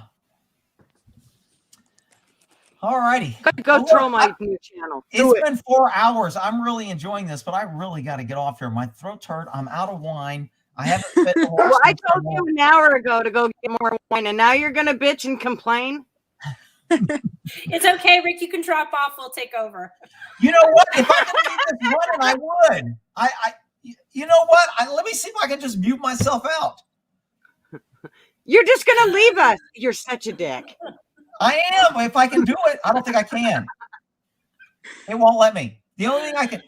All righty. Go troll my new channel. It's been 4 hours. I'm really enjoying this, but I really got to get off here. My throat's hurt. I'm out of wine. I haven't fit the Well, I told you an hour ago to go get more wine, and now you're going to bitch and complain? It's okay, Rick. You can drop off. We'll take over. You know what? If I could leave this running, I would. You know what? Let me see if I can just mute myself out. You're just going to leave us. You're such a dick. I am. If I can do it, I don't think I can. It won't let me. The only thing I can,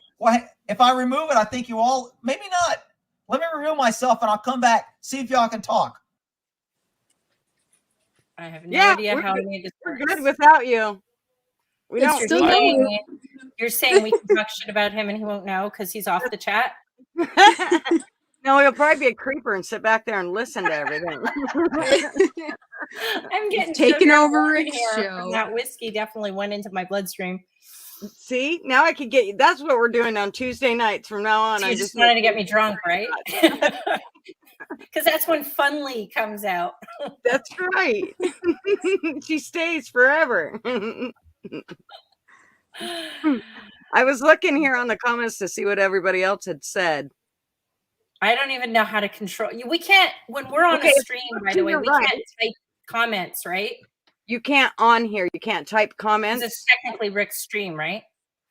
if I remove it, I think you all, maybe not. Let me remove myself and I'll come back, see if y'all can talk. I have no idea how any of this works. We're good without you. You're saying we can talk shit about him and he won't know because he's off the chat? No, he'll probably be a creeper and sit back there and listen to everything. I'm getting taking over Rick's show. That whiskey definitely went into my bloodstream. See, now I could get you. That's what we're doing on Tuesday nights from now on. So you just wanted to get me drunk, right? Because that's when Funly comes out. That's right. She stays forever. I was looking here on the comments to see what everybody else had said. I don't even know how to control you. We can't, when we're on a stream, by the way, we can't type comments, right? You can't on here. You can't type comments. It's technically Rick's stream, right?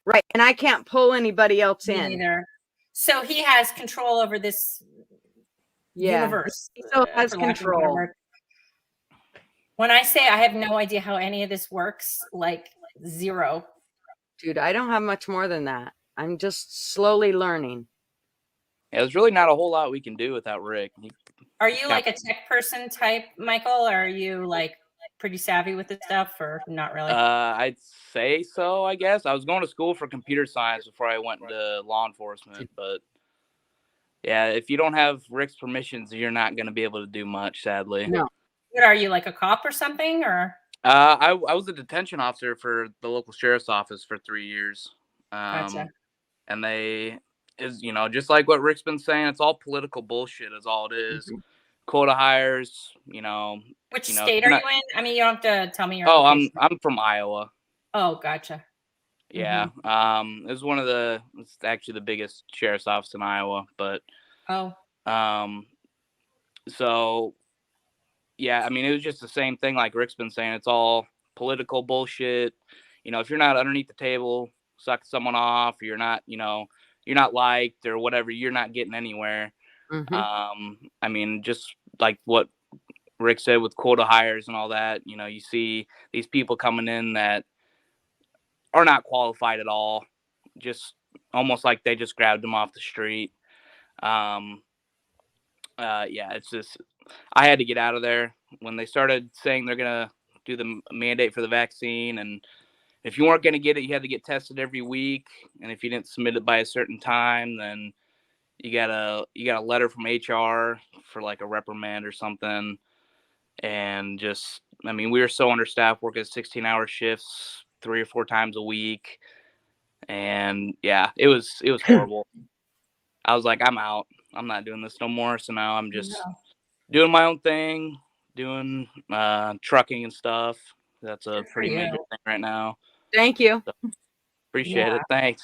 Right. And I can't pull anybody else in. Either. So he has control over this universe. He still has control. When I say I have no idea how any of this works, like zero. Dude, I don't have much more than that. I'm just slowly learning. Yeah, there's really not a whole lot we can do without Rick. Are you like a tech person type, Michael? Or are you like pretty savvy with this stuff, or not really? I'd say so, I guess. I was going to school for computer science before I went into law enforcement, but yeah, if you don't have Rick's permissions, you're not going to be able to do much, sadly. No. What are you, like a cop or something, or? I was a detention officer for the local sheriff's office for 3 years. Gotcha. And just like what Rick's been saying, it's all political bullshit is all it is. Mm-hmm. Quota hires, Which state are you in? I mean, you don't have to tell me your I'm from Iowa. Oh, gotcha. Yeah. It's actually the biggest sheriff's office in Iowa, but so yeah, I mean, it was just the same thing like Rick's been saying. It's all political bullshit. If you're not underneath the table, suck someone off, or you're not liked or whatever, you're not getting anywhere. Mm-hmm. I mean, just like what Rick said with quota hires and all that, you see these people coming in that are not qualified at all, just almost like they just grabbed them off the street. It's just, I had to get out of there when they started saying they're going to do the mandate for the vaccine. And if you weren't going to get it, you had to get tested every week. And if you didn't submit it by a certain time, then you got a letter from HR for like a reprimand or something. and just, I mean, we were so understaffed, working 16-hour shifts 3 or 4 times a week, and yeah, it was horrible. I was like, I'm out. I'm not doing this no more. So now I'm just doing my own thing, doing trucking and stuff. That's a pretty major thing right now. Thank you. So, appreciate it. Thanks.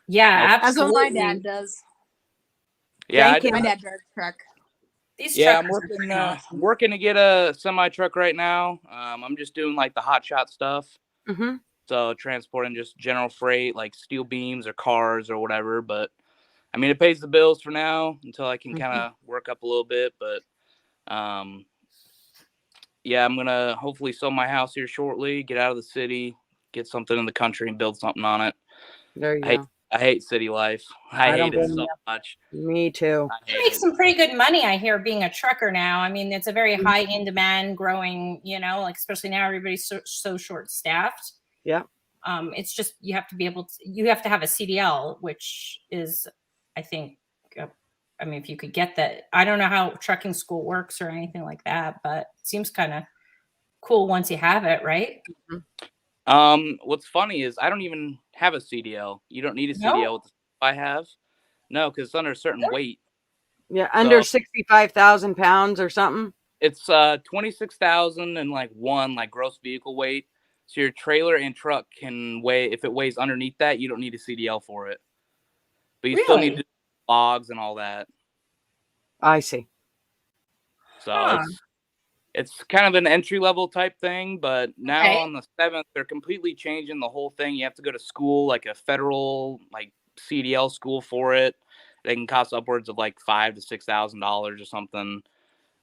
Yeah, That's what absolutely. my dad does. Yeah, Thank you. My dad drives a truck. These yeah, I'm truckers are working. pretty awesome. Working to get a semi truck right now. I'm just doing like the hot shot stuff. Mm-hmm. So transporting just general freight, like steel beams or cars or whatever. But I mean, it pays the bills for now until I can kind of work up a little bit. But yeah, I'm gonna hopefully sell my house here shortly, get out of the city, get something in the country, and build something on it. There you go. I hate city life. I don't hate it blame so you. much. Me too. You make some pretty good money, I hear, being a trucker now. I mean, it's a very high in demand, growing. You know, like especially now, everybody's so short staffed. Yeah. It's just you have to be able to. You have to have a CDL, which is, I think. I mean, if you could get that, I don't know how trucking school works or anything like that, but it seems kind of cool once you have it, right? What's funny is I don't even have a CDL. You don't need a No? CDL with the stuff I have. No, because it's under a certain weight. Yeah, under So 65,000 pounds or something. it's 26,000 and like one like gross vehicle weight. So your trailer and truck can weigh, if it weighs underneath that, you don't need a CDL for it. But you still need to do logs and all that. I see. So it's kind of an entry level type thing, but now on the 7th, they're completely changing the whole thing. You have to go to school, like a federal like CDL school for it. They can cost upwards of like $5,000 to $6,000 or something.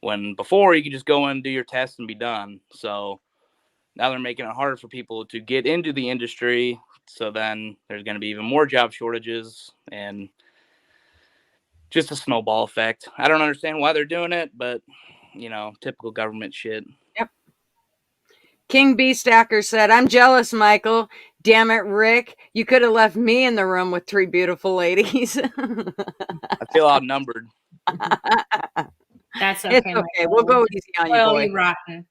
When before you could just go in and do your test and be done. So now they're making it harder for people to get into the industry. So then there's going to be even more job shortages and just a snowball effect. I don't understand why they're doing it, but you know, typical government shit. Yep. King B Stacker said, "I'm jealous, Michael. Damn it, Rick. You could have left me in the room with 3 beautiful ladies." I feel outnumbered. That's okay. It's okay. We'll go easy on you, boy. You rotten.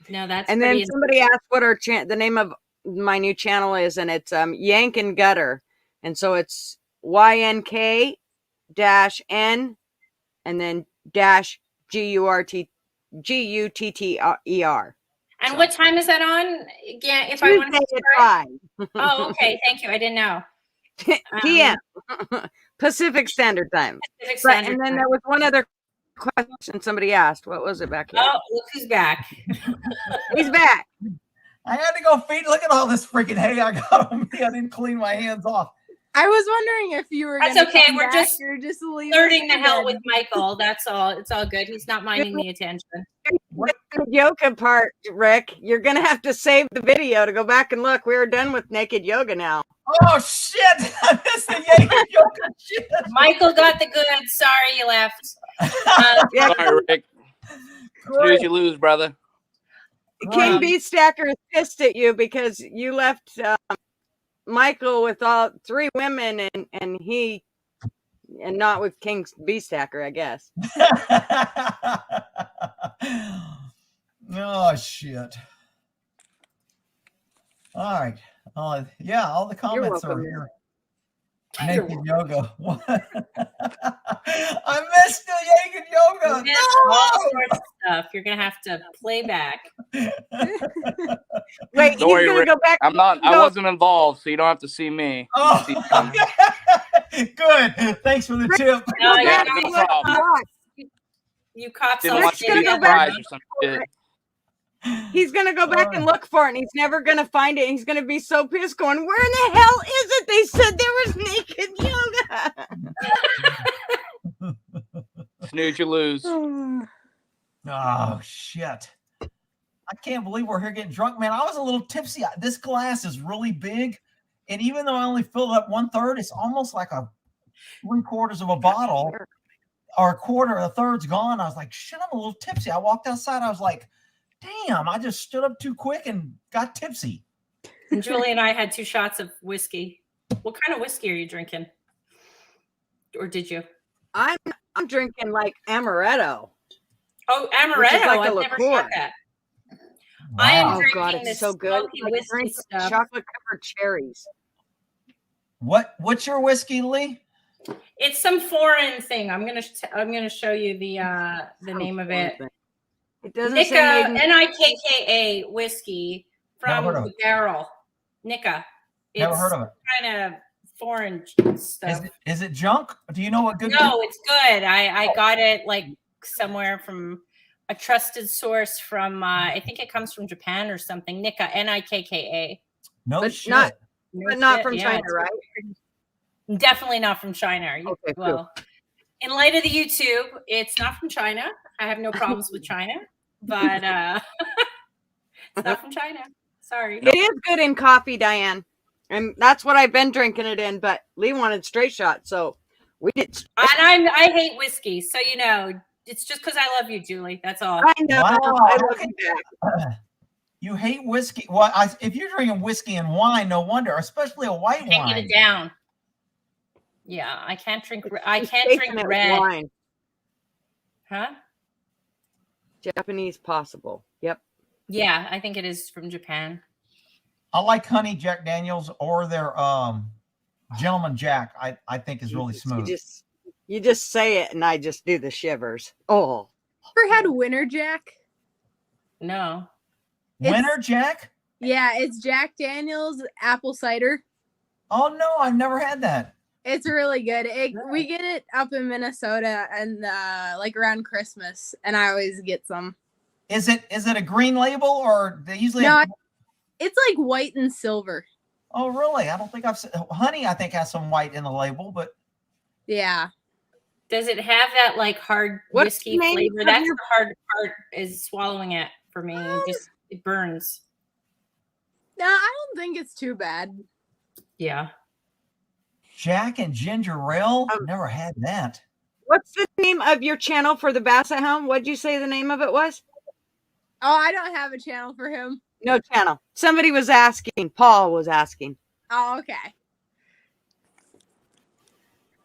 No, that's and then somebody asked what our the name of my new channel is, and it's Yank and Gutter, and so it's YNK -N and then -GUTTER. And what time is that on? Yeah, if Tuesday I want to at 5. Oh, okay. Thank you. I didn't know. PM Pacific Standard Time. Pacific Standard and then Time. there was one other question somebody asked. What was it back here? Oh, look who's back. He's back. I had to go feed. Look at all this freaking hay I got on me. I didn't clean my hands off. I was wondering if you were. That's gonna okay. come We're back just or just leave flirting the us hell in. with Michael. That's all. It's all good. He's not minding the attention. Naked yoga part, Rick. You're gonna have to save the video to go back and look. We're done with naked yoga now. Oh shit! I missed the naked yoga shit. Michael got the goods. Sorry you left. Sorry, Rick. Snooze, you lose, brother. King B Stacker is pissed at you because you left Michael with all 3 women and he and not with King B Stacker, I guess. Oh shit! All right. Yeah, all the comments are here. Naked yoga. I missed the naked yoga. You missed all sorts of stuff. You're gonna have to play back. Wait, Don't worry, he's gonna Rick. go back. I'm not. I wasn't involved, so you don't have to see me. Oh, good. Thanks for the tip. No, Yeah, no problem. You caught Didn't want you to be surprised or some shit. He's gonna go back and look for it, and he's never gonna find it. He's gonna be so pissed, going, "Where in the hell is it? They said there was naked yoga." Snooze, you lose. Oh shit! I can't believe we're here getting drunk, man. I was a little tipsy. This glass is really big, and even though I only filled up 1/3, it's almost like a 3/4 of a bottle, or a third's gone. I was like, shit, I'm a little tipsy. I walked outside. I was like, damn, I just stood up too quick and got tipsy. And Julie and I had 2 shots of whiskey. What kind of whiskey are you drinking? Or did you? I'm drinking like amaretto. Oh, which is amaretto. like a I've never liqueur. had that. I am Wow. Oh God, drinking it's this so good. smoky Like whiskey drink stuff. chocolate covered cherries. What's your whiskey, Lee? It's some foreign thing. I'm gonna show you the name of it. It doesn't Nika, say made in Nikka whiskey Never from heard of the it. barrel. Nika. Never heard of it. Kind of foreign stuff. Is it junk? Do you know what good? No, it's good. I got it like somewhere from a trusted source from I think it comes from Japan or something. Nika, Nikka. No but shit. not No but not shit. from Yeah, China, it's right? definitely not from China. Okay, cool. Well, in light of the YouTube, it's not from China. I have no problems with China, but it's not from China. Sorry. It is good in coffee, Diane. And that's what I've been drinking it in, but Lee wanted straight shot, so we did. And I hate whiskey, so you know, it's just because I love you, Julie. That's all. I know. Wow. I love you back. You hate whiskey. Well, if you're drinking whiskey and wine, no wonder, especially a white I can't wine. get it down. Yeah, I can't drink. I can't It's drink basement red. wine. Huh? Japanese possible. Yep. Yeah, I think it is from Japan. I like honey Jack Daniels or their Gentleman Jack. I think is really smooth. You just say it, and I just do the shivers. Oh, Ever had Winter Jack? No. Winter Jack? Yeah, it's Jack Daniels apple cider. Oh no, I've never had that. It's really good. We get it up in Minnesota and like around Christmas, and I always get some. Is it a green label or they usually No, have... it's like white and silver. Oh really? I don't think I've seen honey. I think has some white in the label, but Yeah. Does it have that like hard What's whiskey the name flavor? of That's your- the hard part is swallowing it for me. It burns. No, I don't think it's too bad. Yeah. Jack and ginger ale. Never had that. what's the name of your channel for the Basset Hound? What'd you say the name of it was? Oh, I don't have a channel for him. No channel. Somebody was asking. Paul was asking. Oh, okay.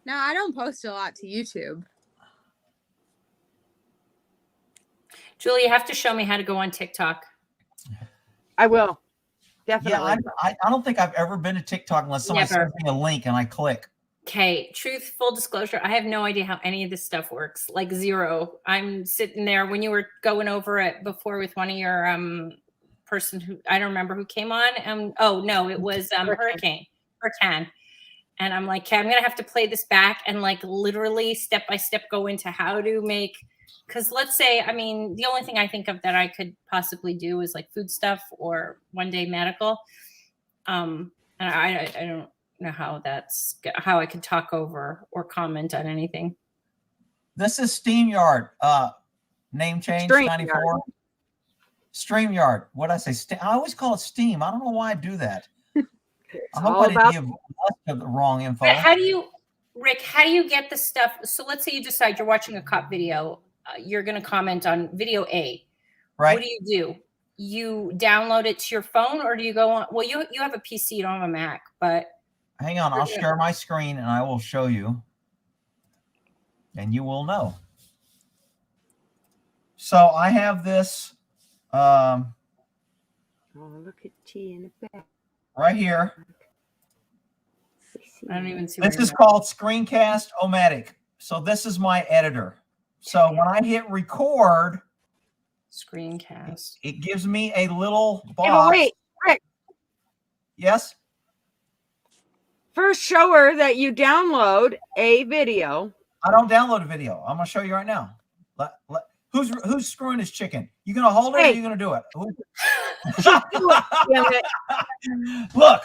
No, I don't post a lot to YouTube. Julie, you have to show me how to go on TikTok. I will. Definitely. Yeah, I don't think I've ever been to TikTok unless somebody Never. sends me a link and I click. Okay, truth, full disclosure, I have no idea how any of this stuff works. Like zero. I'm sitting there when you were going over it before with one of your person who I don't remember who came on. Oh no, it was Hurricane. And I'm like, okay, I'm gonna have to play this back and like literally step by step go into how to make. Because let's say, I mean, the only thing I think of that I could possibly do is like food stuff or one day medical. And I don't know how I could talk over or comment on anything. This is SteamYard. Name change StreamYard. 94. StreamYard. What'd I say? I always call it Steam. I don't know why I do that. I hope all I didn't about- give us the wrong info. But Rick, how do you get the stuff? So let's say you decide you're watching a cop video. You're going to comment on video A. Right. What do? You download it to your phone or do you go on? Well, you have a PC, you don't have a Mac, but. Hang on. I'll share my screen and I will show you. And you will know. So I have this Oh, look at T in the back. right here. I don't even see. This is called Screencast-O-Matic. So this is my editor. So when I hit record, Screencast, it gives me a little box. Hey, but wait, Rick. Yes. First, show her that you download a video. I don't download a video. I'm gonna show you right now. Who's screwing his chicken? You gonna hold it or Hey. you gonna do it? Damn it. Look,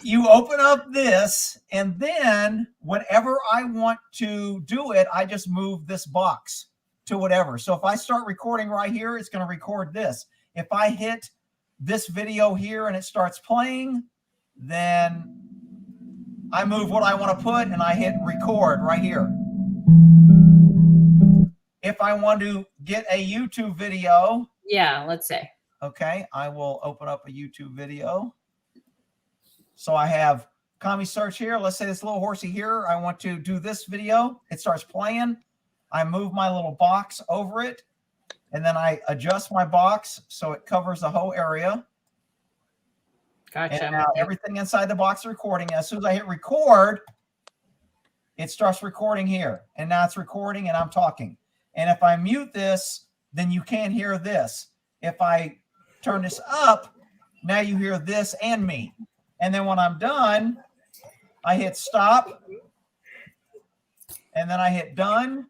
you open up this, and then whenever I want to do it, I just move this box to whatever. So if I start recording right here, it's going to record this. If I hit this video here and it starts playing, then I move what I want to put and I hit record right here. If I want to get a YouTube video, yeah, let's say. Okay, I will open up a YouTube video. So I have Commie Search here. Let's say this little horsey here. I want to do this video. It starts playing. I move my little box over it. and then I adjust my box so it covers the whole area. Gotcha. And now everything inside the box is recording. As soon as I hit record, it starts recording here. And now it's recording and I'm talking. And if I mute this, then you can't hear this. If I turn this up, now you hear this and me. And then when I'm done, I hit stop. And then I hit done.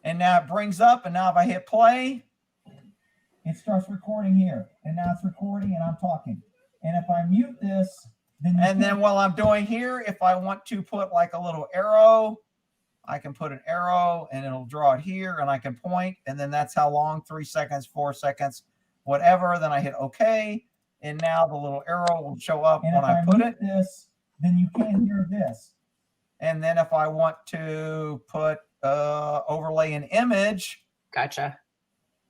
And now it brings up. And now if I hit play, it starts recording here. And now it's recording and I'm talking. And if I mute this, then while I'm doing here, if I want to put like a little arrow, I can put an arrow and it'll draw it here and I can point. And then that's how long, 3 seconds, 4 seconds, whatever. Then I hit OK. And now the little arrow will show up when I put it. This, then you can't hear this. And then if I want to put overlay an image. Gotcha.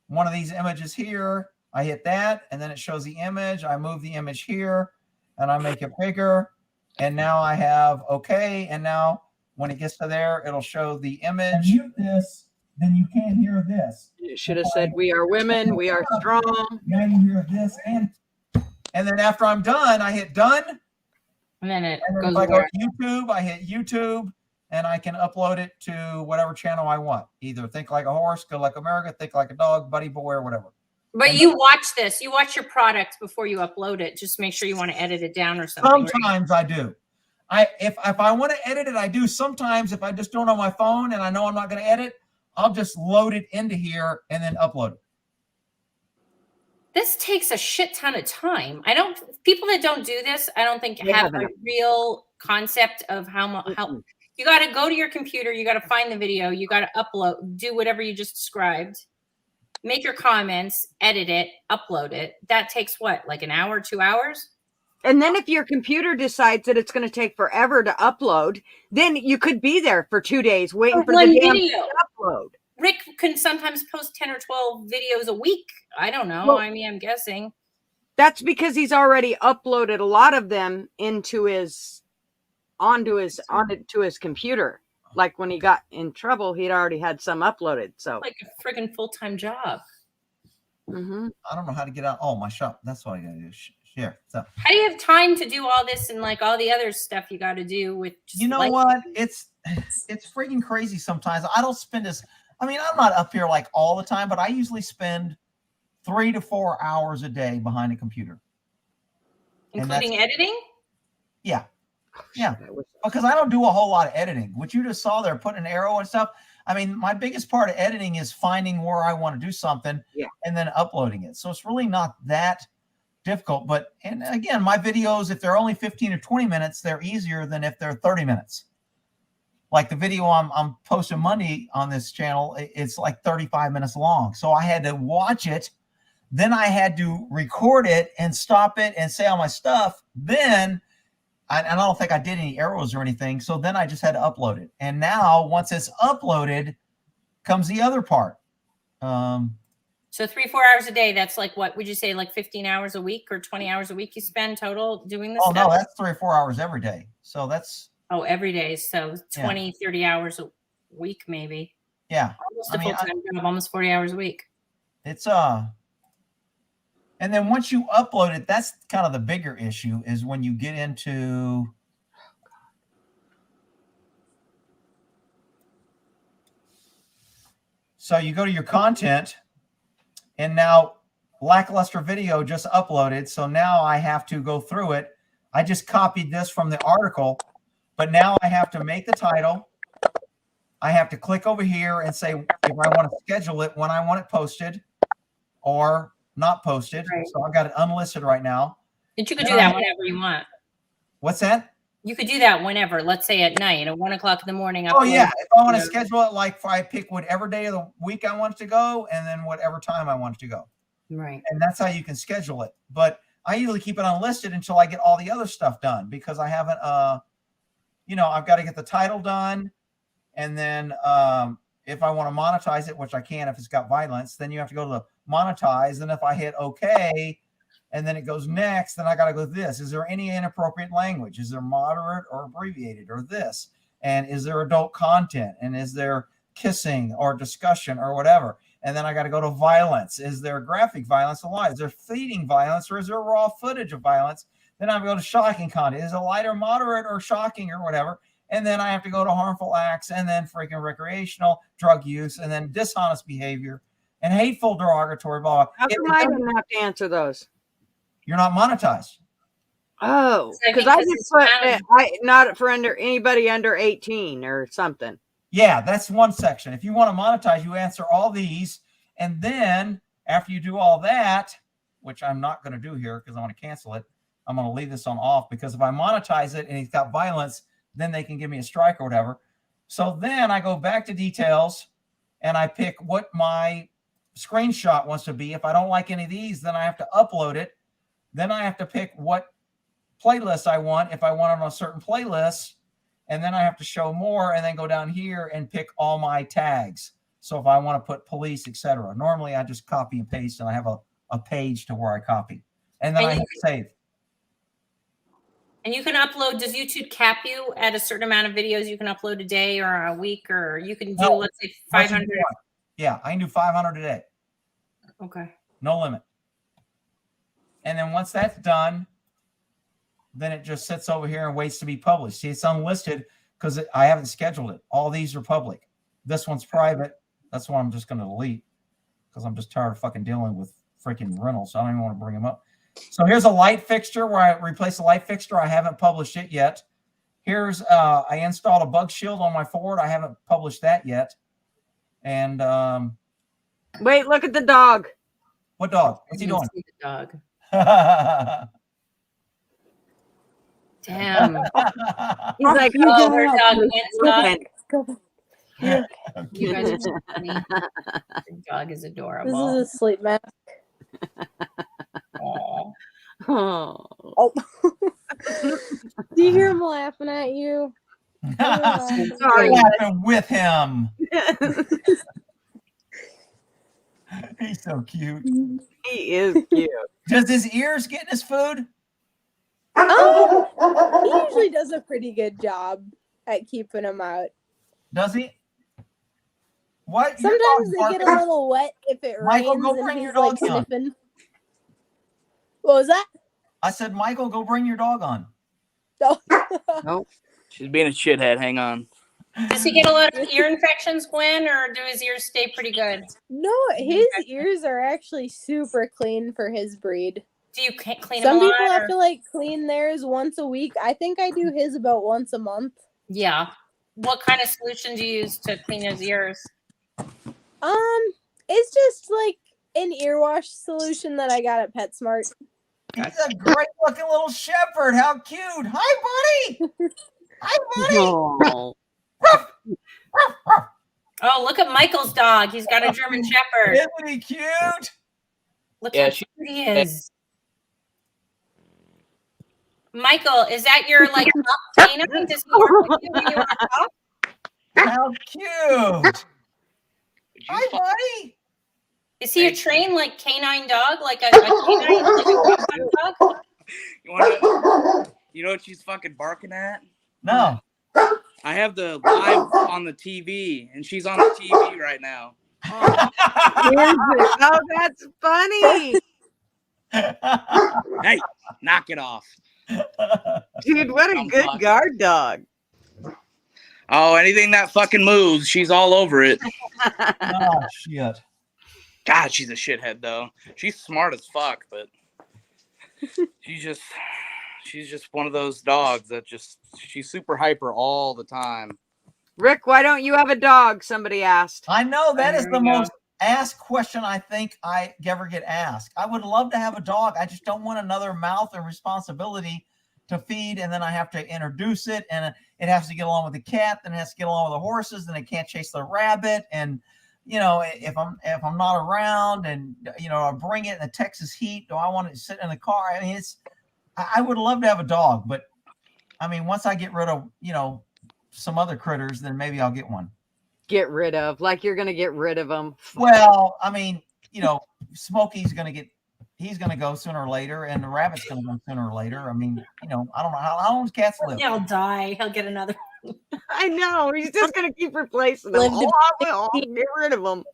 One of these images here, I hit that and then it shows the image. I move the image here and I make it bigger. And now I have OK. And now when it gets to there, it'll show the image. Mute this, then you can't hear this. You should have said, we are women, we are strong. Now you hear this. And then after I'm done, I hit done. And then if I go to YouTube, I hit YouTube. And I can upload it to whatever channel I want. Either Think Like a Horse, Good Like America, Think Like a Dog, Buddy Boy, or whatever. But you watch this. You watch your product before you upload it. Just make sure you want to edit it down or something. Sometimes I do. If I want to edit it, I do. Sometimes if I just don't on my phone and I know I'm not going to edit, I'll just load it into here and then upload it. This takes a shit ton of time. People that don't do this, I don't think have a real concept of how you got to go to your computer. You got to find the video. You got to upload, do whatever you just described, make your comments, edit it, upload it. That takes what, like an hour, 2 hours? And then if your computer decides that it's going to take forever to upload, then you could be there for 2 days waiting for the damn video to upload. Rick can sometimes post 10 or 12 videos a week. I don't know. Well, I mean, I'm guessing. That's because he's already uploaded a lot of them onto his computer. Like when he got in trouble, he'd already had some uploaded. So like a friggin' full-time job. Mm-hmm. I don't know how to get out. Oh, my shop. That's what I gotta do. Share. So how do you have time to do all this and like all the other stuff you got to do with? You know what? It's freaking crazy sometimes. I don't spend as. I mean, I'm not up here like all the time, but I usually spend 3 to 4 hours a day behind a computer, including editing. Yeah. Yeah, because I don't do a whole lot of editing. What you just saw there, putting an arrow and stuff. I mean, my biggest part of editing is finding where I want to do something and then uploading it. So it's really not that difficult. But, and again, my videos, if they're only 15 or 20 minutes, they're easier than if they're 30 minutes. Like the video I'm posting Monday on this channel, it's like 35 minutes long. So I had to watch it. Then I had to record it and stop it and say all my stuff. Then I don't think I did any arrows or anything. So then I just had to upload it. And now once it's uploaded comes the other part. So 3-4 hours a day. That's like, what would you say? Like 15 hours a week or 20 hours a week you spend total doing this? Oh, no, that's 3 or 4 hours every day. So that's. Oh, every day. So 20, 30 hours a week, maybe. Yeah. Almost a full-time job, almost 40 hours a week. It's, and then once you upload it, that's kind of the bigger issue is when you get into. So you go to your content and now lackluster video just uploaded. So now I have to go through it. I just copied this from the article, but now I have to make the title. I have to click over here and say if I want to schedule it when I want it posted or not posted. Right. So I've got it unlisted right now. But you could do that whenever you want. What's that? You could do that whenever, let's say at night at 1 o'clock in the morning. Oh yeah. If I want to schedule it, like if I pick whatever day of the week I want it to go and then whatever time I want it to go. Right. And that's how you can schedule it. But I usually keep it unlisted until I get all the other stuff done because I haven't, I've got to get the title done. And then if I want to monetize it, which I can if it's got violence, then you have to go to the monetize. And if I hit OK, and then it goes next, then I got to go this. Is there any inappropriate language? Is there moderate or abbreviated or this? And is there adult content? And is there kissing or discussion or whatever. And then I got to go to violence. Is there graphic violence or lies? Is there feeding violence or is there raw footage of violence? Then I go to shocking content. Is it light or moderate or shocking or whatever? And then I have to go to harmful acts and then freaking recreational drug use and then dishonest behavior and hateful derogatory, blah, blah. How come I didn't have to answer those? You're not monetized. Oh, because I just put not for anybody under 18 or something. Yeah, that's one section. If you want to monetize, you answer all these. And then after you do all that, which I'm not going to do here because I want to cancel it, I'm going to leave this on off because if I monetize it and he's got violence, then they can give me a strike or whatever. So then I go back to details and I pick what my screenshot wants to be. If I don't like any of these, then I have to upload it. Then I have to pick what playlist I want if I want it on a certain playlist. And then I have to show more and then go down here and pick all my tags. So if I want to put police, etc. Normally I just copy and paste and I have a page to where I copy. And then I hit save. And you can upload, does YouTube cap you at a certain amount of videos you can upload a day or a week, or you can do, let's say 500? Yeah, I can do 500 a day. Okay. No limit. And then once that's done, then it just sits over here and waits to be published. See, it's unlisted because I haven't scheduled it. All these are public. This one's private. That's one I'm just going to delete because I'm just tired of fucking dealing with freaking Reynolds. So I don't even want to bring them up. So here's a light fixture where I replace a light fixture. I haven't published it yet. Here's I installed a bug shield on my Ford. I haven't published that yet. And wait, look at the dog. What dog? What's he doing? The dog. Damn. He's like, oh, her dog can't stop. Yeah. You guys are so funny. The dog is adorable. This is a sleep mask. Oh. Oh. Do you hear him laughing at you? Sorry, laughing with him. He's so cute. He is cute. Does his ears get in his food? He usually does a pretty good job at keeping him out. Does he? What? Sometimes they get a little wet if it Michael, rains go and bring he's your dog like on. sniffing. What was that? I said, Michael, go bring your dog on. Nope. She's being a shithead. Hang on. Does he get a lot of ear infections, Gwen, or do his ears stay pretty good? No, his ears are actually super clean for his breed. Do you clean Some them a people lot? have to like clean theirs once a week. I think I do his about once a month. Yeah. What kind of solution do you use to clean his ears? It's just like an ear wash solution that I got at PetSmart. He's a great looking little shepherd. How cute. Hi, buddy. Hi, buddy. Oh. Oh, look at Michael's dog. He's got a German Shepherd. Isn't he cute? Look Yeah, how cute he is. Michael, is that your like top canine? Does he work with you when you want to talk? How cute. Hi, buddy. Is he a trained like canine dog, like a canine like a dog? You know what she's fucking barking at? No. I have the live on the TV, and she's on the TV right now. Oh, that's funny. Hey, knock it off. Dude, what a good guard dog. Oh, anything that fucking moves, she's all over it. Oh, shit. God, she's a shithead, though. She's smart as fuck, but she's just one of those dogs that she's super hyper all the time. Rick, why don't you have a dog? Somebody asked. I know that is the most asked question I think I ever get asked. I would love to have a dog. I just don't want another mouth and responsibility to feed, and then I have to introduce it, and it has to get along with the cat, then it has to get along with the horses, then it can't chase the rabbit, and you know, if I'm not around, and you know, I bring it in the Texas heat, do I want it to sit in the car? I mean, I would love to have a dog, but I mean, once I get rid of, you know, some other critters, then maybe I'll get one. Get rid of, like you're gonna get rid of them. Well, I mean, you know, Smokey's gonna go sooner or later, and the rabbit's gonna go sooner or later. I mean, you know, I don't know how long does cats live. He'll die. He'll get another. I know. He's just gonna keep replacing them. Lived to Oh, I will. Get rid of them.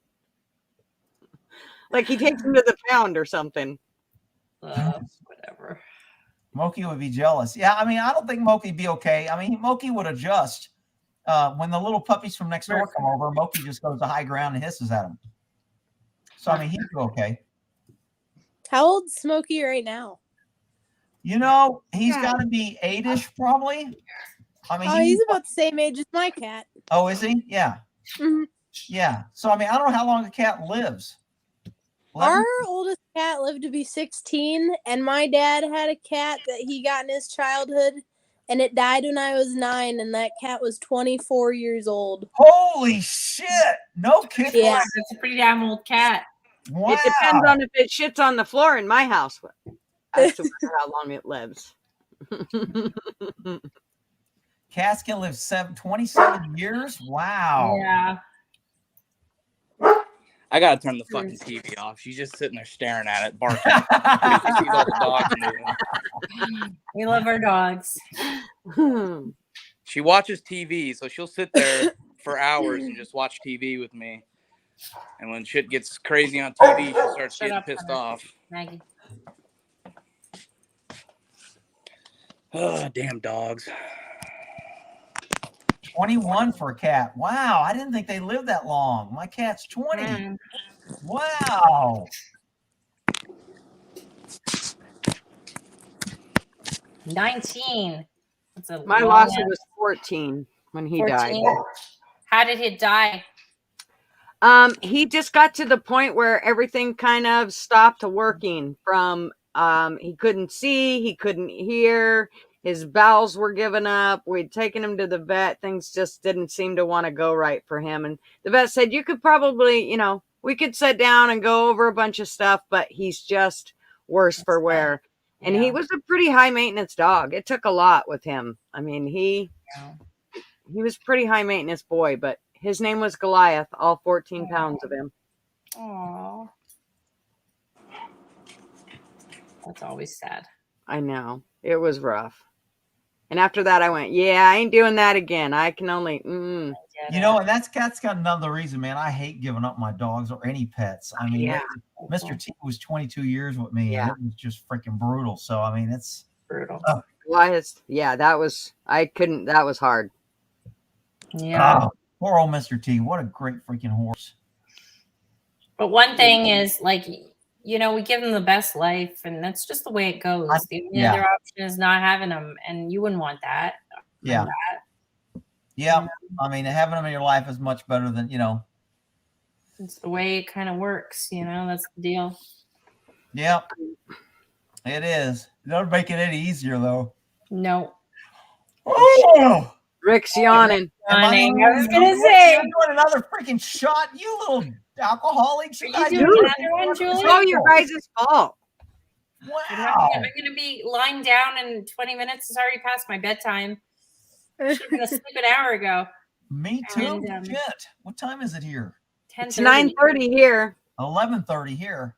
Like he takes them to the pound or something. Whatever. Moki would be jealous. Yeah, I mean, I don't think Moki'd be okay. I mean, Moki would adjust. When the little puppies from next door come over, Moki just goes to high ground and hisses at them. So, I mean, he'd be okay. How old's Smokey right now? You know, he's got to be 8-ish probably. I mean, He's about the same age as my cat. Oh, is he? Yeah. Mhm. Yeah. So, I mean, I don't know how long a cat lives. 11? Our oldest cat lived to be 16, and my dad had a cat that he got in his childhood, and it died when I was 9, and that cat was 24 years old. Holy shit! No kidding. Yeah. That's a pretty damn old cat. Wow. It depends on if it shits on the floor in my house as to how long it lives. Cats can live 27 years. Wow. Yeah. I gotta turn the fucking TV off. She's just sitting there staring at it, barking. She sees all the dogs moving. We love our dogs. She watches TV, so she'll sit there for hours and just watch TV with me. And when shit gets crazy on TV, she starts Shut getting up, pissed Hunter. off. Maggie. Oh, damn dogs. 21 for a cat. Wow. I didn't think they lived that long. My cat's 20. Wow. $19. My loss was 14 when he 14? died. How did he die? He just got to the point where everything kind of stopped working from he couldn't see, he couldn't hear, his bowels were giving up. We'd taken him to the vet. Things just didn't seem to want to go right for him. And the vet said, you could probably, we could sit down and go over a bunch of stuff, but he's just worse for wear. And he was a pretty high maintenance dog. It took a lot with him. I mean, he was pretty high maintenance boy, but his name was Goliath, all 14 pounds of him. Oh, that's always sad. I know. It was rough. And after that, I went, I ain't doing that again. I can only, You know, and that's got another reason, man. I hate giving up my dogs or any pets. I mean, Mr. T was 22 years with me, and it was just freaking brutal. So, I mean, it's brutal. That was hard. Yeah. Oh, poor old Mr. T. What a great freaking horse. But one thing is, like, we give them the best life, and that's just the way it goes. The only other option is not having them, and you wouldn't want that. Yeah. I mean, having them in your life is much better than, It's the way it kind of works, that's the deal. Yep. It is. It doesn't make it any easier, though. No. Oh! Rick's yawning. I was going to say. You're doing another freaking shot, you little alcoholics. You guys doing another one, Julie? It's all your guys' fault. Wow. I'm going to be lying down in 20 minutes. It's already past my bedtime. I should have been asleep an hour ago. Me too. And, Shit. What time is it here? It's 9:30 here. 11:30 here.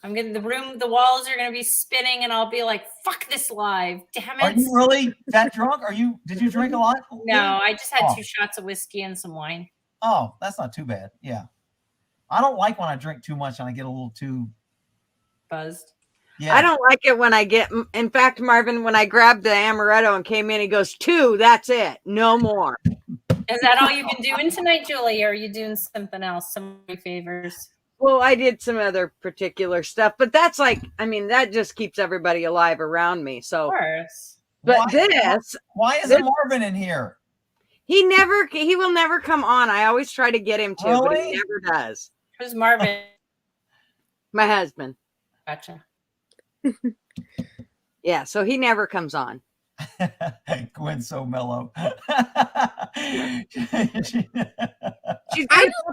I'm getting the walls are gonna be spinning, and I'll be like, "Fuck this live, damn it!" Are you really that drunk? Did you drink a lot? No, I just had 2 shots of whiskey and some wine. Oh, that's not too bad. Yeah, I don't like when I drink too much and I get a little too buzzed. Yeah, I don't like it when I get. In fact, Marvin, when I grabbed the amaretto and came in, he goes, 2. That's it, no more. Is that all you've been doing tonight, Julie? Or are you doing something else? Some of my favors. Well, I did some other particular stuff, but that's like, I mean, that just keeps everybody alive around me. So, of course. But why isn't Marvin in here? He will never come on. I always try to get him to, but he never does. Who's Marvin? My husband. Gotcha. Yeah, so he never comes on. Gwen's so mellow. I just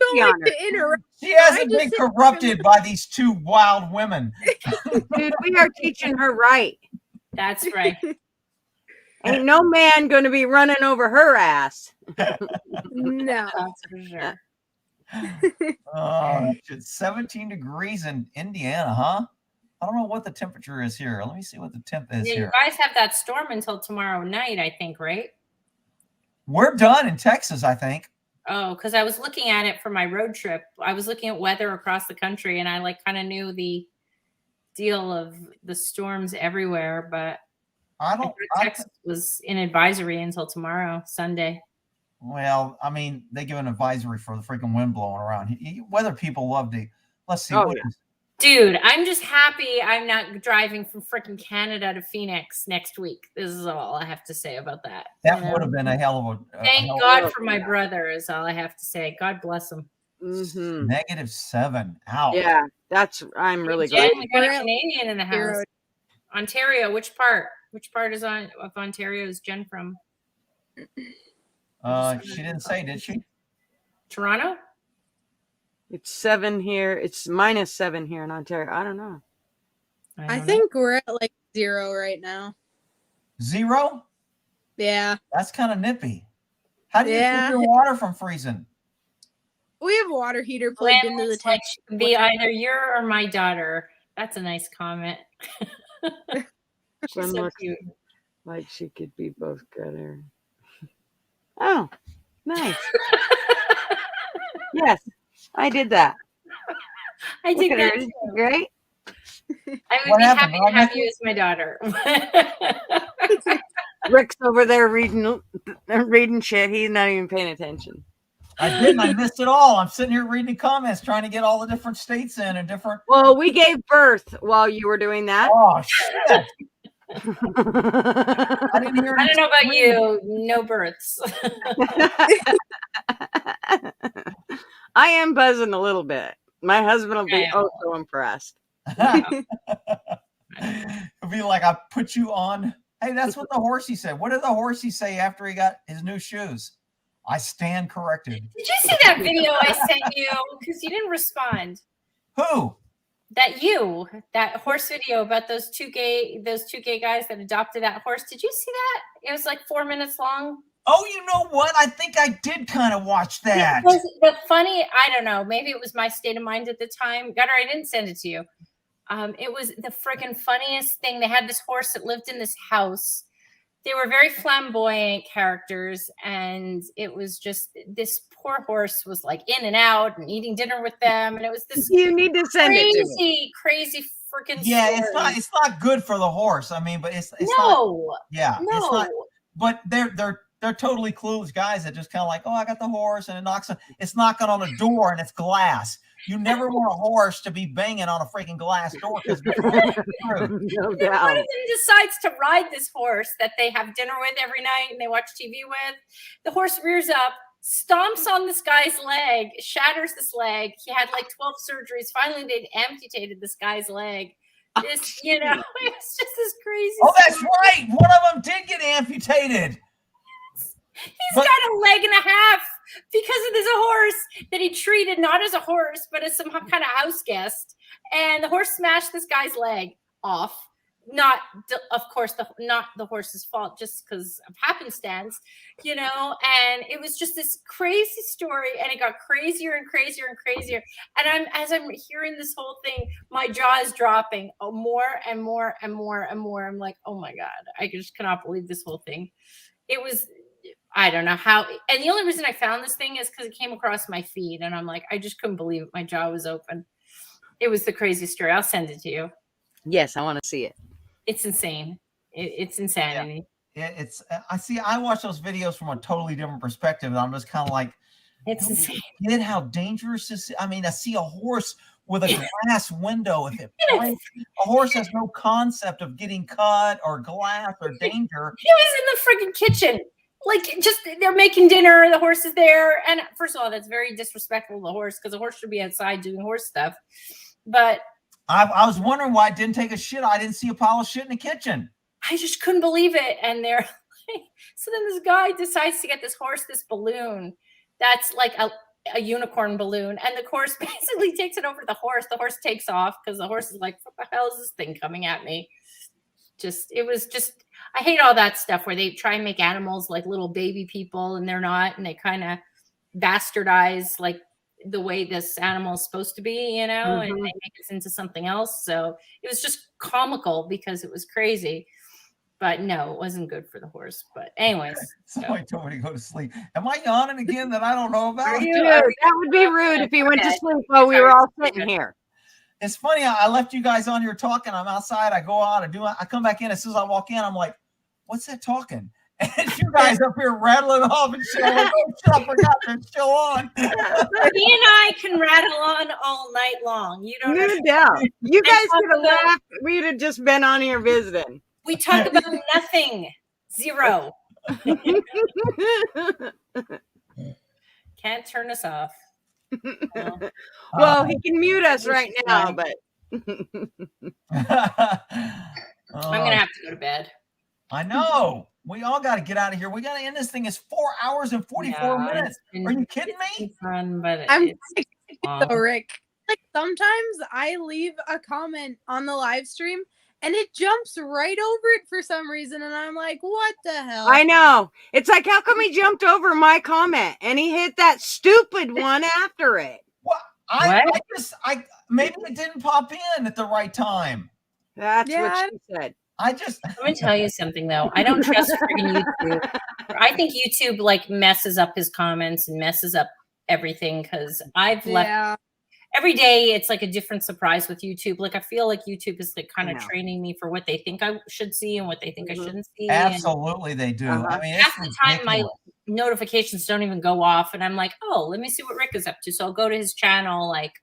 don't like to interrupt. She hasn't been corrupted by these 2 wild women. Dude, we are teaching her right. That's right. Ain't no man going to be running over her ass. No. That's for sure. Oh, it's 17 degrees in Indiana, huh? I don't know what the temperature is here. Let me see what the temp is Yeah, here. you guys have that storm until tomorrow night, I think, right? We're done in Texas, I think. Oh, because I was looking at it for my road trip. I was looking at weather across the country, and I like kind of knew the deal of the storms everywhere. But Texas was in advisory until tomorrow, Sunday. Well, I mean, they give an advisory for the freaking wind blowing around. Weather people love to. Let's see. Dude, I'm just happy I'm not driving from freaking Canada to Phoenix next week. This is all I have to say about that. That would have been a hell of a. Thank God for my brother, is all I have to say. God bless him. Mm-hmm. -7. Ouch. Yeah, I'm really glad. We got a Canadian in the house. Ontario, which part? Which part of Ontario is Jen from? She didn't say, did she? Toronto? It's 7 here. It's -7 here in Ontario. I don't know. I think we're at like 0 right now. 0? Yeah. That's kind of nippy. How do you keep your water from freezing? We have a water heater plugged into the tank. Like be either your or my daughter. That's a nice comment. She's so cute. Like she could be both good. Oh, nice. Yes, I did that. I did that too. Great. I would be happy to have you as my daughter. Rick's over there reading shit. He's not even paying attention. I didn't. I missed it all. I'm sitting here reading the comments, trying to get all the different states in and different. Well, we gave birth while you were doing that. Oh shit! I don't know about you. No births. I am buzzing a little bit. My husband will be so impressed. It'll be like I put you on. Hey, that's what the horsey said. What did the horsey say after he got his new shoes? I stand corrected. Did you see that video I sent you? Because you didn't respond. Who? That horse video about those two gay guys that adopted that horse. Did you see that? It was like 4 minutes long. Oh, you know what? I think I did kind of watch that. It was the funny, I don't know, maybe it was my state of mind at the time. Gutter, I didn't send it to you. It was the freaking funniest thing. They had this horse that lived in this house. They were very flamboyant characters, and it was just this poor horse was like in and out and eating dinner with them, and it was this. You need to send it to me. Crazy freaking. Yeah, story. it's not good for the horse. I mean, but it's no. Not, yeah, no. It's not. But they're totally clueless guys that just kind of like, oh, I got the horse, and it's knocking on a door and it's glass. You never want a horse to be banging on a freaking glass door. No doubt. One of them decides to ride this horse that they have dinner with every night and they watch TV with. The horse rears up, stomps on this guy's leg, shatters this leg. He had like 12 surgeries. Finally, they'd amputated this guy's leg. It's just this crazy. Oh, that's right. One of them did get amputated. He's got a leg and a half because of this horse that he treated not as a horse, but as some kind of house guest. And the horse smashed this guy's leg off. Not, of course, not the horse's fault, just because of happenstance, And it was just this crazy story, and it got crazier and crazier and crazier. And as I'm hearing this whole thing, my jaw is dropping more and more and more and more. I'm like, oh my God, I just cannot believe this whole thing. It was. I don't know how. And the only reason I found this thing is because it came across my feed. And I'm like, I just couldn't believe it. My jaw was open. It was the craziest story. I'll send it to you. Yes, I want to see it. It's insane. It's insanity. Yeah, I watch those videos from a totally different perspective. And I'm just kind of like, it's insane. Get how dangerous this is. I mean, I see a horse with a glass window. If it breaks, a horse has no concept of getting cut or glass or danger. He was in the freaking kitchen. Like, just they're making dinner, the horse is there. And first of all, that's very disrespectful to the horse, because the horse should be outside doing horse stuff. But I was wondering why it didn't take a shit. I didn't see a pile of shit in the kitchen. I just couldn't believe it. And so then this guy decides to get this horse, this balloon that's like a unicorn balloon. And the horse basically takes it over to the horse. The horse takes off because the horse is like, what the hell is this thing coming at me? I hate all that stuff where they try and make animals like little baby people, and they're not, and they kind of bastardize like the way this animal is supposed to be, and they make it into something else. So it was just comical because it was crazy. But no, it wasn't good for the horse. But anyways, Somebody told me to go to sleep. Am I yawning again that I don't know about? Dude, that would be rude if he went to sleep while we were all sitting here. It's funny. I left you guys on here talking. I'm outside. I go out. I come back in. As soon as I walk in, I'm like, "What's that talking?" And you guys up here rattling off and shit. Like, oh, shit, I forgot they're still on. Me and I can rattle on all night long. You don't No know. doubt. You guys could have laughed. We'd have just been on here visiting. We talk about nothing. Zero. Can't turn us off. No. Well, he can mute us right now, but I'm gonna have to go to bed. I know. We all got to get out of here. We got to end this thing. It's 4 hours and 44 minutes. Are you kidding me? Fun, but I'm long. so Rick. Like sometimes I leave a comment on the live stream and it jumps right over it for some reason, and I'm like, what the hell? I know. It's like, how come he jumped over my comment and he hit that stupid one after it? I maybe it didn't pop in at the right time. That's what she said. Let me tell you something though. I don't trust friggin' YouTube. I think YouTube like messes up his comments and messes up everything because I've left every day. It's like a different surprise with YouTube. Like I feel like YouTube is like kind of training me for what they think I should see and what they think I shouldn't see. Absolutely, they do. I mean, half the time my notifications don't even go off, and I'm like, oh, let me see what Rick is up to. So I'll go to his channel, like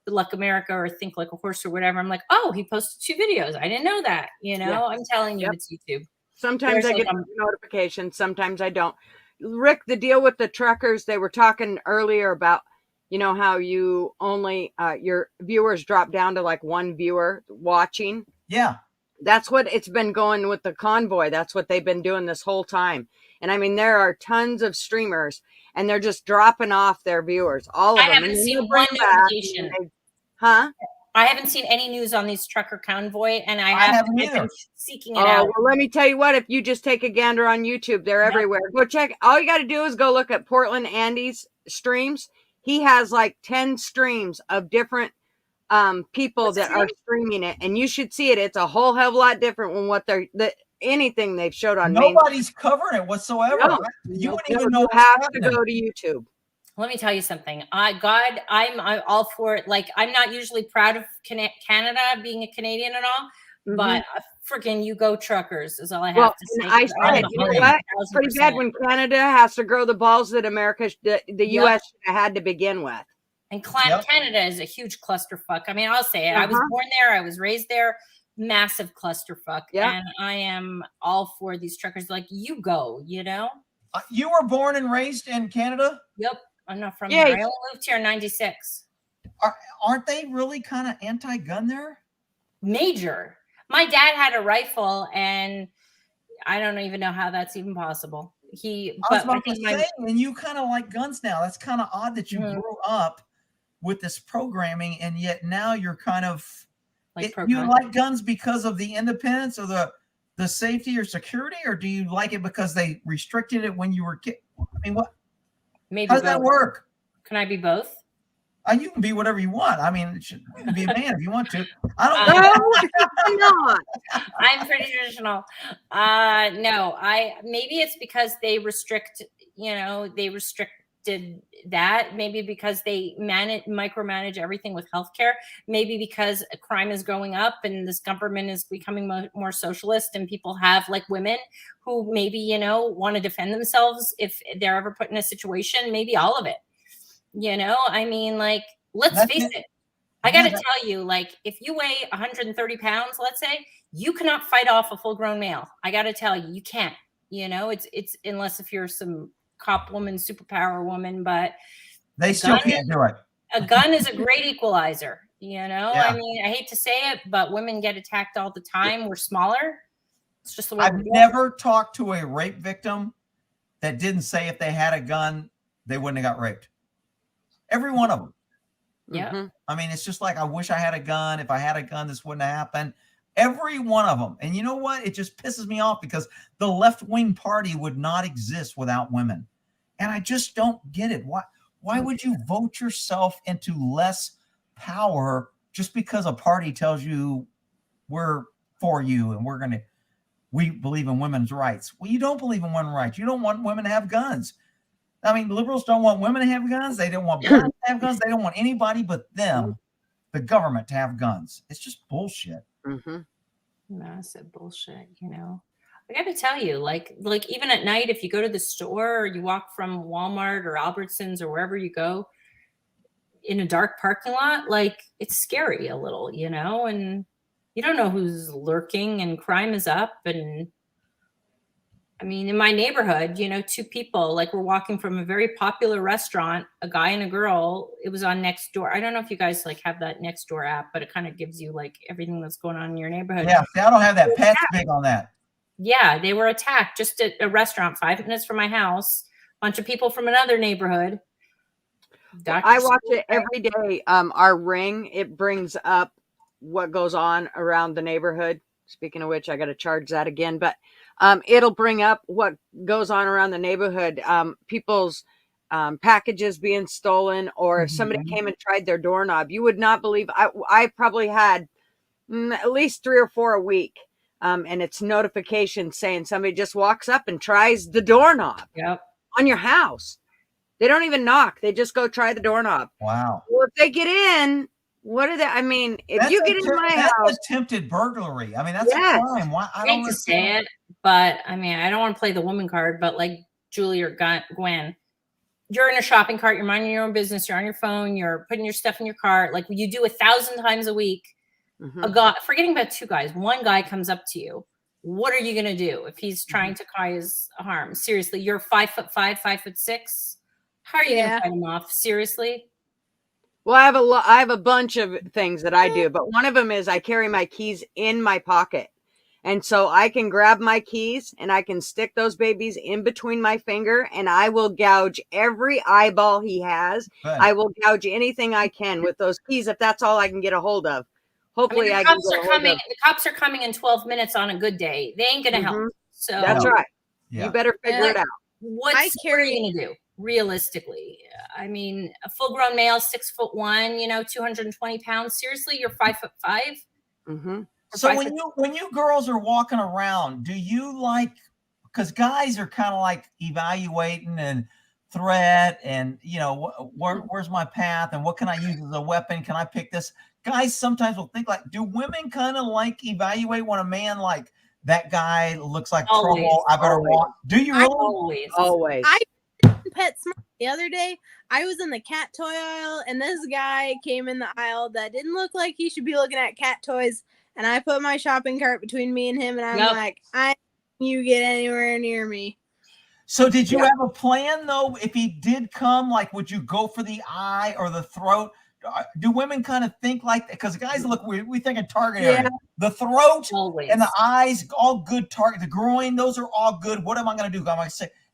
Good Luck America or Think Like a Horse or whatever. I'm like, oh, he posted 2 videos. I didn't know that. You know, Yeah. I'm telling you, it's YouTube. Sometimes There's I get like notifications. Sometimes I don't. Rick, the deal with the truckers, they were talking earlier about, you know, how you only, your viewers drop down to like 1 viewer watching. Yeah. That's what it's been going with the convoy. That's what they've been doing this whole time. And I mean, there are tons of streamers and they're just dropping off their viewers, all of I them. haven't And then seen they'll bring one back notification. Huh? I haven't seen any news on these trucker convoy, and I've haven't been either. seeking it out. Well, let me tell you what, if you just take a gander on YouTube, they're everywhere. Go check. All you got to do is go look at Portland Andy's streams. He has like 10 streams of different people that are streaming it, and you should see it. It's a whole hell of a lot different than what anything they've showed on Nobody's covering it whatsoever. No. You wouldn't You even know what's have to happening. go to YouTube. Let me tell you something. I'm all for it. Like, I'm not usually proud of Canada being a Canadian and all, but freaking you go truckers is all I have to say. I said, you know what? It's pretty bad when Canada has to grow the balls that America, the U.S. should have had to begin with. And Canada is a huge clusterfuck. I mean, I'll say it. I was born there. I was raised there. Massive clusterfuck. Yeah. And I am all for these truckers. Like, you go, you know? You were born and raised in Canada? Yep. I'm not from here. I only moved here in 96. Aren't they really kind of anti-gun there? Major. My dad had a rifle, and I don't even know how that's even possible. I was about to say, and you kind of like guns now. That's kind of odd that you grew up with this programming, and yet now you're kind of you like guns because of the independence or the safety or security, or do you like it because they restricted it when you were kid? I mean, what? Maybe how does that work? Can I be both? You can be whatever you want. I mean, you can be a man if you want to. I don't know. I'm pretty traditional. No, maybe it's because they restricted that. Maybe because they micromanage everything with healthcare. Maybe because crime is going up and this government is becoming more socialist, and people have like women who maybe, want to defend themselves if they're ever put in a situation. Maybe all of it. I mean, like, let's face it. I got to tell you, like, if you weigh 130 pounds, let's say, you cannot fight off a full-grown male. I got to tell you, you can't. It's unless if you're some cop woman, superpower woman, but they still can't do it. A gun is a great equalizer. I mean, I hate to say it, but women get attacked all the time. We're smaller. It's just the way. I've never talked to a rape victim that didn't say if they had a gun, they wouldn't have got raped. Every one of them. Yeah. I mean, it's just like, I wish I had a gun. If I had a gun, this wouldn't have happened. Every one of them. And you know what? It just pisses me off because the left-wing party would not exist without women. And I just don't get it. Why would you vote yourself into less power just because a party tells you we're for you and we're going to we believe in women's rights. Well, you don't believe in women's rights. You don't want women to have guns. I mean, liberals don't want women to have guns. They don't want blacks to have guns. They don't want anybody but them, the government, to have guns. It's just bullshit. Massive bullshit, you know. I got to tell you, like even at night, if you go to the store or you walk from Walmart or Albertsons or wherever you go in a dark parking lot, like it's scary a little, you know, and you don't know who's lurking and crime is up. And I mean, in my neighborhood, you know, two people, like we're walking from a very popular restaurant, a guy and a girl, it was on Nextdoor. I don't know if you guys like have that Nextdoor app, but it kind of gives you like everything that's going on in your neighborhood. Yeah, see, I don't have that. Pat's big on that. Yeah, they were attacked just at a restaurant 5 minutes from my house. Bunch of people from another neighborhood. I watch it every day. Our Ring, it brings up what goes on around the neighborhood. Speaking of which, I got to charge that again, but it'll bring up what goes on around the neighborhood. People's packages being stolen, or if somebody came and tried their doorknob. You would not believe. I probably had at least 3 or 4 a week. And it's notification saying somebody just walks up and tries the doorknob on your house. They don't even knock. They just go try the doorknob. Wow. Well, if they get in, what are they? I mean, if you get in my house, that's attempted burglary. I mean, that's a crime. Why? I don't hate to say it, but I mean, I don't want to play the woman card, but like Julie or Gwen, you're in a shopping cart, you're minding your own business, you're on your phone, you're putting your stuff in your cart, like you do 1,000 times a week. A guy, forgetting about 2 guys, one guy comes up to you. What are you going to do if he's trying to cause harm? Seriously, you're 5'5", 5'6". How are you going to fight him off? Seriously? well, I have a bunch of things that I do, but one of them is I carry my keys in my pocket. And so I can grab my keys and I can stick those babies in between my finger, and I will gouge every eyeball he has. Good. I will gouge anything I can with those keys if that's all I can get a hold of. Hopefully, the can cops get are a hold coming. of. The cops are coming in 12 minutes on a good day. They ain't gonna help. So That's right. Yeah. You better figure it out. What are you gonna do? Realistically, I mean, a full-grown male, 6'1", you know, 220 pounds. Seriously, you're 5'5". So when you girls are walking around, do you like? Because guys are kind of like evaluating and threat, and you know, where's my path, and what can I use as a weapon? Can I pick this? Guys sometimes will think like, do women kind of like evaluate when a man like that guy looks like trouble? I better walk. Do you really? Always. I PetSmart the other day. I was in the cat toy aisle, and this guy came in the aisle that didn't look like he should be looking at cat toys. And I put my shopping cart between me and him, and I'm like, you get anywhere near me. So did you have a plan though? If he did come, like, would you go for the eye or the throat? Do women kind of think like that? Because guys, look, we think in target area. The throat and the eyes, all good target. The groin, those are all good. What am I going to do?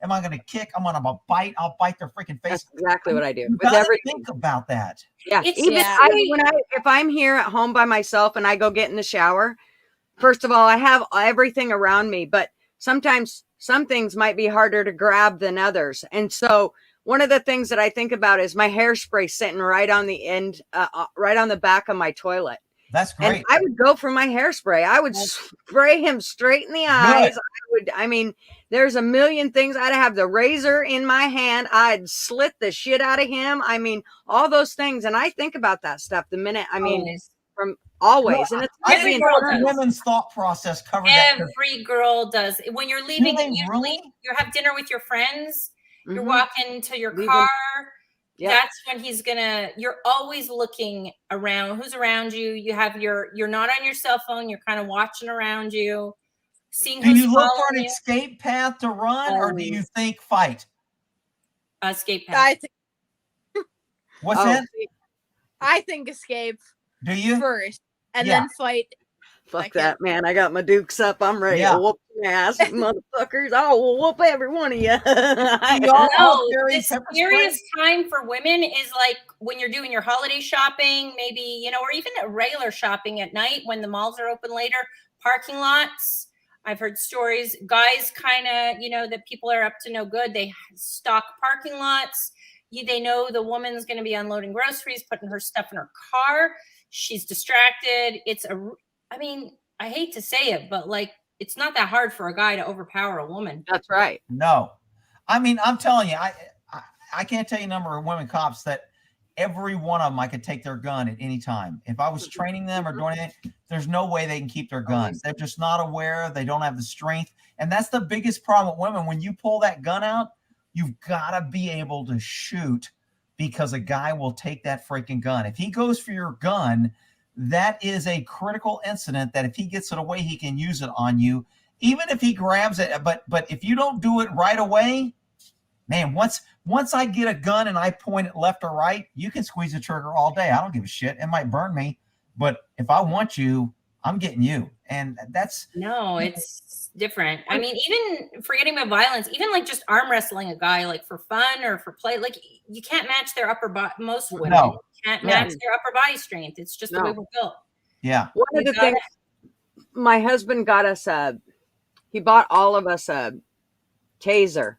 Am I going to kick? I'm going to bite. I'll bite their freaking face. That's exactly what I do. You gotta think about that. Yeah. If I'm here at home by myself and I go get in the shower, first of all, I have everything around me, but sometimes some things might be harder to grab than others. And so one of the things that I think about is my hairspray sitting right on the end, right on the back of my toilet. That's great. And I would go for my hairspray. I would spray him straight in the eyes. I mean, there's a million things. I'd have the razor in my hand. I'd slit the shit out of him. I mean, all those things. And I think about that stuff the minute, from always. And it's I think women's thought process covered that. Every girl does. When you're leaving, you have dinner with your friends. You're walking to your car. That's when you're always looking around. Who's around you? You're not on your cell phone. You're kind of watching around you, seeing do who's you look for following an you. escape path to run, or do you think fight? Escape path. What's that? I think escape. Do you first, and then fight? Fuck that, man. I got my dukes up. I'm ready to whoop your ass, motherfuckers. I'll whoop every one of you. The serious time for women is like when you're doing your holiday shopping, maybe, you know, or even regular shopping at night when the malls are open later, parking lots. I've heard stories, guys kind of, you know, that people are up to no good. They stock parking lots. They know the woman's going to be unloading groceries, putting her stuff in her car. She's distracted. I mean, I hate to say it, but like it's not that hard for a guy to overpower a woman. That's right. No, I mean, I'm telling you, I can't tell you a number of women cops that every one of them I could take their gun at any time. If I was training them or doing anything, there's no way they can keep their gun. They're just not aware. They don't have the strength. And that's the biggest problem with women. When you pull that gun out, you've got to be able to shoot, because a guy will take that freaking gun. If he goes for your gun, that is a critical incident that if he gets it away, he can use it on you, even if he grabs it. But if you don't do it right away, man, once I get a gun and I point it left or right, you can squeeze the trigger all day. I don't give a shit. It might burn me, but if I want you, I'm getting you. And that's no, it's different. I mean, even forgetting about violence, even like just arm wrestling a guy, like for fun or for play, like you can't match their upper body. Most women can't match their upper body strength. It's just the way we're built. Yeah. One of the things my husband got us he bought all of us a taser,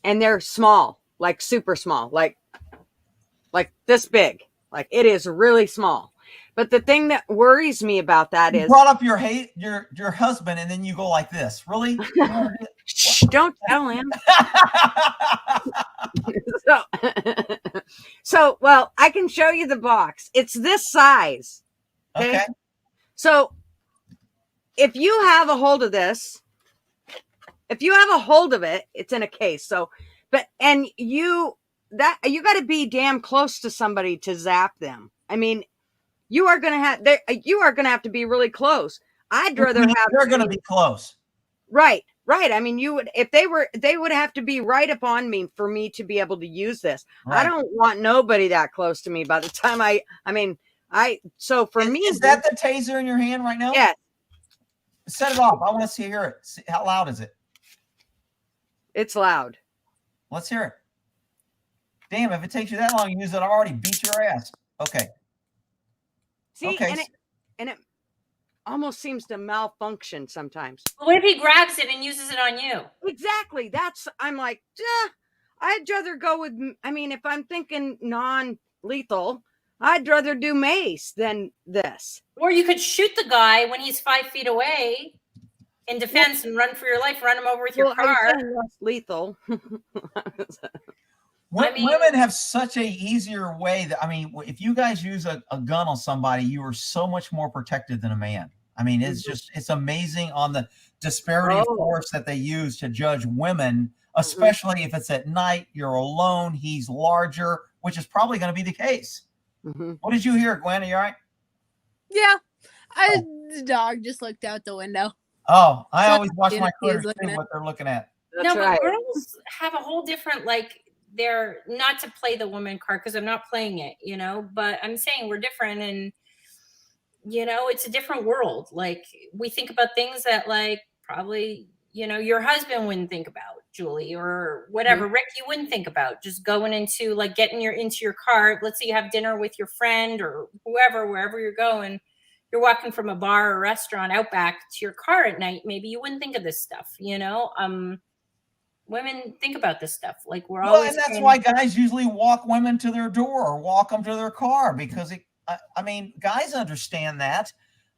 and they're small, like super small, like this big. Like it is really small. But the thing that worries me about that you brought up your husband, and then you go like this. Really? Shh, don't tell him. So, well, I can show you the box. It's this size. Okay. So if you have a hold of this, if you have a hold of it, it's in a case. So, and you got to be damn close to somebody to zap them. I mean, you are going to have to be really close. I'd rather have. They're going to be close. Right. I mean, they would have to be right upon me for me to be able to use this. Right. I don't want nobody that close to me by the time so for me. Is that the taser in your hand right now? Yeah. Set it off. I want to hear it. How loud is it? It's loud. Let's hear it. Damn, if it takes you that long to use it, I already beat your ass. Okay. See, okay. And it almost seems to malfunction sometimes. What if he grabs it and uses it on you? Exactly. I'm like, I'd rather go with, I mean, if I'm thinking non-lethal, I'd rather do mace than this. Or you could shoot the guy when he's 5 feet away in defense and run for your life, run him over with your car. Less lethal. Women have such a easier way that, I mean, if you guys use a gun on somebody, you are so much more protected than a man. I mean, it's amazing on the disparity of force that they use to judge women, especially if it's at night, you're alone, he's larger, which is probably going to be the case. What did you hear, Gwen? Are you all right? Yeah. The dog just looked out the window. Oh, I always watch my critters see what they're looking at. No, but girls have a whole different, like, they're not to play the woman card because I'm not playing it, but I'm saying we're different, and it's a different world. Like, we think about things that, like, probably your husband wouldn't think about, Julie, or whatever. Rick, you wouldn't think about just going into, like, getting into your car. Let's say you have dinner with your friend or whoever, wherever you're going, you're walking from a bar or restaurant out back to your car at night. Maybe you wouldn't think of this stuff, women think about this stuff. Like, we're always. And that's why guys usually walk women to their door or walk them to their car, because guys understand that.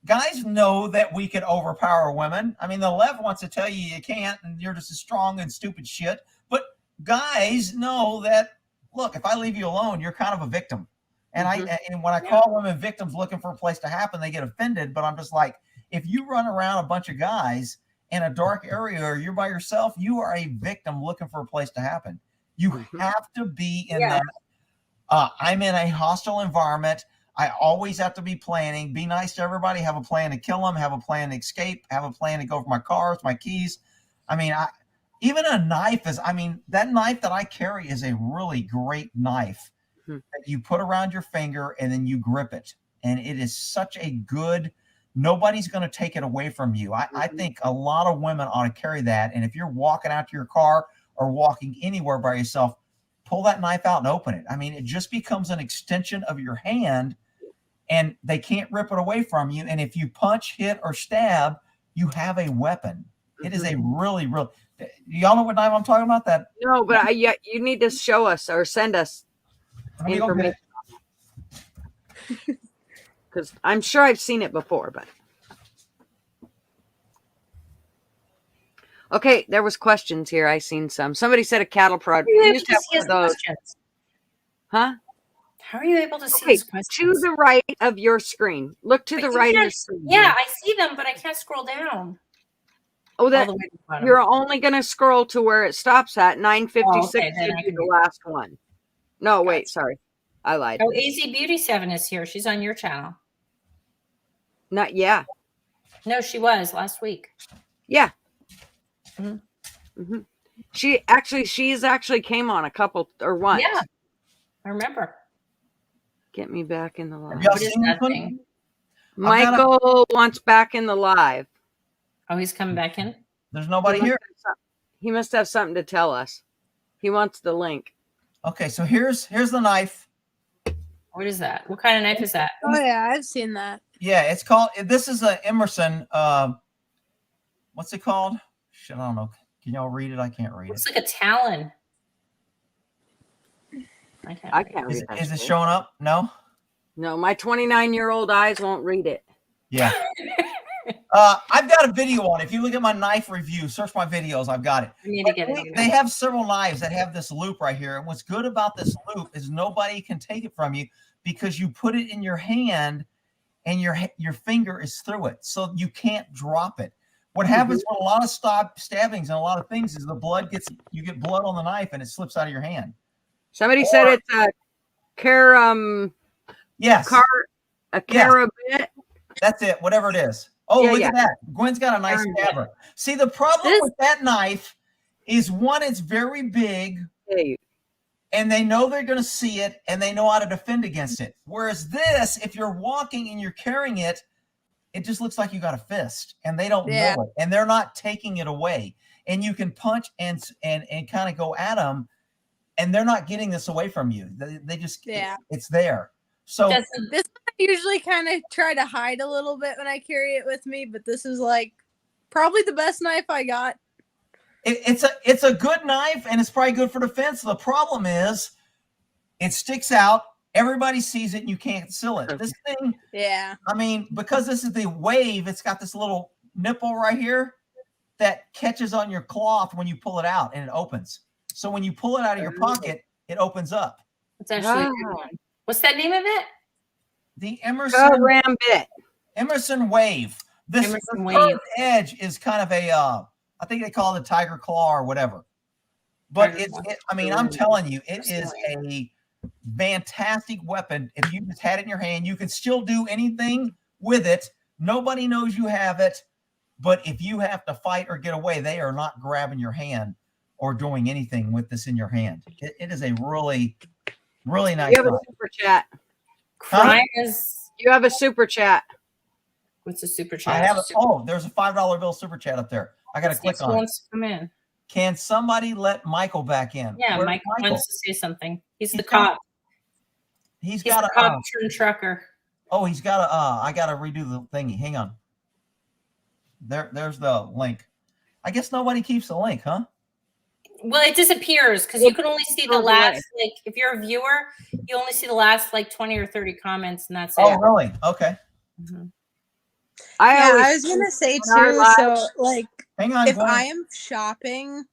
Guys know that we can overpower women. I mean, the left wants to tell you can't, and you're just as strong and stupid shit. But guys know that, look, if I leave you alone, you're kind of a victim. And and when I call women victims looking for a place to happen, they get offended. But I'm just like, if you run around a bunch of guys in a dark area or you're by yourself, you are a victim looking for a place to happen. You have to be in that. I'm in a hostile environment. I always have to be planning, be nice to everybody, have a plan to kill them, have a plan to escape, have a plan to go for my cars, my keys. I mean, even a knife that knife that I carry is a really great knife that you put around your finger and then you grip it. And it is such a good, nobody's going to take it away from you. I think a lot of women ought to carry that. And if you're walking out to your car or walking anywhere by yourself, pull that knife out and open it. I mean, it just becomes an extension of your hand, and they can't rip it away from you. And if you punch, hit, or stab, you have a weapon. It is a really, really. Y'all know what knife I'm talking about? That no, but you need to show us or send us information, because I'm sure I've seen it before. But Okay, there was questions here. I seen some. Somebody said a cattle prod. How are you We able used to to have see one his of those. questions? Huh? How are you able to see Okay, his to questions? the right of your screen. Look to But the you right of your can't- screen. Yeah, I see them, but I can't scroll down. Oh, All that the way to the bottom. you're only going to scroll to where it stops at 956. Oh, okay, then Should I be can the do last one. No, wait, Gotcha. sorry, I lied. Oh, AZ Beauty 7 is here. She's on your channel. Not yeah, No, she was last week. yeah. Mhm. Mm-hmm. She's actually came on a couple or once. Yeah, I remember. Get me back in the live. Y'all What is seen that this one? thing? Michael wants back in the live. Oh, he's coming back in? There's nobody here. He must have something to tell us. He wants the link. Okay, so here's the knife. What is that? What kind of knife is that? Oh yeah, I've seen that. Yeah, it's called. This is a Emerson. What's it called? Shit, I don't know. Can y'all read it? I can't read Looks it. like a talon. I can't read Is it showing up? No. No, my 29-year-old eyes won't read it. Yeah. I've got a video on it. If you look at my knife review, search my videos, I've got it. I need to get it. They have several knives that have this loop right here. And what's good about this loop is nobody can take it from you because you put it in your hand and your finger is through it. So you can't drop it. What happens with a lot of stabbings and a lot of things is you get blood on the knife and it slips out of your hand. Somebody said it's a yes. A carabit. That's it, whatever it is. Oh, Yeah, look yeah. at that. Gwen's got a nice stabber. See, the problem with that knife is one, it's very big, and they know they're going to see it, and they know how to defend against it. Whereas this, if you're walking and you're carrying it, it just looks like you got a fist, and they don't know it, and they're not taking it away. And you can punch and kind of go at them, and they're not getting this away from you. They just it's there. So this one I usually kind of try to hide a little bit when I carry it with me, but this is like probably the best knife I got. It's a good knife and it's probably good for defense. The problem is it sticks out. Everybody sees it and you can't conceal it. This thing, I mean, because this is the Wave, it's got this little nipple right here that catches on your cloth when you pull it out and it opens. So when you pull it out of your pocket, it opens up. It's actually a good one. What's that name of it? The Emerson Rambit. Emerson Wave. This Emerson the Wave. curved edge is kind of a I think they call it a tiger claw or whatever. But I mean, I'm telling you, it is a fantastic weapon. If you just had it in your hand, you can still do anything with it. Nobody knows you have it. But if you have to fight or get away, they are not grabbing your hand or doing anything with this in your hand. It is a really, really nice You have a knife. super chat. You have a super chat. What's a super chat? I have there's a $5 bill super chat up there. I got to click on it. Wants to come in. Can somebody let Michael back in? Yeah, Where's Michael wants to say something. He's the got- cop. He's He's got the a cop turned trucker. Oh, he's got I got to redo the thingy. Hang on. There's the link. I guess nobody keeps the link, huh? Well, it disappears because you can only see the last, like, if you're a viewer, you only see the last, like, 20 or 30 comments, and that's it. Oh, really? Okay. I was gonna say too. So, like, hang on, if Gwen. I am shopping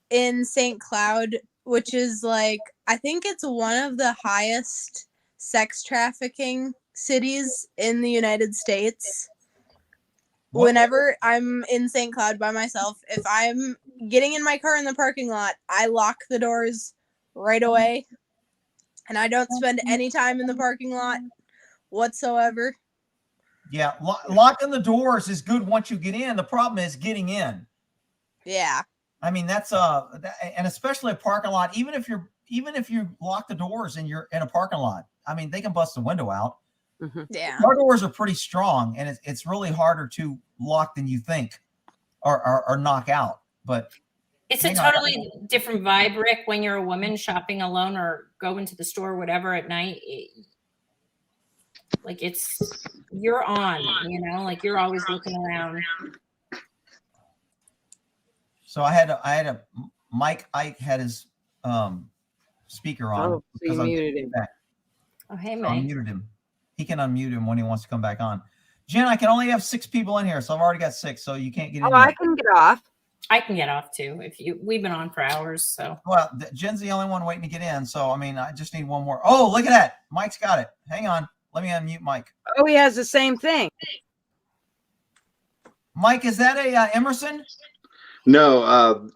in St. Cloud, which is like, I think it's one of the highest sex trafficking cities in the United States. Whenever I'm in St. Cloud by myself, if I'm getting in my car in the parking lot, I lock the doors right away, and I don't spend any time in the parking lot whatsoever. Yeah, locking the doors is good once you get in. The problem is getting in. Yeah. I mean, that's and especially a parking lot. Even if you lock the doors and you're in a parking lot, I mean, they can bust the window out. Yeah. Our doors are pretty strong, and it's really harder to lock than you think, or knock out. But it's a totally different vibe, Rick, when you're a woman shopping alone or going to the store, or whatever, at night. Like, you're on, like you're always looking around. So I had a Mike Ike had his speaker on. Oh, so you muted him. Oh, hey, So I Mike. muted him. He can unmute him when he wants to come back on. Jen, I can only have 6 people in here, so I've already got 6, so you can't get in. Oh, I can get off. I can get off too. We've been on for hours, so. Well, Jen's the only one waiting to get in. So, I mean, I just need one more. Oh, look at that. Mike's got it. Hang on. Let me unmute Mike. Oh, he has the same thing. Mike, is that a Emerson? No,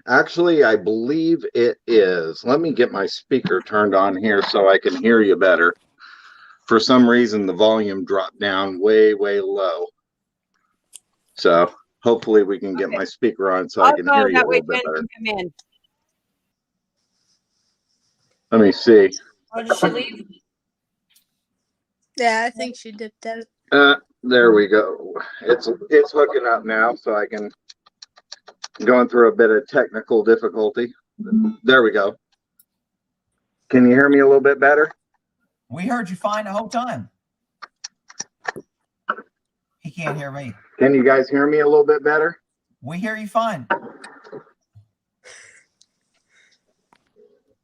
actually, I believe it is. Let me get my speaker turned on here so I can hear you better. For some reason, the volume dropped down way, way low. So hopefully we can get my speaker on so I can hear you a little bit better. Come in. Let me see. Oh, did she leave? Yeah, I think she dipped out. There we go. It's hooking up now, so I can going through a bit of technical difficulty. There we go. Can you hear me a little bit better? We heard you fine the whole time. He can't hear me. Can you guys hear me a little bit better? We hear you fine.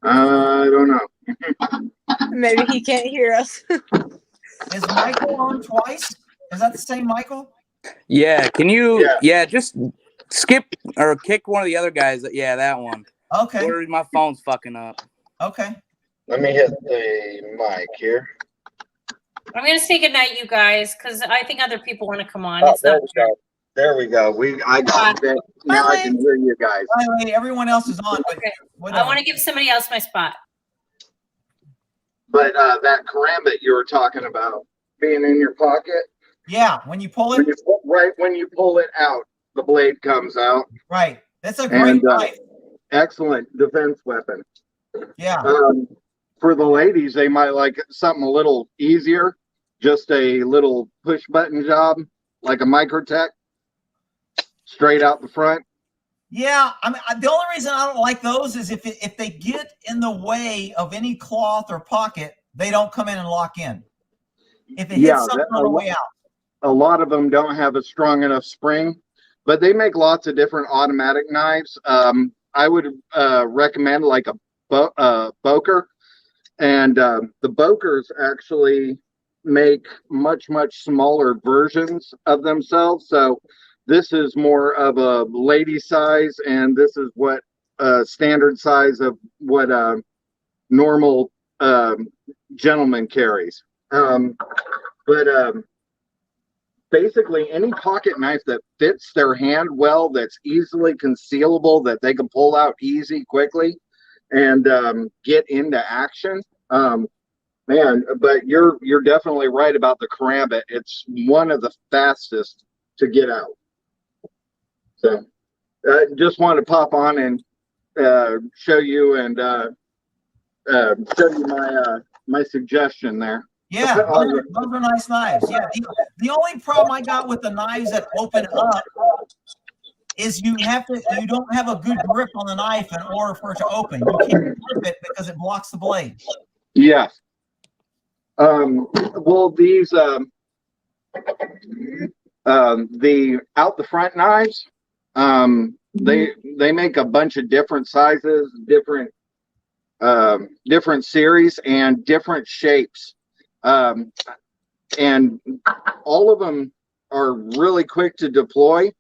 I don't know. Maybe he can't hear us. Is Michael on twice? Is that the same Michael? Yeah, can you? Yeah, just skip or kick one of the other guys. Yeah, that one. Okay. Or my phone's fucking up. Okay. Let me hit the mic here. I'm gonna say goodnight, you guys, because I think other people want to come on. Oh, It's not. there we go. I got that. Now I can hear you guys. By the way, everyone else is on. But Okay. whatever. I want to give somebody else my spot. But that karambit you were talking about being in your pocket. Yeah, when you pull it. When you pull it out, the blade comes out. Right. That's a great knife. Excellent defense weapon. Yeah. For the ladies, they might like something a little easier. Just a little push button job, like a Microtech, straight out the front. Yeah, I mean, the only reason I don't like those is if they get in the way of any cloth or pocket, they don't come in and lock in. If it hits something on the way out. A lot of them don't have a strong enough spring, but they make lots of different automatic knives. I would recommend like a Boker, and the Bokers actually make much smaller versions of themselves. So this is more of a lady size, and this is what standard size of what a normal gentleman carries. Basically any pocket knife that fits their hand well, that's easily concealable, that they can pull out easy, quickly, and get into action. Man, but you're definitely right about the karambit. It's one of the fastest to get out. So just wanted to pop on and show you and show you my suggestion there. Yeah, those are nice knives. Yeah, the only problem I got with the knives that open up is you don't have a good grip on the knife in order for it to open. You can't grip it because it blocks the blade. Yeah. Well, these the out the front knives, they make a bunch of different sizes, different series, and different shapes. And all of them are really quick to deploy.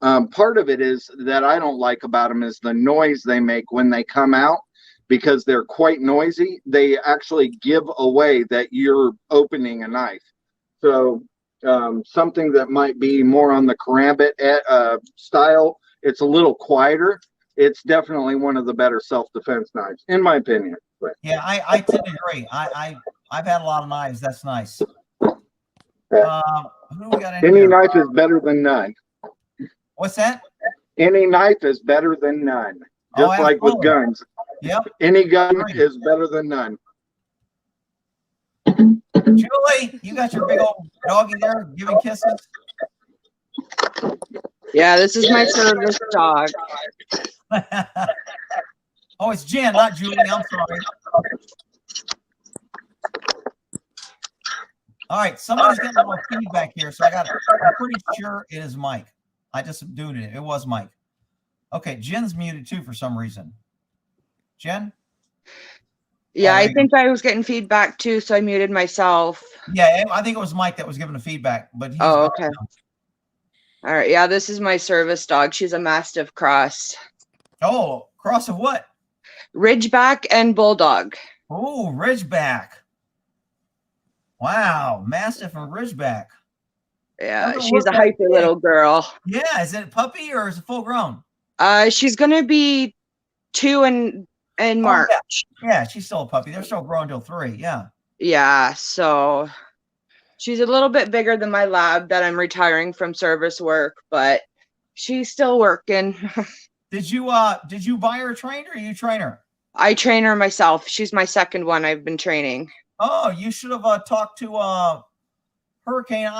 Part of it is that I don't like about them is the noise they make when they come out, because they're quite noisy. They actually give away that you're opening a knife. So something that might be more on the karambit style, it's a little quieter. It's definitely one of the better self-defense knives, in my opinion. But, yeah, I tend to agree. I've had a lot of knives. That's nice. Who do we got in any here? knife is better than none. What's that? Any knife is better than none. Just like with guns. Yep. Any gun is better than none. Julie, you got your big old doggy there giving kisses? Yeah, this is my service dog. Oh, it's Jen, not Julie. I'm sorry. All right, somebody's getting a little feedback here, so I'm pretty sure it is Mike. I just doing it. It was Mike. Okay, Jen's muted too for some reason. Jen? Yeah, I think I was getting feedback too, so I muted myself. Yeah, I think it was Mike that was giving the feedback, but he's okay. All right. Yeah, this is my service dog. She's a Mastiff cross. Oh, cross of what? Ridgeback and Bulldog. Oh, Ridgeback. Wow, Mastiff and Ridgeback. Yeah, Doesn't she's look a that hyper big. little girl. Yeah, is it a puppy or is it full grown? She's gonna be 2 in March. Yeah, she's still a puppy. They're still growing till 3. Yeah. Yeah, so she's a little bit bigger than my lab that I'm retiring from service work, but she's still working. Did you buy her trained or you train her? I train her myself. She's my second one I've been training. Oh, you should have talked to Hurricane.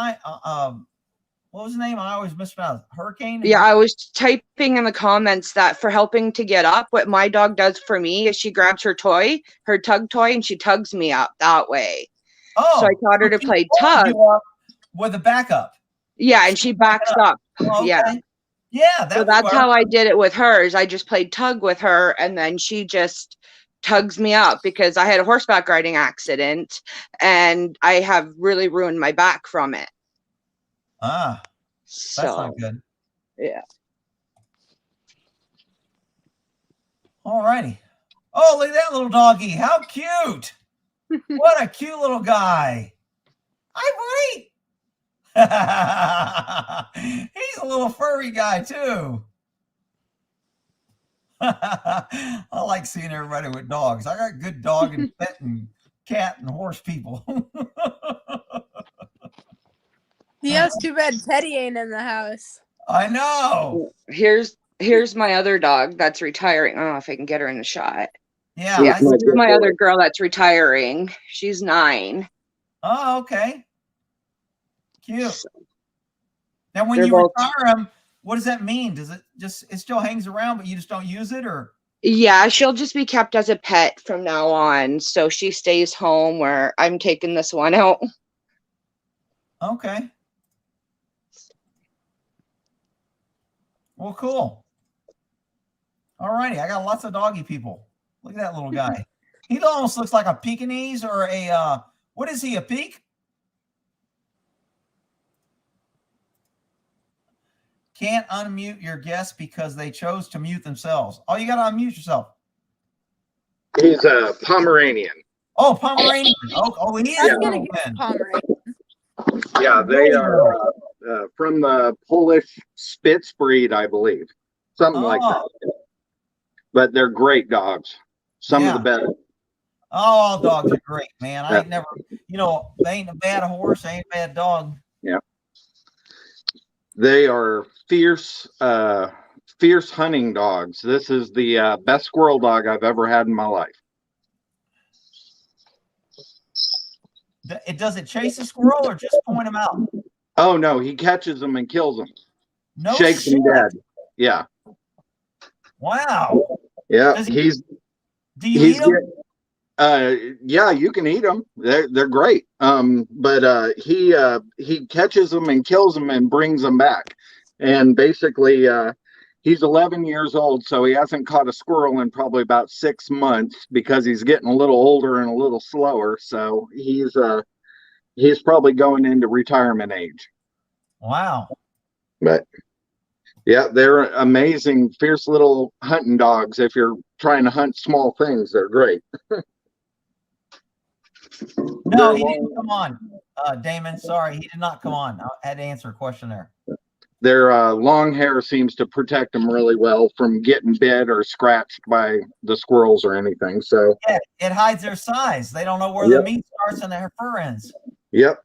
What was the name? I always mispronounce Hurricane. Yeah, I was typing in the comments that for helping to get up, what my dog does for me is she grabs her tug toy, and she tugs me up that way. Oh, so I taught her to play tug with a backup. Yeah, and she backs up. Oh, okay. Yeah. Yeah, So that's how I did it with hers. I just played tug with her, and then she just tugs me up because I had a horseback riding accident, and I have really ruined my back from it. Ah, so, that's not good. Yeah. All righty. Oh, look at that little doggy. How cute. What a cute little guy. Hi, buddy. He's a little furry guy, too. I like seeing everybody with dogs. I got good dog and pet and cat and horse people. Yeah, it's too bad Teddy ain't in the house. I know. Here's my other dog that's retiring. I don't know if I can get her in the shot. Yeah. Yeah, this is my other girl that's retiring. She's 9. Oh, okay. Cute. Now, when you retire them, what does that mean? Does it still hangs around, but you just don't use it, or? Yeah, she'll just be kept as a pet from now on. So she stays home where I'm taking this one out. Okay. Well, cool. All righty. I got lots of doggy people. Look at that little guy. He almost looks like a Pekingese or a, what is he, a Peke? Can't unmute your guests because they chose to mute themselves. Oh, you got to unmute yourself. He's a Pomeranian. Oh, Pomeranian. Oh, he is. Gonna get Pomeranian. Yeah, they are from the Polish Spitz breed, I believe. Something like that. But they're great dogs. Some of the best. Oh, all dogs are great, man. I ain't never, they ain't a bad horse, ain't a bad dog. Yeah. They are fierce hunting dogs. This is the best squirrel dog I've ever had in my life. Does it chase a squirrel or just point him out? Oh no, he catches them and kills them. No shakes shit. them dead. Yeah. Wow. Yeah. Do you eat them? Yeah, you can eat them. They're great. But he catches them and kills them and brings them back. And basically, he's 11 years old, so he hasn't caught a squirrel in probably about 6 months because he's getting a little older and a little slower. So he's probably going into retirement age. Wow. But yeah, they're amazing, fierce little hunting dogs. If you're trying to hunt small things, they're great. No, he didn't come on, Damon. Sorry, he did not come on. I had to answer a question there. Their long hair seems to protect them really well from getting bit or scratched by the squirrels or anything. So yeah, it hides their size. They don't know where the meat starts and their fur ends. Yep.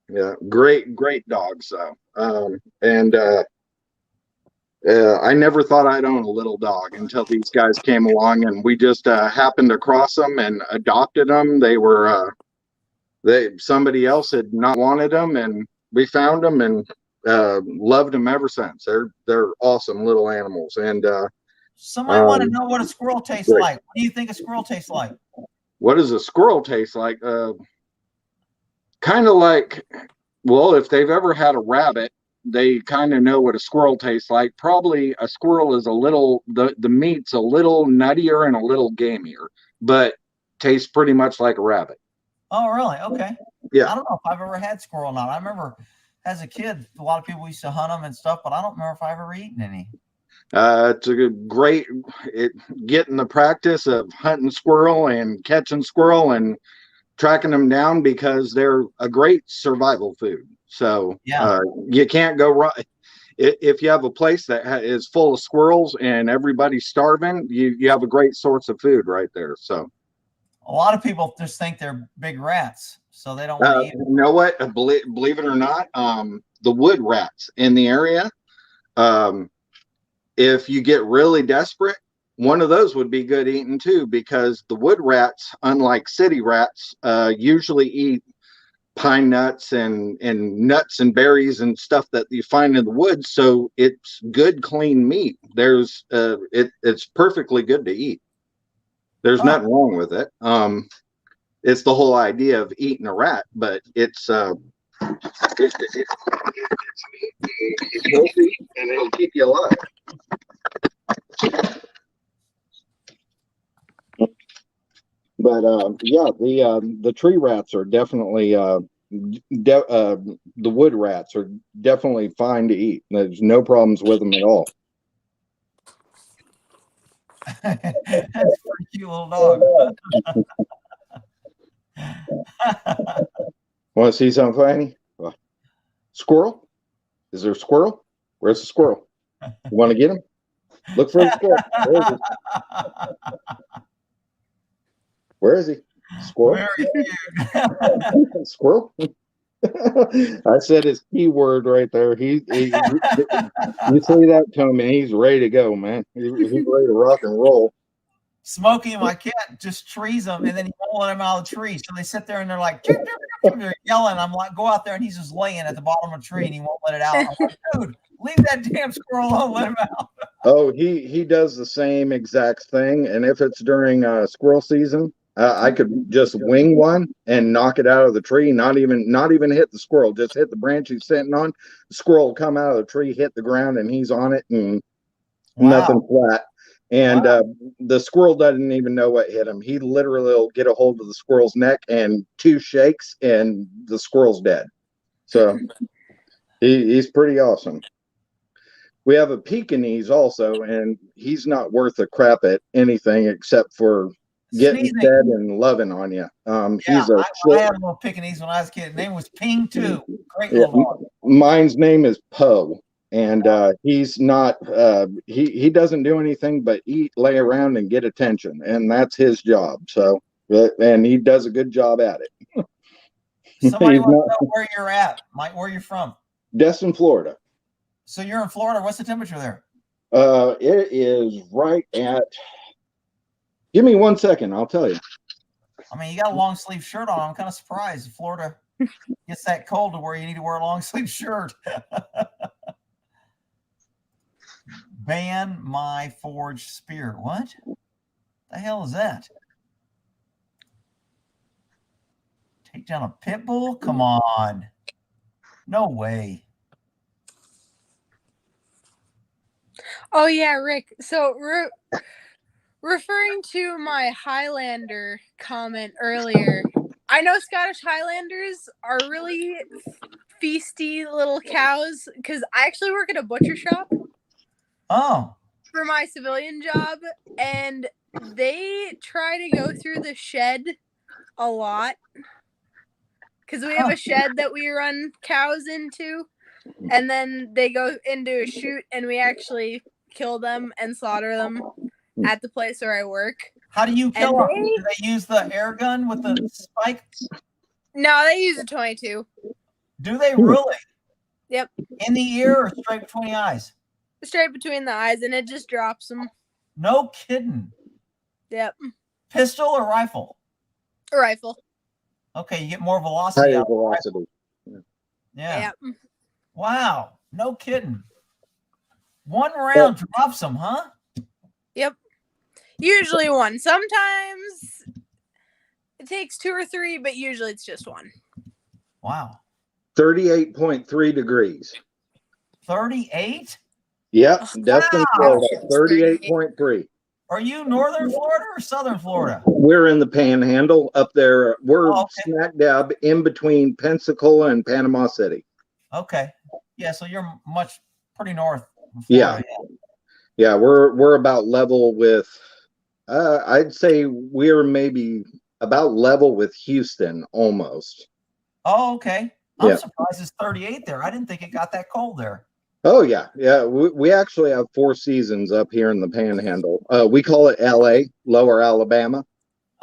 Yeah. Great dogs. So, I never thought I'd own a little dog until these guys came along, and we just happened across them and adopted them. They were somebody else had not wanted them, and we found them and loved them ever since. They're awesome little animals. And somebody want to know what a squirrel tastes like. What do you think a squirrel tastes like? What does a squirrel taste like? Kind of like, well, if they've ever had a rabbit, they kind of know what a squirrel tastes like. Probably a squirrel is the meat's a little nuttier and a little gamier, but tastes pretty much like a rabbit. Oh, really? Okay. Yeah. I don't know if I've ever had squirrel or not. I remember as a kid, a lot of people used to hunt them and stuff, but I don't remember if I ever eaten any. It's a great getting the practice of hunting squirrel and catching squirrel and tracking them down because they're a great survival food. So you can't go wrong. If you have a place that is full of squirrels and everybody's starving, you have a great source of food right there. So a lot of people just think they're big rats, so they don't want to eat them. You know what? Believe it or not, the wood rats in the area, if you get really desperate, one of those would be good eating too, because the wood rats, unlike city rats, usually eat pine nuts and nuts and berries and stuff that you find in the woods. So it's good, clean meat. It's perfectly good to eat. There's nothing wrong with it. It's the whole idea of eating a rat, but it's healthy and it'll keep you alive. But the tree rats are definitely the wood rats are definitely fine to eat. There's no problems with them at all. That's a pretty cute little dog. Want to see something funny? Squirrel? Is there a squirrel? Where's the squirrel? You want to get him? Look for the squirrel. Where is he? Squirrel? Squirrel? I said his keyword right there. You say that to him and he's ready to go, man. He's ready to rock and roll. Smokey, my cat, just trees them, and then he won't let him out of the tree. So they sit there and they're like, they're yelling. I'm like, go out there, and he's just laying at the bottom of a tree, and he won't let it out. I'm like, dude, leave that damn squirrel alone. Let him out. Oh, he does the same exact thing. And if it's during squirrel season, I could just wing one and knock it out of the tree. Not even hit the squirrel. Just hit the branch he's sitting on. The squirrel will come out of the tree, hit the ground, and he's on it, and nothing flat. And the squirrel doesn't even know what hit him. He literally will get a hold of the squirrel's neck and 2 shakes, and the squirrel's dead. So he's pretty awesome. We have a Pekingese also, and he's not worth a crap at anything except for getting fed and loving on you. I had a little Pekingese when I was a kid. His name was Ping too. Great little dog. Mine's name is Poe. And he's not he doesn't do anything but eat, lay around, and get attention, and that's his job. So and he does a good job at it. Somebody wants to know where you're at, Mike. Where you're from? Destin, Florida. So you're in Florida. What's the temperature there? It is right at, give me 1 second, I'll tell you. I mean, you got a long sleeve shirt on. I'm kind of surprised Florida gets that cold to where you need to wear a long sleeve shirt. Ban my forged spear. What the hell is that? Take down a pit bull? Come on. No way. Oh yeah, Rick. So referring to my Highlander comment earlier, I know Scottish Highlanders are really feisty little cows because I actually work at a butcher shop. Oh. For my civilian job, and they try to go through the shed a lot because we have a shed that we run cows into, and then they go into a chute and we actually kill them and slaughter them at the place where I work. How do you kill them? Do they use the air gun with the spike? No, they use a 22. Do they really? Yep. In the ear or straight between the eyes? Straight between the eyes, and it just drops them. No kidding. Yep. Pistol or rifle? A rifle. Okay, you get more velocity. Higher velocity. Yeah. Yep. Wow. No kidding. 1 round drops them, huh? Yep. Usually 1. Sometimes it takes 2 or 3, but usually it's just 1. Wow. 38.3 degrees. 38? Yep. Destin, Florida. 38.3. Are you northern Florida or southern Florida? We're in the Panhandle up there. We're smack dab in between Pensacola and Panama City. Okay. Yeah. So you're pretty north. Of Yeah. Florida. Yeah. We're about level with, I'd say we're maybe about level with Houston almost. Oh, okay. I'm Yeah. surprised it's 38 there. I didn't think it got that cold there. Oh yeah. Yeah. We actually have 4 seasons up here in the Panhandle. We call it LA, Lower Alabama.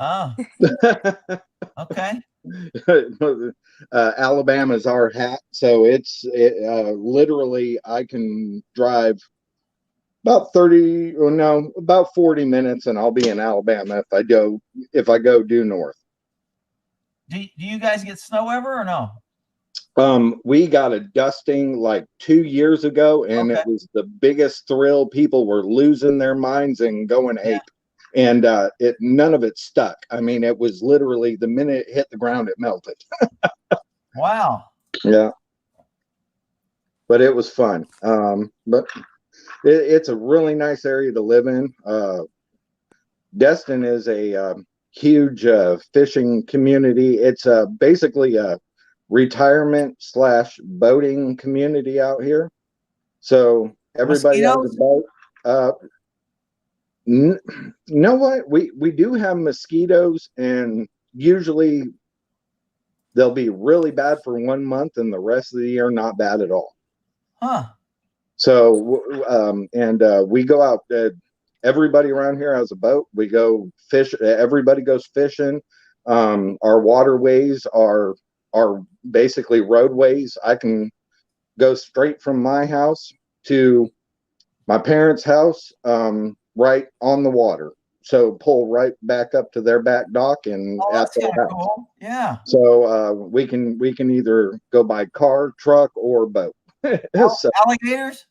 Oh, okay. Alabama's our hat, so literally I can drive about 40 minutes, and I'll be in Alabama if I go due north. Do you guys get snow ever or no? We got a dusting like 2 years ago, and Okay. it was the biggest thrill. People were losing their minds and going ape. And none of it stuck. I mean, it was literally the minute it hit the ground, it melted. Wow. Yeah. But it was fun. But it's a really nice area to live in. Destin is a huge fishing community. It's basically a retirement / boating community out here. So everybody has a boat. You know what? We do have mosquitoes, and usually they'll be really bad for 1 month, and the rest of the year not bad at all. Huh. So, we go out. Everybody around here has a boat. We go fish. Everybody goes fishing. Our waterways are basically roadways. I can go straight from my house to my parents' house, right on the water. So pull right back up to their back dock and at their house. Cool. Yeah. So we can either go by car, truck, or boat. So, alligators?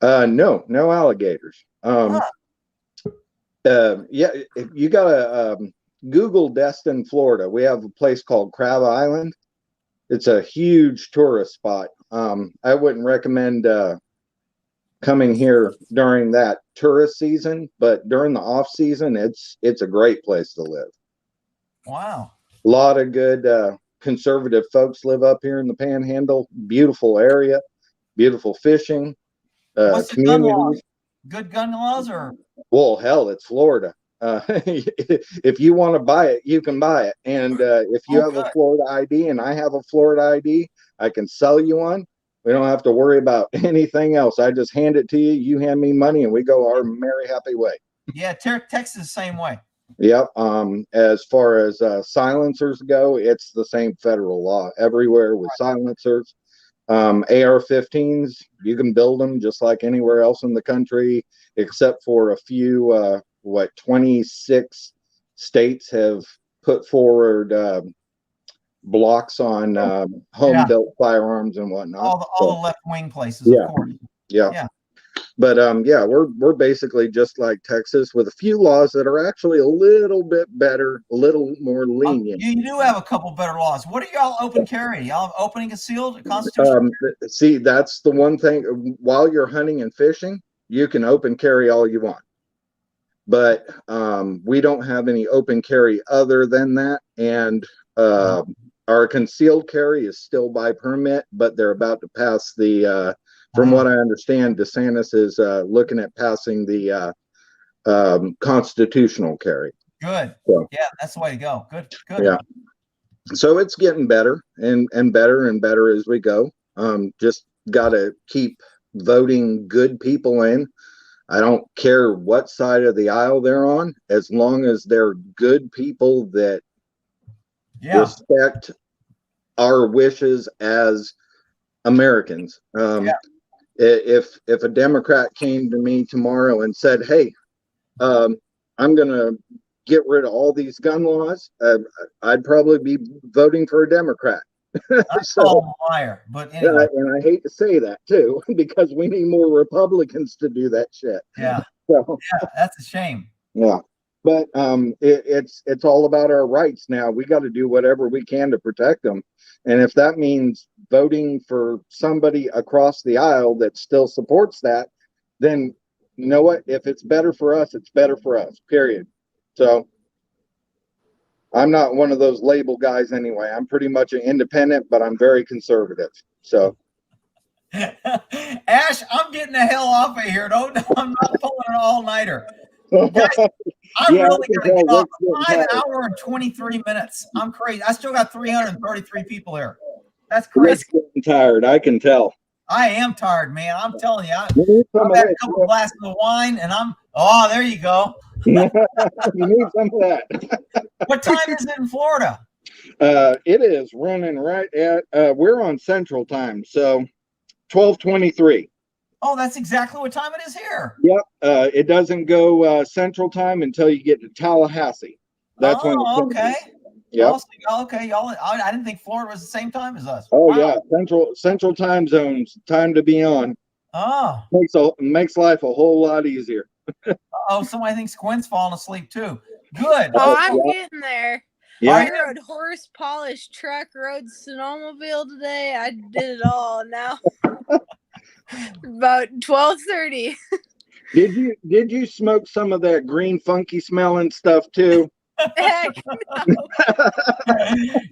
No alligators. Yeah, if you gotta Google Destin, Florida. We have a place called Crab Island. It's a huge tourist spot. I wouldn't recommend coming here during that tourist season, but during the off season, it's a great place to live. Wow. A lot of good conservative folks live up here in the Panhandle. Beautiful area, beautiful fishing. What's the gun laws? Communities. Good gun laws or? Well, hell, it's Florida. If you want to buy it, you can buy it. And if you have a Florida ID and I have a Florida ID, I can sell you one. We don't have to worry about anything else. I just hand it to you. You hand me money, and we go our merry, happy way. Yeah, Texas the same way. Yep. As far as silencers go, it's the same federal law everywhere with silencers. AR-15s, you can build them just like anywhere else in the country, except for a few, 26 states have put forward blocks on home-built firearms and whatnot. All the left-wing places, yeah. Of course. Yeah. But we're basically just like Texas with a few laws that are actually a little bit better, a little more lenient. You do have a couple better laws. What are y'all open carry? Y'all have open and concealed Constitution? See, that's the one thing. While you're hunting and fishing, you can open carry all you want. But we don't have any open carry other than that. And our concealed carry is still by permit, but they're about to pass the from what I understand, DeSantis is looking at passing the constitutional carry. Good. So, yeah, that's the way to go. Good. Yeah. So it's getting better and better and better as we go. Just got to keep voting good people in. I don't care what side of the aisle they're on, as long as they're good people that respect our wishes as Americans. If a Democrat came to me tomorrow and said, "Hey, I'm going to get rid of all these gun laws," I'd probably be voting for a Democrat. I'm a liar, but anyway. And I hate to say that too, because we need more Republicans to do that shit. Yeah. So, yeah, that's a shame. Yeah. But it's all about our rights now. We got to do whatever we can to protect them. And if that means voting for somebody across the aisle that still supports that, then you know what? If it's better for us, it's better for us, period. So I'm not one of those label guys anyway. I'm pretty much an independent, but I'm very conservative. So Ash, I'm getting the hell off of here. Don't, I'm not pulling an all-nighter. Guys, I Yeah, really I got can to get tell off. Rick's getting 5 tired. hours and 23 minutes. I'm crazy. I still got 333 people here. That's Rick's crazy. getting tired. I can tell. I am tired, man. I'm telling you. You need some I've of had a this. couple glasses of wine, and oh, there you go. You need some of that. What time is it in Florida? It is running right at, we're on Central Time, so 12:23. Oh, that's exactly what time it is here. Yep. It doesn't go Central Time until you get to Tallahassee. That's when Oh, it's okay. Yep. Okay, y'all. I didn't think Florida was the same time as us. Oh Wow. yeah, Central Time zones. Time to be on. Oh. Makes life a whole lot easier. Oh, somebody thinks Quinn's falling asleep too. Good. Oh, I'm yeah. getting there. Yeah. I rode horse polish truck, rode snowmobile today. I did it all now. About 12:30. Did you smoke some of that green funky smelling stuff too? Heck no.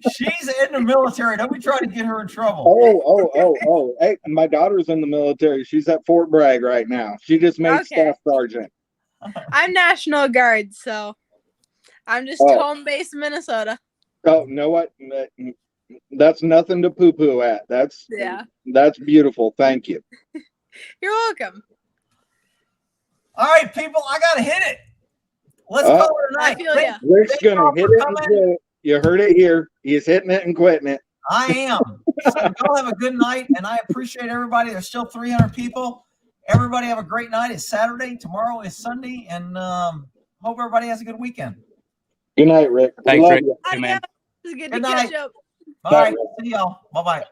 She's in the military. Don't be trying to get her in trouble. Oh. Hey, my daughter's in the military. She's at Fort Bragg right now. She just made staff sergeant. I'm National Guard, so I'm just home-based Minnesota. Oh, know what? That's nothing to poo-poo at. That's beautiful. Thank you. You're welcome. All right, people, I gotta hit it. Let's call it a night. I feel ya. Rick's gonna hit it and quit it. You heard it here. He's hitting it and quitting it. I am. So y'all have a good night, and I appreciate everybody. There's still 300 people. Everybody have a great night. It's Saturday. Tomorrow is Sunday, and hope everybody has a good weekend. Good night, Rick. Thanks, Love Rick. you. Hey, man. It was good Good to night. catch up. All right. See y'all. Bye-bye.